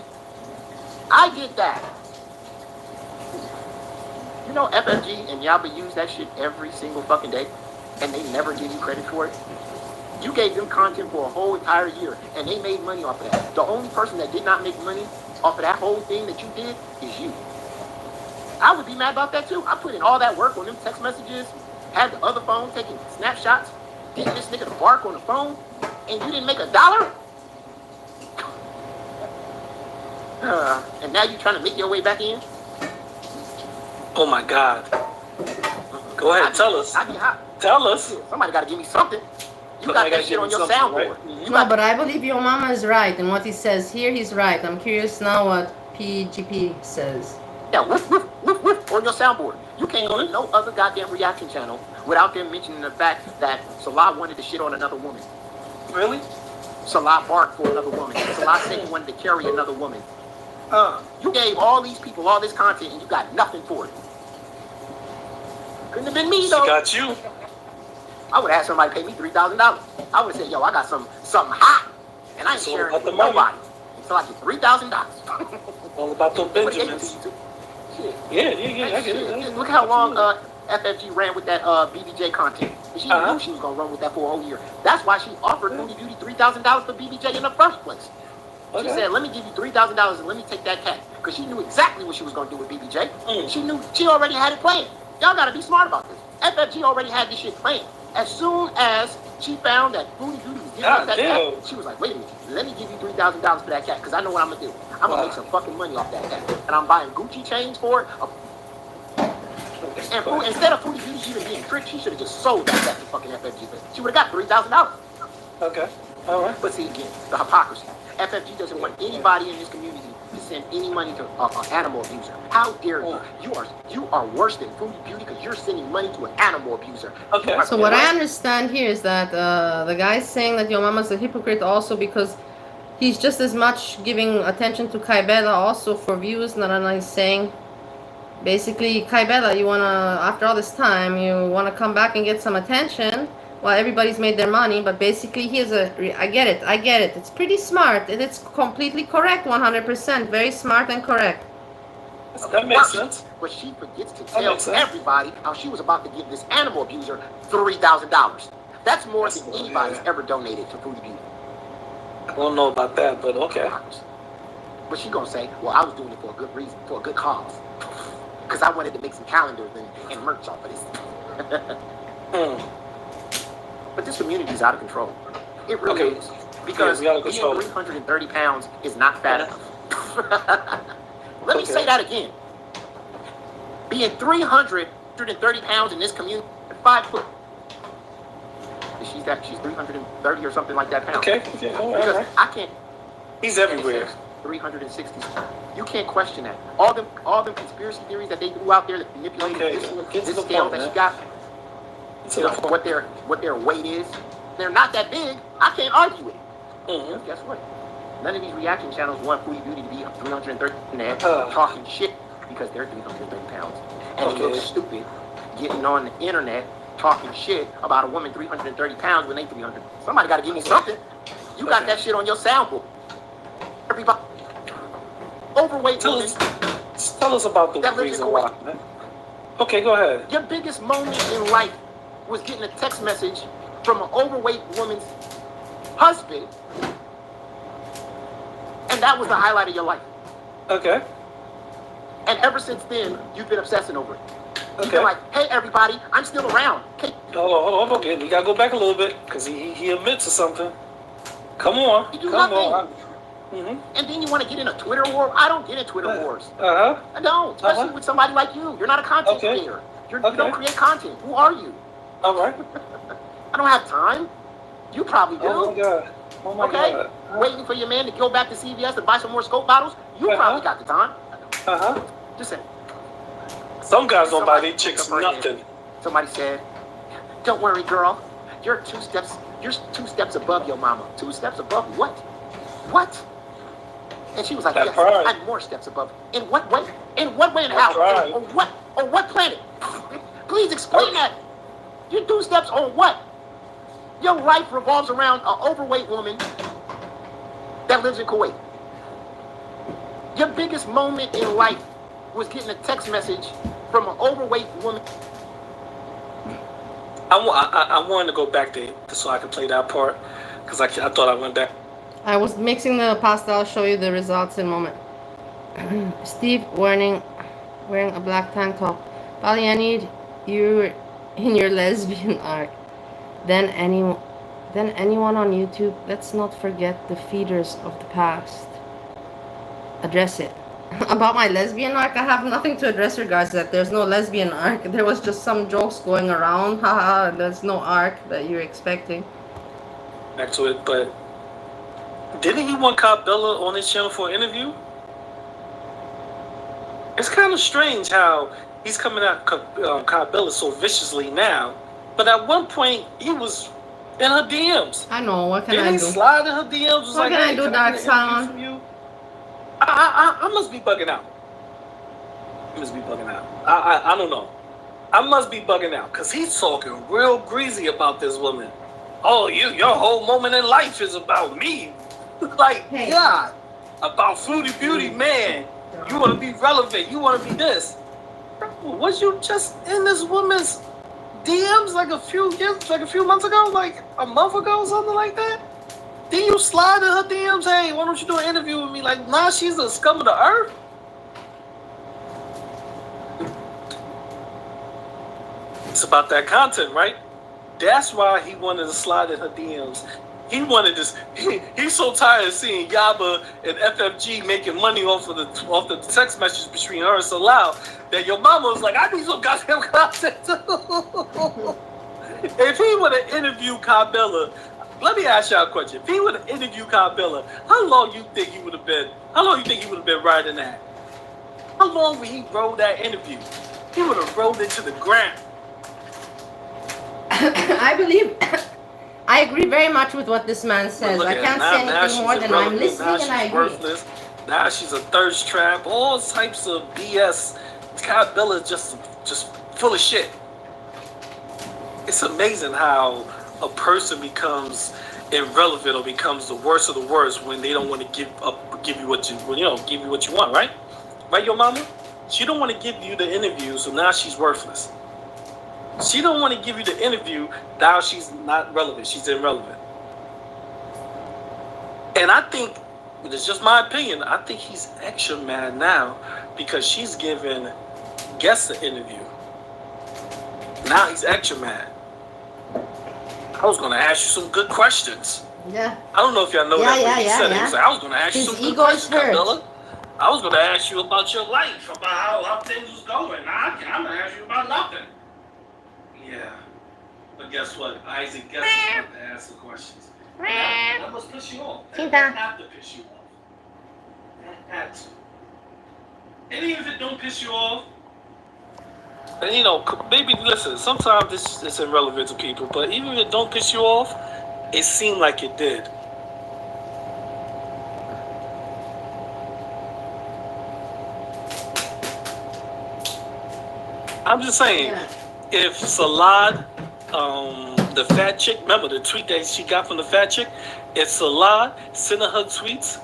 S6: I did that. You know, FFG and Yaba use that shit every single fucking day, and they never give you credit for it. You gave them content for a whole entire year, and they made money off of that. The only person that did not make money off of that whole thing that you did, 'is you. I would be mad about that too. I put in all that work on them text messages, had the other. You know, FFG and Yaba use that shit every single fucking day, and they never give you credit for it. You gave them content for a whole entire year, and they made money off of that. The only person that did not make money off of that whole thing that you did is you. I would be mad about that too. I put in all that work on them text messages, had the other phone taking snapshots, getting this nigga to bark on the phone, and you didn't make $1? And now you trying to make your way back in?
S11: Oh my God. Go ahead, tell us.
S6: I be hot.
S11: Tell us.
S6: Somebody got to give me something. You got
S11: Somebody
S6: that
S11: gotta
S6: shit
S11: give
S6: on
S11: me
S6: your
S11: something,
S6: soundboard.
S11: right?
S6: You
S1: No,
S6: got
S1: but I believe your mama is right, and what he says here, he's right. I'm curious now what PGP says.
S6: Yeah, woof, woof, woof, woof, on your soundboard. You can't go to no other goddamn reaction channel without them mentioning the fact that Salah wanted to shit on another woman.
S11: Really?
S6: Salah barked for another woman. Salah said he wanted to carry another woman. You gave all these people all this content and you got nothing for it. Couldn't have been me though.
S11: She got you.
S6: I would have had somebody pay me $3,000. I would have said, yo, I got something hot, and I ain't
S11: So
S6: sharing it
S11: about the
S6: with
S11: money.
S6: nobody until I get $3,000.
S11: All about those
S6: But they
S11: Benjamins.
S6: do too. Shit.
S11: Yeah, I get it.
S6: Look how long FFG ran with that BBJ content. And she knew she was gonna run with that for a whole year. That's why she offered Booty Beauty $3,000 for BBJ in the first place. She said, let me give you $3,000 and let me take that cat. Because she knew exactly what she was going to do with BBJ. She already had it planned. Y'all got to be smart about this. FFG already had this shit planned. As soon as she found that Booty Beauty was giving up that cat, she was like, wait a minute, let me give you $3,000 for that cat because I know what I'm going to do. I'm going to make some fucking money off that cat. And I'm buying Gucci chains for it. And instead of Booty Beauty even being tricked, she should have just sold that cat to fucking FFG. She would have got $3,000.
S11: Okay. All right.
S6: But see, again, the hypocrisy. FFG doesn't want anybody in this community to send any money to an animal abuser. How dare you? You are worse than Booty Beauty because you're sending money to an animal abuser.
S11: Okay.
S1: So what I understand here is that the guy's saying that your mama's a hypocrite also because he's just as much giving attention to Kaibela also for views. Not he's saying basically, Kaibela, you wanna after all this time you wanna come back and get some attention. Well, everybody's made their money, but basically I get it. It's pretty smart, and it's completely correct, 100%. Very smart and correct.
S11: That makes sense.
S6: But she forgets to tell everybody how she was about to give this animal abuser $3,000. That's more than anybody's ever donated to Booty Beauty.
S11: I don't know about that, but okay.
S6: But she gonna say, well, I was doing it for a good reason, for a good cause. Because I wanted to make some calendars and merch off of this. But this community is out of control. It really is. Because being 330 pounds is not fat enough. Let me say that again. Being 330 pounds in this community, 5 foot. She's 330 or something like that pounds.
S11: Okay. Yeah,
S6: because I can't.
S11: He's everywhere.
S6: 360. You can't question that. All them conspiracy theories that they threw out there that manipulate this scale that she got. You know, what their weight is. They're not that big. I can't argue with it. Guess what? None of these reaction channels want Booty Beauty to be 330 and they're talking shit because they're 330 pounds. And they look stupid getting on the internet talking shit about a woman 330 pounds when they 300. Somebody got to give me something. You got that shit on your soundboard. Everybody. Overweight women.
S11: Tell us about the reason why. Okay, go ahead.
S6: Your biggest moment in life was getting a text message from an overweight woman's husband, and that was the highlight of your life.
S11: Okay.
S6: And ever since then, you've been obsessing over it. You've been like, hey, everybody, I'm still around.
S11: Hold on. Okay, we gotta go back a little bit because he admits to something. Come on.
S6: You do nothing. And then you want to get in a Twitter war? I don't get in Twitter wars. I don't, especially with somebody like you. You're not a content creator. You don't create content. Who are you?
S11: All right.
S6: I don't have time. You probably do.
S11: Oh my God.
S6: Waiting for your man to go back to CVS to buy some more Scope bottles. You probably got the time. Just say.
S11: Some guys don't buy these chicks nothing.
S6: Somebody said, "Don't worry, girl. You're 2 steps above your mama. 2 steps above what? What?" And she was like, "Yes, I'm more steps above." In what way? In what way and how? On what planet? Please explain that. You're 2 steps on what? Your life revolves around an overweight woman that lives in Kuwait. Your biggest moment in life was getting a text message from an overweight woman.
S11: I wanted to go back there so I could play that part because I thought I went back.
S1: I was mixing the pasta. I'll show you the results in a moment. Steve wearing a black tank top. Bali, I need you in your lesbian arc than anyone on YouTube. Let's not forget the feeders of the past. Address it. About my lesbian arc, I have nothing to address regards that. There's no lesbian arc. There was just some jokes going around. Haha, there's no arc that you're expecting.
S11: Back to it, but didn't he want Cabela on his channel for an interview? It's kind of strange how he's coming at Cabela so viciously now, but at one point he was in her DMs.
S1: I know, what can
S11: Didn't
S1: I
S11: he
S1: do?
S11: slide in her DMs? Was
S1: What
S11: like,
S1: can I
S11: hey,
S1: do,
S11: can
S1: Dark
S11: get an interview
S1: Salon?
S11: from you? I must be bugging out. I must be bugging out. I don't know. I must be bugging out because he's talking real greasy about this woman. Oh, your whole moment in life is about me. Like,
S1: Hey.
S11: God, about Fruity Beauty, man. You want to be relevant. You want to be this. Was you just in this woman's DMs like a few months ago, like a month ago, something like that? Then you slide in her DMs, hey, why don't you do an interview with me? Like, nah, she's a scum of the earth. It's about that content, right? That's why he wanted to slide in her DMs. He wanted this. He's so tired of seeing Yaba and FFG making money off the text message between her and Salau that your mama was like, I need some goddamn content too. If he would have interviewed Cabela, let me ask y'all a question. If he would have interviewed Cabela, how long you think he would have been? How long you think he would have been riding that? How long would he rode that interview? He would have rode it to the ground.
S1: I believe, I agree very much with what this man says.
S11: Look
S1: I
S11: at
S1: can't
S11: now,
S1: say
S11: now
S1: anything
S11: she's
S1: more than I'm
S11: irrelevant.
S1: listening
S11: Now
S1: and I
S11: she's
S1: agree.
S11: worthless. Now she's a thirst trap. All types of BS. Cabela is just full of shit. It's amazing how a person becomes irrelevant or becomes the worst of the worst when they don't want to give you what you want, right? Right, your mama? She don't want to give you the interview, so now she's worthless. She don't want to give you the interview, now she's not relevant. She's irrelevant. And I think, it's just my opinion, I think he's extra mad now because she's giving guests an interview. Now he's extra mad. I was going to ask you some good questions.
S1: Yeah.
S11: I don't know if y'all know that, but he said it. He was like, I was going to ask you
S1: His
S11: some good
S1: ego is
S11: questions,
S1: hurt.
S11: Cabela. I was going to ask you about your life, about how things was going. I'm going to ask you about nothing. Yeah. But guess what? Isaac guesses not to ask the questions. That must piss you off. That have to piss you off. That had to. And even if it don't piss you off, and maybe listen, sometimes this is irrelevant to people, but even if it don't piss you off, it seemed like it did. I'm just saying, if Salad, the fat chick, remember the tweet that she got from the fat chick? If Salad sent her tweets,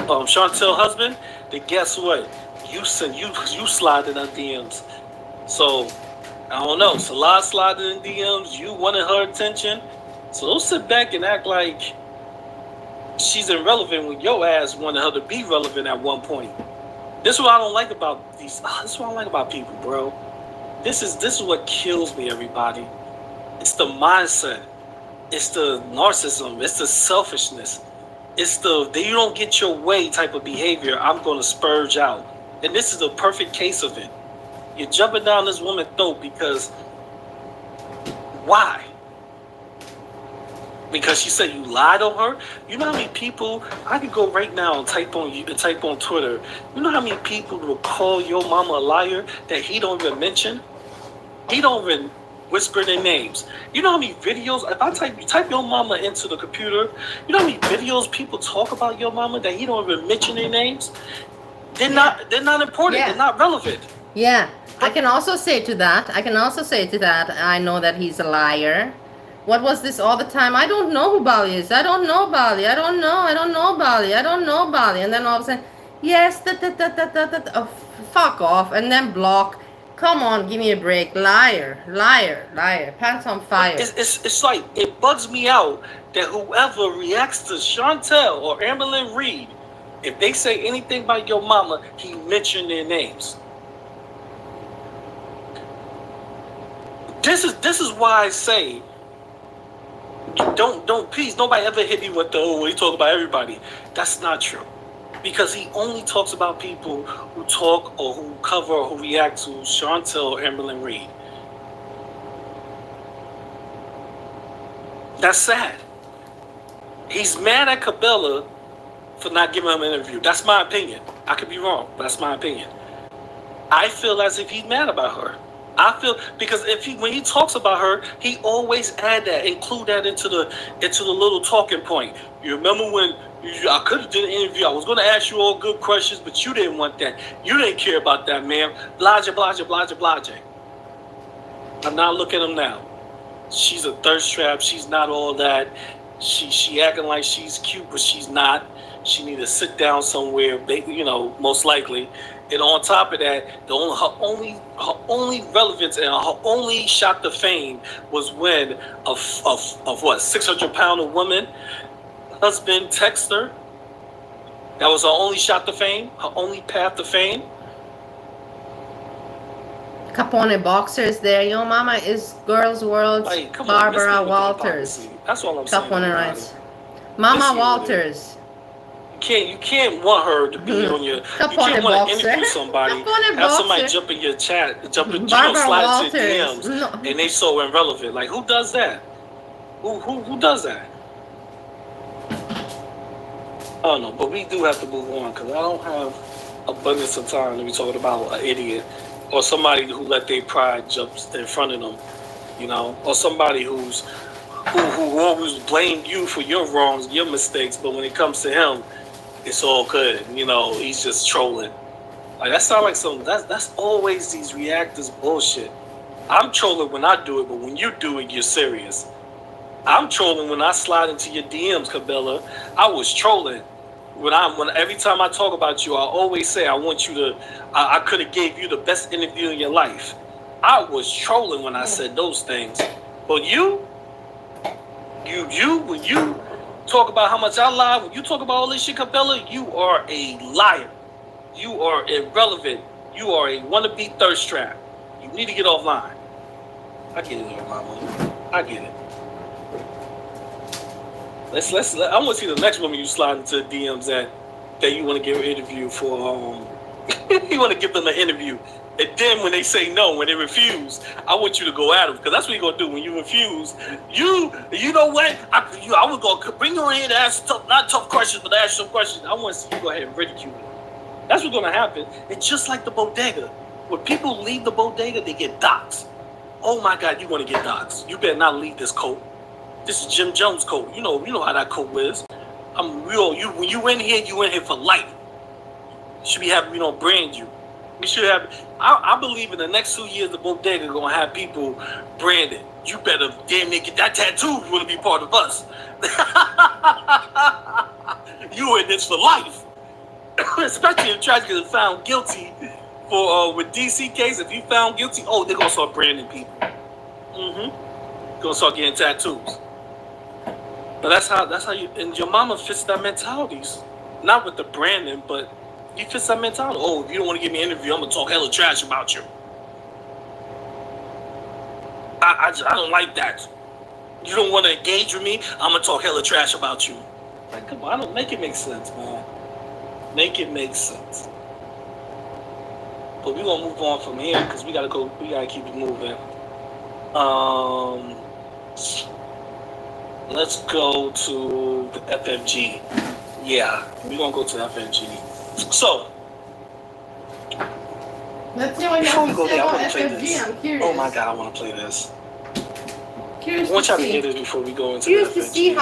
S11: Chantel husband, then guess what? You slide in her DMs. So, I don't know, Salad sliding in DMs, you wanted her attention. So don't sit back and act like she's irrelevant when your ass wanted her to be relevant at one point. This is what I don't like about these. This is what I don't like about people, bro. This is what kills me, everybody. It's the mindset. It's the narcissism. It's the selfishness. It's the you don't get your way type of behavior. I'm going to spurge out. And this is a perfect case of it. You're jumping down this woman's throat because why? Because she said you lied on her. You know how many people? I could go right now and type on Twitter. You know how many people will call your mama a liar that he don't even mention? He don't even whisper their names. You know how many videos? If I type your mama into the computer, you know how many videos people talk about your mama that he don't even mention their names? They're not important.
S1: Yeah.
S11: They're not relevant.
S1: Yeah. I can also say to that, I know that he's a liar. What was this all the time? I don't know who Bali is. I don't know Bali. I don't know Bali. And then all of a sudden, yes, oh, fuck off. And then block. Come on, give me a break. Liar. Pants on fire.
S11: It's like, it bugs me out that whoever reacts to Chantel or Amberlynn Reed, if they say anything about your mama, he mentioned their names. this is why I say don't please nobody ever hit me with the he talk about everybody. That's not true. Because he only talks about people who talk or who cover or who react to Chantel or Emberlyn Reed. That's sad. He's mad at Cabela for not giving him an interview. That's my opinion. I could be wrong, but that's my opinion. I feel as if he's mad about her. I feel because when he talks about her, he always include that into the little talking point. You remember when I could have did an interview. I was going to ask you all good questions, but you didn't want that. You didn't care about that, ma'am. Blase, blase, blase, blase. I'm not looking at him now. She's a thirst trap. She's not all that. She acting like she's cute, but she's not. She need to sit down somewhere, most likely. And on top of that, her only relevance and her only shot to fame was when a 600-pound woman husband texted her. That was her only shot to fame, her only path to fame.
S1: Capone Boxers there. Yo mama is Girls World.
S11: Like, come
S1: Barbara
S11: on,
S1: Walters.
S11: That's all I'm saying.
S1: Capone writes. Mama Walters.
S11: You can't want her to be on your. You can't want to interview somebody, have somebody jump in your chat, slide into your DMs, and they so irrelevant. Like, who does that? Who does that? I don't know, but we do have to move on because I don't have abundance of time to be talking about an idiot or somebody who let their pride jump in front of them, or somebody who always blame you for your wrongs, your mistakes, but when it comes to him, it's all good. He's just trolling. Like, that sounds like something. That's always these reactors bullshit. I'm trolling when I do it, but when you do it, you're serious. I'm trolling when I slide into your DMs, Cabela. I was trolling when every time I talk about you, I always say I want you to. I could have gave you the best interview in your life. I was trolling when I said those things, but when you talk about how much I lie, when you talk about all this shit, Cabela, you are a liar. You are irrelevant. You are a wannabe thirst trap. You need to get offline. I get it, mama. I get it. I want to see the next woman you slide into DMs that you want to give an interview for. You want to give them an interview. And then when they say no, when they refuse, I want you to go at them. Because that's what you're going to do when you refuse. You know what? I was going to bring you in here to ask not tough questions, but ask some questions. I want to see you go ahead and ridicule me. That's what's going to happen. It's just like the bodega. When people leave the bodega, they get doxxed. Oh my God, you want to get doxxed. You better not leave this coat. This is Jim Jones' coat. You know how that coat is. I'm real. When you in here for life. You should be having, brand you. We should have. I believe in the next 2 years, the bodega gonna have people branded. You better damn near get that tattoo if you want to be part of us. You in this for life, especially if you try to get found guilty for with DC case. If you found guilty, they're gonna start branding people. Gonna start getting tattoos. But that's how you. And your mama fits that mentality, not with the branding, but. He fits that mentality. If you don't want to give me an interview, I'm going to talk hella trash about you. I don't like that. You don't want to engage with me, I'm going to talk hella trash about you. Like, come on, make it make sense, man. Make it make sense. But we're going to move on from here because we got to keep it moving. Let's go to the FFG. Yeah, we're going to go to the FFG. So,
S1: let's see what you have to say about FFG. I'm curious.
S11: Oh my God, I want to play this.
S1: Curious
S11: I want y'all to
S1: see.
S11: hear this before we go into
S1: Curious
S11: the FFG.
S1: to see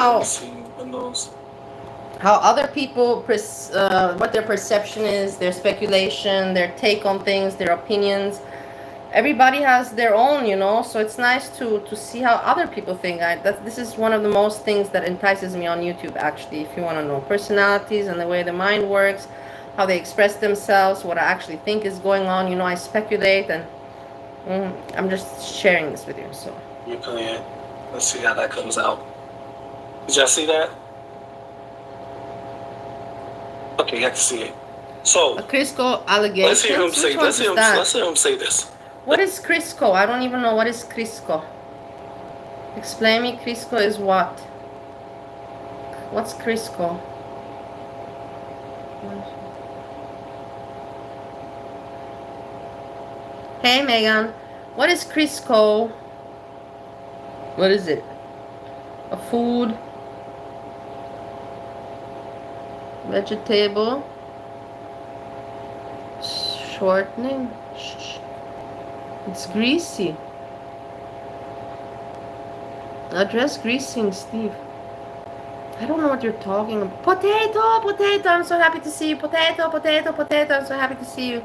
S1: how other people, what their perception is, their speculation, their take on things, their opinions. Everybody has their own, so it's nice to see how other people think. This is one of the most things that entices me on YouTube, actually, if you want to know personalities and the way the mind works, how they express themselves, what I actually think is going on. I speculate, and I'm just sharing this with you. So
S11: you play it. Let's see how that comes out. Did y'all see that? Okay, you have to see it. So
S1: a Crisco allegation.
S11: Let's hear him say this.
S1: What is Crisco? I don't even know what is Crisco. Explain me, Crisco is what? What's Crisco? Hey Megan, what is Crisco? What is it? A food? Vegetable? Shortening? It's greasy. Address greasing, Steve. I don't know what you're talking about. Potato, potato. I'm so happy to see you. Potato, potato, potato. I'm so happy to see you.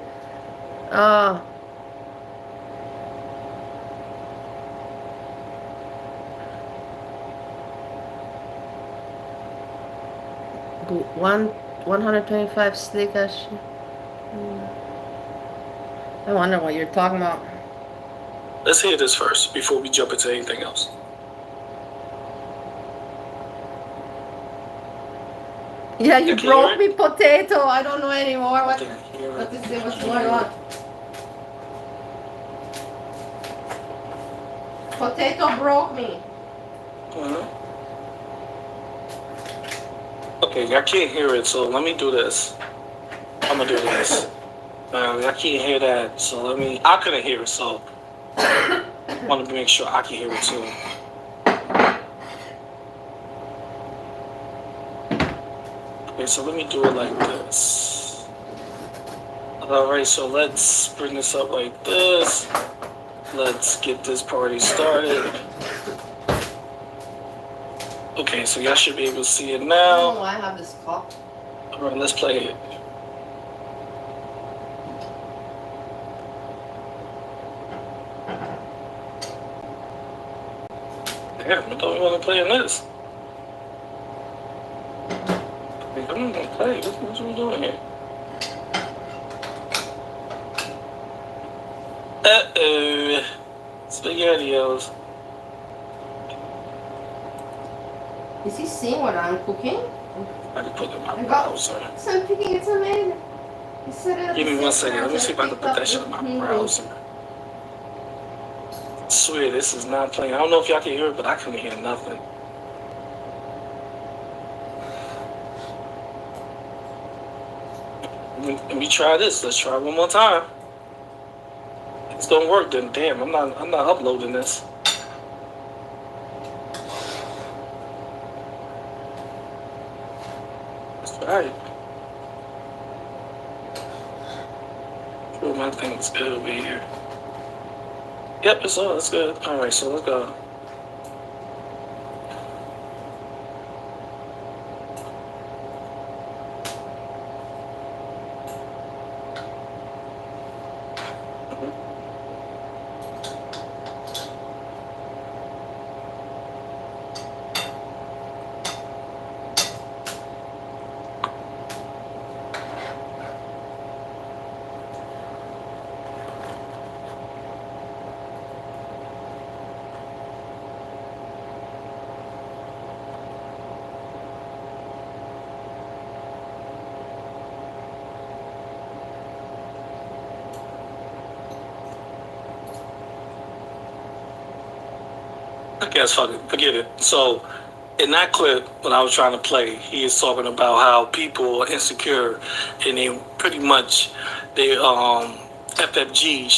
S1: 125 steak. I wonder what you're talking about.
S11: Let's hear this first before we jump into anything else.
S1: Yeah, you broke me, potato. I don't know anymore. What is it? What's going on? Potato broke me.
S11: Okay, I can't hear it, so let me do this. I'm gonna do this. I can't hear that, so I couldn't hear it, so I want to make sure I can hear it too. Okay, so let me do it like this. Alright, so let's bring this up like this. Let's get this party started. Okay, so y'all should be able to see it now.
S1: Oh, I have this cup.
S11: Alright, let's play it. Damn, I thought we want to play in this. I'm not gonna play. What are we doing here? Uh-oh. SpaghettiOs.
S1: Is he seeing what I'm cooking?
S11: I can put it in my browser.
S1: So I'm picking it amazing. He said it.
S11: Give me 1 second. Let me see if I can put that shit in my browser. I swear this is not playing. I don't know if y'all can hear it, but I couldn't hear nothing. Let me try this. Let's try one more time. If this don't work, then damn, I'm not uploading this. That's right. Sure, my thing's good over here. Yep, it's good. Alright, so let's go. I guess fuck it, forget it. So, in that clip, when I was trying to play, he is talking about how people are insecure, and they pretty much FFG.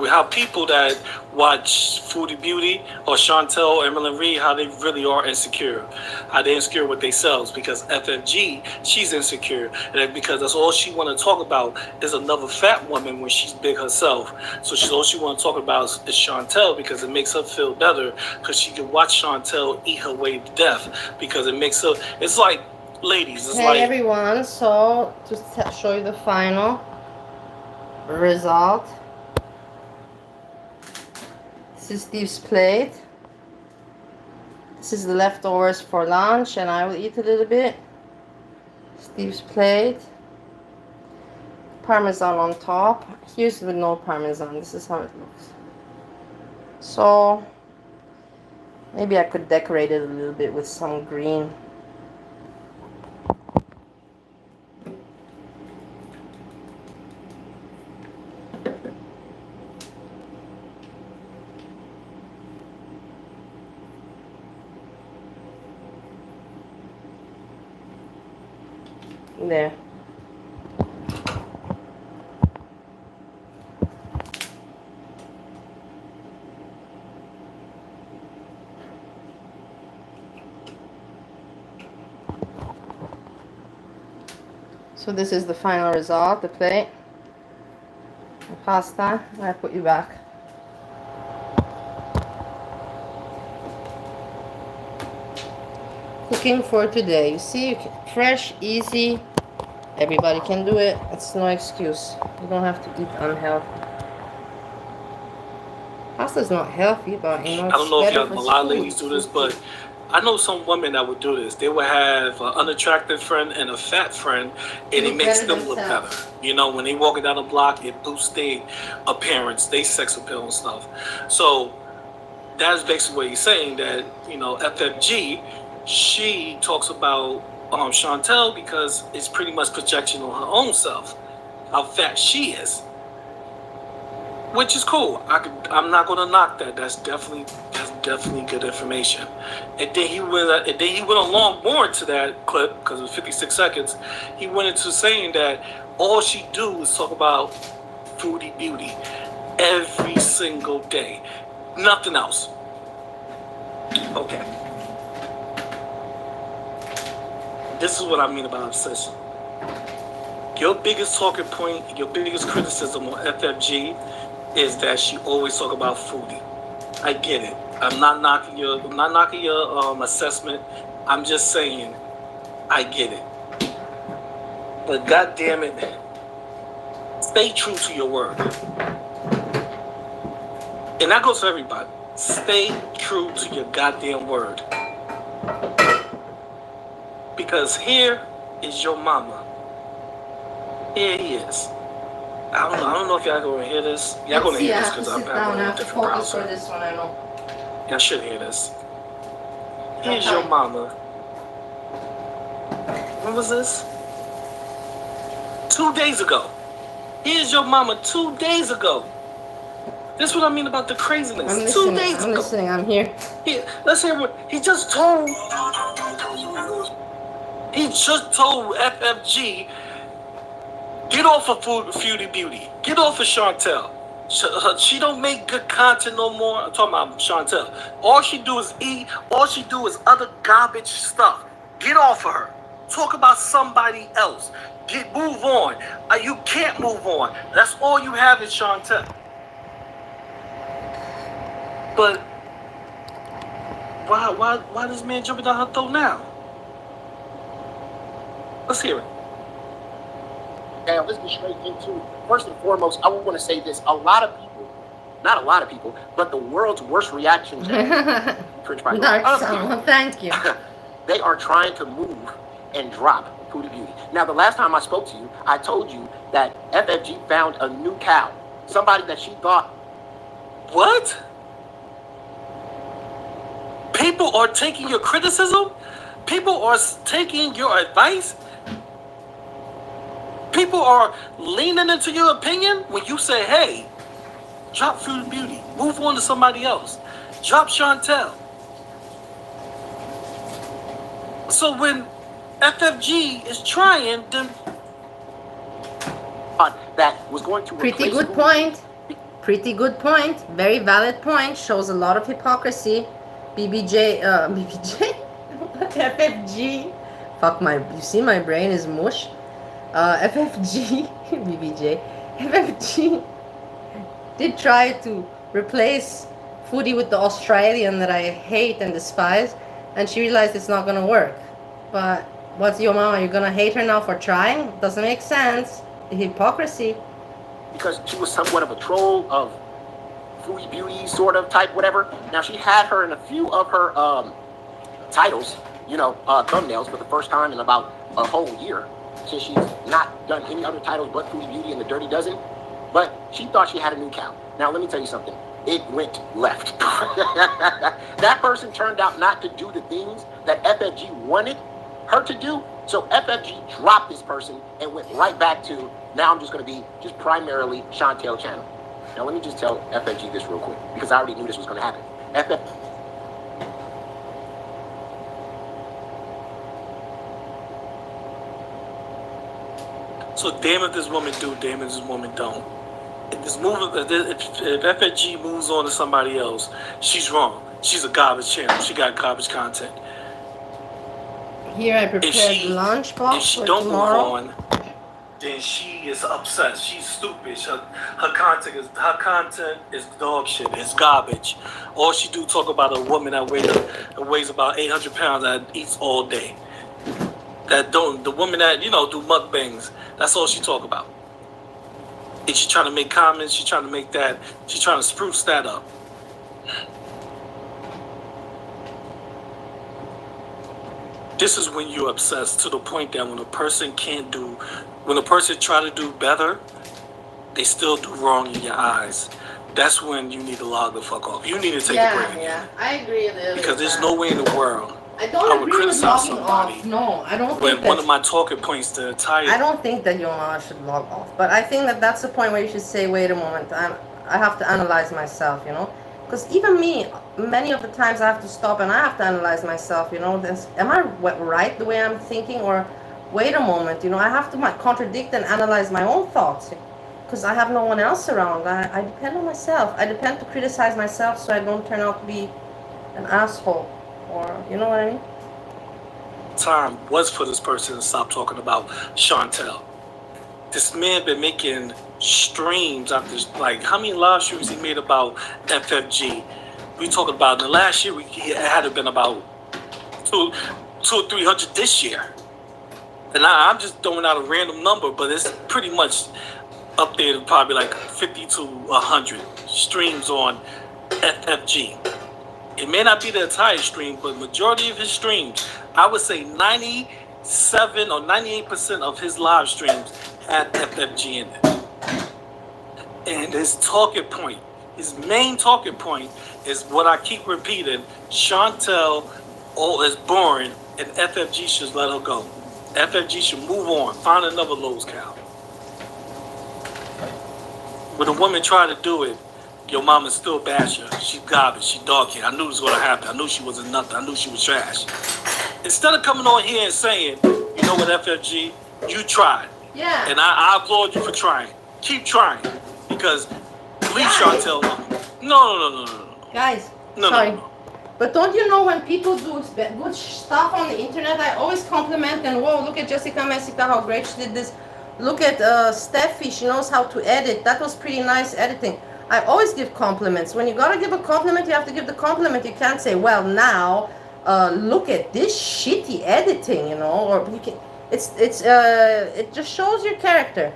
S11: How people that watch Foodie Beauty or Chantel or Emily Reed, how they really are insecure, how they insecure with themselves, because FFG, she's insecure, and because that's all she want to talk about is another fat woman when she's big herself. So all she want to talk about is Chantel, because it makes her feel better, because she can watch Chantel eat her way to death, because it makes her, it's like, ladies, it's
S1: hey
S11: like
S1: everyone, so to show you the final result. This is Steve's plate. This is the leftovers for lunch, and I will eat a little bit. Steve's plate. Parmesan on top. Here's with no parmesan. This is how it looks. So maybe I could decorate it a little bit with some green. There. So this is the final result, the plate. The pasta. I put you back. Cooking for today. You see, fresh, easy. Everybody can do it. It's no excuse. You don't have to eat unhealthy. Pasta's not healthy, but you know,
S11: I don't
S1: it's
S11: know if
S1: better
S11: y'all,
S1: for
S11: a lot of
S1: food.
S11: ladies do this, but I know some women that would do this. They would have an unattractive friend and a fat friend, and it makes them look better. You know, when they walking down the block, it boosts their appearance, their sex appeal and stuff. So that's basically what he's saying, that, you know, FFG, she talks about Chantel because it's pretty much projection on her own self, how fat she is. Which is cool. I'm not gonna knock that. That's definitely good information. And then he went along more into that clip because it was 56 seconds. He went into saying that all she do is talk about foodie beauty every single day, nothing else. Okay. This is what I mean about obsession. Your biggest talking point, your biggest criticism on FFG is that she always talk about foodie. I get it. I'm not knocking your assessment. I'm just saying I get it. But God damn it, stay true to your word. And that goes for everybody. Stay true to your goddamn word. Because here is your mama. Here he is. I don't know if y'all gonna hear this. Y'all gonna hear this because I'm having a different browser.
S1: For this one, I know.
S11: Y'all should hear this. Here's your mama. When was this? 2 days ago. Here's your mama 2 days ago. This is what I mean about the craziness.
S1: I'm
S11: 2
S1: listening.
S11: days ago.
S1: I'm listening. I'm here.
S11: Let's hear what he just told. He just told FFG, get off of Foodie Beauty. Get off of Chantel. She don't make good content no more. I'm talking about Chantel. All she do is eat. All she do is other garbage stuff. Get off of her. Talk about somebody else. Move on. You can't move on. That's all you have is Chantel. But why this man jumping down her throat now? Let's hear it.
S6: Now, let's get straight into it. First and foremost, I want to say this. A lot of people, not a lot of people, but the world's worst reaction to
S1: thank you.
S6: They are trying to move and drop Foodie Beauty. Now, the last time I spoke to you, I told you that FFG found a new cow. Somebody that she thought...
S11: What? People are taking your criticism? People are taking your advice? People are leaning into your opinion when you say, hey, drop Foodie Beauty, move on to somebody else, drop Chantel. So when FFG is trying, then
S6: that was going to
S1: pretty good point. Pretty good point. Very valid point. Shows a lot of hypocrisy. BBJ, FFG. Fuck you see my brain is mush. FFG, BBJ, FFG did try to replace Foodie with the Australian that I hate and despise, and she realized it's not gonna work. But what's your mama? You're gonna hate her now for trying? Doesn't make sense. Hypocrisy.
S6: Because she was somewhat of a troll of Foodie Beauty sort of type, whatever. Now she had her in a few of her titles, thumbnails for the first time in about a whole year. Since she's not done any other titles but Foodie Beauty and the Dirty Dozen. But she thought she had a new cow. Now, let me tell you something. It went left. That person turned out not to do the things that FFG wanted her to do. So FFG dropped this person and went right back to, now I'm just going to be just primarily Chantel channel. Now, let me just tell FFG this real quick, because I already knew this was going to happen.
S11: So damn if this woman do, damn if this woman don't. If FFG moves on to somebody else, she's wrong. She's a garbage channel. She got garbage content.
S1: Here I prepared lunch box
S11: if she
S1: for
S11: don't
S1: tomorrow.
S11: move on, then she is obsessed. She's stupid. Her content is dog shit. It's garbage. All she do talk about a woman that weighs about 800 pounds that eats all day. The woman that do mukbangs. That's all she talk about. And she trying to make comments. She's trying to spruce that up. This is when you're obsessed to the point that when a person try to do better, they still do wrong in your eyes. That's when you need to log the fuck off. You need to take a break.
S1: Yeah, I agree with it.
S11: Because there's no way in the world
S1: I don't agree with logging off. No, I don't think
S11: one of my talking points the entire...
S1: I don't think that your mama should log off. But I think that that's the point where you should say, wait a moment, I have to analyze myself, Because even me, many of the times I have to stop and I have to analyze myself, am I right the way I'm thinking? Or wait a moment, I have to contradict and analyze my own thoughts. Because I have no one else around. I depend on myself. I depend to criticize myself so I don't turn out to be an asshole. Or, you know what I mean?
S11: Time was for this person to stop talking about Chantel. This man been making streams after, how many live streams he made about FFG? We talking about in the last year, it had been about 200 or 300 this year. And I'm just throwing out a random number, but it's pretty much up there to probably 50 to 100 streams on FFG. It may not be the entire stream, but majority of his streams, I would say 97 or 98% of his live streams had FFG in it. And his main talking point is what I keep repeating: Chantel is boring, and FFG should let her go. FFG should move on, find another Lowe's cow. When a woman tried to do it, your mama still bash her. She's garbage. She dog shit. I knew it was going to happen. I knew she wasn't nothing. I knew she was trash. Instead of coming on here and saying, you know what, FFG, you tried.
S1: Yeah.
S11: And I applaud you for trying. Keep trying. Because please, Chantel, no.
S1: Guys,
S11: No.
S1: But don't you know when people do good stuff on the internet, I always compliment and whoa, look at Jessica Messica, how great she did this. Look at Steffi, she knows how to edit. That was pretty nice editing. I always give compliments. When you gotta give a compliment, you have to give the compliment. You can't say, well, now look at this shitty editing, or you can. It just shows your character.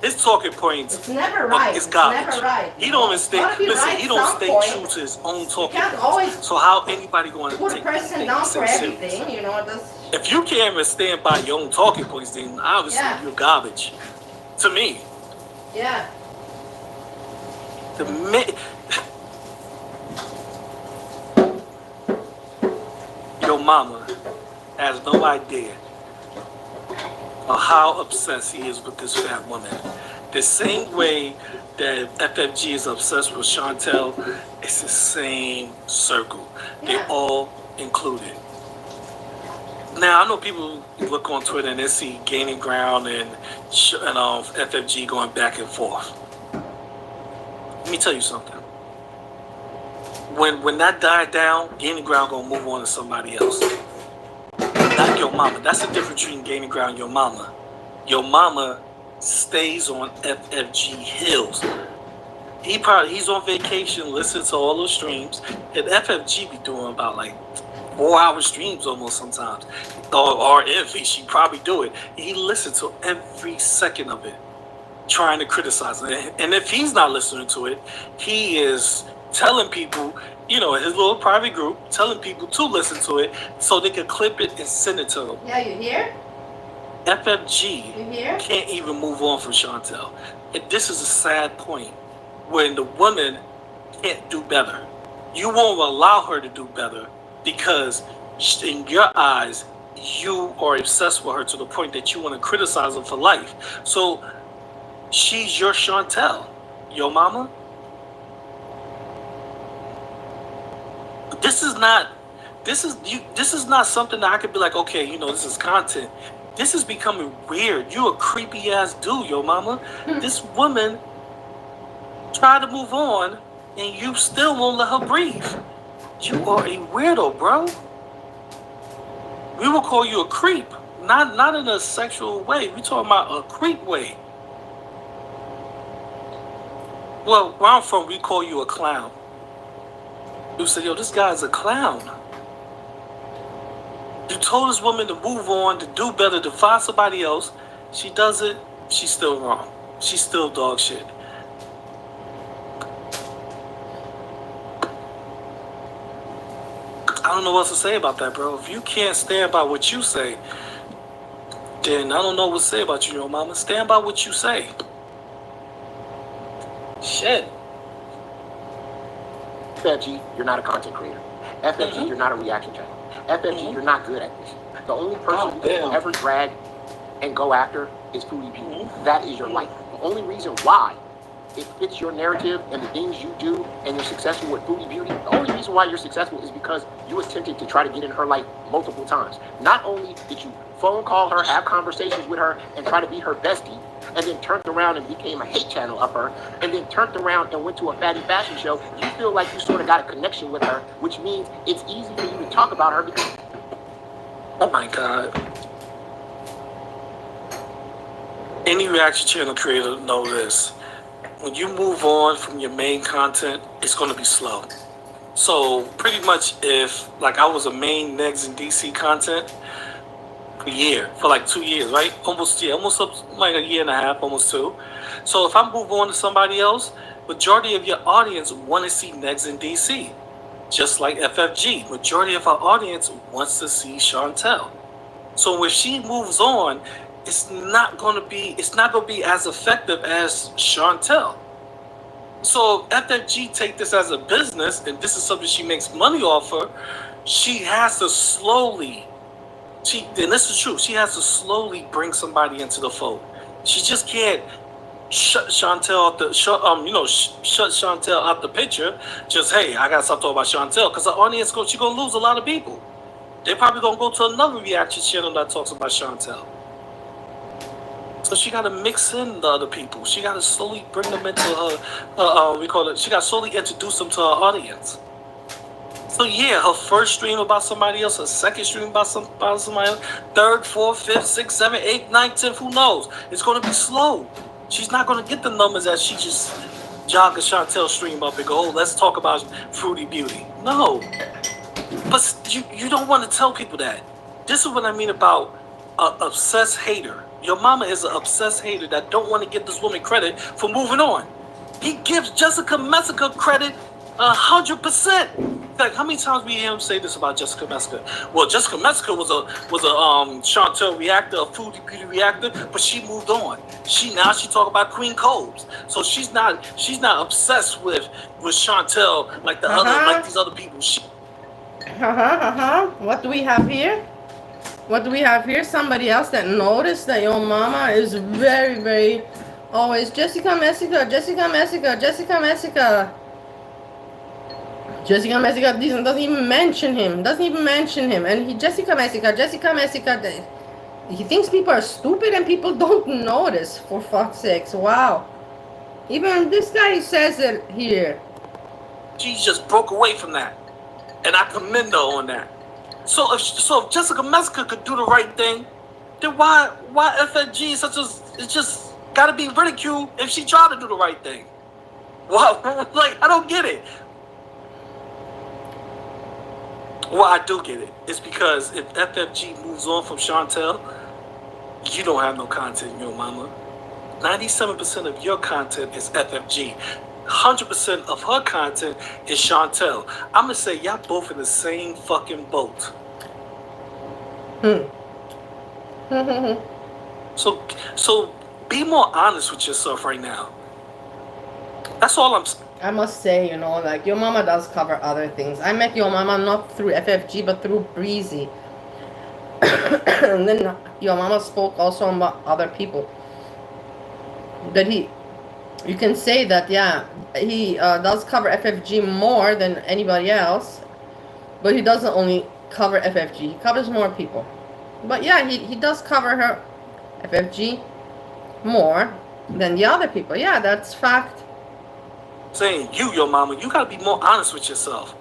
S11: His talking points.
S1: It's never right.
S11: It's garbage.
S1: Never right.
S11: He don't even stay. Listen, he don't stay true to his own talking points. So how anybody going to
S1: put a person down for everything?
S11: If you can't even stand by your own talking points, then obviously you're garbage. To me.
S1: Yeah.
S11: Your mama has no idea of how obsessed he is with this fat woman. The same way that FFG is obsessed with Chantel, it's the same circle. They're all included. Now, I know people look on Twitter and they see Gaining Ground and FFG going back and forth. Let me tell you something. When that died down, Gaining Ground gonna move on to somebody else. Not your mama. That's the difference between Gaining Ground and your mama. Your mama stays on FFG Hills. He's on vacation, listens to all those streams, and FFG be doing about 4-hour streams almost sometimes. Or if she probably do it. He listens to every second of it, trying to criticize it. And if he's not listening to it, he is telling people, his little private group, telling people to listen to it so they can clip it and send it to them.
S1: Yeah, you hear?
S11: FFG can't even move on from Chantel. And this is a sad point when the woman can't do better. You won't allow her to do better because in your eyes, you are obsessed with her to the point that you want to criticize her for life. So she's your Chantel. Your mama? This is not This is not something that I could be like, okay, you know, this is content. This is becoming weird. You a creepy ass dude, yo mama. This woman tried to move on, and you still won't let her breathe. You are a weirdo, bro. We will call you a creep, not in a sexual way. We talking about a creep way. Well, where I'm from, we call you a clown. You say, yo, this guy's a clown. You told this woman to move on, to do better, to find somebody else. She does it, she's still wrong. She's still dog shit. I don't know what to say about that, bro. If you can't stand by what you say, then I don't know what to say about you, yo mama. Stand by what you say. Shit.
S6: FFG, you're not a content creator. FFG, you're not a reaction channel. FFG, you're not good at this. The only person you can ever drag and go after is Foodie Beauty. That is your life. The only reason why it fits your narrative and the things you do and you're successful with Foodie Beauty, the only reason why you're successful is because you attempted to try to get in her life multiple times. Not only did you phone call her, have conversations with her, and try to be her bestie, and then turned around and became a hate channel of her, and then turned around and went to a fatty fashion show, you feel like you sort of got a connection with her, which means it's easy for you to talk about her because...
S11: Oh my God. Any reaction channel creator know this. When you move on from your main content, it's going to be slow. So pretty much if, like I was a main Negs and DC content, for like 2 years, right? Almost up like a year and a half, almost 2. So if I move on to somebody else, majority of your audience want to see Negs and DC. Just like FFG, majority of our audience wants to see Chantel. So when she moves on, it's not going to be as effective as Chantel. So FFG take this as a business, and this is something she makes money off of. She has to slowly. And this is true. She has to slowly bring somebody into the fold. She just can't shut Chantel out shut Chantel out the picture. Just, hey, I got something about Chantel, because the audience she's gonna lose a lot of people. They're probably gonna go to another reaction channel that talks about Chantel. So she gotta mix in the other people. She gotta slowly bring them into her. She gotta slowly introduce them to her audience. So yeah, her first stream about somebody else, her second stream about somebody else, third, fourth, fifth, sixth, seventh, eighth, ninth, 10th, who knows? It's gonna be slow. She's not gonna get the numbers that she just jog a Chantel stream up and go, oh, let's talk about Fruity Beauty. No. But you don't want to tell people that. This is what I mean about an obsessed hater. Your mama is an obsessed hater that don't want to give this woman credit for moving on. He gives Jessica Messica credit 100%. Like, how many times we hear him say this about Jessica Messica? Well, Jessica Messica was a Chantel reactor, a Foodie Beauty reactor, but she moved on. She talk about Queen Cobes, so she's not obsessed with Chantel like like these other people.
S1: What do we have here? What do we have here? Somebody else that noticed that your mama is very, very always Jessica Messica, Jessica Messica, Jessica Messica. Jessica Messica doesn't even mention him. And he Jessica Messica. He thinks people are stupid and people don't notice, for fuck's sakes. Wow. Even this guy says it here.
S11: She just broke away from that. And I commend her on that. So if Jessica Messica could do the right thing, then why FFG it's just gotta be ridiculed if she tried to do the right thing? Wow, like, I don't get it. Well, I do get it. It's because if FFG moves on from Chantel, you don't have no content, your mama. 97% of your content is FFG. 100% of her content is Chantel. I'm gonna say y'all both in the same fucking boat. So be more honest with yourself right now. That's all I'm saying.
S1: I must say, like, your mama does cover other things. I met your mama not through FFG, but through Breezy. And then your mama spoke also about other people. That you can say that, yeah, he does cover FFG more than anybody else. But he doesn't only cover FFG, he covers more people. But yeah, he does cover her FFG more than the other people. Yeah, that's fact.
S11: Saying your mama, you gotta be more honest with yourself.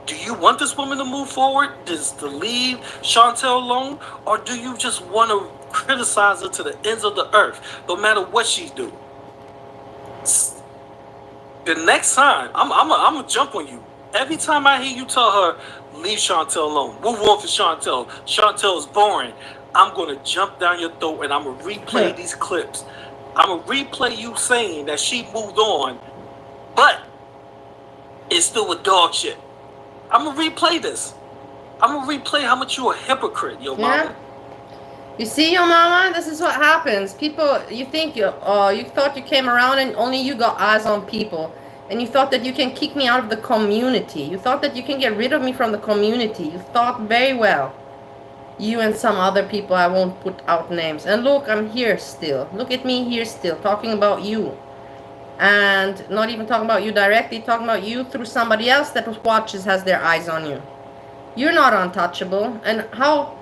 S11: Do you want this woman to move forward? To leave Chantel alone? Or do you just want to criticize her to the ends of the earth, no matter what she do? The next time, I'm gonna jump on you. Every time I hear you tell her, leave Chantel alone, move on for Chantel, Chantel is boring, I'm gonna jump down your throat and I'm gonna replay these clips. I'm gonna replay you saying that she moved on, but it's still a dog shit. I'm gonna replay this. I'm gonna replay how much you're a hypocrite, yo mama.
S1: You see, yo mama, this is what happens. People, you think you thought you came around and only you got eyes on people. And you thought that you can kick me out of the community. You thought that you can get rid of me from the community. You thought very well. You and some other people, I won't put out names. And look, I'm here still. Look at me here still, talking about you. And not even talking about you directly, talking about you through somebody else that watches, has their eyes on you. You're not untouchable. And how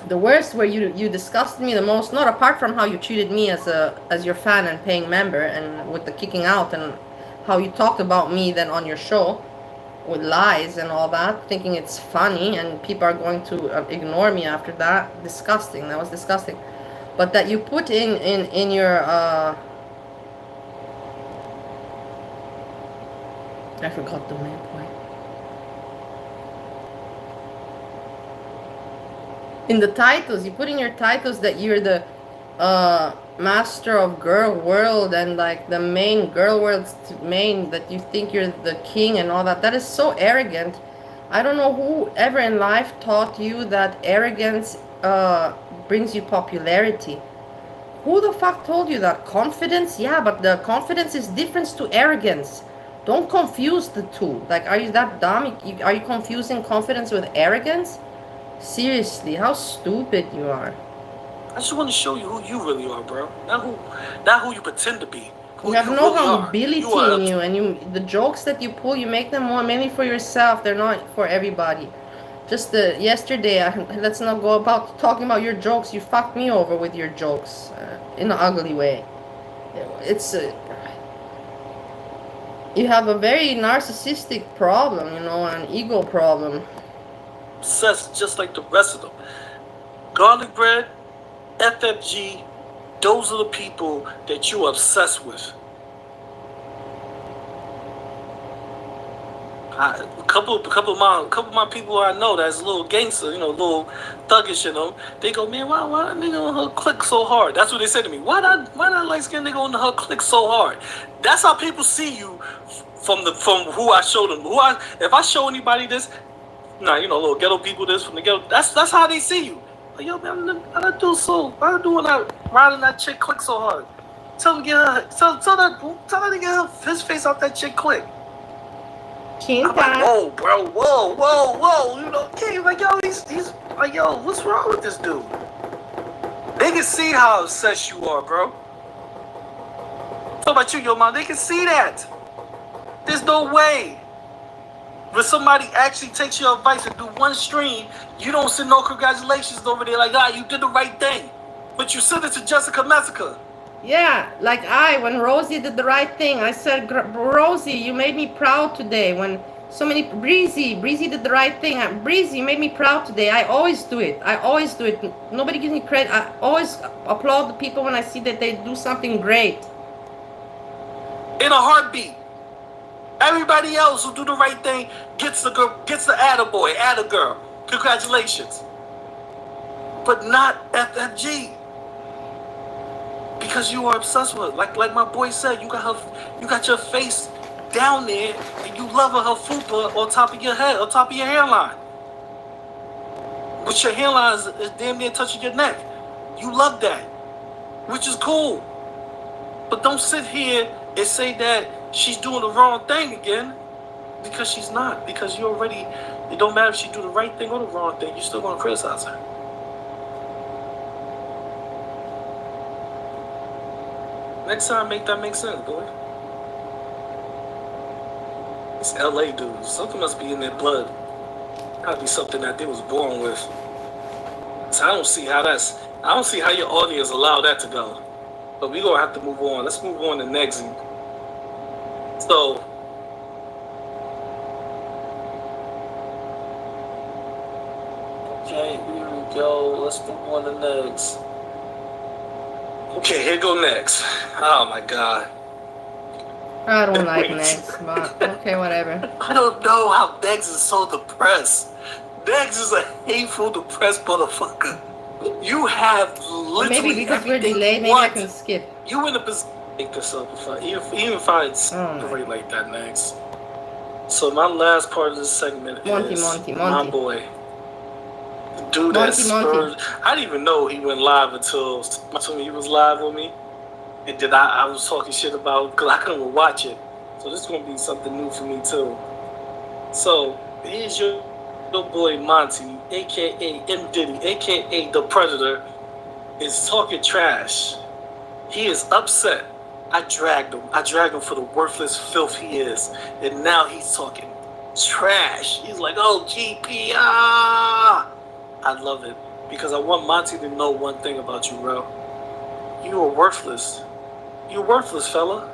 S1: the worst where you disgusted me the most, not apart from how you treated me as your fan and paying member, and with the kicking out, and how you talked about me then on your show with lies and all that, thinking it's funny and people are going to ignore me after that. Disgusting. That was disgusting. But that you put in your I forgot the main point. In the titles, you put in your titles that you're the master of girl world and like the main girl world's main, that you think you're the king and all that. That is so arrogant. I don't know who ever in life taught you that arrogance brings you popularity. Who the fuck told you that? Confidence? Yeah, but the confidence is different to arrogance. Don't confuse the two. Like, are you that dumb? Are you confusing confidence with arrogance? Seriously, how stupid you are.
S11: I just want to show you who you really are, bro. Not who you pretend to be.
S1: You have no humility in you, and the jokes that you pull, you make them more mainly for yourself. They're not for everybody. Just yesterday, let's not go about talking about your jokes. You fucked me over with your jokes in an ugly way. It's you have a very narcissistic problem, you know, an ego problem.
S11: Obsessed just like the rest of them. Garlic bread, FFG, those are the people that you're obsessed with. A couple of my people I know that's a little gangster, you know, a little thuggish in them. They go, man, why that nigga on her click so hard? That's what they say to me. Why that light skinned nigga on her click so hard? That's how people see you from who I show them. If I show anybody this, you know, little ghetto people this from the ghetto. That's how they see you. Like, yo, man, why do when I riding that chick click so hard? Tell him to get her. Tell her to get his face off that chick click. I'm like, whoa, bro, whoa. You know, he's like, yo, he's like, yo, what's wrong with this dude? They can see how obsessed you are, bro. What about you, yo, mom? They can see that. There's no way. When somebody actually takes your advice and do one stream, you don't send no congratulations over there like, you did the right thing. But you send it to Jessica Massacre.
S1: Yeah, like when Rosie did the right thing, I said, Rosie, you made me proud today. When so many, Breezy did the right thing. Breezy, you made me proud today. I always do it. Nobody gives me credit. I always applaud the people when I see that they do something great.
S11: In a heartbeat. Everybody else who do the right thing gets the attaboy, attagirl. Congratulations. But not FFG. Because you are obsessed with her. Like my boy said, you got your face down there and you love her fupa on top of your head, on top of your hairline. Which your hairline is damn near touching your neck. You love that. Which is cool. But don't sit here and say that she's doing the wrong thing again. Because she's not. Because it don't matter if she do the right thing or the wrong thing, you're still gonna criticize her. Next time, make that make sense, boy. It's LA dudes. Something must be in their blood. Gotta be something that they was born with. So I don't see how your audience allow that to go. But we gonna have to move on. Let's move on to next. So okay, here we go. Let's move on to next. Okay, here go next. Oh my god.
S1: I don't like Next, but okay, whatever.
S11: I don't know how Next is so depressed. Next is a hateful, depressed motherfucker. You have literally
S1: Maybe because we're
S11: everything
S1: delayed,
S11: you
S1: maybe I
S11: want.
S1: can skip.
S11: You in a position to make yourself even if I separate like that next. So my last part of this segment is my boy. The dude that spurred. I didn't even know he went live until someone told me he was live with me. And then I was talking shit about because I couldn't watch it. So this is gonna be something new for me too. So here's your boy Monty, aka M Diddy, aka the Predator, is talking trash. He is upset. I dragged him for the worthless filth he is. And now he's talking trash. He's like, oh GP, ah! I love it. Because I want Monty to know one thing about you, bro. You are worthless. You're worthless, fella.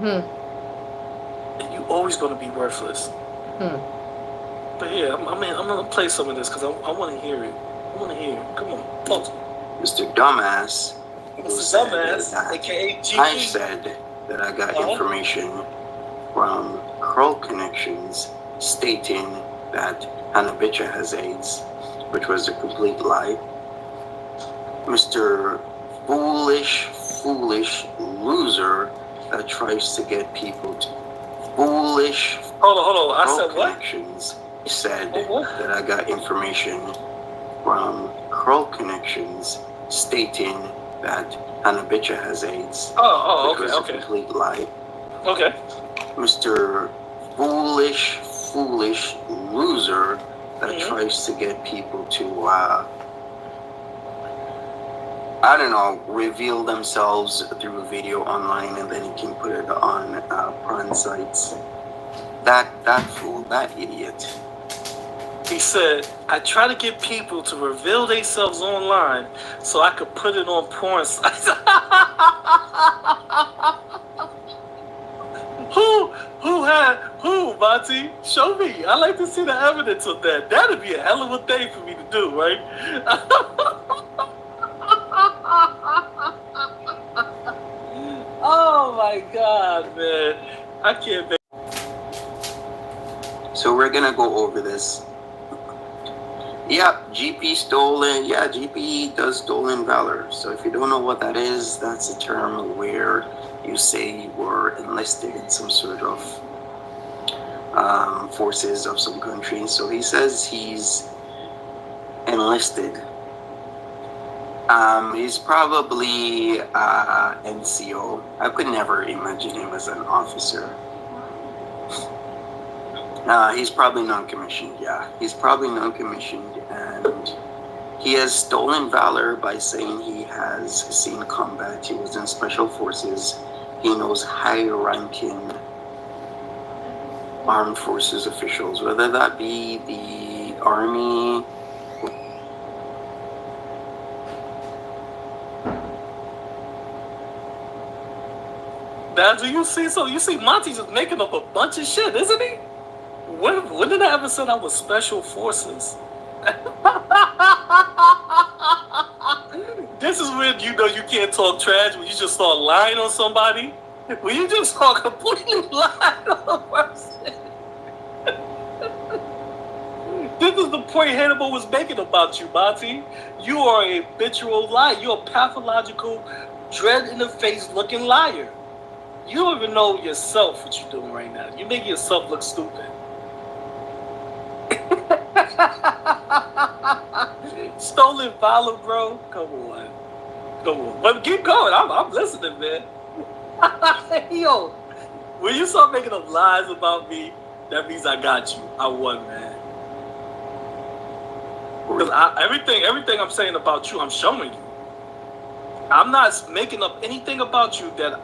S11: And you always gonna be worthless. But yeah, I'm gonna play some of this because I want to hear it. I want to hear it. Come on, talk to me.
S14: Mr. Dumbass.
S11: Mr. Dumbass, aka GP.
S14: I said that I got information from Curl Connections stating that Hannah Bitcha has AIDS, which was a complete lie. Mr. Foolish loser that tries to get people to foolish.
S11: Hold on. I said what?
S14: Connections said that I got information from Curl Connections stating that Hannah Bitcha has AIDS. Which was a complete lie.
S11: Okay.
S14: Mr. Foolish loser that tries to get people to I don't know, reveal themselves through a video online and then he can put it on porn sites. That fool, that idiot.
S11: He said, I try to get people to reveal themselves online so I could put it on porn sites. Who, Monty? Show me. I like to see the evidence of that. That'd be a hell of a thing for me to do, right? Oh my god, man. I can't make.
S14: So we're gonna go over this. Yep, GP stolen. Yeah, GP does stolen valor. So if you don't know what that is, that's a term where you say you were enlisted in some sort of forces of some country. So he says he's enlisted. He's probably NCO. I could never imagine him as an officer. He's probably non-commissioned, yeah. He's probably non-commissioned, and he has stolen valor by saying he has seen combat. He was in special forces. He knows high-ranking armed forces officials, whether that be the army.
S11: Now, do you see? So you see, Monty's just making up a bunch of shit, isn't he? When did I ever say I was special forces? This is when you know you can't talk trash, when you just start lying on somebody. When you just start completely lying on a person. This is the point Hannibal was making about you, Monty. You are a habitual liar. You're a pathological, dread-in-the-face looking liar. You don't even know yourself what you're doing right now. You make yourself look stupid. Stolen valor, bro. Come on. But keep going. I'm listening, man. Yo, when you start making up lies about me, that means I got you. I won, man. Because everything I'm saying about you, I'm showing you. I'm not making up anything about you that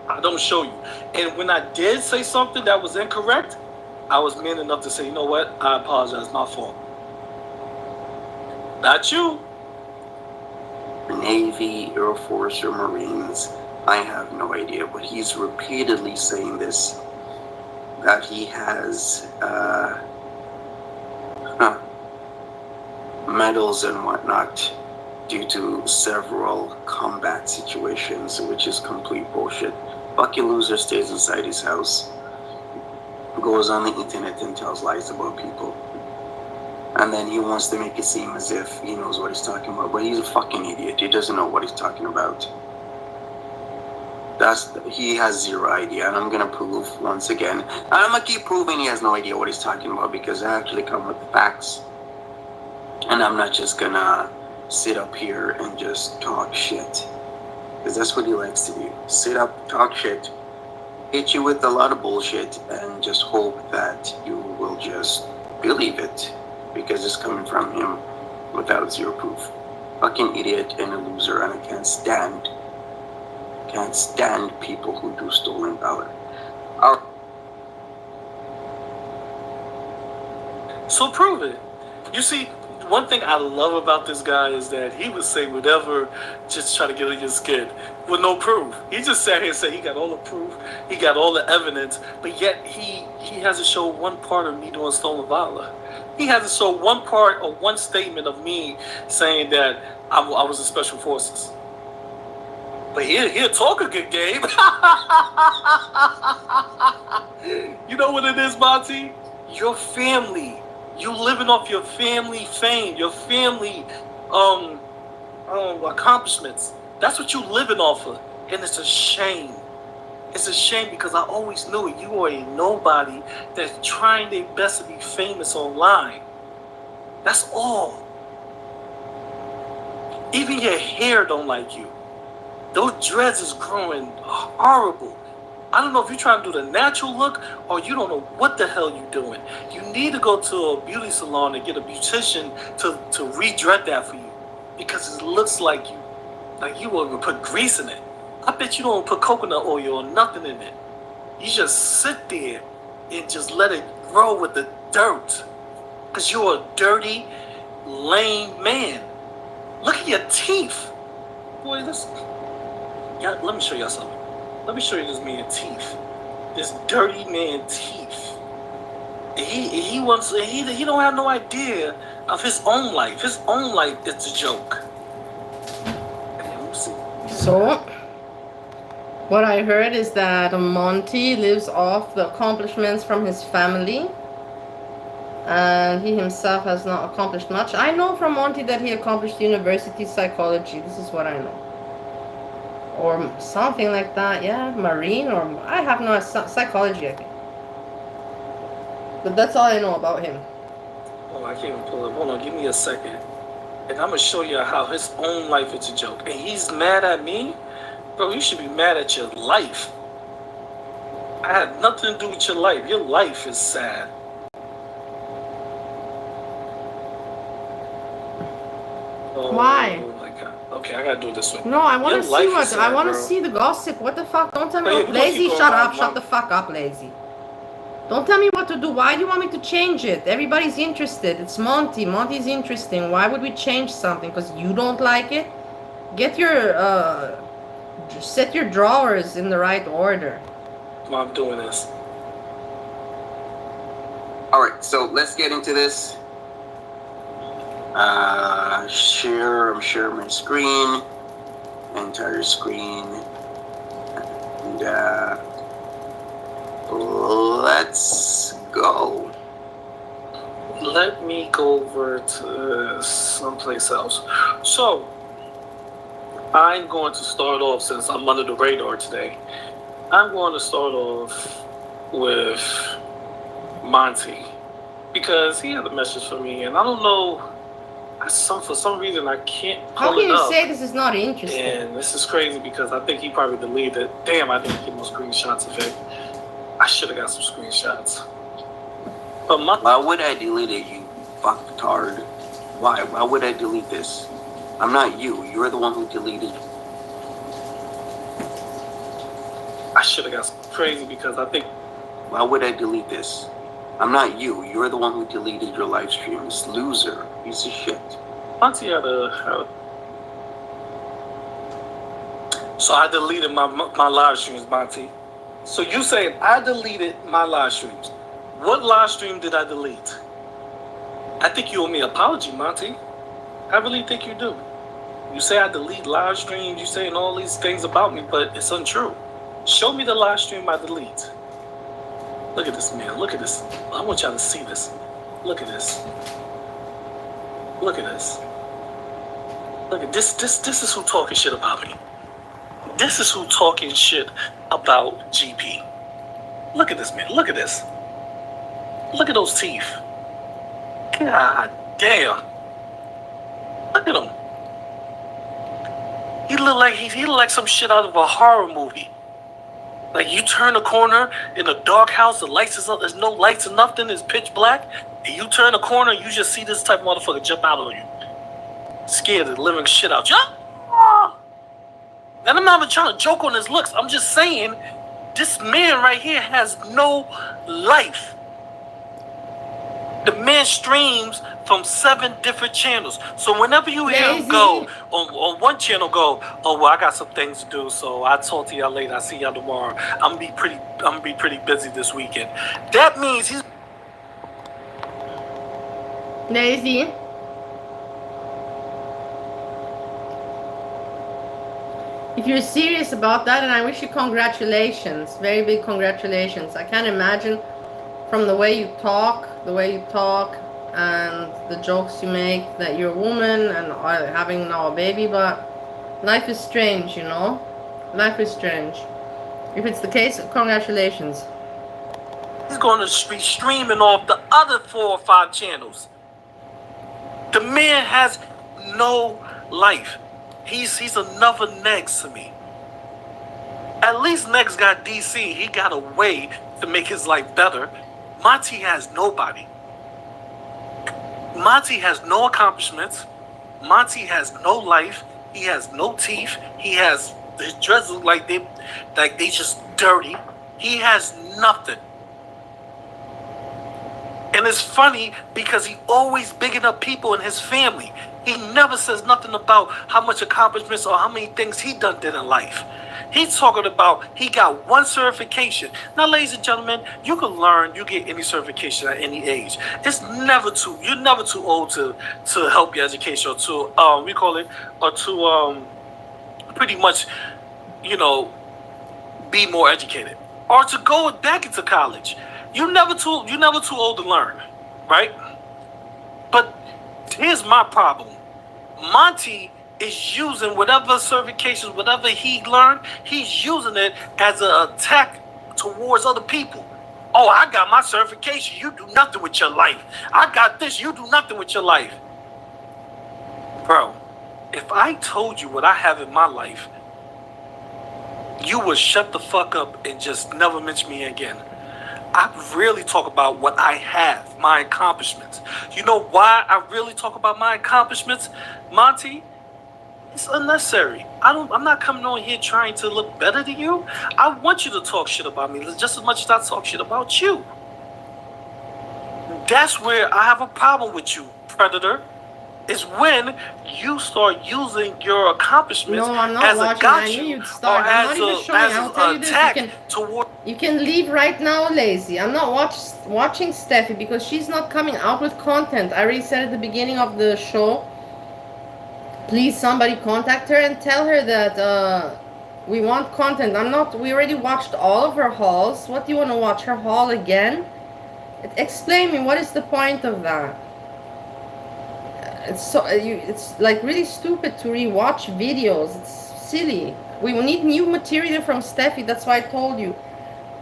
S11: I don't show you. And when I did say something that was incorrect, I was man enough to say, you know what? I apologize. My fault. Not you.
S14: Navy, Air Force, or Marines, I have no idea, but he's repeatedly saying this, that he has medals and whatnot due to several combat situations, which is complete bullshit. Fucking loser stays inside his house, goes on the internet and tells lies about people. And then he wants to make it seem as if he knows what he's talking about, but he's a fucking idiot. He doesn't know what he's talking about. He has zero idea, and I'm gonna prove once again. And I'm gonna keep proving he has no idea what he's talking about because I actually come with the facts. And I'm not just gonna sit up here and just talk shit, because that's what he likes to do. Sit up, talk shit, hit you with a lot of bullshit, and just hope that you will just believe it, because it's coming from him without zero proof. Fucking idiot and a loser, and I can't stand people who do stolen valor.
S11: So prove it. You see, one thing I love about this guy is that he would say whatever, just try to get on your skin with no proof. He just sat here and said he got all the proof, he got all the evidence, but yet he hasn't shown one part of me doing stolen valor. He hasn't shown one part or one statement of me saying that I was in special forces. But he'll talk a good game. You know what it is, Monty? Your family. You living off your family fame, your family accomplishments. That's what you living off of. And it's a shame. It's a shame because I always knew it. You are a nobody that's trying their best to be famous online. That's all. Even your hair don't like you. Those dreads is growing horrible. I don't know if you're trying to do the natural look or you don't know what the hell you're doing. You need to go to a beauty salon and get a beautician to re-dread that for you, because it looks like you won't even put grease in it. I bet you don't put coconut oil or nothing in it. You just sit there and just let it grow with the dirt, because you're a dirty, lame man. Look at your teeth. Boy, let me show y'all something. Let me show you this man's teeth. This dirty man's teeth. He don't have no idea of his own life. His own life is a joke.
S1: So, what I heard is that Monty lives off the accomplishments from his family, and he himself has not accomplished much. I know from Monty that he accomplished university psychology. This is what I know. Or something like that, yeah, marine, or I have no psychology, I think. But that's all I know about him.
S11: Oh, I can't even pull it. Hold on, give me a second. And I'm gonna show you how his own life is a joke. And he's mad at me? Bro, you should be mad at your life. I had nothing to do with your life. Your life is sad.
S1: Why?
S11: Oh my god. Okay, I gotta do it this way.
S1: No, I want to see what
S11: sad,
S1: I want to
S11: bro.
S1: see the gossip. What the fuck? Don't tell me.
S11: Wait,
S1: Lazy,
S11: keep
S1: shut
S11: going,
S1: up. Shut the fuck up, Lazy. Don't tell me what to do. Why do you want me to change it? Everybody's interested. It's Monty. Monty's interesting. Why would we change something? Because you don't like it? Get your set your drawers in the right order.
S11: I'm doing this.
S14: Alright, so let's get into this. I'm sharing my screen, entire screen, and let's go.
S11: Let me go over to someplace else. So, I'm going to start off, since I'm under the radar today, I'm going to start off with Monty, because he had a message for me, and I don't know, for some reason I can't pull
S1: How can
S11: it
S1: you
S11: up.
S1: say this is not interesting?
S11: And this is crazy because I think he probably deleted it. Damn, I didn't get no screenshots of it. I should have got some screenshots. But
S14: why would I delete it, you fucktard? Why? Why would I delete this? I'm not you. You're the one who deleted it.
S11: I should have got crazy because I think...
S14: Why would I delete this? I'm not you. You're the one who deleted your live streams. Loser. Piece of shit.
S11: Monty So I deleted my live streams, Monty. So you saying I deleted my live streams. What live stream did I delete? I think you owe me an apology, Monty. I really think you do. You say I delete live streams, you saying all these things about me, but it's untrue. Show me the live stream I delete. Look at this, man. Look at this. I want y'all to see this. Look at this. Look at this. Look at this. This is who talking shit about me. This is who talking shit about GP. Look at this, man. Look at this. Look at those teeth. God damn. Look at him. He look like some shit out of a horror movie. Like you turn a corner in a dark house, the lights is up, there's no lights or nothing, it's pitch black, and you turn a corner, you just see this type of motherfucker jump out on you. Scared of the living shit out you. And I'm not even trying to joke on his looks. I'm just saying, this man right here has no life. The man streams from 7 different channels. So whenever you hear him go on one channel, go, oh well, I got some things to do, so I'll talk to y'all later. I'll see y'all tomorrow. I'm gonna be pretty busy this weekend. That means he's
S1: Daisy. If you're serious about that, and I wish you congratulations, very big congratulations. I can't imagine from the way you talk, and the jokes you make that you're a woman and are having now a baby, but life is strange, you know? Life is strange. If it's the case, congratulations.
S11: He's going to be streaming off the other 4 or 5 channels. The man has no life. He's another Negs to me. At least Negs got DC. He got a way to make his life better. Monty has nobody. Monty has no accomplishments. Monty has no life. He has no teeth. He has his dreads look like they just dirty. He has nothing. And it's funny because he always bigging up people in his family. He never says nothing about how much accomplishments or how many things he done did in life. He's talking about he got 1 certification. Now, ladies and gentlemen, you can learn, you get any certification at any age. You're never too old to help your education or to pretty much, be more educated. Or to go back into college. You're never too old to learn, right? But here's my problem. Monty is using whatever certifications, whatever he learned, he's using it as an attack towards other people. Oh, I got my certification. You do nothing with your life. I got this. You do nothing with your life. Bro, if I told you what I have in my life, you would shut the fuck up and just never mention me again. I really talk about what I have, my accomplishments. You know why I really talk about my accomplishments, Monty? It's unnecessary. I'm not coming on here trying to look better than you. I want you to talk shit about me just as much as I talk shit about you. That's where I have a problem with you, Predator. Is when you start using your accomplishments as a gotcha or as an attack toward.
S1: You can leave right now, Lazy. I'm not watching Steffi because she's not coming out with content. I already said at the beginning of the show. Please, somebody contact her and tell her that we want content. We already watched all of her hauls. What do you want to watch? Her haul again? Explain me, what is the point of that? It's like really stupid to rewatch videos. It's silly. We need new material from Steffi. That's why I told you.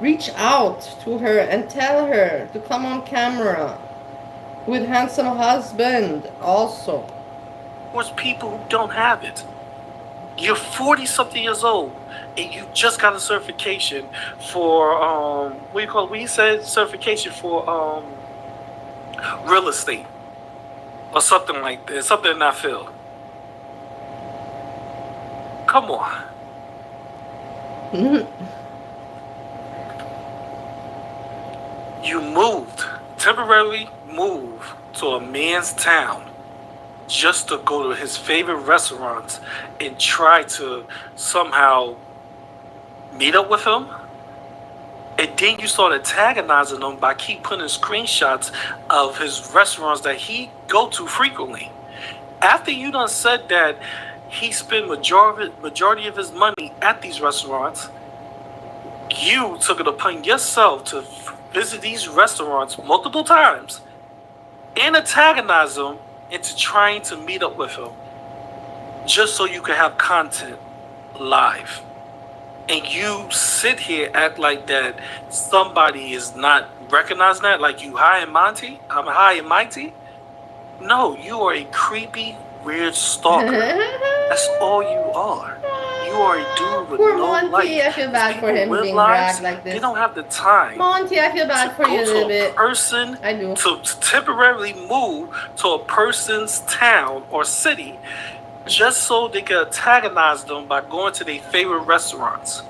S1: Reach out to her and tell her to come on camera with handsome husband also.
S11: Towards people who don't have it. You're 40-something years old and you just got a certification for what do you call it? We said certification for real estate or something like that, something in that field. Come on. You moved temporarily move to a man's town just to go to his favorite restaurants and try to somehow meet up with him, and then you start antagonizing him by keep putting screenshots of his restaurants that he go to frequently. After you done said that he spent majority of his money at these restaurants, you took it upon yourself to visit these restaurants multiple times and antagonize him into trying to meet up with him just so you can have content live. And you sit here act like that somebody is not recognizing that, like you high and mighty. I'm high and mighty. No, you are a creepy, weird stalker. That's all you are. You are a dude with
S1: Poor
S11: no
S1: Monty,
S11: life.
S1: I feel bad for him
S11: With
S1: being
S11: lives,
S1: dragged like this.
S11: they don't have the time.
S1: Monty, I feel bad for you a little bit.
S11: Person
S1: I do.
S11: To temporarily move to a person's town or city just so they can antagonize them by going to their favorite restaurants.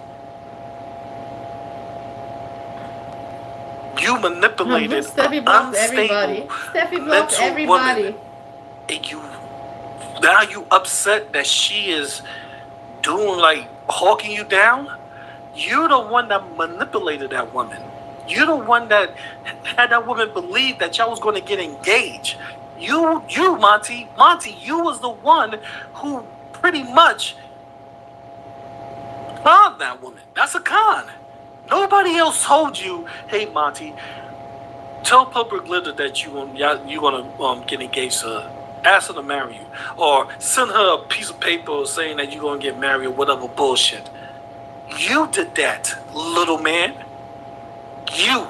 S11: You manipulated
S1: Steffi blocked everybody. Steffi blocked everybody.
S11: Woman, and you upset that she is doing like hawking you down. You're the one that manipulated that woman. You're the one that had that woman believe that y'all was going to get engaged. You, Monty, you was the one who pretty much conned that woman. That's a con. Nobody else told you, hey, Monty, tell Public Glitter that you're gonna get engaged to her. Ask her to marry you, or send her a piece of paper saying that you're gonna get married or whatever bullshit. You did that, little man. You.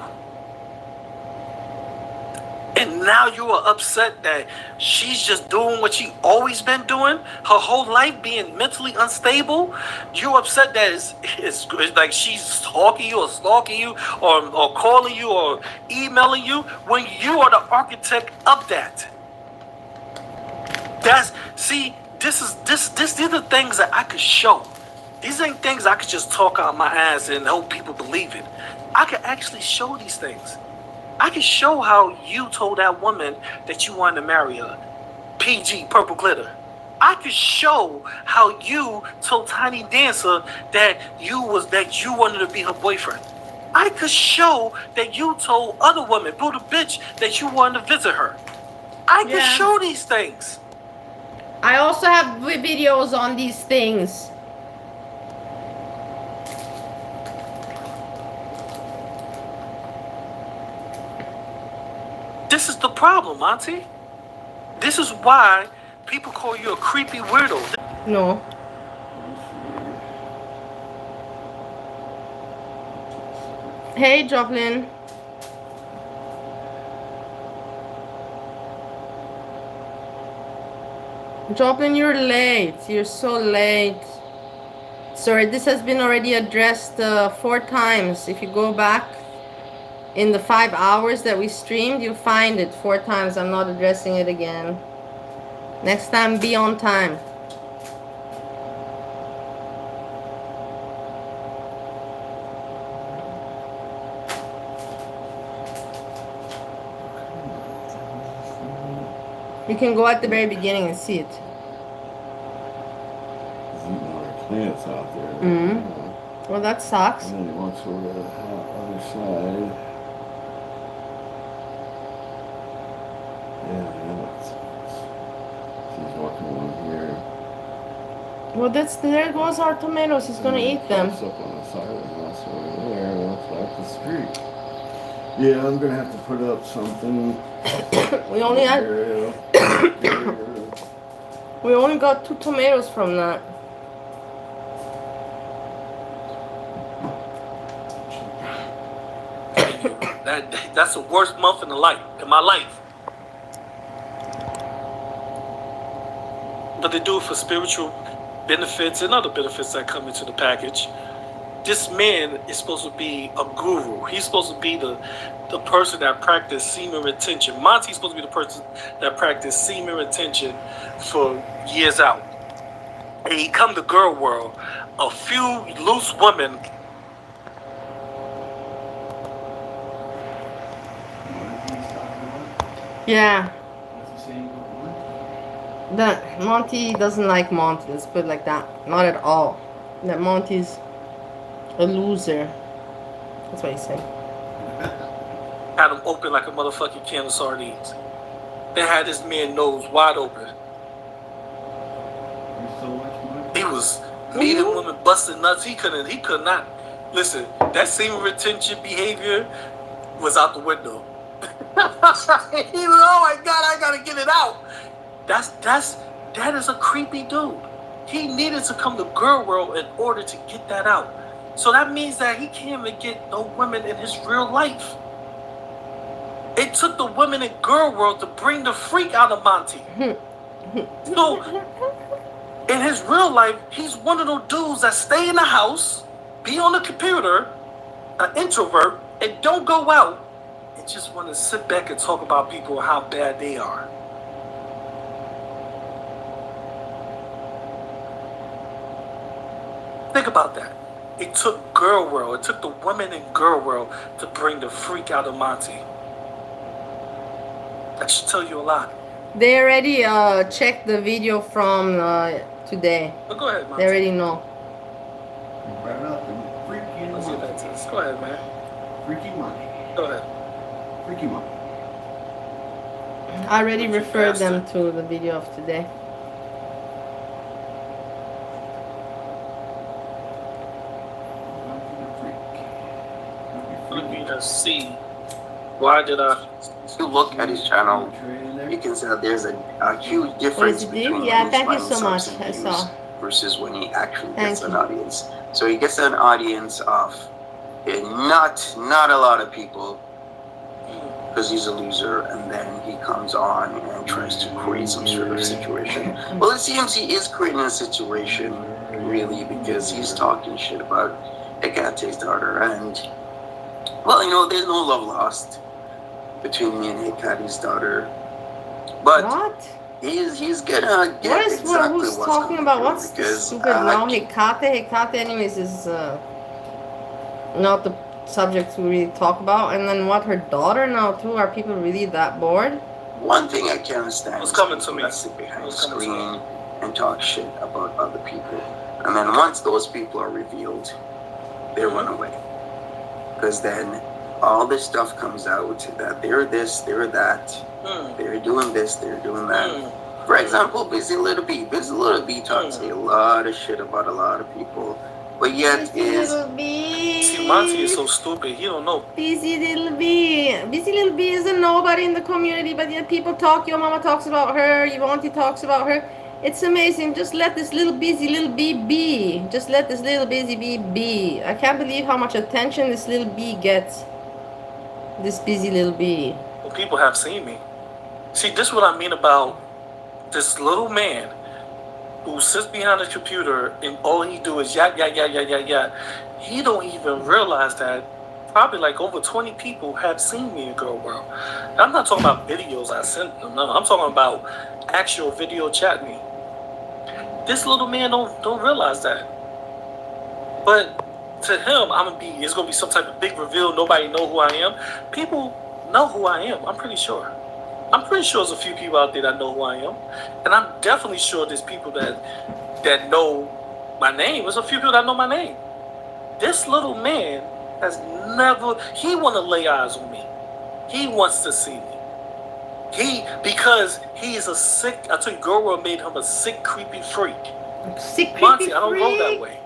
S11: And now you are upset that she's just doing what she always been doing her whole life, being mentally unstable. You're upset that it's like she's stalking you or stalking you or calling you or emailing you when you are the architect of that. These are the things that I could show. These ain't things I could just talk out my ass and hope people believe it. I could actually show these things. I can show how you told that woman that you wanted to marry her. PG, Purple Glitter. I could show how you told Tiny Dancer that you wanted to be her boyfriend. I could show that you told other women, Buddha bitch, that you wanted to visit her. I could show these things.
S1: I also have videos on these things.
S11: This is the problem, Monty. This is why people call you a creepy weirdo.
S1: No. Hey, Joplin. Joplin, you're late. You're so late. Sorry, this has been already addressed 4 times. If you go back in the 5 hours that we streamed, you'll find it 4 times. I'm not addressing it again. Next time, be on time. You can go at the very beginning and see it.
S9: There's even other plants out there.
S1: Mm-hmm. Well, that sucks.
S9: And then he walks over to the other side. Yeah, he's walking along here.
S1: Well, there goes our tomatoes. He's gonna eat them.
S9: Up on the side of the house over there, and looks like the street. Yeah, I'm gonna have to put up something.
S1: We only had. We only got 2 tomatoes from that.
S11: That's the worst month in my life. But they do it for spiritual benefits and other benefits that come into the package. This man is supposed to be a guru. He's supposed to be the person that practiced semen retention. Monty's supposed to be the person that practiced semen retention for years out. And he come to girl world. A few loose women.
S1: Yeah.
S9: What's he saying about Monty?
S1: That Monty doesn't like Monty. Let's put it like that. Not at all. That Monty's a loser. That's what he said.
S11: Had him open like a motherfucking can of sardines. They had this man nose wide open.
S9: There's so much Monty.
S11: He was meeting women, busting nuts. He could not. Listen, that semen retention behavior was out the window. He was, oh my God, I gotta get it out. That is a creepy dude. He needed to come to Girl World in order to get that out. So that means that he can't even get no women in his real life. It took the women in Girl World to bring the freak out of Monty. So, in his real life, he's one of those dudes that stay in the house, be on the computer, an introvert, and don't go out, and just want to sit back and talk about people and how bad they are. Think about that. It took Girl World, it took the women in Girl World to bring the freak out of Monty. That should tell you a lot.
S1: They already checked the video from today.
S11: But go ahead, Monty.
S1: They already know.
S9: Right up the freaky
S11: Let's get back to this. Go ahead, man.
S9: Freaky Monty.
S11: Go ahead.
S9: Freaky Monty.
S1: I already referred them to the video of today.
S11: Let me just see. Why did I?
S14: If you look at his channel, you can see that there's a huge difference between
S1: Yeah,
S14: him
S1: thank you
S14: finding
S1: so much.
S14: substance
S1: I
S14: use
S1: saw.
S14: versus when he actually
S1: Thank
S14: gets an
S1: you.
S14: audience. So he gets an audience of not a lot of people because he's a loser, and then he comes on and tries to create some sort of situation. Well, it seems he is creating a situation, really, because he's talking shit about Hekate's daughter, and well, you know, there's no love lost between me and Hekate's daughter, but
S1: What?
S14: he's gonna get
S1: What is
S14: exactly
S1: who's
S14: what's
S1: talking
S14: coming
S1: about?
S14: through
S1: What's the
S14: because
S1: stupid now? Hekate? Hekate, anyways, is not the subject we really talk about. And then what? Her daughter now too? Are people really that bored?
S14: one thing I can't understand
S11: Who's
S14: is
S11: coming
S14: people
S11: to me?
S14: that sit behind the
S11: Who's coming to
S14: screen and talk shit about other people, and then once those people are revealed, they run away. Because then all this stuff comes out that they're this, they're that, they're doing this, they're doing that. For example, Busy Little B. Busy Little B talks a lot of shit about a lot of people, but yet is...
S11: See, Monty is so stupid, he don't know.
S1: Busy little bee. Busy little bee is a nobody in the community, but yet people talk. Your mama talks about her. Your auntie talks about her. It's amazing. Just let this little busy little bee be. Just let this little busy bee be. I can't believe how much attention this little bee gets. This busy little bee.
S11: Well, people have seen me. See, this is what I mean about this little man who sits behind a computer and all he do is yak. He don't even realize that probably like over 20 people have seen me in Girl World. And I'm not talking about videos I sent them. No, I'm talking about actual video chat me. This little man don't realize that. But to him, it's gonna be some type of big reveal. Nobody know who I am. People know who I am. I'm pretty sure. I'm pretty sure there's a few people out there that know who I am, and I'm definitely sure there's people that know my name. There's a few people that know my name. This little man has never. He want to lay eyes on me. He wants to see me. Because he is a sick. I tell you, Girl World made him a sick, creepy freak.
S1: Sick, creepy
S11: Monty,
S1: freak.
S11: I don't roll that way.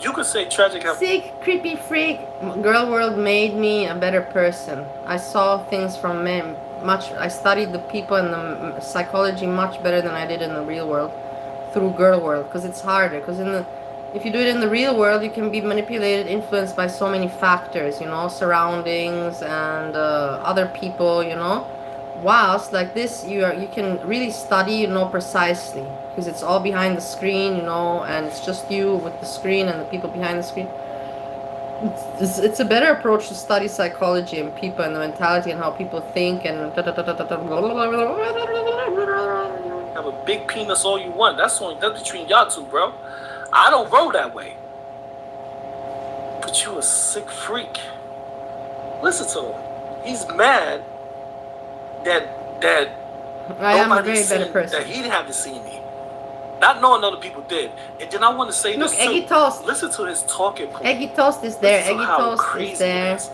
S11: You could say tragic.
S1: Sick, creepy freak. Girl World made me a better person. I saw things from men I studied the people and the psychology much better than I did in the real world through Girl World, because it's harder. Because if you do it in the real world, you can be manipulated, influenced by so many factors, you know, surroundings and other people, you know. Whilst like this, you can really study, you know, precisely, because it's all behind the screen, you know, and it's just you with the screen and the people behind the screen. It's a better approach to study psychology and people and the mentality and how people think and
S11: have a big penis all you want. That's between y'all two, bro. I don't roll that way. But you a sick freak. Listen to him. He's mad that that
S1: I am a
S11: nobody's
S1: very better
S11: seen,
S1: person.
S11: that he haven't seen me. Not knowing other people did. And then I want to say
S1: Look,
S11: this
S1: Eggy
S11: too.
S1: Toast.
S11: Listen to his talking point.
S1: Eggy Toast is there.
S11: Listen to
S1: Eggy
S11: how
S1: Toast
S11: crazy
S1: is there.
S11: it is.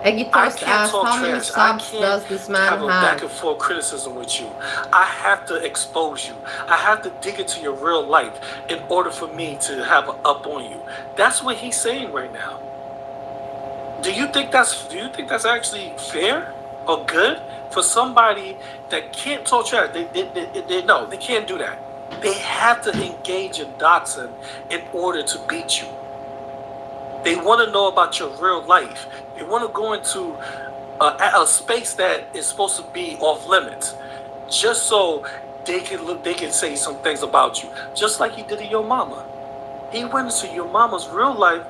S1: Eggy
S11: I
S1: Toast
S11: can't
S1: asked,
S11: talk
S1: how many
S11: trash. I
S1: subs
S11: can't
S1: does this man
S11: have a back
S1: have?
S11: and forth criticism with you. I have to expose you. I have to dig into your real life in order for me to have an up on you. That's what he's saying right now. Do you think that's actually fair or good for somebody that can't talk trash? No, they can't do that. They have to engage in doxing in order to beat you. They want to know about your real life. They want to go into a space that is supposed to be off limits, just so they can say some things about you, just like he did to your mama. He went into your mama's real life,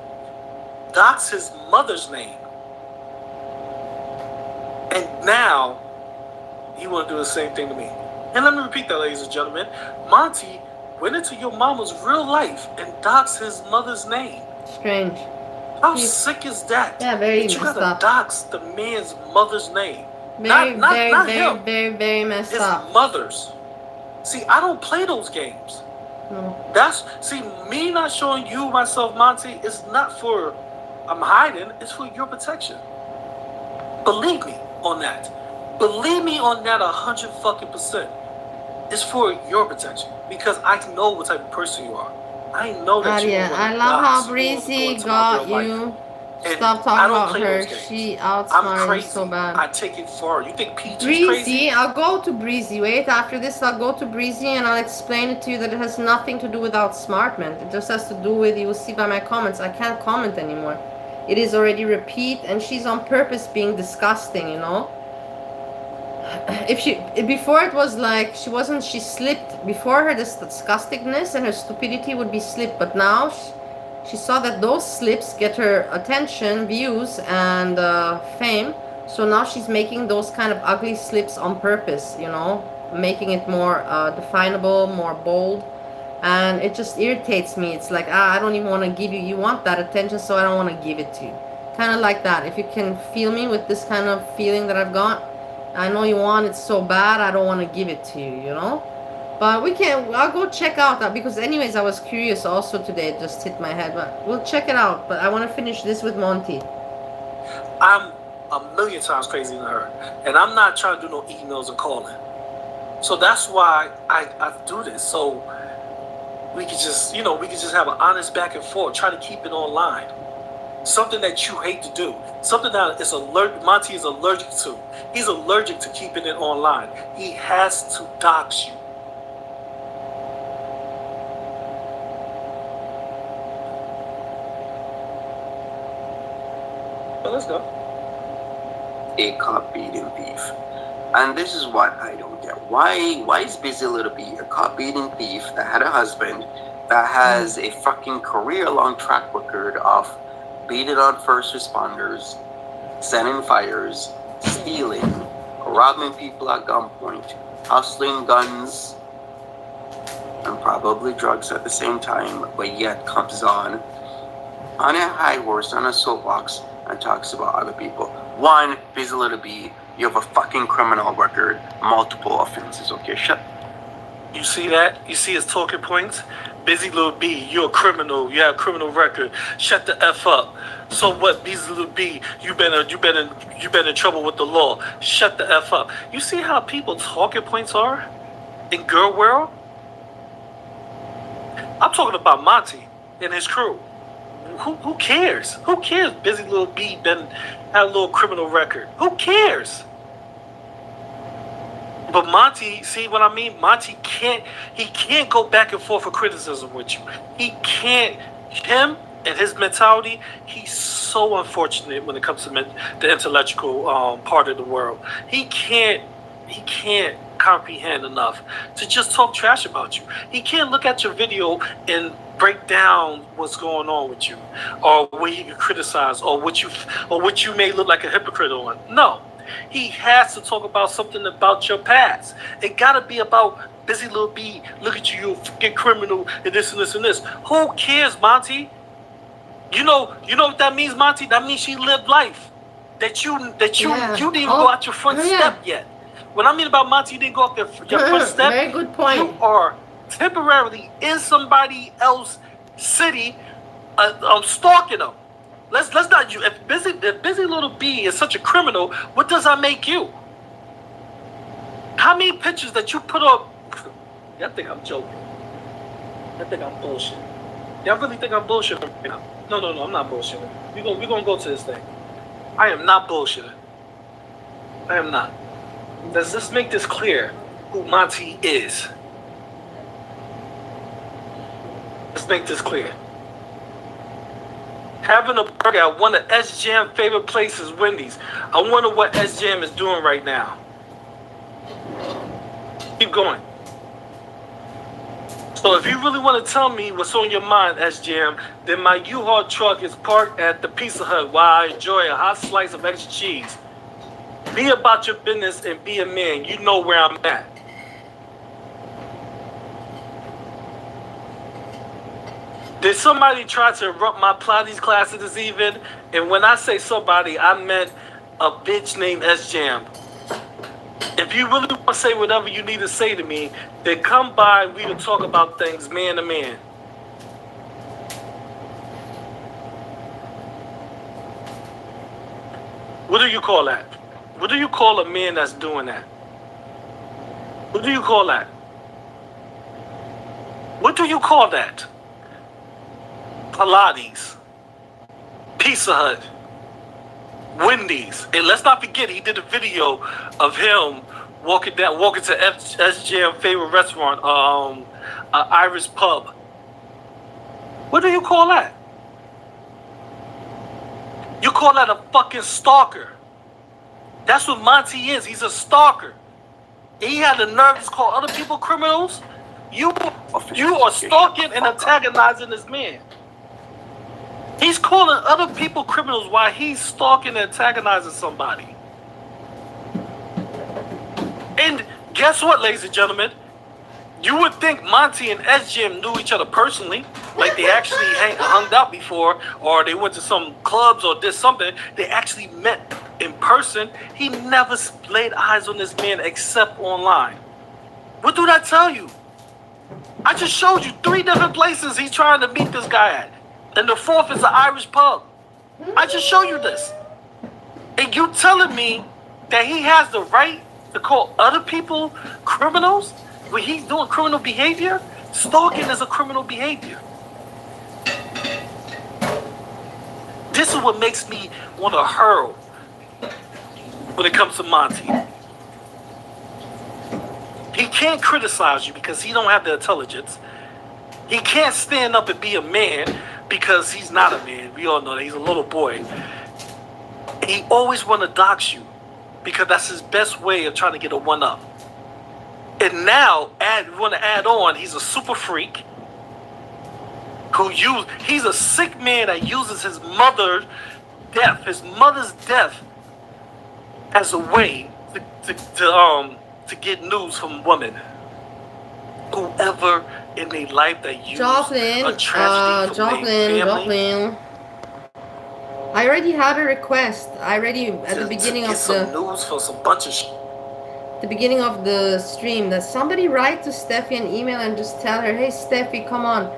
S11: doxed his mother's name, and now he want to do the same thing to me. And let me repeat that, ladies and gentlemen. Monty went into your mama's real life and doxed his mother's name.
S1: Strange.
S11: How sick is that?
S1: Yeah, very
S11: that you
S1: messed
S11: gotta
S1: up.
S11: dox the man's mother's name.
S1: Very,
S11: not
S1: very,
S11: him.
S1: very messed
S11: His
S1: up.
S11: mother's. See, I don't play those games.
S1: No.
S11: Me not showing you myself, Monty, is not for I'm hiding, it's for your protection. Believe me on that. Believe me on that 100%. It's for your protection. Because I know what type of person you are. I know that
S1: Yeah, I love how Breezy got you. Stop talking about her. She outsmarted you so bad.
S11: I take it far. You think PG's
S1: Breezy,
S11: crazy?
S1: I'll go to Breezy. Wait, after this I'll go to Breezy and I'll explain it to you that it has nothing to do with outsmartment. It just has to do with, you will see by my comments, I can't comment anymore. It is already repeat and she's on purpose being disgusting, you know? Before it was like, she slipped. Before her disgustingness and her stupidity would be slipped, but now she saw that those slips get her attention, views, and fame. So now she's making those kind of ugly slips on purpose, you know, making it more definable, more bold, and it just irritates me. It's like, I don't even want to give you. You want that attention, so I don't want to give it to you. Kind of like that. If you can feel me with this kind of feeling that I've got. I know you want it so bad, I don't want to give it to you, you know? But I'll go check out that, because anyways, I was curious also today, it just hit my head, but we'll check it out. But I want to finish this with Monty.
S11: I'm a million times crazier than her. And I'm not trying to do no emails and calling. So that's why I do this. So we could just, we could just have an honest back and forth, try to keep it online. Something that you hate to do. Something that Monty is allergic to. He's allergic to keeping it online. He has to dox you. Well, let's go.
S14: A cop beating thief. And this is what I don't get. Why is Busy Little Bee a cop beating thief that had a husband that has a fucking career-long track record of beating on first responders, setting fires, stealing, robbing people at gunpoint, hustling guns, and probably drugs at the same time, but yet comes on a high horse, on a soapbox, and talks about other people. One, Busy Little Bee, you have a fucking criminal record, multiple offenses, okay? Shut.
S11: You see that? You see his talking points? Busy Little Bee, you're a criminal. You have a criminal record. Shut the F up. So what, Busy Little Bee? You been in trouble with the law. Shut the F up. You see how people talking points are in girl world? I'm talking about Monty and his crew. Who cares? Who cares? Busy Little Bee had a little criminal record. Who cares? But Monty, see what I mean? Monty can't go back and forth for criticism with you. He can't. Him and his mentality, he's so unfortunate when it comes to the intellectual part of the world. He can't comprehend enough to just talk trash about you. He can't look at your video and break down what's going on with you, or where you can criticize, or what you may look like a hypocrite on. No. He has to talk about something about your past. It gotta be about Busy Little Bee. Look at you, fucking criminal, and this and this and this. Who cares, Monty? You know what that means, Monty? That means she lived life. That you didn't even go out your front step yet. When I mean about Monty, you didn't go up your first step.
S1: Very good point.
S11: You are temporarily in somebody else's city, stalking them. Let's not. If busy little B is such a criminal, what does that make you? How many pictures that you put up? Y'all think I'm joking? I think I'm bullshit. Y'all really think I'm bullshitting right now? No, I'm not bullshitting. We're gonna go to this thing. I am not bullshitting. I am not. Let's make this clear who Monty is. Let's make this clear. Having a burger at one of S-Jam's favorite places, Wendy's. I wonder what S-Jam is doing right now. Keep going. So if you really want to tell me what's on your mind, S-Jam, then my U-Haul truck is parked at the Pizza Hut while I enjoy a hot slice of extra cheese. Be about your business and be a man. You know where I'm at. Did somebody try to interrupt my Pilates classes this evening? And when I say somebody, I meant a bitch named S-Jam. If you really want to say whatever you need to say to me, then come by and we can talk about things man to man. What do you call that? What do you call a man that's doing that? What do you call that? What do you call that? Pilates, Pizza Hut, Wendy's, and let's not forget he did a video of him walking to S-Jam's favorite restaurant, Irish pub. What do you call that? You call that a fucking stalker. That's what Monty is. He's a stalker. He had the nerve to call other people criminals. You are stalking and antagonizing this man. He's calling other people criminals while he's stalking and antagonizing somebody. And guess what, ladies and gentlemen? You would think Monty and S-Jam knew each other personally, like they actually hung out before, or they went to some clubs or did something. They actually met in person. He never laid eyes on this man except online. What do that tell you? I just showed you 3 different places he's trying to meet this guy at. And the 4th is an Irish pub. I just showed you this. And you telling me that he has the right to call other people criminals when he's doing criminal behavior? Stalking is a criminal behavior. This is what makes me want to hurl when it comes to Monty. He can't criticize you because he don't have the intelligence. He can't stand up and be a man because he's not a man. We all know that he's a little boy. He always want to dox you because that's his best way of trying to get a one-up. And now, want to add on, he's a super freak he's a sick man that uses his mother's death as a way to get news from women. Whoever in their life that used a tragedy from their family.
S1: I already had a request. At the beginning of
S11: some news for some bunch of
S1: the beginning of the stream that somebody write to Steffi an email and just tell her, hey Steffi, come on,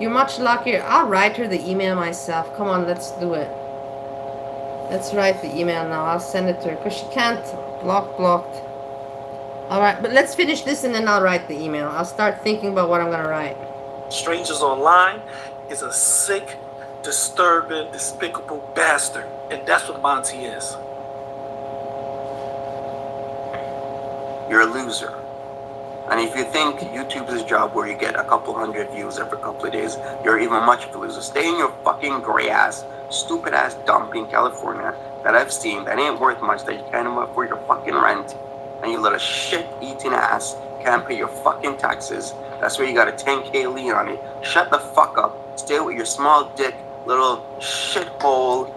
S1: you're much luckier. I'll write her the email myself. Come on, let's do it. Let's write the email now. I'll send it to her because she can't. Blocked. Alright, but let's finish this and then I'll write the email. I'll start thinking about what I'm gonna write.
S11: Strangers online is a sick, disturbing, despicable bastard. And that's what Monty is.
S14: You're a loser. And if you think YouTube's a job where you get a couple hundred views every couple of days, you're even much of a loser. Stay in your fucking gray ass, stupid ass dump in California that I've seen that ain't worth much, that you can't even afford your fucking rent. And you little shit eating ass can't pay your fucking taxes. That's where you got a 10K lien on it. Shut the fuck up. Stay with your small dick, little shithole,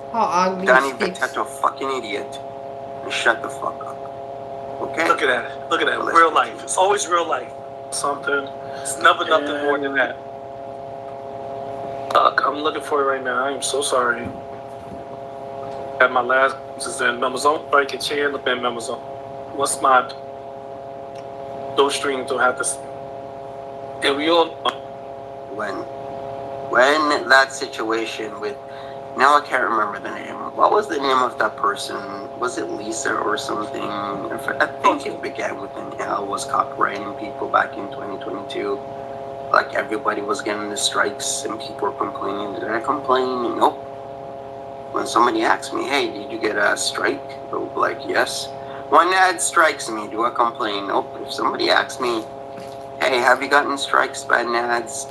S14: Danny Viteto fucking idiot. And shut the fuck up. Okay?
S11: Look at that. Look at that. Real life. It's always real life. Something. It's never nothing more than that. I'm looking for it right now. I am so sorry. At my last is in Amazon. Break a chair. Look at Amazon. What's my those streams don't have to. And we all know.
S14: When that situation with, now I can't remember the name. What was the name of that person? Was it Lisa or something? I think it began with an L, was copywriting people back in 2022. Like everybody was getting the strikes and people were complaining. Did I complain? Nope. When somebody asks me, hey, did you get a strike? I'll be like, yes. When ad strikes me, do I complain? Nope. If somebody asks me, hey, have you gotten strikes by ads?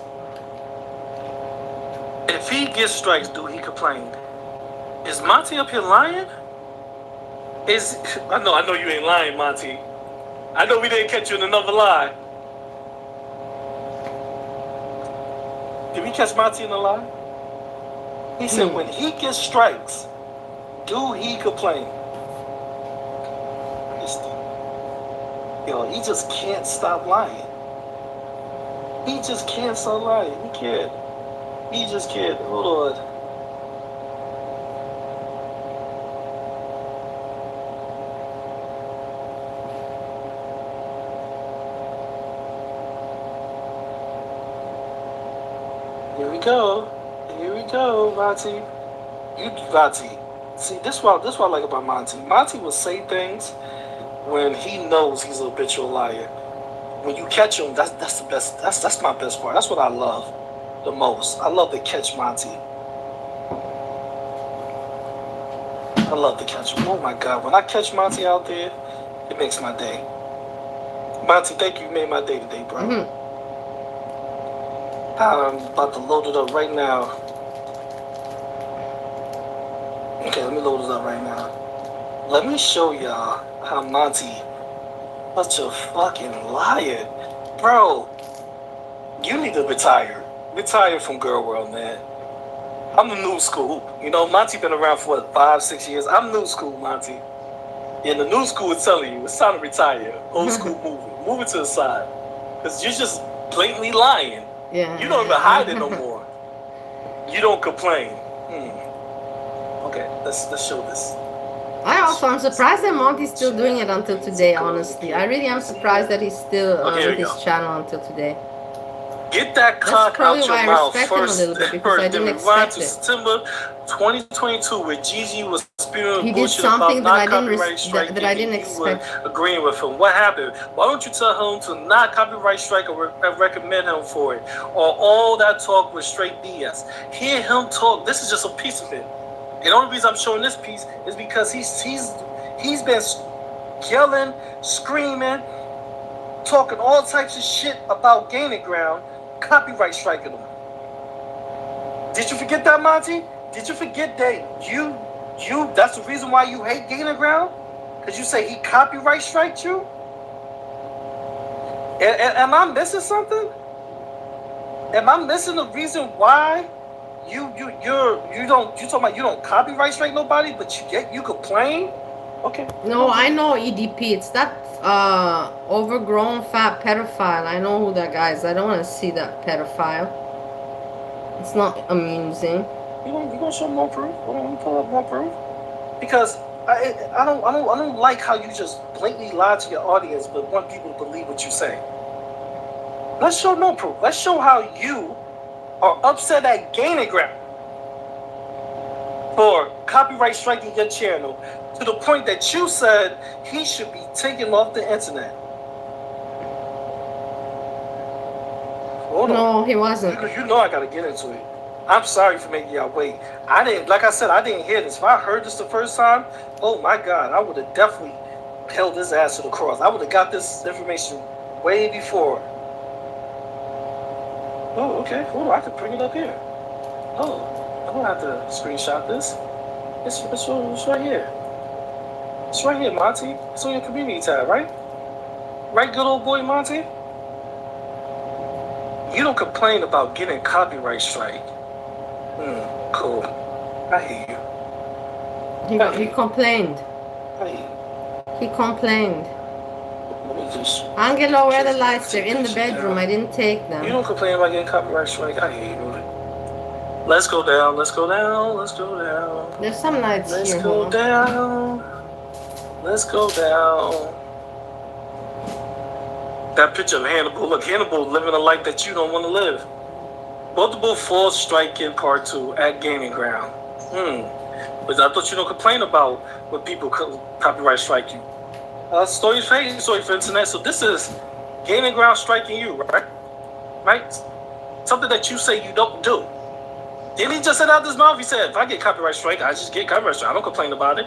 S11: If he gets strikes, do he complain? Is Monty up here lying? I know you ain't lying, Monty. I know we didn't catch you in another lie. Did we catch Monty in a lie? He said when he gets strikes, do he complain? Yo, he just can't stop lying. He just can't stop lying. He can't. He just can't. Hold on. Here we go. Here we go, Monty. Monty. See, this is what I like about Monty. Monty will say things when he knows he's a habitual liar. When you catch him, that's the best. That's my best part. That's what I love the most. I love to catch Monty. I love to catch him. Oh my God, when I catch Monty out there, it makes my day. Monty, thank you. You made my day today, bro. I'm about to load it up right now. Okay, let me load it up right now. Let me show y'all how Monty, such a fucking liar. Bro, you need to retire. Retire from Girl World, man. I'm the new school. You know, Monty been around for what, 5-6 years? I'm new school, Monty. And the new school is telling you, it's time to retire. Old school move it to the side. Because you're just blatantly lying.
S1: Yeah.
S11: You don't even hide it no more. You don't complain. Okay, let's show this.
S1: I'm surprised that Monty's still doing it until today, honestly. I really am surprised that he's still on his channel until today.
S11: Get that cock out your mouth first.
S1: Him a little bit because I didn't expect it.
S11: September 2022, where Gigi was spewing
S1: he did
S11: bullshit
S1: something
S11: about
S1: that
S11: non-copyright strike.
S1: that I didn't expect.
S11: Agreeing with him. What happened? Why don't you tell him to not copyright strike or recommend him for it? Or all that talk was straight BS. Hear him talk. This is just a piece of it. And the only reason I'm showing this piece is because he's been yelling, screaming, talking all types of shit about gaining ground, copyright striking them. Did you forget that, Monty? Did you forget that you that's the reason why you hate gaining ground? Because you say he copyright striked you? Am I missing something? Am I missing the reason why you talking about you don't copyright strike nobody, but you complain? Okay.
S1: No, I know EDP. It's that overgrown fat pedophile. I know who that guy is. I don't want to see that pedophile. It's not amusing.
S11: You gonna show more proof? Hold on, let me pull up more proof. Because I don't like how you just blatantly lie to your audience but want people to believe what you say. Let's show no proof. Let's show how you are upset at gaining ground for copyright striking your channel to the point that you said he should be taken off the internet. Hold on.
S1: No, he wasn't.
S11: You know I gotta get into it. I'm sorry for making y'all wait. Like I said, I didn't hear this. If I heard this the first time, oh my God, I would have definitely held his ass to the cross. I would have got this information way before. Oh, okay. Hold on, I could bring it up here. Oh, I don't have to screenshot this. It's right here. It's right here, Monty. It's on your community tab, right? Right, good old boy, Monty? You don't complain about getting copyright strike. Cool. I hear you.
S1: He complained.
S11: I hear you.
S1: He complained.
S11: Let me just...
S1: Angelo, where are the lights? They're in the bedroom. I didn't take them.
S11: You don't complain about getting copyright strike. I hear you. Let's go down. Let's go down. Let's go down.
S1: There's some lights here.
S11: Let's go down. Let's go down. That picture of Hannibal. Look, Hannibal living a life that you don't want to live. Multiple false striking part 2 at Gaining Ground. But I thought you don't complain about when people copyright strike you. Story for internet. So this is Gaining Ground striking you, right? Right? Something that you say you don't do. Didn't he just said out his mouth? He said, if I get copyright strike, I just get copyright strike. I don't complain about it.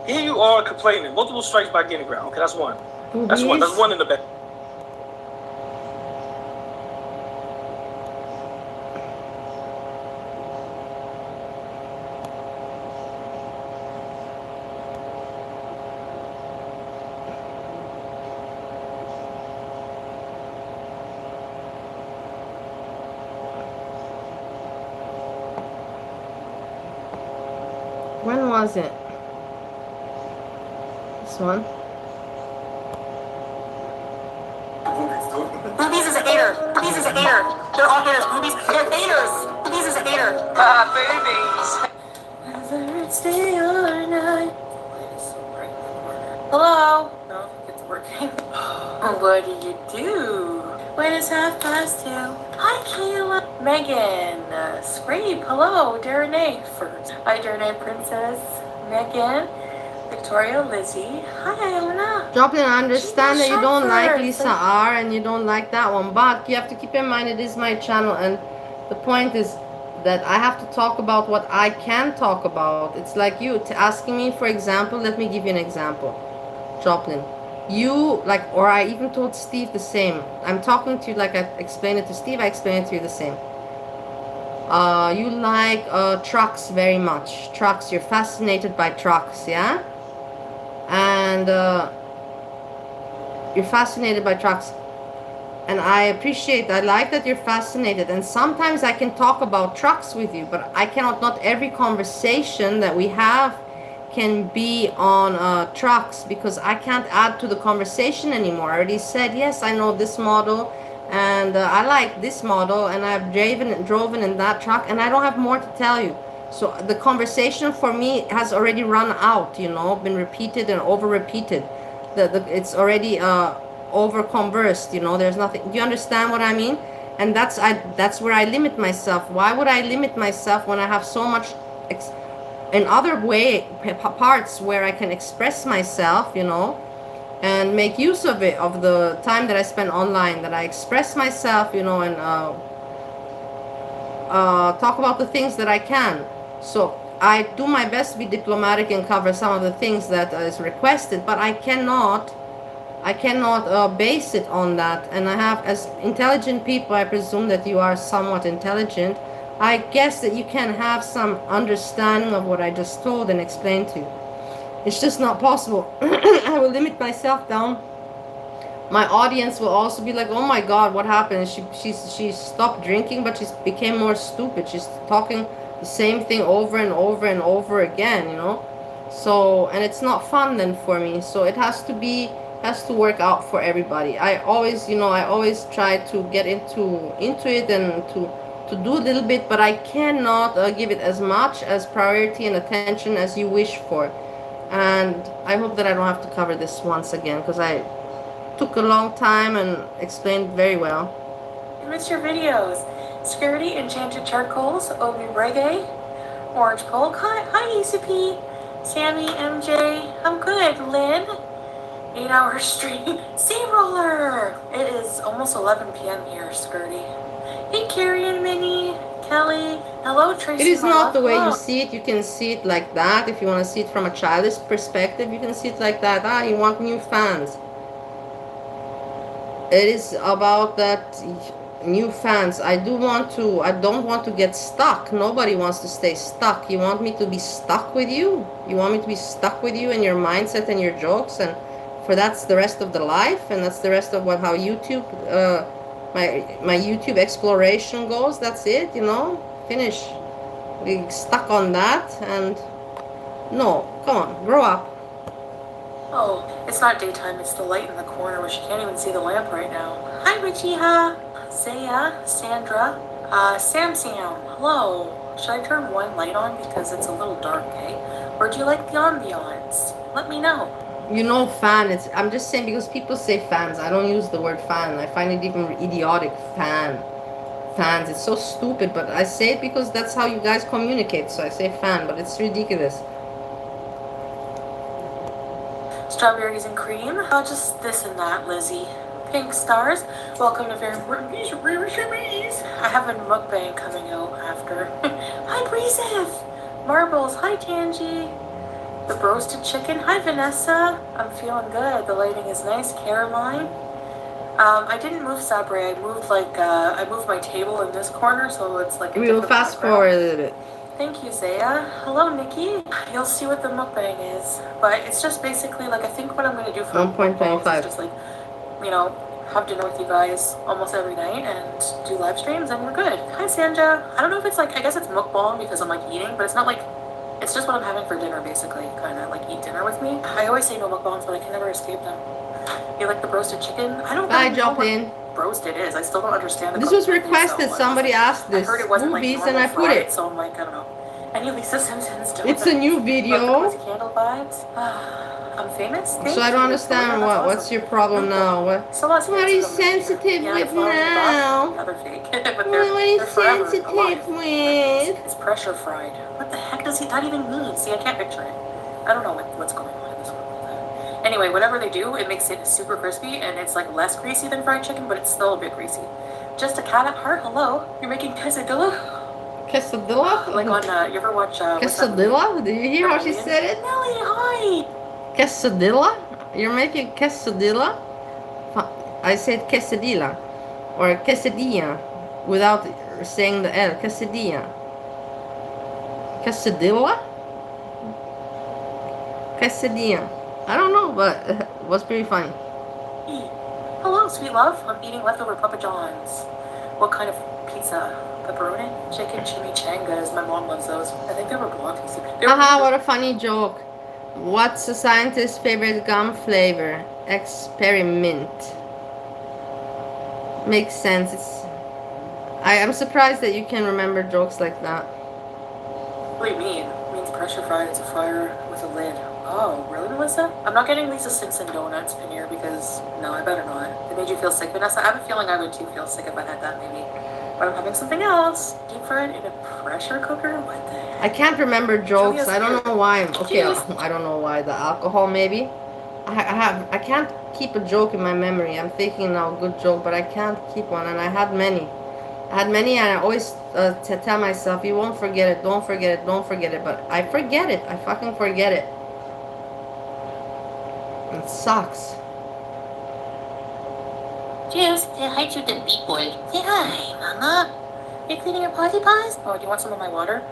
S11: Here you are complaining. Multiple strikes by Gaining Ground. Okay, that's one. That's one. That's one in the back.
S1: When was it? This one?
S13: Boobies is a hater. Boobies is a hater. They're all haters. Boobies, they're haters. Boobies is a hater. Boobies. Whether it's day or night. Hello? No, it's working. What do you do? When it's 2:30. Hi, Kayla. Megan. Scrape. Hello. Darrenay first. Hi, Darrenay Princess. Megan. Victoria, Lizzie. Hi, Elena.
S1: Joplin, I understand that you don't like Lisa R and you don't like that one, but you have to keep in mind it is my channel, and the point is that I have to talk about what I can talk about. It's like you asking me, for example, let me give you an example. Joplin, you like, or I even told Steve the same. I'm talking to you like I explained it to Steve, I explained it to you the same. You like trucks very much. Trucks, you're fascinated by trucks, yeah? And you're fascinated by trucks, and I appreciate, I like that you're fascinated, and sometimes I can talk about trucks with you, but I cannot, not every conversation that we have can be on trucks, because I can't add to the conversation anymore. I already said, yes, I know this model, and I like this model, and I've driven in that truck, and I don't have more to tell you. So the conversation for me has already run out, you know, been repeated and over repeated. It's already over conversed, you know, there's nothing. Do you understand what I mean? And that's where I limit myself. Why would I limit myself when I have so much in other parts where I can express myself, you know, and make use of it, of the time that I spend online, that I express myself, you know, and talk about the things that I can. So I do my best to be diplomatic and cover some of the things that is requested, but I cannot base it on that. And I have, as intelligent people, I presume that you are somewhat intelligent, I guess that you can have some understanding of what I just told and explained to you. It's just not possible. I will limit myself down. My audience will also be like, oh my God, what happened? She stopped drinking, but she became more stupid. She's talking the same thing over and over and over again, you know. So, and it's not fun then for me. So it has to work out for everybody. I always, you know, I always try to get into it and to do a little bit, but I cannot give it as much as priority and attention as you wish for. And I hope that I don't have to cover this once again, because I took a long time and explained very well.
S13: I missed your videos. Security, Enchanted Charcoals, Obi Reggae, Orange Gold. Hi, ECP, Sammy, MJ. I'm good, Lynn. 8-hour stream. Sea Roller. It is almost 11 p.m. here, Skirty. Hey, Carrie and Minnie, Kelly. Hello, Tracy.
S1: It is not the way you see it. You can see it like that. If you want to see it from a childish perspective, you can see it like that. Ah, you want new fans. It is about that new fans. I don't want to get stuck. Nobody wants to stay stuck. You want me to be stuck with you? You want me to be stuck with you and your mindset and your jokes, and for that's the rest of the life, and that's the rest of how YouTube, my YouTube exploration goes. That's it, you know, finish. We stuck on that, and no, come on, grow up.
S13: Oh, it's not daytime, it's the light in the corner where she can't even see the lamp right now. Hi, Richiha, Zaya, Sandra, Sam, hello. Should I turn one light on because it's a little dark, eh? Or do you like the ambiance? Let me know.
S1: You know, fan. I'm just saying because people say fans. I don't use the word fan. I find it even idiotic. Fans. It's so stupid, but I say it because that's how you guys communicate. So I say fan, but it's ridiculous.
S13: Strawberries and cream. Oh, just this and that, Lizzie. Pink stars. Welcome to Very Important Bees. I have a mukbang coming out after. Hi, Breezef. Marbles. Hi, Tangy. The roasted chicken. Hi, Vanessa. I'm feeling good. The lighting is nice. Caroline. I didn't move Sabre. I moved I moved my table in this corner, so it's like.
S1: We will fast forward a little bit.
S13: Thank you, Zaya. Hello, Nikki. You'll see what the mukbang is, but it's just basically like I think what I'm gonna do for
S1: 1.25
S13: is just like, you know, have dinner with you guys almost every night and do live streams, and we're good. Hi, Sanja. I don't know if it's like I guess it's mukbang because I'm like eating, but it's not like. It's just what I'm having for dinner, basically. Kind of like eat dinner with me. I always say no mukbangs, but I can never escape them. You like the roasted chicken? I don't really know what roasted is. I still don't understand.
S1: This was requested. Somebody asked this.
S13: I heard it wasn't
S1: Movies,
S13: like
S1: and I put it.
S13: So I'm like, I don't know. Any Lisa Simpsons?
S1: It's a new video.
S13: Candle vibes. I'm famous.
S1: So I don't understand what's your problem now. What are you sensitive with now?
S13: Another fake.
S1: What are you sensitive with?
S13: It's pressure fried. What the heck does that even mean? See, I can't picture it. I don't know what's going on in this one. Anyway, whatever they do, it makes it super crispy, and it's like less greasy than fried chicken, but it's still a bit greasy. Just a cat at heart. Hello. You're making quesadilla?
S1: Quesadilla?
S13: Like on, you ever watch,
S1: quesadilla? Did you hear how she said it?
S13: Nelly, hi!
S1: Quesadilla? You're making quesadilla? I said quesadilla. Or quesadilla. Without saying the L. Quesadilla. Quesadilla? Quesadilla. I don't know, but it was pretty funny.
S13: Hello, sweet love. I'm eating leftover Papa John's. What kind of pizza? Pepperoni? Chicken chimichangas. My mom loves those. I think they were Bolognaise.
S1: Haha, what a funny joke. What's a scientist's favorite gum flavor? Experiment. Makes sense. I am surprised that you can remember jokes like that.
S13: What do you mean? It means pressure fried. It's a fryer with a lid. Oh, really, Melissa? I'm not getting Lisa Simpson donuts in here because, no, I better not. It made you feel sick, Vanessa? I have a feeling I would too feel sick if I had that, maybe. But I'm having something else. Deep fried in a pressure cooker? What the heck?
S1: I can't remember jokes. I don't know why. Okay, I don't know why. The alcohol, maybe? I can't keep a joke in my memory. I'm thinking now, good joke, but I can't keep one, and I had many. And I always tell myself, you won't forget it, don't forget it, don't forget it. But I forget it. I fucking forget it. It sucks.
S13: Juice, say hi to the people. Say hi, Mama. You cleaning your potty pies? Oh, do you want some of my water?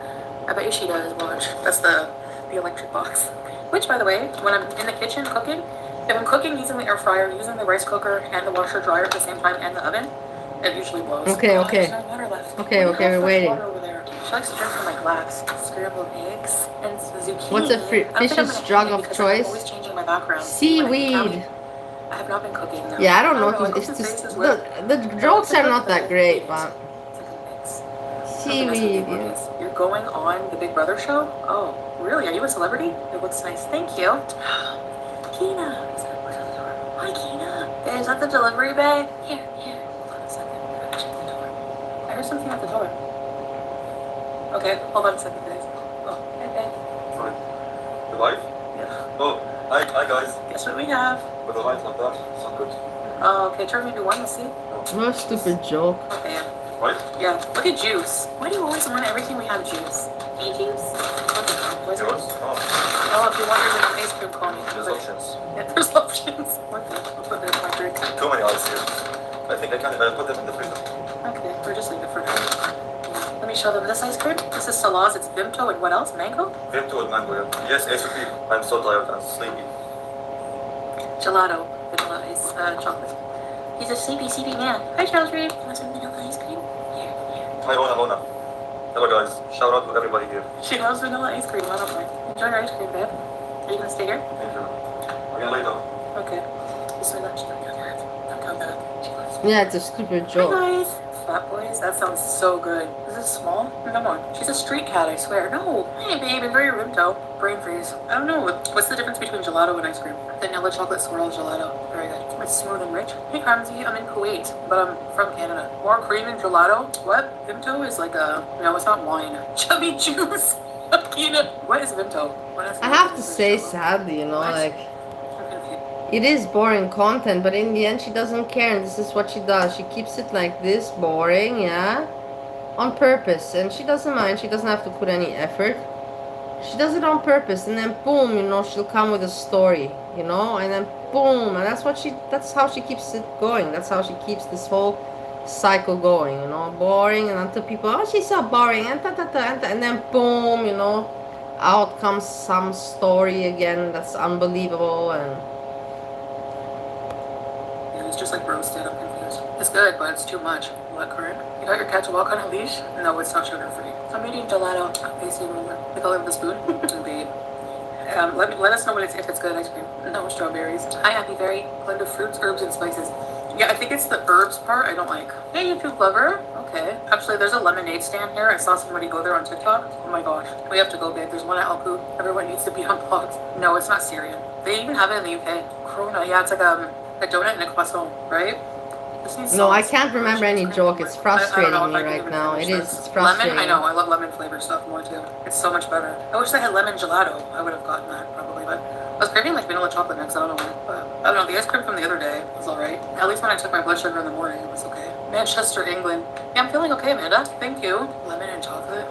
S13: I bet you she does. Watch. That's the electric box. Which, by the way, when I'm in the kitchen cooking, if I'm cooking using the air fryer, using the rice cooker and the washer dryer at the same time, and the oven, it usually blows.
S1: Okay.
S13: There's no water left.
S1: Okay, we're waiting.
S13: She likes to drink from my glass. Scrambled eggs and zucchini.
S1: What's a fish's drug of choice?
S13: I'm always changing my background.
S1: Seaweed.
S13: I have not been cooking though.
S1: Yeah, I don't know. It's just the jokes are not that great, but seaweed. Yeah.
S13: You're going on the Big Brother show? Oh, really? Are you a celebrity? It looks nice. Thank you. Kina. Hi, Kina. Is that the delivery bag? Here. Hold on a second. I'm gonna check the door. I heard something at the door. Okay, hold on a second, guys. Oh, hey.
S15: Sorry. The light?
S13: Yeah.
S15: Oh, hi guys.
S13: Guess what we have?
S15: With the light like that, it's not good.
S13: Oh, okay, turn maybe one, let's see.
S1: What a stupid joke.
S13: Okay.
S15: Right?
S13: Yeah, look at juice. Why do you always want everything we have juice? Hey, juice? What's
S15: Yours? Oh.
S13: Oh, if you want yours in an ice cream cone, you can
S15: There's
S13: put it.
S15: options.
S13: Yeah, there's options. Okay, I'll put that in my drink.
S15: Too many ice here. I think I can put them in the freezer.
S13: Okay, we're just leave it for now. Let me show them this ice cream. This is Salaz. It's Vimto and what else? Mango?
S15: Vimto and mango, yeah. Yes, SOP. I'm so tired and sleepy.
S13: Gelato. Vanilla ice chocolate. He's a sleepy man. Hi, Charles Reed. You want some vanilla ice cream? Here.
S15: Hi, Mona. Hello, guys. Shout out to everybody here.
S13: She loves vanilla ice cream. Enjoy your ice cream, babe. Are you going to stay here?
S15: Thank you. Again later.
S13: Okay. Bismillah. Don't come back. She loves
S1: Yeah, it's a stupid
S13: Hi,
S1: joke.
S13: guys. Fat Boys? That sounds so good. This this small? Come on. She's a street cat, I swear. No. Hey, babe, I'm very Rimto. Brain freeze. I don't know. What's the difference between gelato and ice cream? Vanilla chocolate swirl gelato. Very good. It's smooth and rich. Hey, Kamzi, I'm in Kuwait, but I'm from Canada. More cream and gelato? What? Vimto is like a... No, it's not wine. Chubby juice. Peanut. What is Vimto?
S1: I have to say, sadly, you know, like, it is boring content, but in the end she doesn't care, and this is what she does. She keeps it like this, boring, yeah, on purpose, and she doesn't mind. She doesn't have to put any effort. She does it on purpose, and then boom, you know, she'll come with a story, you know, and then boom, and that's how she keeps it going. That's how she keeps this whole cycle going, you know, boring, and until people, oh, she's so boring, and and then boom, you know, out comes some story again that's unbelievable. And
S13: it's just like roasted. I'm confused. It's good, but it's too much. What, current? You got your cat to walk on a leash? No, it's not sugar free. I'm eating gelato. Pasty roller. The color of the spoon. Babe. Let us know if it's good ice cream. No strawberries. Hi, Happy Berry. Blend of fruits, herbs, and spices. Yeah, I think it's the herbs part I don't like. Hey, YouTube lover. Okay. Actually, there's a lemonade stand here. I saw somebody go there on TikTok. Oh my gosh. We have to go, babe. There's one at Alcahol. Everyone needs to be unplugged. No, it's not Syrian. They even have it in the UK. Corona. Yeah, it's like a donut and a croissant, right?
S1: No, I can't remember any joke. It's frustrating me right now. It is. It's frustrating.
S13: Lemon? I know. I love lemon flavored stuff more too. It's so much better. I wish they had lemon gelato. I would have gotten that probably, but I was craving like vanilla chocolate mix. I don't know why, but I don't know. The ice cream from the other day was alright. At least when I took my blood sugar in the morning, it was okay. Manchester, England. Yeah, I'm feeling okay, Amanda. Thank you. Lemon and chocolate.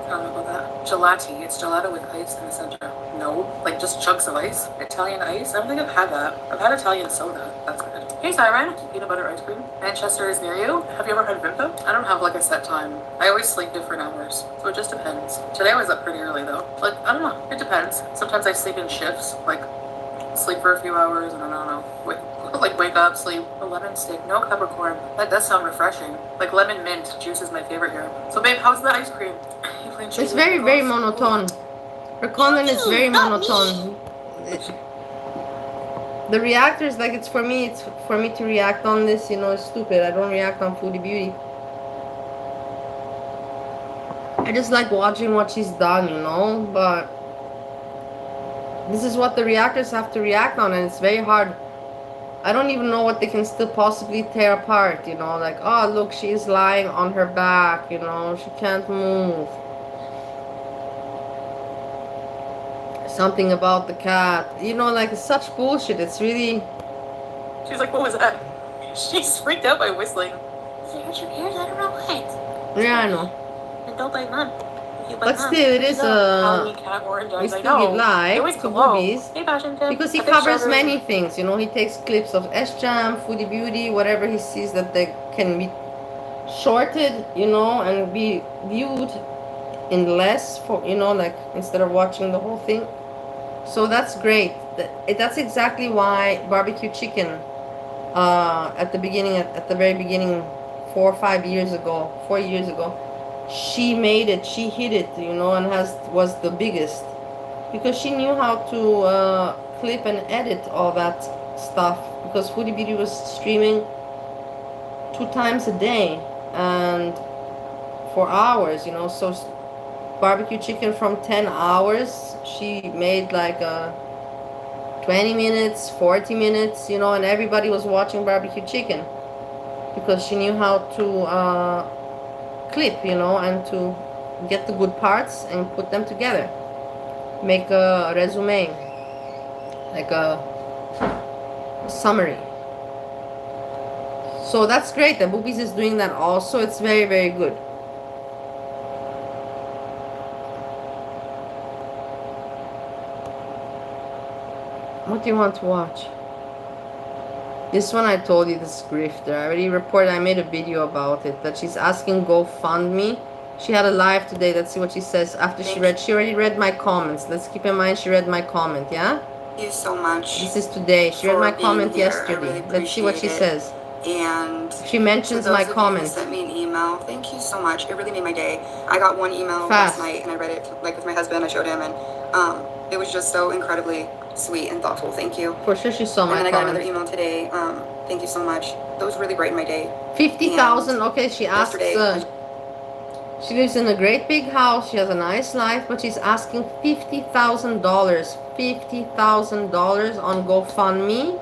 S13: I don't know about that. Gelati. It's gelato with ice in the center. No, like just chunks of ice. Italian ice. I don't think I've had that. I've had Italian soda. That's good. Hey, Siren. Peanut butter ice cream. Manchester is near you. Have you ever had Vimto? I don't have like a set time. I always sleep different hours, so it just depends. Today I was up pretty early though. Like, I don't know. It depends. Sometimes I sleep in shifts. Like, sleep for a few hours and then I don't know. Wake up, sleep. A lemon stick. No peppercorn. That does sound refreshing. Like lemon mint juice is my favorite here. So babe, how's the ice cream?
S1: It's very, very monotone. Her content is very monotone. The reactors, like, it's for me to react on this, you know, it's stupid. I don't react on Foodie Beauty. I just like watching what she's done, you know, but this is what the reactors have to react on, and it's very hard. I don't even know what they can still possibly tear apart, you know, like, oh, look, she's lying on her back, you know, she can't move. Something about the cat, you know, like, it's such bullshit. It's really...
S13: She's like, what was that? She's freaked out by whistling. She hurt your ears? I don't know what.
S1: Yeah, I know.
S13: And don't bite mom.
S1: But still, it is we still give likes to Boobies because he covers many things, you know. He takes clips of Sjam, Foodie Beauty, whatever he sees that they can be shorted, you know, and be viewed in less, for, you know, like, instead of watching the whole thing. So that's great. That's exactly why barbecue chicken at the beginning, at the very beginning, 4 years ago, she made it, she hit it, you know, and was the biggest, because she knew how to clip and edit all that stuff, because Foodie Beauty was streaming 2 times a day and for hours, you know. So barbecue chicken from 10 hours, she made like 20 minutes, 40 minutes, you know, and everybody was watching barbecue chicken because she knew how to clip, you know, and to get the good parts and put them together, make a resume, like a summary. So that's great that Boobies is doing that also. It's very, very good. What do you want to watch? This one I told you, this grifter. I already reported, I made a video about it, that she's asking GoFundMe. She had a live today. Let's see what she says after she already read my comments. Let's keep in mind she read my comment, yeah?
S16: Thank you so much.
S1: This is today. She read my comment yesterday.
S16: Really
S1: Let's see what she says.
S16: And
S1: she mentions my comment.
S16: Sent me an email. Thank you so much. It really made my day. I got one email last night and I read it like with my husband. I showed him, and it was just so incredibly sweet and thoughtful. Thank you.
S1: For sure, she saw my comment.
S16: And then I got another email today. Thank you so much. Those really brightened my day.
S1: 50,000. Okay, she asked. She lives in a great big house. She has a nice life, but she's asking $50,000, $50,000 on GoFundMe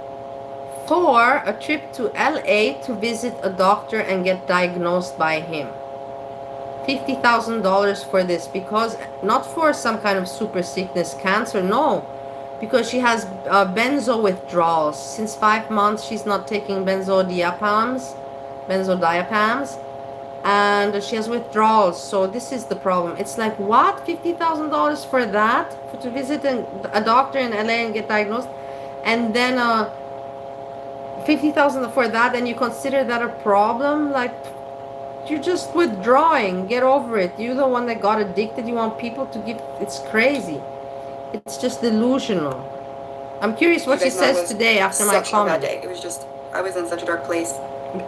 S1: for a trip to LA to visit a doctor and get diagnosed by him. $50,000 for this, because not for some kind of super sickness, cancer, no, because she has benzo withdrawals. Since 5 months she's not taking benzodiazepams, and she has withdrawals. So this is the problem. It's like, what, $50,000 for that, to visit a doctor in LA and get diagnosed, and then 50,000 for that, and you consider that a problem? Like, you're just withdrawing. Get over it. You're the one that got addicted. You want people to give. It's crazy. It's just delusional. I'm curious what she says today after my comment.
S16: It was just, I was in such a dark place.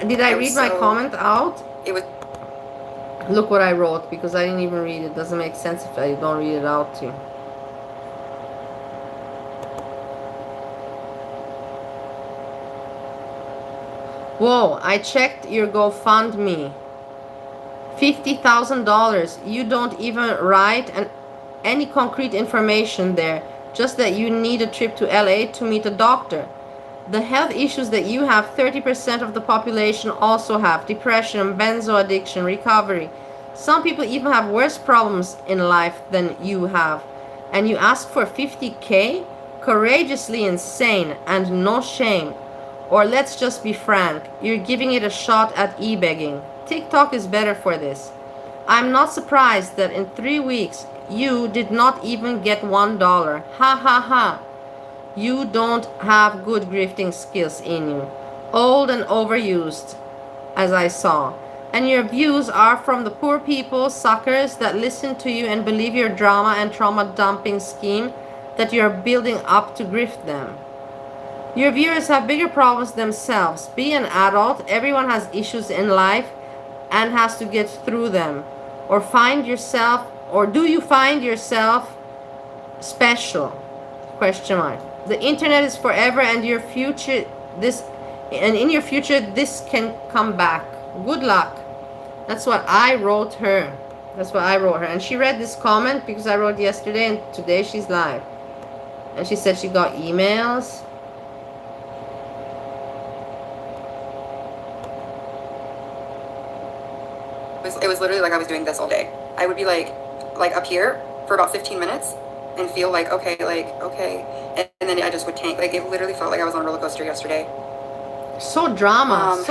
S1: Did I read my comment out?
S16: It was.
S1: Look what I wrote, because I didn't even read it. Doesn't make sense if I don't read it out to you. Whoa, I checked your GoFundMe. $50,000. You don't even write any concrete information there, just that you need a trip to LA to meet a doctor. The health issues that you have, 30% of the population also have: depression, benzo addiction, recovery. Some people even have worse problems in life than you have. And you ask for 50K? Courageously insane and no shame. Or let's just be frank, you're giving it a shot at e-begging. TikTok is better for this. I'm not surprised that in 3 weeks you did not even get $1. Ha ha ha. You don't have good grifting skills in you. Old and overused, as I saw. And your views are from the poor people, suckers that listen to you and believe your drama and trauma dumping scheme that you're building up to grift them. Your viewers have bigger problems themselves. Be an adult. Everyone has issues in life and has to get through them. Or find yourself, or do you find yourself special? Question mark. The internet is forever, and your future, in your future this can come back. Good luck. That's what I wrote her. That's what I wrote her. And she read this comment because I wrote yesterday, and today she's live. And she said she got emails.
S16: It was literally like I was doing this all day. I would be like up here for about 15 minutes and feel like, okay. And then I just would tank. Like, it literally felt like I was on a roller coaster yesterday.
S1: So drama,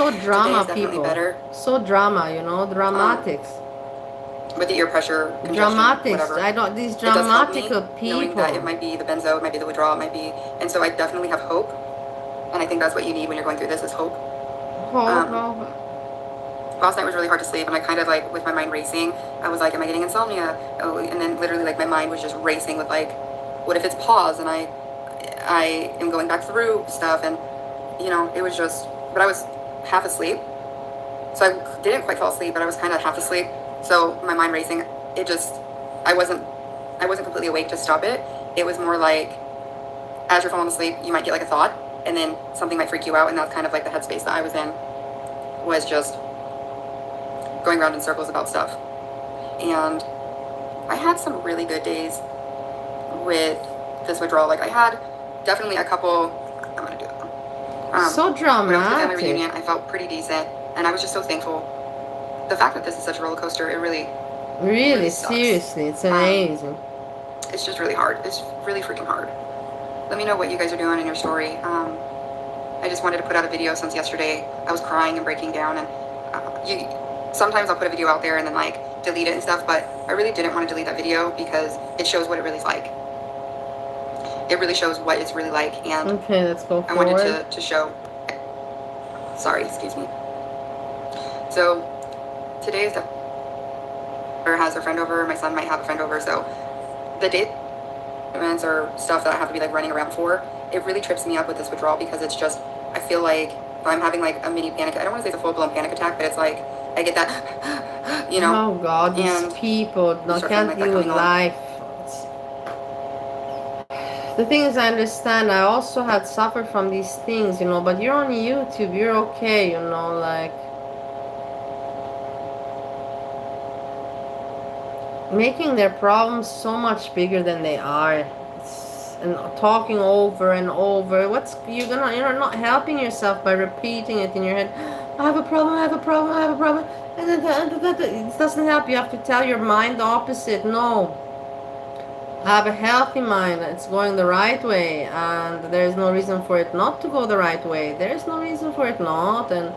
S1: people.
S16: Better.
S1: So drama, you know, dramatics.
S16: With the ear pressure,
S1: dramatics.
S16: Whatever.
S1: I don't. These dramatic people.
S16: Knowing that it might be the benzo, it might be the withdrawal, it might be, and so I definitely have hope. And I think that's what you need when you're going through this, is hope. Last night was really hard to sleep, and I kind of, like, with my mind racing, I was like, am I getting insomnia? Oh, and then literally, like, my mind was just racing with, like, what if it's pause and I am going back through stuff, and, you know, it was just, but I was half asleep. So I didn't quite fall asleep, but I was kind of half asleep. So my mind racing, it just, I wasn't completely awake to stop it. It was more like, as you're falling asleep, you might get like a thought, and then something might freak you out, and that's kind of like the headspace that I was in, was just going around in circles about stuff. And I had some really good days with this withdrawal. Like, I had definitely a couple, I'm gonna do it.
S1: So dramatic.
S16: When I was at my reunion, I felt pretty decent, and I was just so thankful. The fact that this is such a roller coaster, it really sucks.
S1: Seriously, it's amazing.
S16: It's just really hard. It's really freaking hard. Let me know what you guys are doing in your story. I just wanted to put out a video since yesterday. I was crying and breaking down, and sometimes I'll put a video out there and then, like, delete it and stuff, but I really didn't want to delete that video because it shows what it really is like. It really shows what it's really like, and
S1: okay, let's go forward.
S16: I wanted to show. Sorry, excuse me. So today is the has a friend over. My son might have a friend over, so the date events or stuff that I have to be, like, running around for, it really trips me up with this withdrawal, because it's just, I feel like I'm having, like, a mini panic. I don't want to say it's a full-blown panic attack, but it's like I get that, you know.
S1: Oh God, these people can't deal with life. The thing is, I understand. I also had suffered from these things, you know. But you're on YouTube, you're okay, you know. Like, making their problems so much bigger than they are. And talking over and over. You're not helping yourself by repeating it in your head. I have a problem, I have a problem, I have a problem. And then it doesn't help. You have to tell your mind the opposite. No. Have a healthy mind. It's going the right way, and there is no reason for it not to go the right way. There is no reason for it not. And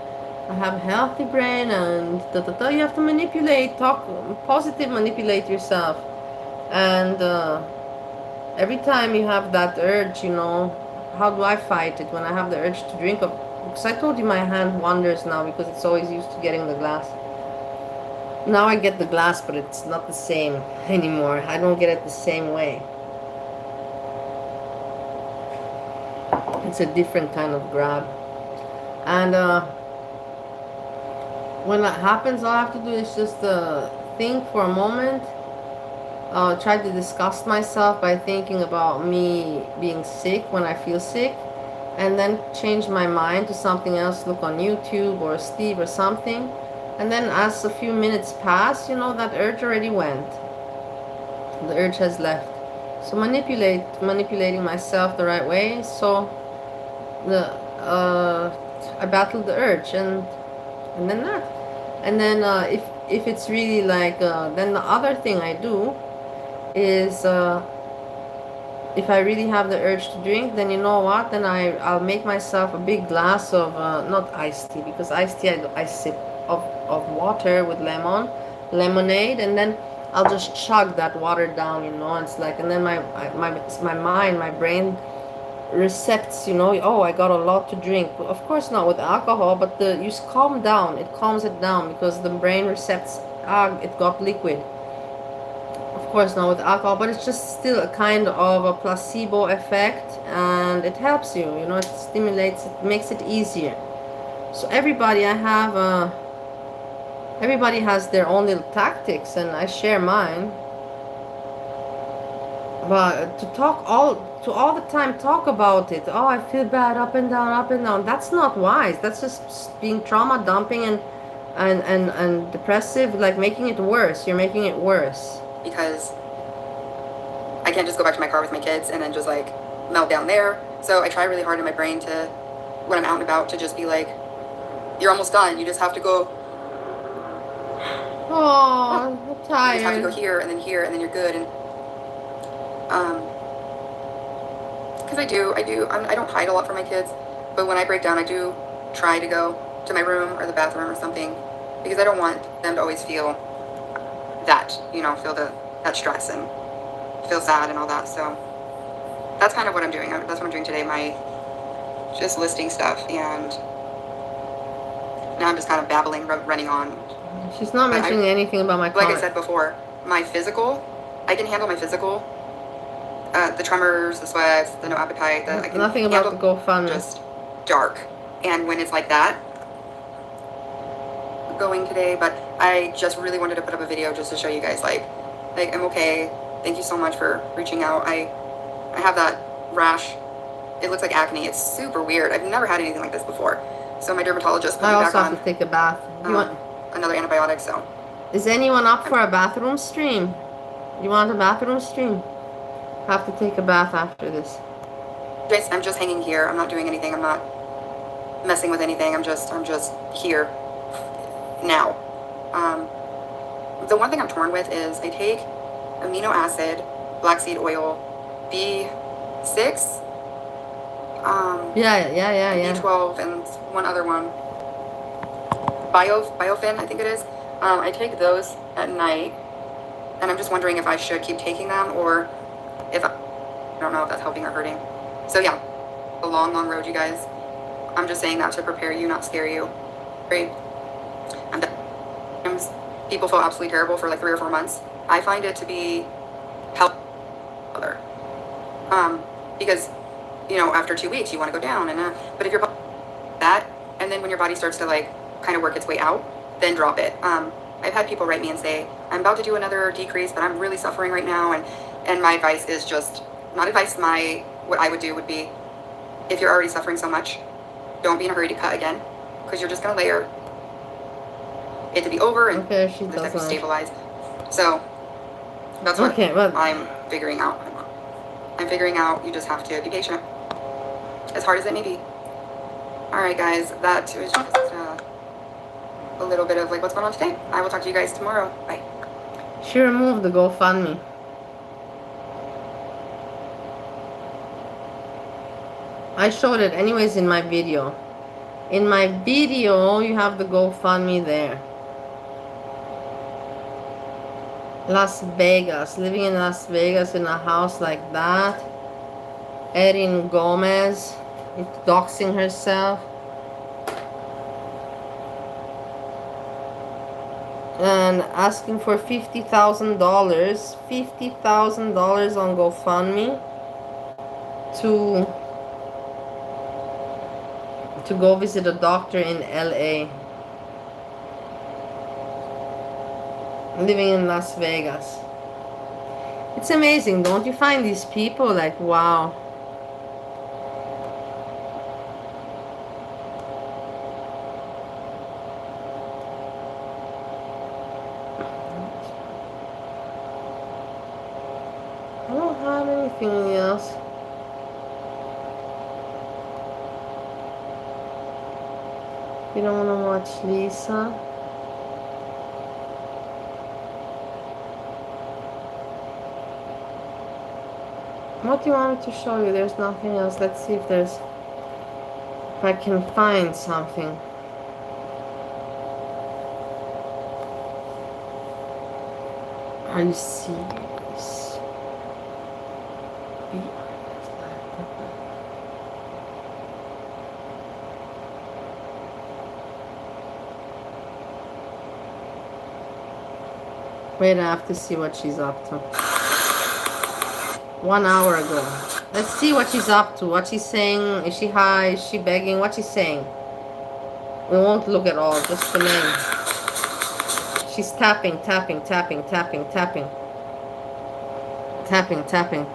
S1: I have a healthy brain, and you have to manipulate yourself. And every time you have that urge, how do I fight it when I have the urge to drink? Because I told you my hand wanders now because it's always used to getting the glass. Now I get the glass, but it's not the same anymore. I don't get it the same way. It's a different kind of grab. And when that happens, all I have to do is just think for a moment. Try to disgust myself by thinking about me being sick when I feel sick. And then change my mind to something else. Look on YouTube or Steve or something. And then as a few minutes pass, that urge already went. The urge has left. So manipulating myself the right way. So I battled the urge and then that. And then if it's really like, then the other thing I do is if I really have the urge to drink, then you know what? Then I'll make myself a big glass of not iced tea, because iced tea I sip of water with lemonade, and then I'll just chug that water down, it's like, and then my brain recepts, oh, I got a lot to drink. Of course not with alcohol, but you calm down, it calms it down, because the brain recepts, it got liquid. Of course not with alcohol, but it's just still a kind of a placebo effect, and it helps you, it stimulates, it makes it easier. So everybody has their own little tactics, and I share mine. But to all the time talk about it, oh, I feel bad, up and down, that's not wise. That's just being trauma dumping and depressive, like making it worse. You're making it worse.
S16: Because I can't just go back to my car with my kids and then just like melt down there. So I try really hard in my brain to, when I'm out and about, to just be like, you're almost done. You just have to go.
S1: Oh, I'm tired.
S16: You just have to go here, and then you're good. And because I don't hide a lot from my kids, but when I break down, I do try to go to my room or the bathroom or something, because I don't want them to always feel that, that stress and feel sad and all that. So that's kind of what I'm doing. That's what I'm doing today. Just listing stuff, and now I'm just kind of babbling, running on.
S1: She's not mentioning anything about my comment.
S16: Like I said before, my physical, I can handle my physical. The tremors, the sweats, the no appetite. I can
S1: nothing about the GoFundMe.
S16: Just dark. And when it's like that, going today, but I just really wanted to put up a video just to show you guys, like I'm okay. Thank you so much for reaching out. I have that rash. It looks like acne. It's super weird. I've never had anything like this before. So my dermatologist put me back on.
S1: I also have to take a bath. You want
S16: another antibiotic? So
S1: is anyone up for a bathroom stream? You want a bathroom stream? Have to take a bath after this.
S16: Guys, I'm just hanging here. I'm not doing anything. I'm not messing with anything. I'm just here now. The one thing I'm torn with is I take amino acid, black seed oil, B6, B12, and one other one, Biofin, I think it is. I take those at night, and I'm just wondering if I should keep taking them, or if I don't know if that's helping or hurting. So yeah, a long road, you guys. I'm just saying that to prepare you, not scare you. Right? And people feel absolutely terrible for like 3 or 4 months. I find it to be helpful. Because after 2 weeks you want to go down, and but if your body that, and then when your body starts to like kind of work its way out, then drop it. I've had people write me and say, I'm about to do another decrease, but I'm really suffering right now, and my advice is just not advice. What I would do would be, if you're already suffering so much, don't be in a hurry to cut again, because you're just gonna layer it to be over and to stabilize. So That's what
S1: Okay, well,
S16: I'm figuring out. I'm figuring out you just have to be patient. As hard as it may be. Alright guys, that was just a little bit of like what's going on today. I will talk to you guys tomorrow. Bye.
S1: she removed the GoFundMe. I showed it anyways in my video. In my video, you have the GoFundMe there. Las Vegas, living in Las Vegas in a house like that. Erin Gomez, doxing herself. And asking for $50,000. $50,000 on GoFundMe to go visit a doctor in LA. Living in Las Vegas. It's amazing, don't you find these people like, wow. I don't have anything else. You don't want to watch Lisa? What do you want me to show you? There's nothing else. Let's see if I can find something. Are you serious? Wait, I have to see what she's up to. 1 hour ago. Let's see what she's up to. What she's saying. Is she high? Is she begging? What she's saying. We won't look at all. Just the name. She's tapping, tapping, tapping, tapping, tapping. Tapping, tapping.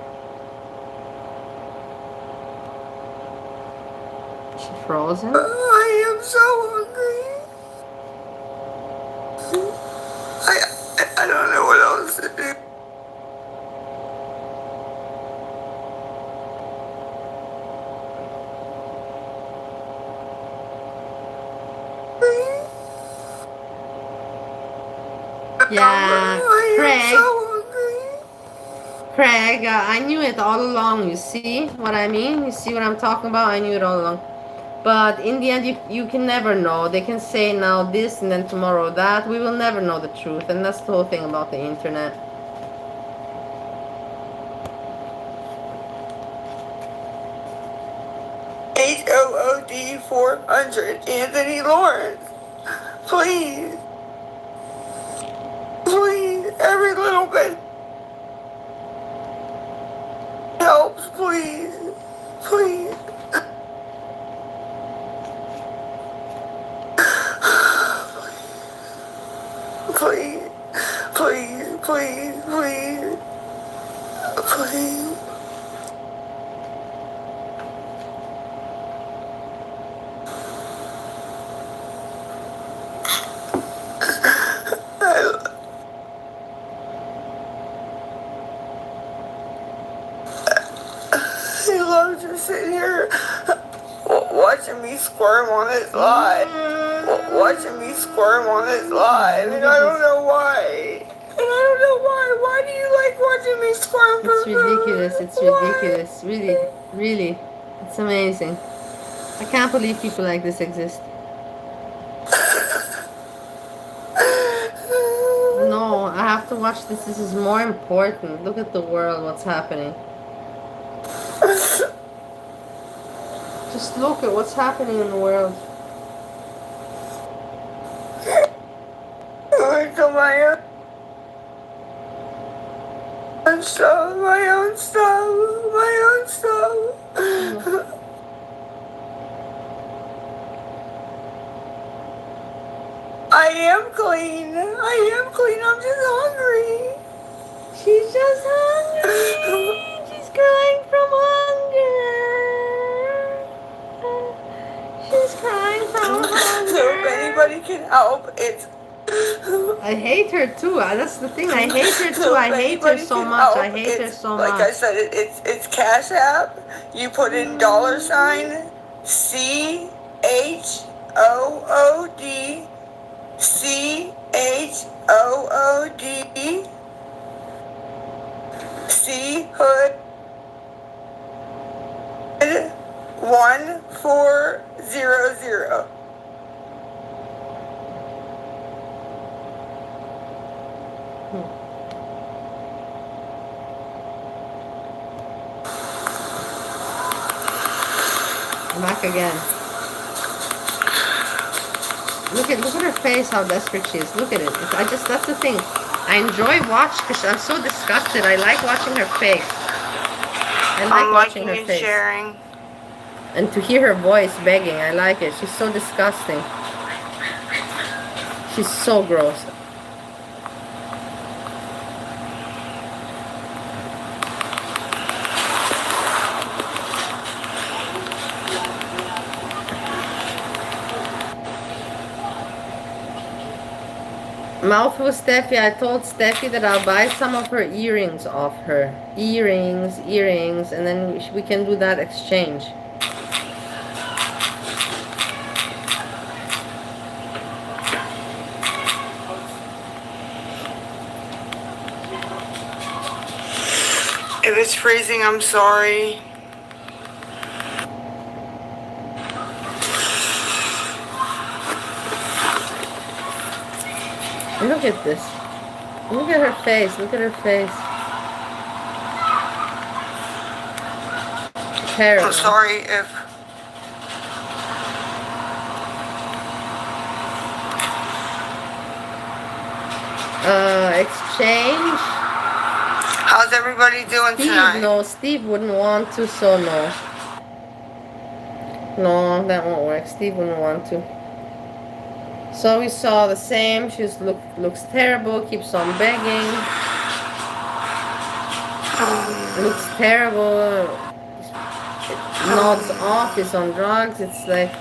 S1: Is she frozen?
S17: I am so hungry. I don't know what else to do.
S1: Yeah, Craig, I knew it all along. You see what I mean? You see what I'm talking about? I knew it all along. But in the end, you can never know. They can say now this and then tomorrow that. We will never know the truth. And that's the whole thing about the internet.
S17: HOOD 400, Anthony Lawrence. Please. Please, every little bit helps, please. Please. Please, please, please, please, please. He loves to sit here watching me squirm on his live. Watching me squirm on his live. And I don't know why. And I don't know why. Why do you like watching me squirm for
S1: It's ridiculous. It's ridiculous. Really, really. It's amazing. I can't believe people like this exist. No, I have to watch this. This is more important. Look at the world, what's happening. Just look at what's happening in the world.
S17: Look at my own stuff, my own stuff, my own stuff. I am clean. I am clean. I'm just hungry.
S1: She's just hungry. She's crying from hunger. She's crying from hunger.
S17: So if anybody can help, it's
S1: I hate her too. That's the thing. I hate her too. I hate her so much. I hate her so much.
S17: Like I said, it's Cash App. You put in $CHOOD CHOOD 1400.
S1: I'm back again. Look at her face, how desperate she is. Look at it. That's the thing. I enjoy watching because I'm so disgusted. I like watching her face. I like watching her face.
S17: Sharing.
S1: And to hear her voice begging, I like it. She's so disgusting. She's so gross. Mouthful Steffi, I told Steffi that I'll buy some of her earrings off her. Earrings, and then we can do that exchange.
S17: If it's freezing, I'm sorry.
S1: Look at this. Look at her face. Look at her face. Terrible.
S17: I'm sorry if...
S1: Exchange.
S17: How's everybody doing tonight?
S1: No, Steve wouldn't want to, so no. No, that won't work. Steve wouldn't want to. So we saw the same. She looks terrible. Keeps on begging. Looks terrible. Nods off. Is on drugs. It's like...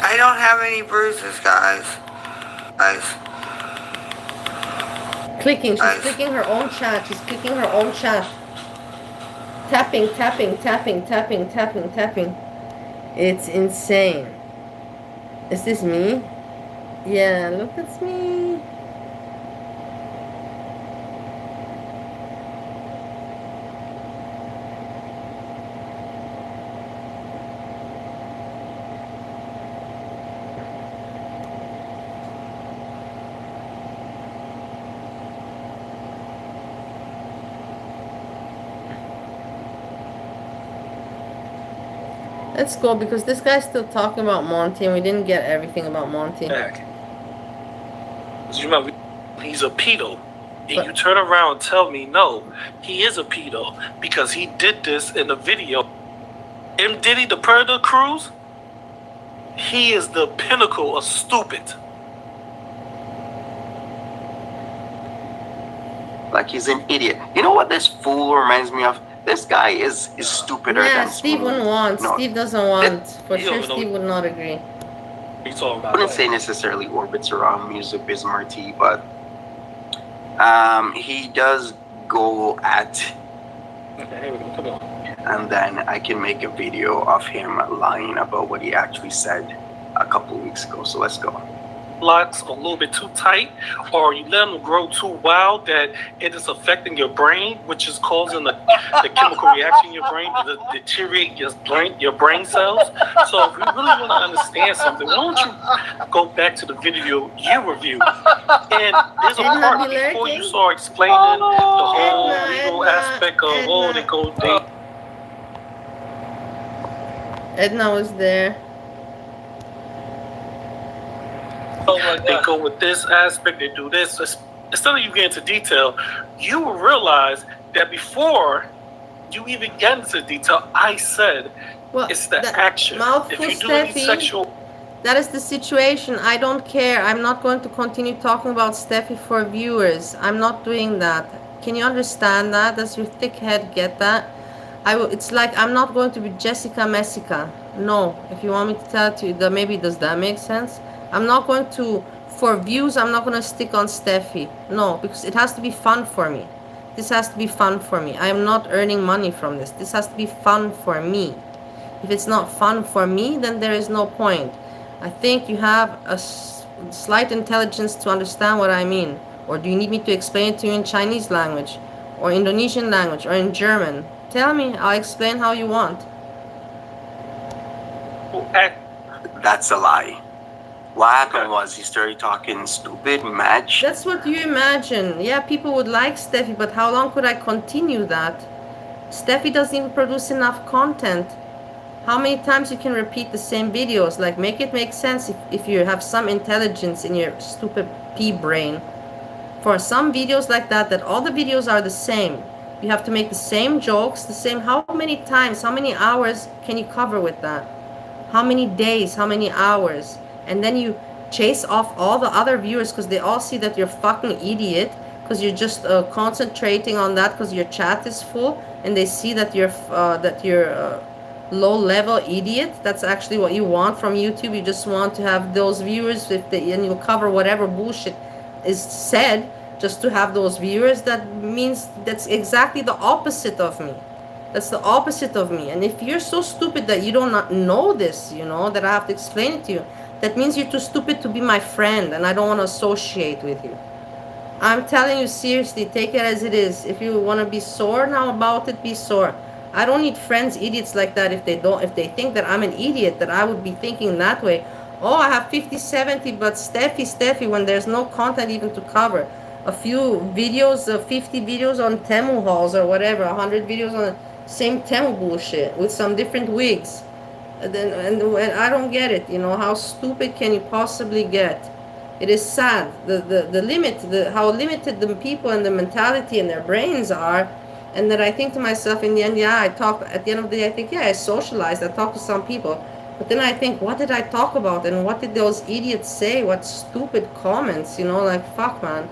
S17: I don't have any bruises, guys.
S1: Clicking. She's clicking her own chat. She's clicking her own chat. Tapping. It's insane. Is this me? Yeah, look, it's me. Let's go, because this guy's still talking about Monty and we didn't get everything about Monty.
S11: You remember, he's a pedo. And you turn around and tell me, no, he is a pedo because he did this in the video. M. Diddy, the Predator Cruise, he is the pinnacle of stupid.
S14: Like he's an idiot. You know what this fool reminds me of? This guy is stupider than
S1: Steve wouldn't want. No. Steve doesn't want. For sure, Steve would not agree.
S14: I wouldn't say necessarily orbits around Music Biz Marty, but he does go at.
S11: Okay, here we go. Come on.
S14: And then I can make a video of him lying about what he actually said a couple weeks ago. So let's go.
S11: Locks a little bit too tight, or you let them grow too wild that it is affecting your brain, which is causing the chemical reaction in your brain to deteriorate your brain cells. So if you really want to understand something, why don't you go back to the video you reviewed? And there's a part before you start explaining the whole legal aspect of they go date.
S1: Edna was there.
S11: They go with this aspect, they do this. Instead of you get into detail, you will realize that before you even get into detail, I said it's the action. If you do any sexual...
S1: That is the situation. I don't care. I'm not going to continue talking about Steffi for viewers. I'm not doing that. Can you understand that? Does your thick head get that? It's like I'm not going to be Jessica Messica. No. If you want me to tell it to you, maybe does that make sense? I'm not going to for views, I'm not gonna stick on Steffi. No, because it has to be fun for me. This has to be fun for me. I am not earning money from this. This has to be fun for me. If it's not fun for me, then there is no point. I think you have a slight intelligence to understand what I mean. Or do you need me to explain it to you in Chinese language? Or Indonesian language? Or in German? Tell me, I'll explain how you want.
S14: That's a lie. What happened was he started talking stupid match.
S1: That's what you imagine. Yeah, people would like Steffi, but how long could I continue that? Steffi doesn't even produce enough content. How many times you can repeat the same videos? Like, make it make sense if you have some intelligence in your stupid pea brain. For some videos like that all the videos are the same. You have to make the same jokes, the same. How many times, how many hours can you cover with that? How many days, how many hours? And then you chase off all the other viewers because they all see that you're fucking idiot, because you're just concentrating on that because your chat is full, and they see that you're low-level idiot. That's actually what you want from YouTube. You just want to have those viewers, and you'll cover whatever bullshit is said just to have those viewers. That means that's exactly the opposite of me. That's the opposite of me. And if you're so stupid that you do not know this, that I have to explain it to you, that means you're too stupid to be my friend, and I don't want to associate with you. I'm telling you seriously, take it as it is. If you want to be sore now about it, be sore. I don't need friends, idiots like that. If they think that I'm an idiot, that I would be thinking that way. Oh, I have 50, 70, but Steffi, when there's no content even to cover. A few videos, 50 videos on Temu hauls or whatever, 100 videos on the same Temu bullshit with some different wigs. And I don't get it, how stupid can you possibly get? It is sad, how limited the people and the mentality and their brains are. And that I think to myself in the end, at the end of the day, I think, I socialized, I talked to some people. But then I think, what did I talk about? And what did those idiots say? What stupid comments, like, fuck, man.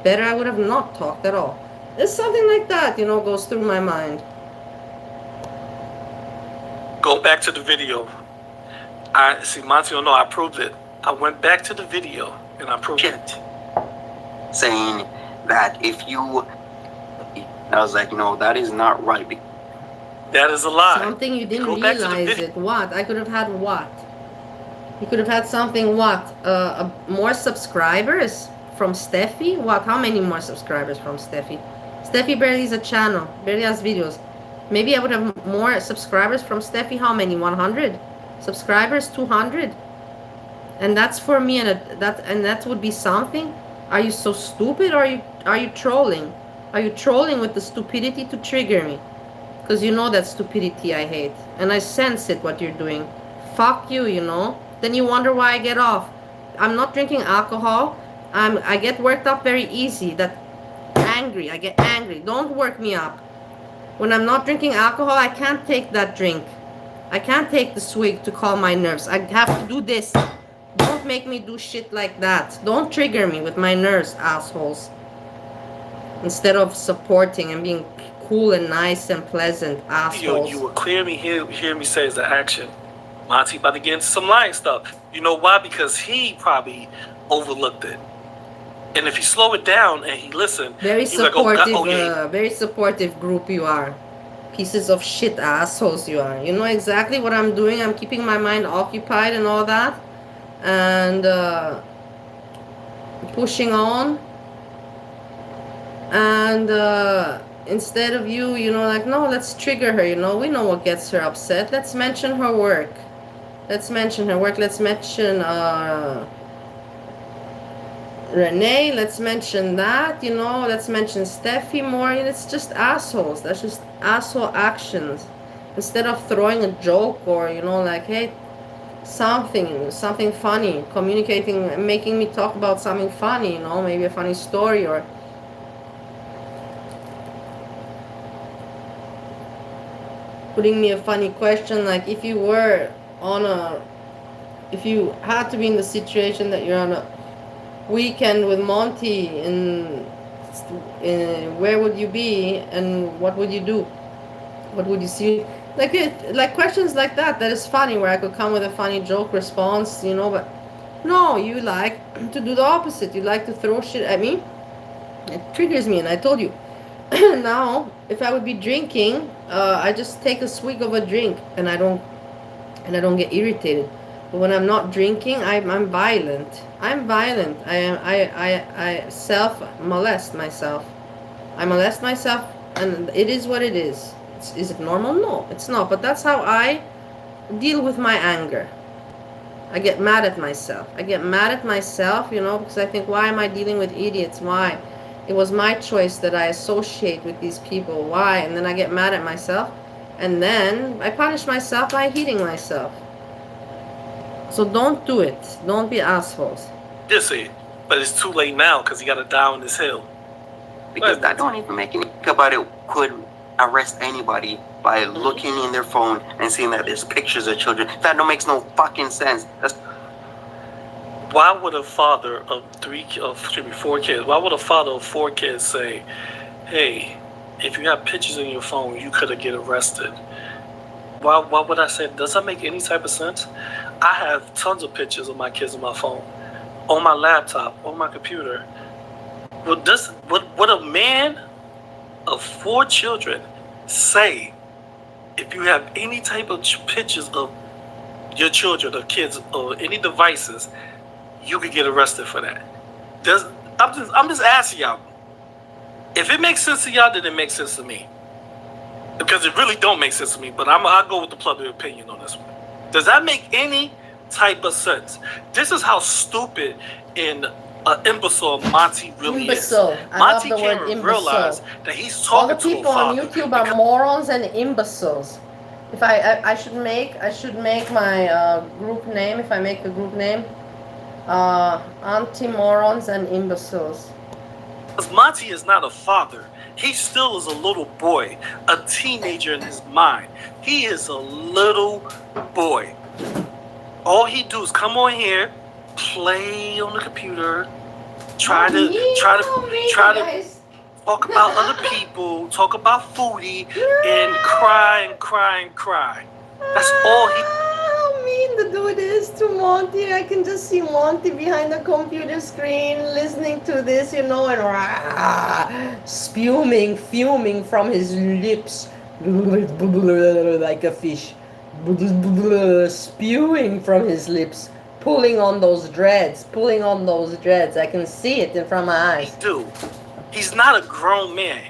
S1: Better I would have not talked at all. It's something like that, goes through my mind.
S11: Go back to the video. I see, Monty, no, I proved it. I went back to the video and I proved it.
S14: Saying that if you... I was like, no, that is not right.
S11: That is a lie.
S1: Something you didn't realize it. What? I could have had what? You could have had something what? More subscribers from Steffi? What? How many more subscribers from Steffi? Steffi barely has a channel. Barely has videos. Maybe I would have more subscribers from Steffi. How many? 100 subscribers? 200? And that's for me, and that would be something. Are you so stupid, or are you trolling? Are you trolling with the stupidity to trigger me? Because that stupidity I hate, and I sense it what you're doing. Fuck you, Then you wonder why I get off. I'm not drinking alcohol. I get worked up very easy. I get angry. Don't work me up. When I'm not drinking alcohol, I can't take that drink. I can't take the swig to calm my nerves. I have to do this. Don't make me do shit like that. Don't trigger me with my nerves, assholes. Instead of supporting and being cool and nice and pleasant, assholes.
S11: You will clearly hear me say it's an action. Monty about to get into some lying stuff. You know why? Because he probably overlooked it. And if you slow it down and he listened,
S1: very supportive,
S11: like, yeah.
S1: Very supportive group you are. Pieces of shit assholes you are. You know exactly what I'm doing. I'm keeping my mind occupied and all that, and pushing on. And instead of you, like, no, let's trigger her. We know what gets her upset. Let's mention her work. Let's mention Renee, let's mention that, let's mention Steffi more. It's just assholes. That's just asshole actions. Instead of throwing a joke or, like, hey, something funny, communicating, making me talk about something funny, maybe a funny story, or putting me a funny question, like if you had to be in the situation that you're on a weekend with Monty, in where would you be and what would you do? What would you see? Like questions like that is funny, where I could come with a funny joke response, but No, you like to do the opposite. You like to throw shit at me. It triggers me, and I told you. Now, if I would be drinking, I just take a swig of a drink, and I don't get irritated. But when I'm not drinking, I'm violent. I'm violent. I self molest myself. I molest myself, and it is what it is. Is it normal? No, it's not. But that's how I deal with my anger. I get mad at myself. I get mad at myself, because I think, why am I dealing with idiots? Why? It was my choice that I associate with these people. Why? And then I get mad at myself. And then I punish myself by hitting myself. So don't do it. Don't be assholes.
S11: Just say it. But it's too late now because he got to die on this hill.
S14: Because that don't even make any think about it could arrest anybody by looking in their phone and seeing that there's pictures of children. That don't makes no fucking sense.
S11: Why would a father of 4 kids, why would a father of 4 kids say, hey, if you have pictures in your phone, you could have get arrested? Why would I say, does that make any type of sense? I have tons of pictures of my kids on my phone, on my laptop, on my computer. Would a man of 4 children say, if you have any type of pictures of your children or kids or any devices, you could get arrested for that? I'm just asking y'all. If it makes sense to y'all, then it makes sense to me. Because it really don't make sense to me, but I'll go with the public opinion on this one. Does that make any type of sense? This is how stupid and imbecile Monty really
S1: Imbecile.
S11: is.
S1: I
S11: Monty
S1: love the
S11: can't
S1: word
S11: even
S1: imbecile.
S11: realize that he's
S1: All the
S11: talking to a
S1: people on
S11: father.
S1: YouTube are morons and imbeciles. If I should make my group name. If I make a group name, anti-morons and imbeciles.
S11: Because Monty is not a father. He still is a little boy, a teenager in his mind. He is a little boy. All he do is come on here, play on the computer, try to talk about other people, talk about foodie, and cry. That's all he.
S1: How mean the dude is to Monty. I can just see Monty behind the computer screen listening to this, and fuming from his lips like a fish. Spewing from his lips, pulling on those dreads. I can see it in front of my eyes.
S11: Dude, he's not a grown man.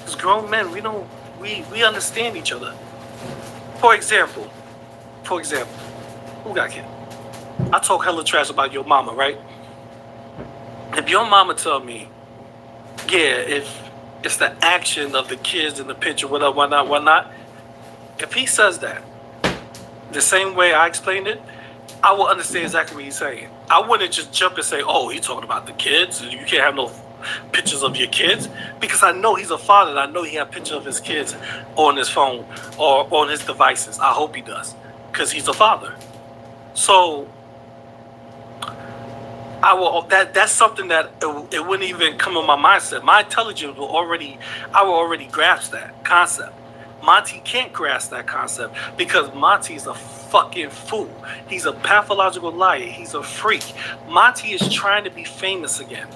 S11: As grown men, we understand each other. For example, who got kid? I talk hella trash about your mama, right? If your mama tell me, yeah, if it's the action of the kids in the picture, whatever, why not? If he says that, the same way I explained it, I will understand exactly what he's saying. I wouldn't just jump and say, oh, he's talking about the kids, and you can't have no pictures of your kids, because I know he's a father, and I know he has pictures of his kids on his phone or on his devices. I hope he does, because he's a father. So that's something that it wouldn't even come in my mindset. My intelligence I will already grasp that concept. Monty can't grasp that concept because Monty's a fucking fool. He's a pathological liar. He's a freak. Monty is trying to be famous again.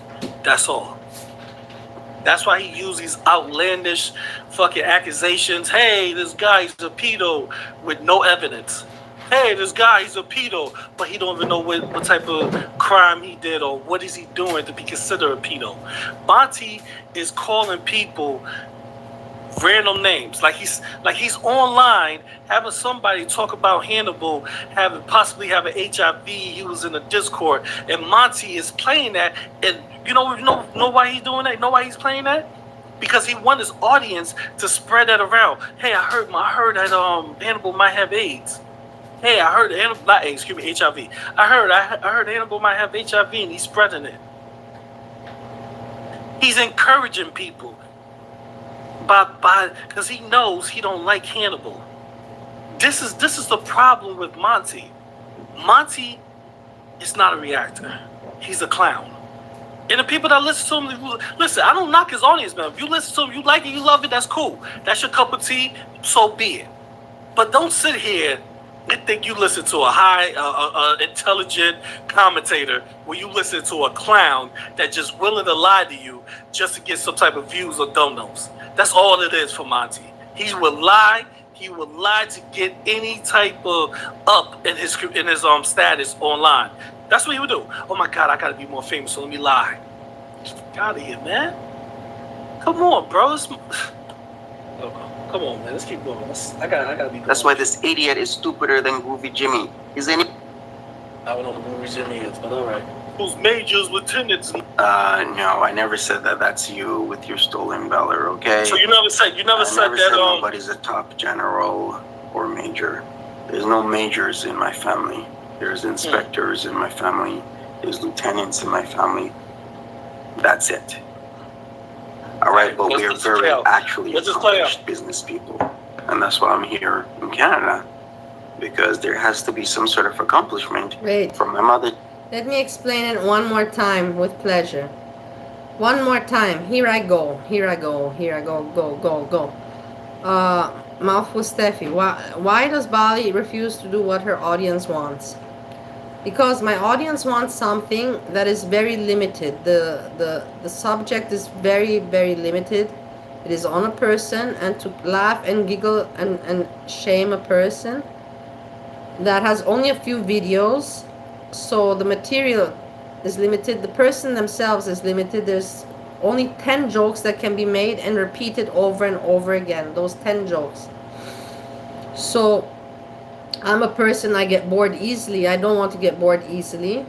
S11: That's all. That's why he uses these outlandish fucking accusations. Hey, this guy's a pedo with no evidence. Hey, this guy, he's a pedo, but he don't even know what type of crime he did or what is he doing to be considered a pedo. Monty is calling people random names, like he's online having somebody talk about Hannibal possibly having HIV. He was in a Discord, and Monty is playing that. And you know why he's doing that? You know why he's playing that? Because he wants his audience to spread that around. Hey, I heard that Hannibal might have AIDS. Hey, I heard HIV. I heard Hannibal might have HIV, and he's spreading it. He's encouraging people. Because he knows he don't like Hannibal. This is the problem with Monty. Monty is not a reactor. He's a clown. And the people that listen to him, listen, I don't knock his audience, man. If you listen to him, you like it, you love it, that's cool. That's your cup of tea, so be it. But don't sit here They think you listen to a high, intelligent commentator when you listen to a clown that just willing to lie to you just to get some type of views or donos. That's all it is for Monty. He will lie. He will lie to get any type of up in his status online. That's what he would do. Oh my God, I gotta be more famous, so let me lie. Get out of here, man. Come on, bro. Come on, man. Let's keep going. I gotta be going.
S14: That's why this idiot is stupider than Groovy Jimmy. Is any?
S11: I don't know who Groovy Jimmy is, but all right. Who's majors, lieutenants?
S14: No, I never said that. That's you with your stolen valor, okay?
S11: So you never said
S14: I never
S11: that.
S14: said nobody's a top general or major. There's no majors in my family. There's inspectors in my family. There's lieutenants in my family. That's it. All right, but we are very actually accomplished business people. And that's why I'm here in Canada. Because there has to be some sort of accomplishment from my mother.
S1: Let me explain it one more time with pleasure. One more time. Here I go. Here I go. Here I go. Go. Mouthful Steffi. Why does Bali refuse to do what her audience wants? Because my audience wants something that is very limited. The subject is very, very limited. It is on a person, and to laugh and giggle and shame a person that has only a few videos. So the material is limited. The person themselves is limited. There's only 10 jokes that can be made and repeated over and over again. Those 10 jokes. So I'm a person, I get bored easily. I don't want to get bored easily.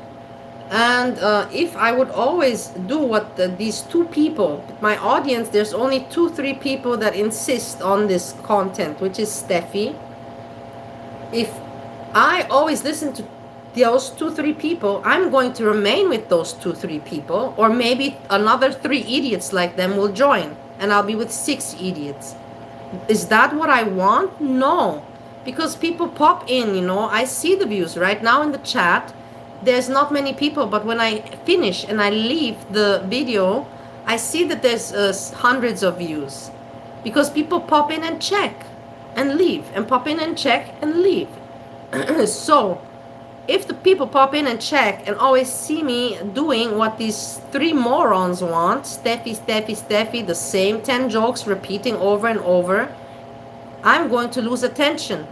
S1: And if I would always do what these two people, my audience, there's only 2-3 people that insist on this content, which is Steffi. If I always listen to those 2-3 people, I'm going to remain with those 2-3 people, or maybe another 3 idiots like them will join, and I'll be with 6 idiots. Is that what I want? No. Because people pop in, you know, I see the views right now in the chat. There's not many people, but when I finish and I leave the video, I see that there's hundreds of views. Because people pop in and check and leave, and pop in and check and leave. So, if the people pop in and check and always see me doing what these 3 morons want, Steffi, the same 10 jokes repeating over and over, I'm going to lose attention.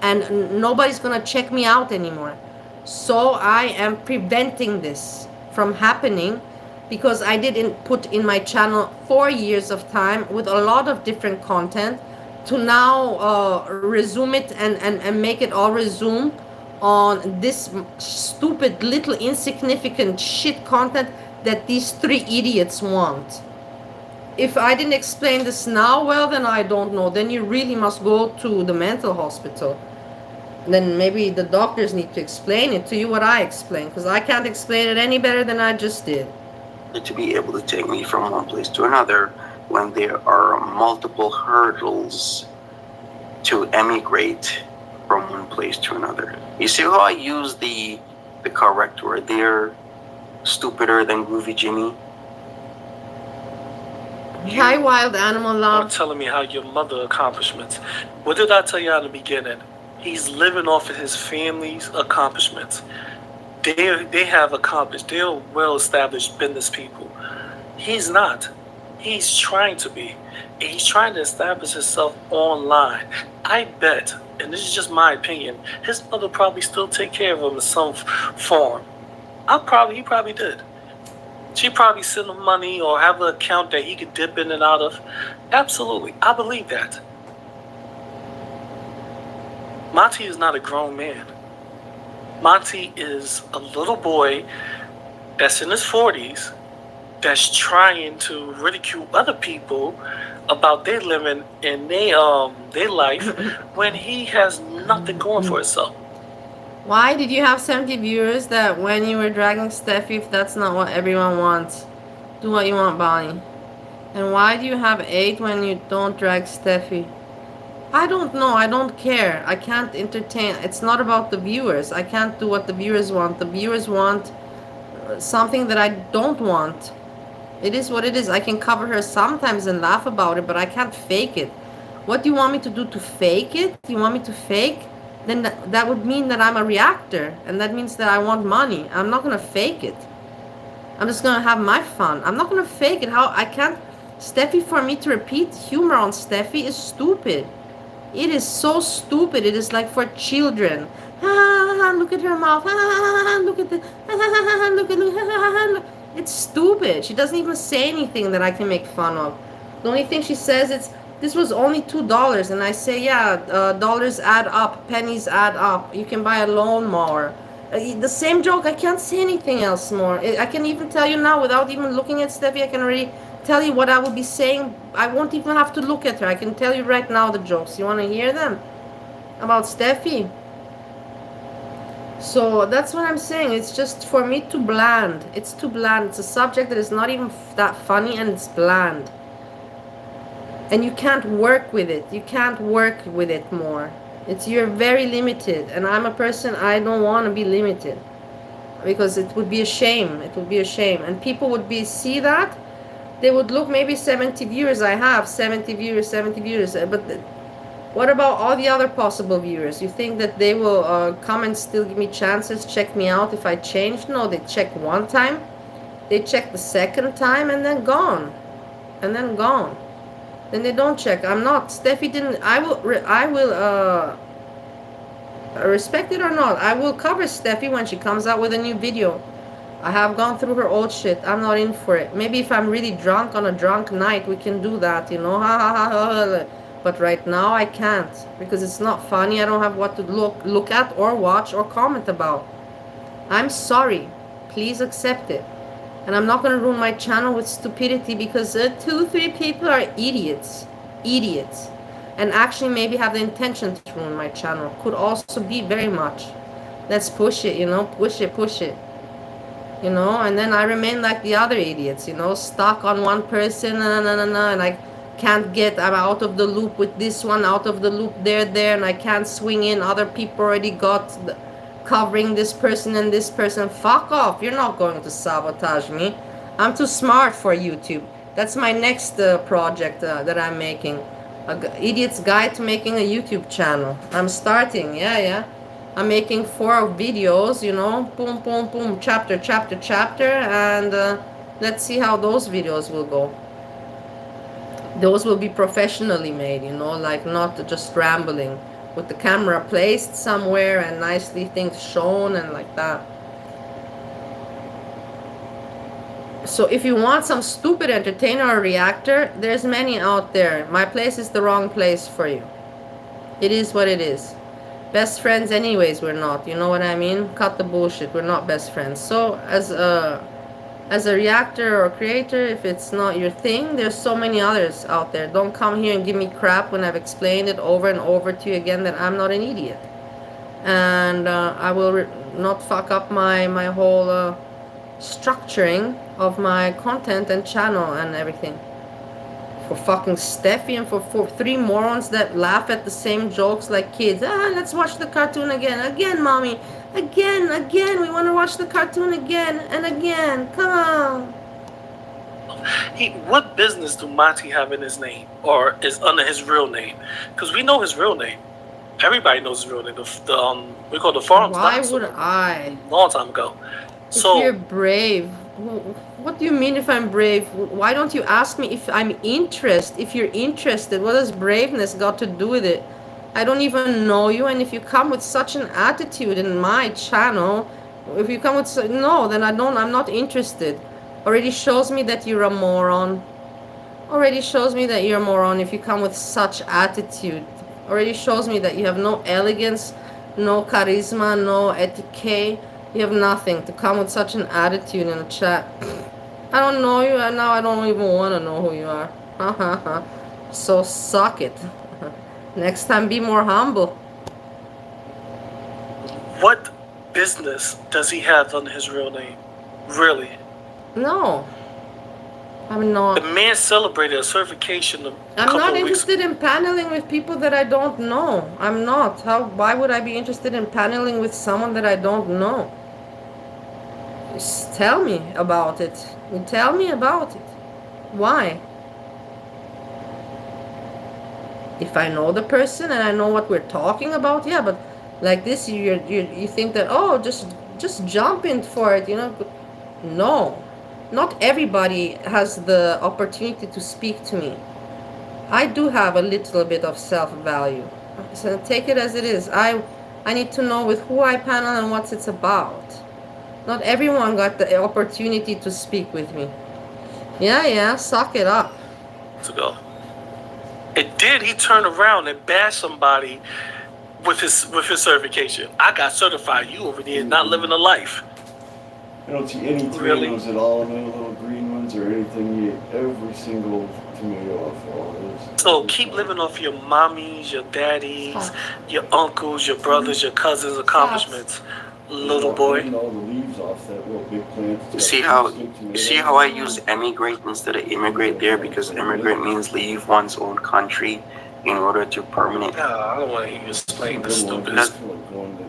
S1: And nobody's going to check me out anymore. So I am preventing this from happening, because I did put in my channel 4 years of time with a lot of different content to now resume it and make it all resume on this stupid little insignificant shit content that these 3 idiots want. If I didn't explain this now, well, then I don't know. Then you really must go to the mental hospital. Then maybe the doctors need to explain it to you what I explained, because I can't explain it any better than I just did.
S14: To be able to take me from one place to another when there are multiple hurdles to emigrate from one place to another. You see how I use the correct word there? Stupider than Groovy Jimmy?
S1: Hi, Wild Animal Love.
S11: You're telling me how your mother accomplishments. What did I tell you in the beginning? He's living off of his family's accomplishments. They have accomplished. They're well-established business people. He's not. He's trying to be. He's trying to establish himself online. I bet, and this is just my opinion, his mother probably still take care of him in some form. He probably did. She probably send him money or have an account that he could dip in and out of. Absolutely. I believe that. Monty is not a grown man. Monty is a little boy that's in his 40s that's trying to ridicule other people about their living in their life when he has nothing going for himself.
S1: Why did you have 70 viewers that when you were dragging Steffi, if that's not what everyone wants? Do what you want, Bonnie. And why do you have 8 when you don't drag Steffi? I don't know. I don't care. I can't entertain. It's not about the viewers. I can't do what the viewers want. The viewers want something that I don't want. It is what it is. I can cover her sometimes and laugh about it, but I can't fake it. What do you want me to do to fake it? You want me to fake then that would mean that I'm a reactor, and that means that I want money. I'm not gonna fake it. I'm just gonna have my fun. I'm not gonna fake it. How I can't, Steffi, for me to repeat humor on Steffi is stupid. It is so stupid. It is like for children. Look at her mouth. Look at the. Look. It's stupid. She doesn't even say anything that I can make fun of. The only thing she says is, this was only $2, and I say, yeah, dollars add up, pennies add up. You can buy a lawnmower. The same joke. I can't say anything else more. I can even tell you now, without even looking at Steffi, I can already tell you what I will be saying. I won't even have to look at her. I can tell you right now the jokes. You want to hear them? About Steffi? So that's what I'm saying. It's just, for me, too bland. It's too bland. It's a subject that is not even that funny, and it's bland. And you can't work with it. You can't work with it more. You're very limited. And I'm a person, I don't want to be limited. Because it would be a shame. It would be a shame. And people would see that. They would look, maybe 70 viewers I have. 70 viewers. But what about all the other possible viewers? You think that they will come and still give me chances, check me out if I change? No, they check one time. They check the second time, and then gone. And then gone. Then they don't check. I'm not. Steffi didn't. I will respect it or not, I will cover Steffi when she comes out with a new video. I have gone through her old shit. I'm not in for it. Maybe if I'm really drunk on a drunk night, we can do that, you know. But right now I can't, because it's not funny. I don't have what to look at or watch or comment about. I'm sorry. Please accept it. And I'm not going to ruin my channel with stupidity, because 2-3 people are idiots. Idiots. And actually maybe have the intention to ruin my channel. Could also be very much. Let's push it, you know. Push it. You know, and then I remain like the other idiots, you know, stuck on one person, and I can't get, I'm out of the loop with this one, out of the loop there, and I can't swing in. Other people already got covering this person and this person. Fuck off. You're not going to sabotage me. I'm too smart for YouTube. That's my next project that I'm making. Idiot's Guide to Making a YouTube Channel. I'm starting, yeah. I'm making 4 videos, you know, boom, chapter, and let's see how those videos will go. Those will be professionally made, you know, like not just rambling, with the camera placed somewhere and nicely things shown and like that. So if you want some stupid entertainer or reactor, there's many out there. My place is the wrong place for you. It is what it is. Best friends anyways, we're not, you know what I mean? Cut the bullshit, we're not best friends. So as a reactor or creator, if it's not your thing, there's so many others out there. Don't come here and give me crap when I've explained it over and over to you again that I'm not an idiot. And I will not fuck up my whole structuring of my content and channel and everything. For fucking Steffi and for 3 morons that laugh at the same jokes like kids. Let's watch the cartoon again. Again, mommy. Again. We want to watch the cartoon again and again. Come on.
S11: What business do Monty have in his name, or is under his real name? Because we know his real name. Everybody knows his real name. We call the forums.
S1: Why would I?
S11: Long time ago.
S1: So if you're brave. What do you mean if I'm brave? Why don't you ask me if I'm interested? If you're interested, what has braveness got to do with it? I don't even know you, and if you come with such an attitude in my channel, if you come with no, then I'm not interested. Already shows me that you're a moron. Already shows me that you're a moron if you come with such attitude. Already shows me that you have no elegance, no charisma, no etiquette. You have nothing to come with such an attitude in a chat. I don't know you, and now I don't even want to know who you are. So suck it. Next time be more humble.
S11: What business does he have under his real name? Really?
S1: No. I'm not.
S11: The man celebrated a certification
S1: I'm not interested in paneling with people that I don't know. I'm not. Why would I be interested in paneling with someone that I don't know? Just tell me about it. Tell me about it. Why? If I know the person and I know what we're talking about, yeah, but Like this, you think that, oh, just jump in for it, you know. No, not everybody has the opportunity to speak to me. I do have a little bit of self-value, so take it as it is. I need to know with who I panel and what it's about. Not everyone got the opportunity to speak with me. Yeah, suck it up.
S11: To go. And did he turn around and bash somebody with his certification? I got certified. You over there not living a life.
S9: I don't see any tomatoes at all, no little green ones or anything. You eat every single tomato off all this.
S11: So keep living off your mommies, your daddies, your uncles, your brothers, your cousins' accomplishments, little boy.
S9: Eating all the leaves off that real big plant.
S14: See how I use emigrate instead of immigrate there, because immigrate means leave one's own country in order to permanent.
S11: No, I don't want to hear you explain the stupid.
S9: Just like going to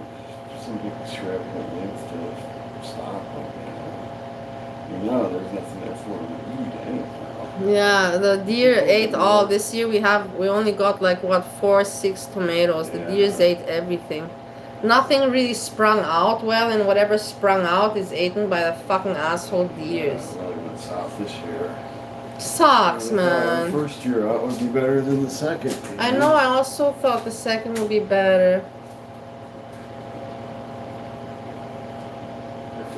S9: some big extravagant lengths to stop like that. You know, there's nothing there for them to eat anyhow.
S1: Yeah, the deer ate all. This year we only got like what 4-6 tomatoes. The deers ate everything. Nothing really sprung out well, and whatever sprung out is eaten by the fucking asshole deers.
S9: Really went south this year.
S1: Sucks, man.
S9: The first year out would be better than the second.
S1: I know, I also thought the second would be better.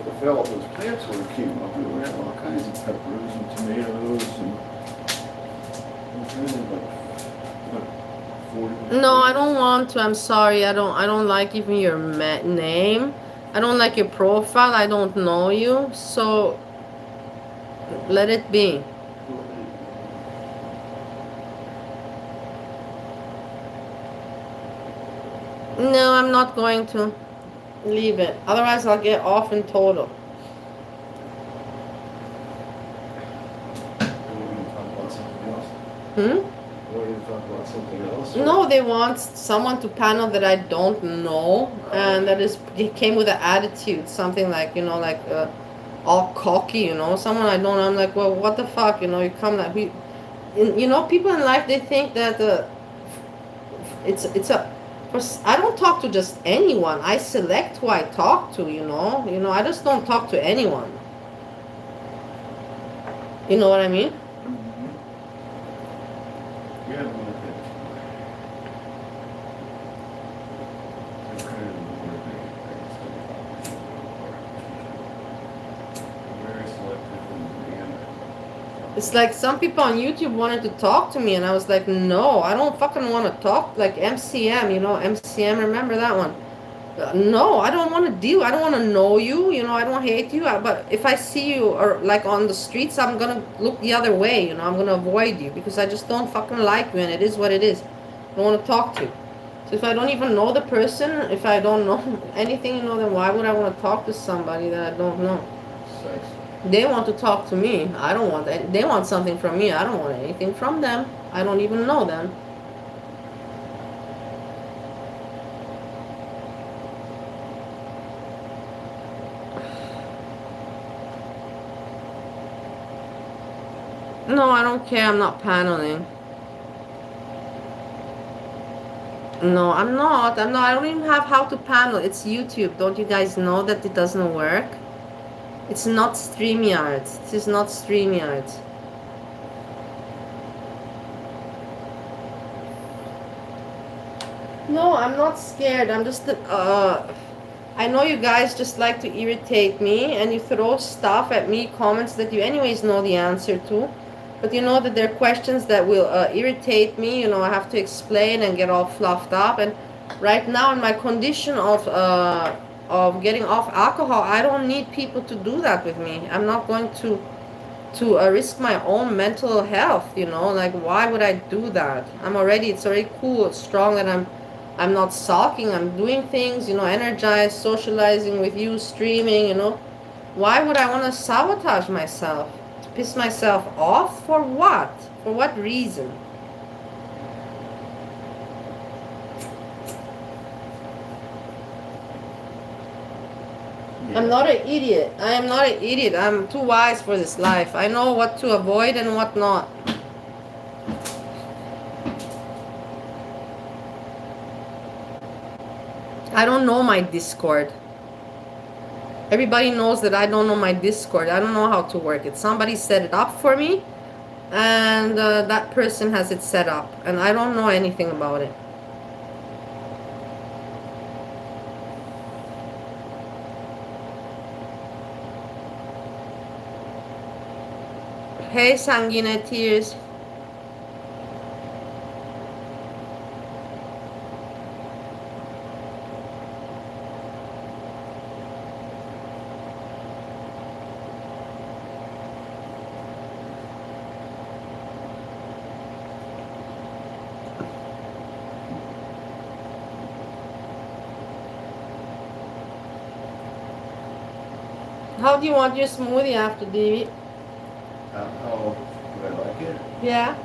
S9: If all those plants would have came up, we would have all kinds of peppers and tomatoes and
S1: No, I don't want to. I'm sorry. I don't like even your name. I don't like your profile. I don't know you. So let it be. No, I'm not going to. Leave it. Otherwise, I'll get off in total. No, they want someone to panel that I don't know, and that is, he came with an attitude, something like, you know, like all cocky, you know, someone I don't know. I'm like, well, what the fuck, you know, you come like, you know, people in life, they think that I don't talk to just anyone. I select who I talk to, you know, I just don't talk to anyone. You know what I mean? It's like some people on YouTube wanted to talk to me, and I was like, no, I don't fucking want to talk. Like MCM, you know, MCM, remember that one? No, I don't want to deal. I don't want to know you, you know, I don't hate you. But if I see you or like on the streets, I'm going to look the other way, you know, I'm going to avoid you because I just don't fucking like you, and it is what it is. I don't want to talk to you. So if I don't even know the person, if I don't know anything, you know, then why would I want to talk to somebody that I don't know? They want to talk to me. I don't want that. They want something from me. I don't want anything from them. I don't even know them. No, I don't care. I'm not paneling. No, I'm not. I don't even have how to panel. It's YouTube. Don't you guys know that it doesn't work? It's not StreamYard. It is not StreamYard. No, I'm not scared. I'm just I know you guys just like to irritate me, and you throw stuff at me, comments that you anyways know the answer to. But you know that there are questions that will irritate me. You know, I have to explain and get all fluffed up. And right now in my condition of getting off alcohol, I don't need people to do that with me. I'm not going to risk my own mental health, you know, like why would I do that? It's already cool, it's strong that I'm not sulking, I'm doing things, you know, energized, socializing with you, streaming, you know. Why would I want to sabotage myself? To piss myself off? For what? For what reason? I'm not an idiot. I am not an idiot. I'm too wise for this life. I know what to avoid and what not. I don't know my Discord. Everybody knows that I don't know my Discord. I don't know how to work it. Somebody set it up for me, and that person has it set up, and I don't know anything about it. Hey, Sanguine Tears. How do you want your smoothie after, Davey?
S9: How would I like it?
S1: Yeah.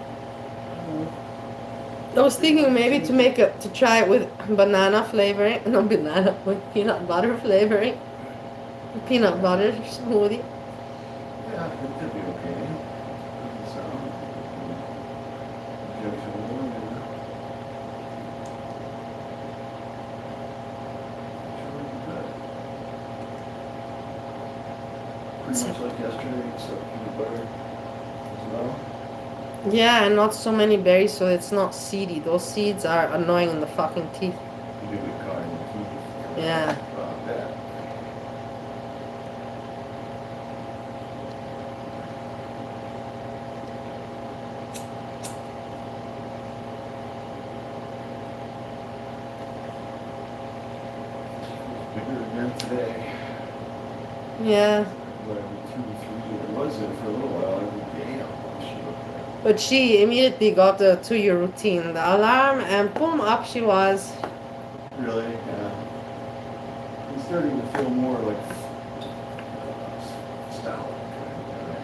S1: I was thinking maybe to try it with banana flavoring. No, banana, with peanut butter flavoring. Peanut butter smoothie.
S9: Yeah, it could be okay. So, pretty much like yesterday, except peanut butter as well.
S1: Yeah, and not so many berries, so it's not seedy. Those seeds are annoying in the fucking teeth.
S9: You do get caught in the teeth.
S1: Yeah.
S9: That. Bigger again today.
S1: Yeah.
S9: But every 2 or 3, it was there for a little while, every day almost she looked at.
S1: But she immediately got the 2-year routine, the alarm, and boom, up she was.
S9: Really? Yeah. I'm starting to feel more like stout kind of guy.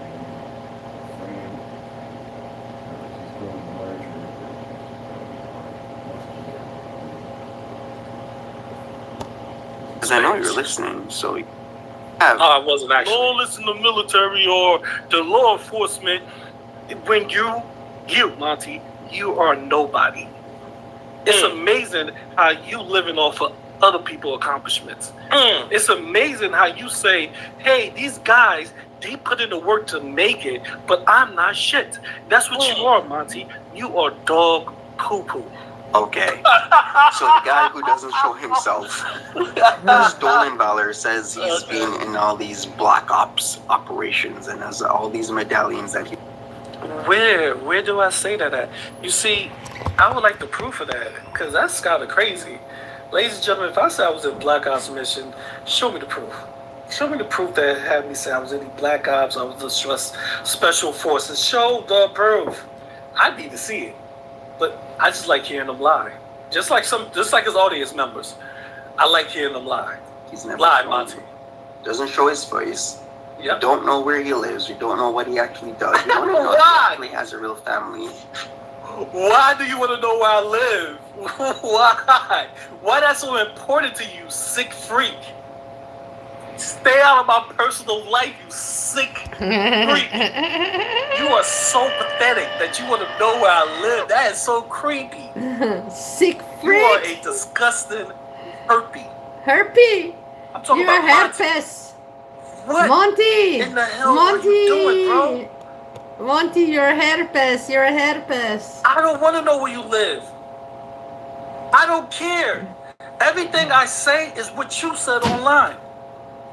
S9: Frame. He's growing larger.
S14: Because I know you're listening, so
S11: I wasn't actually. Don't listen to military or the law enforcement. When you, Monty, you are nobody. It's amazing how you living off of other people's accomplishments. It's amazing how you say, hey, these guys, they put in the work to make it, but I'm not shit. That's what you are, Monty. You are dog poo-poo.
S14: Okay. So the guy who doesn't show himself, Stolen Valor, says he's been in all these black ops operations and has all these medallions that he...
S11: Where do I say that at? You see, I would like the proof of that, because that's kind of crazy. Ladies and gentlemen, if I say I was in Black Ops mission, show me the proof. Show me the proof that had me say I was in the Black Ops, I was the Special Forces. Show the proof. I need to see it. But I just like hearing them lie. Just like his audience members. I like hearing them lie.
S14: He's never
S11: lie,
S14: shown.
S11: Monty.
S14: Doesn't show his face.
S11: Yep.
S14: You don't know where he lives. You don't know what he actually does. You don't know if he actually has a real family.
S11: Why do you want to know where I live? Why? Why that's so important to you, sick freak? Stay out of my personal life, you sick freak. You are so pathetic that you want to know where I live. That is so creepy.
S1: Sick freak.
S11: You are a disgusting herpy.
S1: Herpy.
S11: I'm talking
S1: You're
S11: about
S1: herpes.
S11: What?
S1: Monty.
S11: In the hell
S1: Monty.
S11: are you doing, bro?
S1: Monty, you're herpes. You're herpes.
S11: I don't want to know where you live. I don't care. Everything I say is what you said online.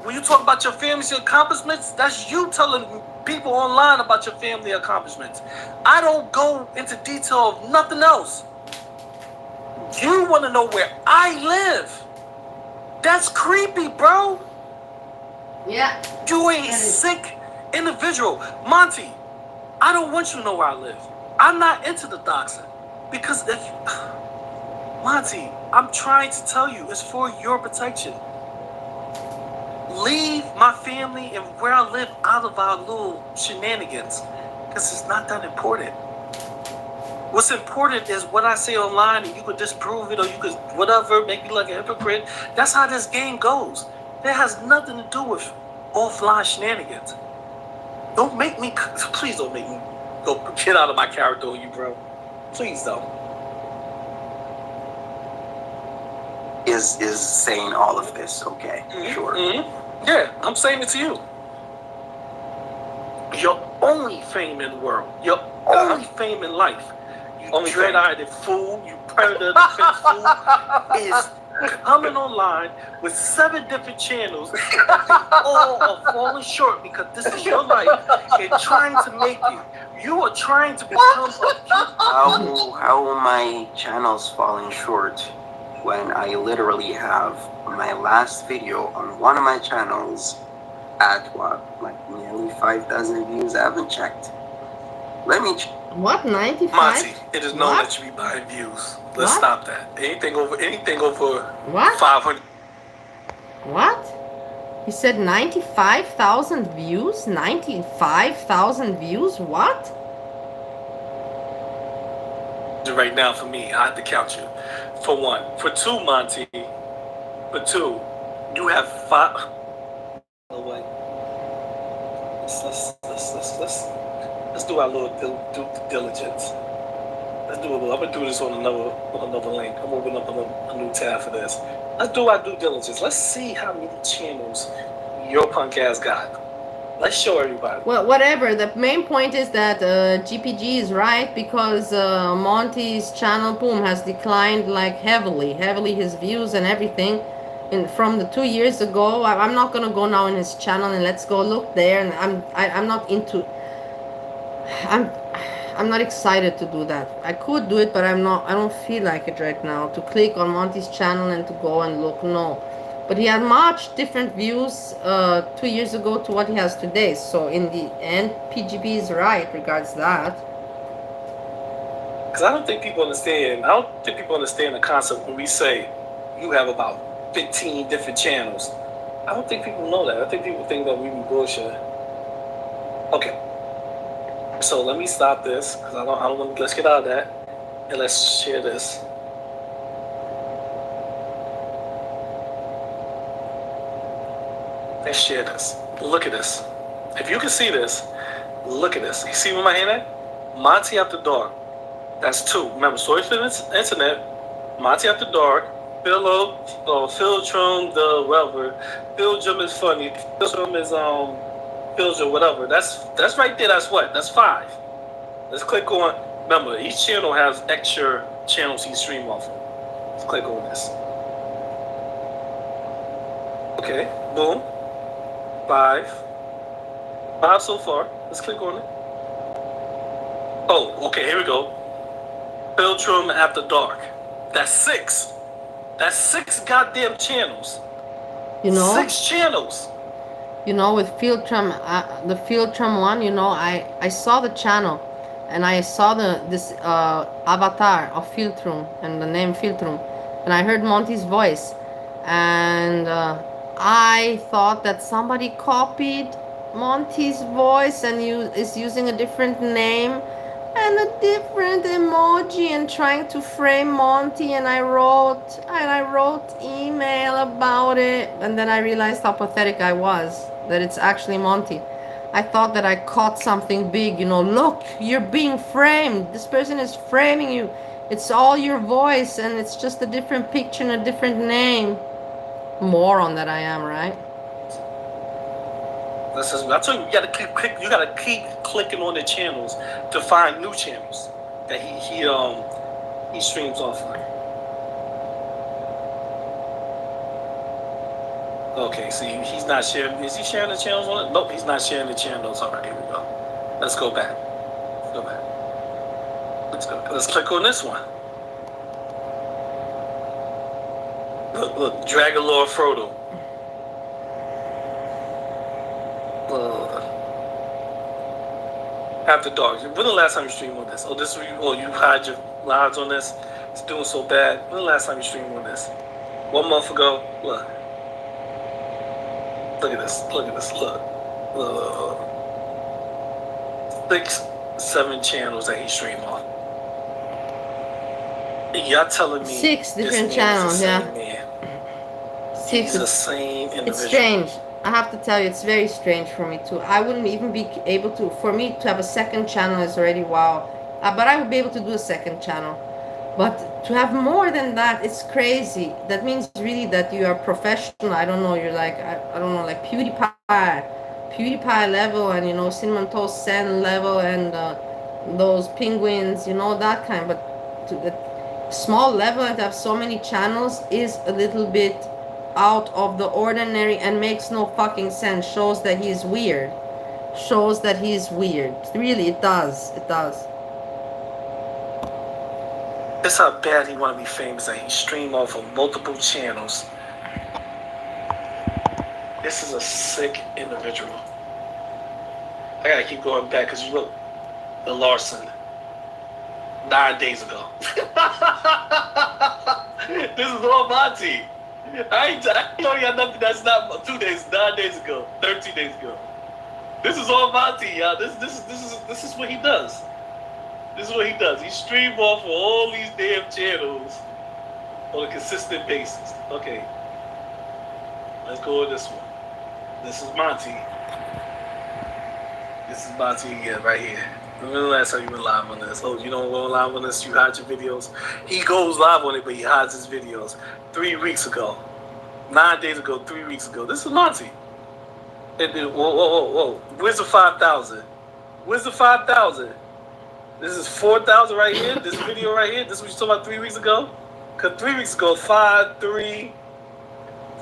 S11: When you talk about your family's accomplishments, that's you telling people online about your family accomplishments. I don't go into detail of nothing else. You want to know where I live. That's creepy, bro.
S1: Yeah.
S11: You a sick individual. Monty, I don't want you to know where I live. I'm not into the doxing. Because if... Monty, I'm trying to tell you, it's for your protection. Leave my family and where I live out of our little shenanigans. Because it's not that important. What's important is what I say online, and you could disprove it or you could whatever, make me like a hypocrite. That's how this game goes. That has nothing to do with offline shenanigans. Don't make me, please don't make me go get out of my character on you, bro. Please don't.
S14: is saying all of this. Okay, sure.
S11: Yeah, I'm saying it to you. Your only fame in the world, your only fame in life, you dread-eyed fool, you predator fool, is coming online with 7 different channels. All are falling short because this is your life and trying to make you are trying to become
S14: How are my channels falling short when I literally have my last video on one of my channels at what, like nearly 5,000 views? I haven't checked. Let me
S1: What, 95?
S11: Monty, it is known that you be buying views. Let's stop that. Anything over
S1: what?
S11: 500.
S1: What? He said 95,000 views? 95,000 views? What?
S11: Right now for me, I have to count you. For 1. For 2, Monty. For 2, you have 5. Oh wait. Let's do our little due diligence. Let's do a little. I'm gonna do this on another link. I'm opening up a new tab for this. Let's do our due diligence. Let's see how many channels your punk ass got. Let's show everybody.
S1: Well, whatever. The main point is that GPG is right because Monty's channel, boom, has declined like heavily his views and everything. From the 2 years ago, I'm not gonna go now in his channel and let's go look there. And I'm not into. I'm not excited to do that. I could do it, but I'm not. I don't feel like it right now to click on Monty's channel and to go and look. No. But he had much different views 2 years ago to what he has today. So in the end, PGB is right regards that.
S11: Because I don't think people understand. I don't think people understand the concept when we say you have about 15 different channels. I don't think people know that. I think people think that we be bullshit. Okay. So let me stop this because I don't want. Let's get out of that and let's share this. Let's share this. Look at this. If you can see this, look at this. You see where my hand at? Monty After Dark. That's 2. Remember, Story for the Internet, Monty After Dark, Philtrum, the whatever. Philtrum is funny. Philtrum is Philtrum, whatever. That's right there. That's what? That's 5. Let's click on. Remember, each channel has extra channels you stream off of. Let's click on this. Okay. Boom. 5 so far. Let's click on it. Oh, okay, here we go. Philtrum After Dark. That's 6. That's 6 goddamn channels.
S1: You know?
S11: 6 channels.
S1: You know, with Philtrum, the Philtrum one, you know, I saw the channel and I saw this avatar of Philtrum and the name Philtrum, and I heard Monty's voice, and I thought that somebody copied Monty's voice and is using a different name and a different emoji and trying to frame Monty, and I wrote email about it, and then I realized how pathetic I was, that it's actually Monty. I thought that I caught something big, you know, look, you're being framed, this person is framing you, it's all your voice and it's just a different picture and a different name. Moron that I am, right?
S11: I told you, you gotta keep clicking on the channels to find new channels that he streams off of. Okay, see, he's not sharing. Is he sharing the channels on it? Nope, he's not sharing the channels. All right, here we go. Let's go back. Let's go. Let's click on this one. Look, Dragon Lord Frodo. After Dark. When the last time you streamed on this? You hide your lives on this? It's doing so bad. When the last time you streamed on this? 1 month ago? Look. Look at this. Look. 6, 7 channels that he streamed on. Y'all telling me
S1: 6 different channels, yeah. 6.
S11: He's the same individual.
S1: It's strange. I have to tell you, it's very strange for me too. I wouldn't even be able to. For me to have a second channel is already wow. But I would be able to do a second channel. But to have more than that, it's crazy. That means really that you are professional. I don't know. You're like I don't know, like PewDiePie level, and Cinnamon Toast Sen level, and those penguins, that kind. But to the small level and to have so many channels is a little bit out of the ordinary and makes no fucking sense. Shows that he's weird. Shows that he's weird. Really, it does. It does.
S11: That's how bad he want to be famous, that he stream off of multiple channels. This is a sick individual. I gotta keep going back because you look, the Larson, 9 days ago. This is all Monty. I know you got nothing that's not 2 days, 9 days ago, 13 days ago. This is all Monty, y'all. This is what he does. This is what he does. He streams off of all these damn channels on a consistent basis. Okay. Let's go with this one. This is Monty. This is Monty again, right here. Remember the last time you went live on this? Oh, you don't go live on this? You hide your videos? He goes live on it, but he hides his videos. 3 weeks ago. 9 days ago, 3 weeks ago. This is Monty. And then, whoa. Where's the 5,000? Where's the 5,000? This is 4,000 right here. This video right here. This is what you talking about 3 weeks ago? Because 3 weeks ago, 5, 3.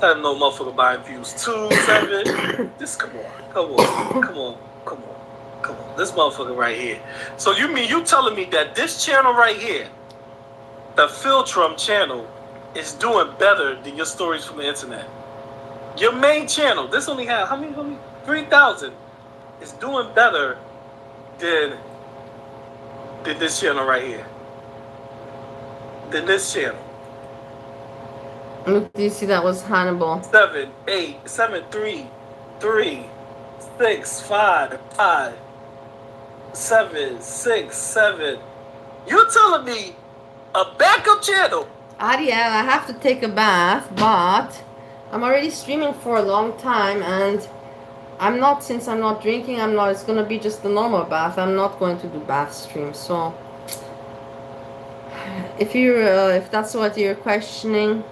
S11: I have no motherfucker buying views. 2, 7. Just come on. This motherfucker right here. So you telling me that this channel right here, the Filtrum channel, is doing better than your stories from the internet? Your main channel, this only had how many? 3,000. Is doing better than this channel right here. Than this channel.
S1: Look, do you see that was Hannibal?
S11: 7, 8, 7, 3, 3, 6, 5, 5, 7, 6, 7. You telling me a backup channel?
S1: Ariel, I have to take a bath, but I'm already streaming for a long time, and since I'm not drinking, it's gonna be just a normal bath. I'm not going to do bath streams. So if that's what you're questioning,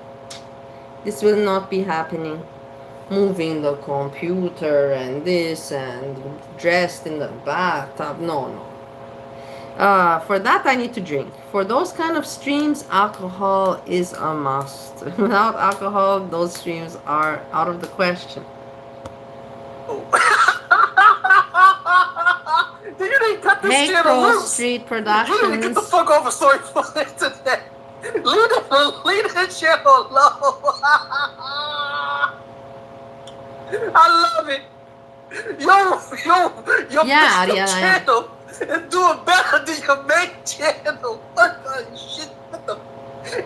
S1: this will not be happening. Moving the computer and this and dressed in the bathtub. No. For that I need to drink. For those kind of streams, alcohol is a must. Without alcohol, those streams are out of the question.
S11: You didn't cut this channel
S1: Crow
S11: loose.
S1: Street
S11: You
S1: Productions.
S11: need to get the fuck off of Story for the internet. Leave that channel alone. I love it. Your channel is doing better than your main channel. What the shit? What the?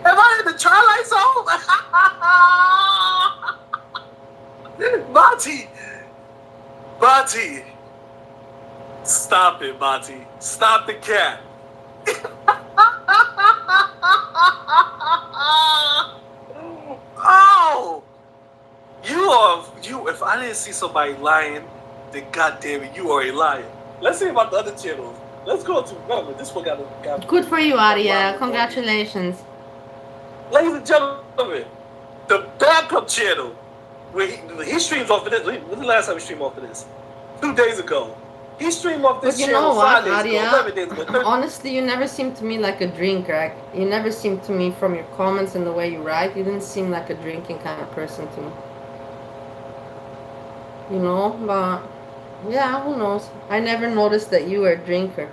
S11: Am I in the Twilight Zone? Monty. Stop it, Monty. Stop the cat. Oh! If I didn't see somebody lying, then goddamn it, you are a liar. Let's see about the other channels. Let's go to this one got
S1: Good for you, Aria. Congratulations.
S11: Ladies and gentlemen, the backup channel where he streams off of this. When was the last time he streamed off of this? 2 days ago. He streamed off this channel 5 days ago, 11 days ago.
S1: Honestly, you never seem to me like a drinker. You never seem to me, from your comments and the way you write, you didn't seem like a drinking kind of person to me. But yeah, who knows? I never noticed that you were a drinker.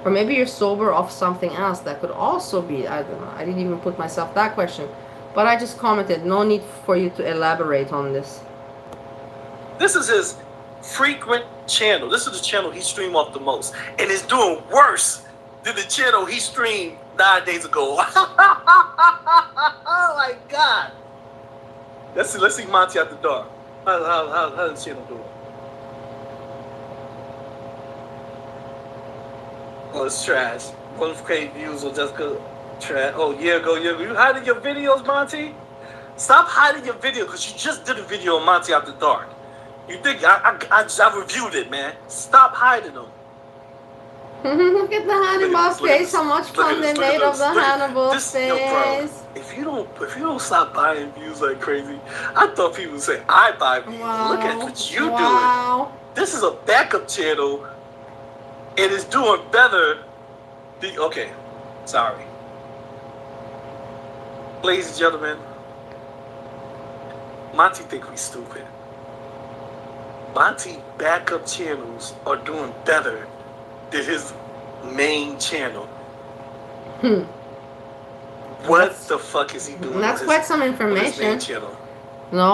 S1: Or maybe you're sober off something else. That could also be. I don't know. I didn't even put myself that question. But I just commented. No need for you to elaborate on this.
S11: This is his frequent channel. This is the channel he streamed off the most. And it's doing worse than the channel he streamed 9 days ago. Oh my God. Let's see Monty After Dark. How's the channel doing? Oh, it's trash. 1K views on Jessica. Trash. Oh, year ago. You hiding your videos, Monty? Stop hiding your video, because you just did a video on Monty After Dark. You think I reviewed it, man? Stop hiding them.
S1: Look at the Hannibal face. How much fun they made of the Hannibal face.
S11: If you don't stop buying views like crazy, I thought people would say I buy views. Look at what you doing. This is a backup channel, and it's doing better. Okay, sorry, ladies and gentlemen. Monty think we stupid. Monty backup channels are doing better than his main channel. What the fuck is he doing?
S1: That's quite some information.
S11: Channel?
S1: No,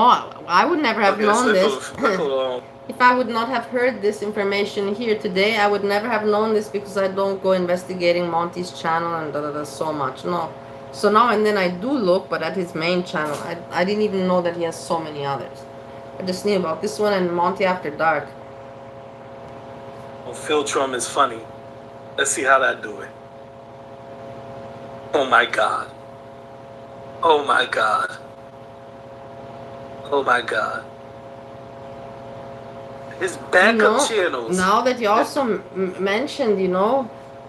S1: I would never have known this.
S11: Let's
S1: If I would not have heard this information here today, I would never have known this because I don't go investigating Monty's channel and so much. No. So now and then I do look, but at his main channel. I didn't even know that he has so many others. I just knew about this one and Monty After Dark.
S11: Well, Phil Trum is funny. Let's see how that do it. Oh my God. Oh my God. Oh my God. His backup channels.
S1: Now that you also mentioned,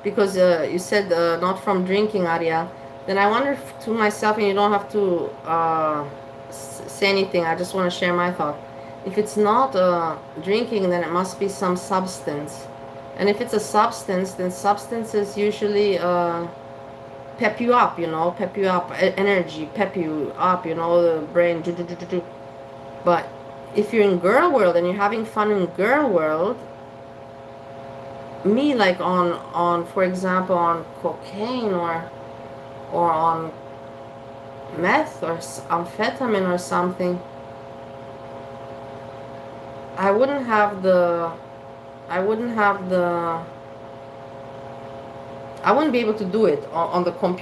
S1: because you said not from drinking, Arya, then I wonder to myself, and you don't have to say anything, I just want to share my thought. If it's not drinking, then it must be some substance. And if it's a substance, then substances usually pep you up, pep you up, energy, pep you up, the brain. But if you're in girl world and you're having fun in girl world, me like on for example on cocaine or on meth or amphetamine or something, I wouldn't be able to do it on the computer.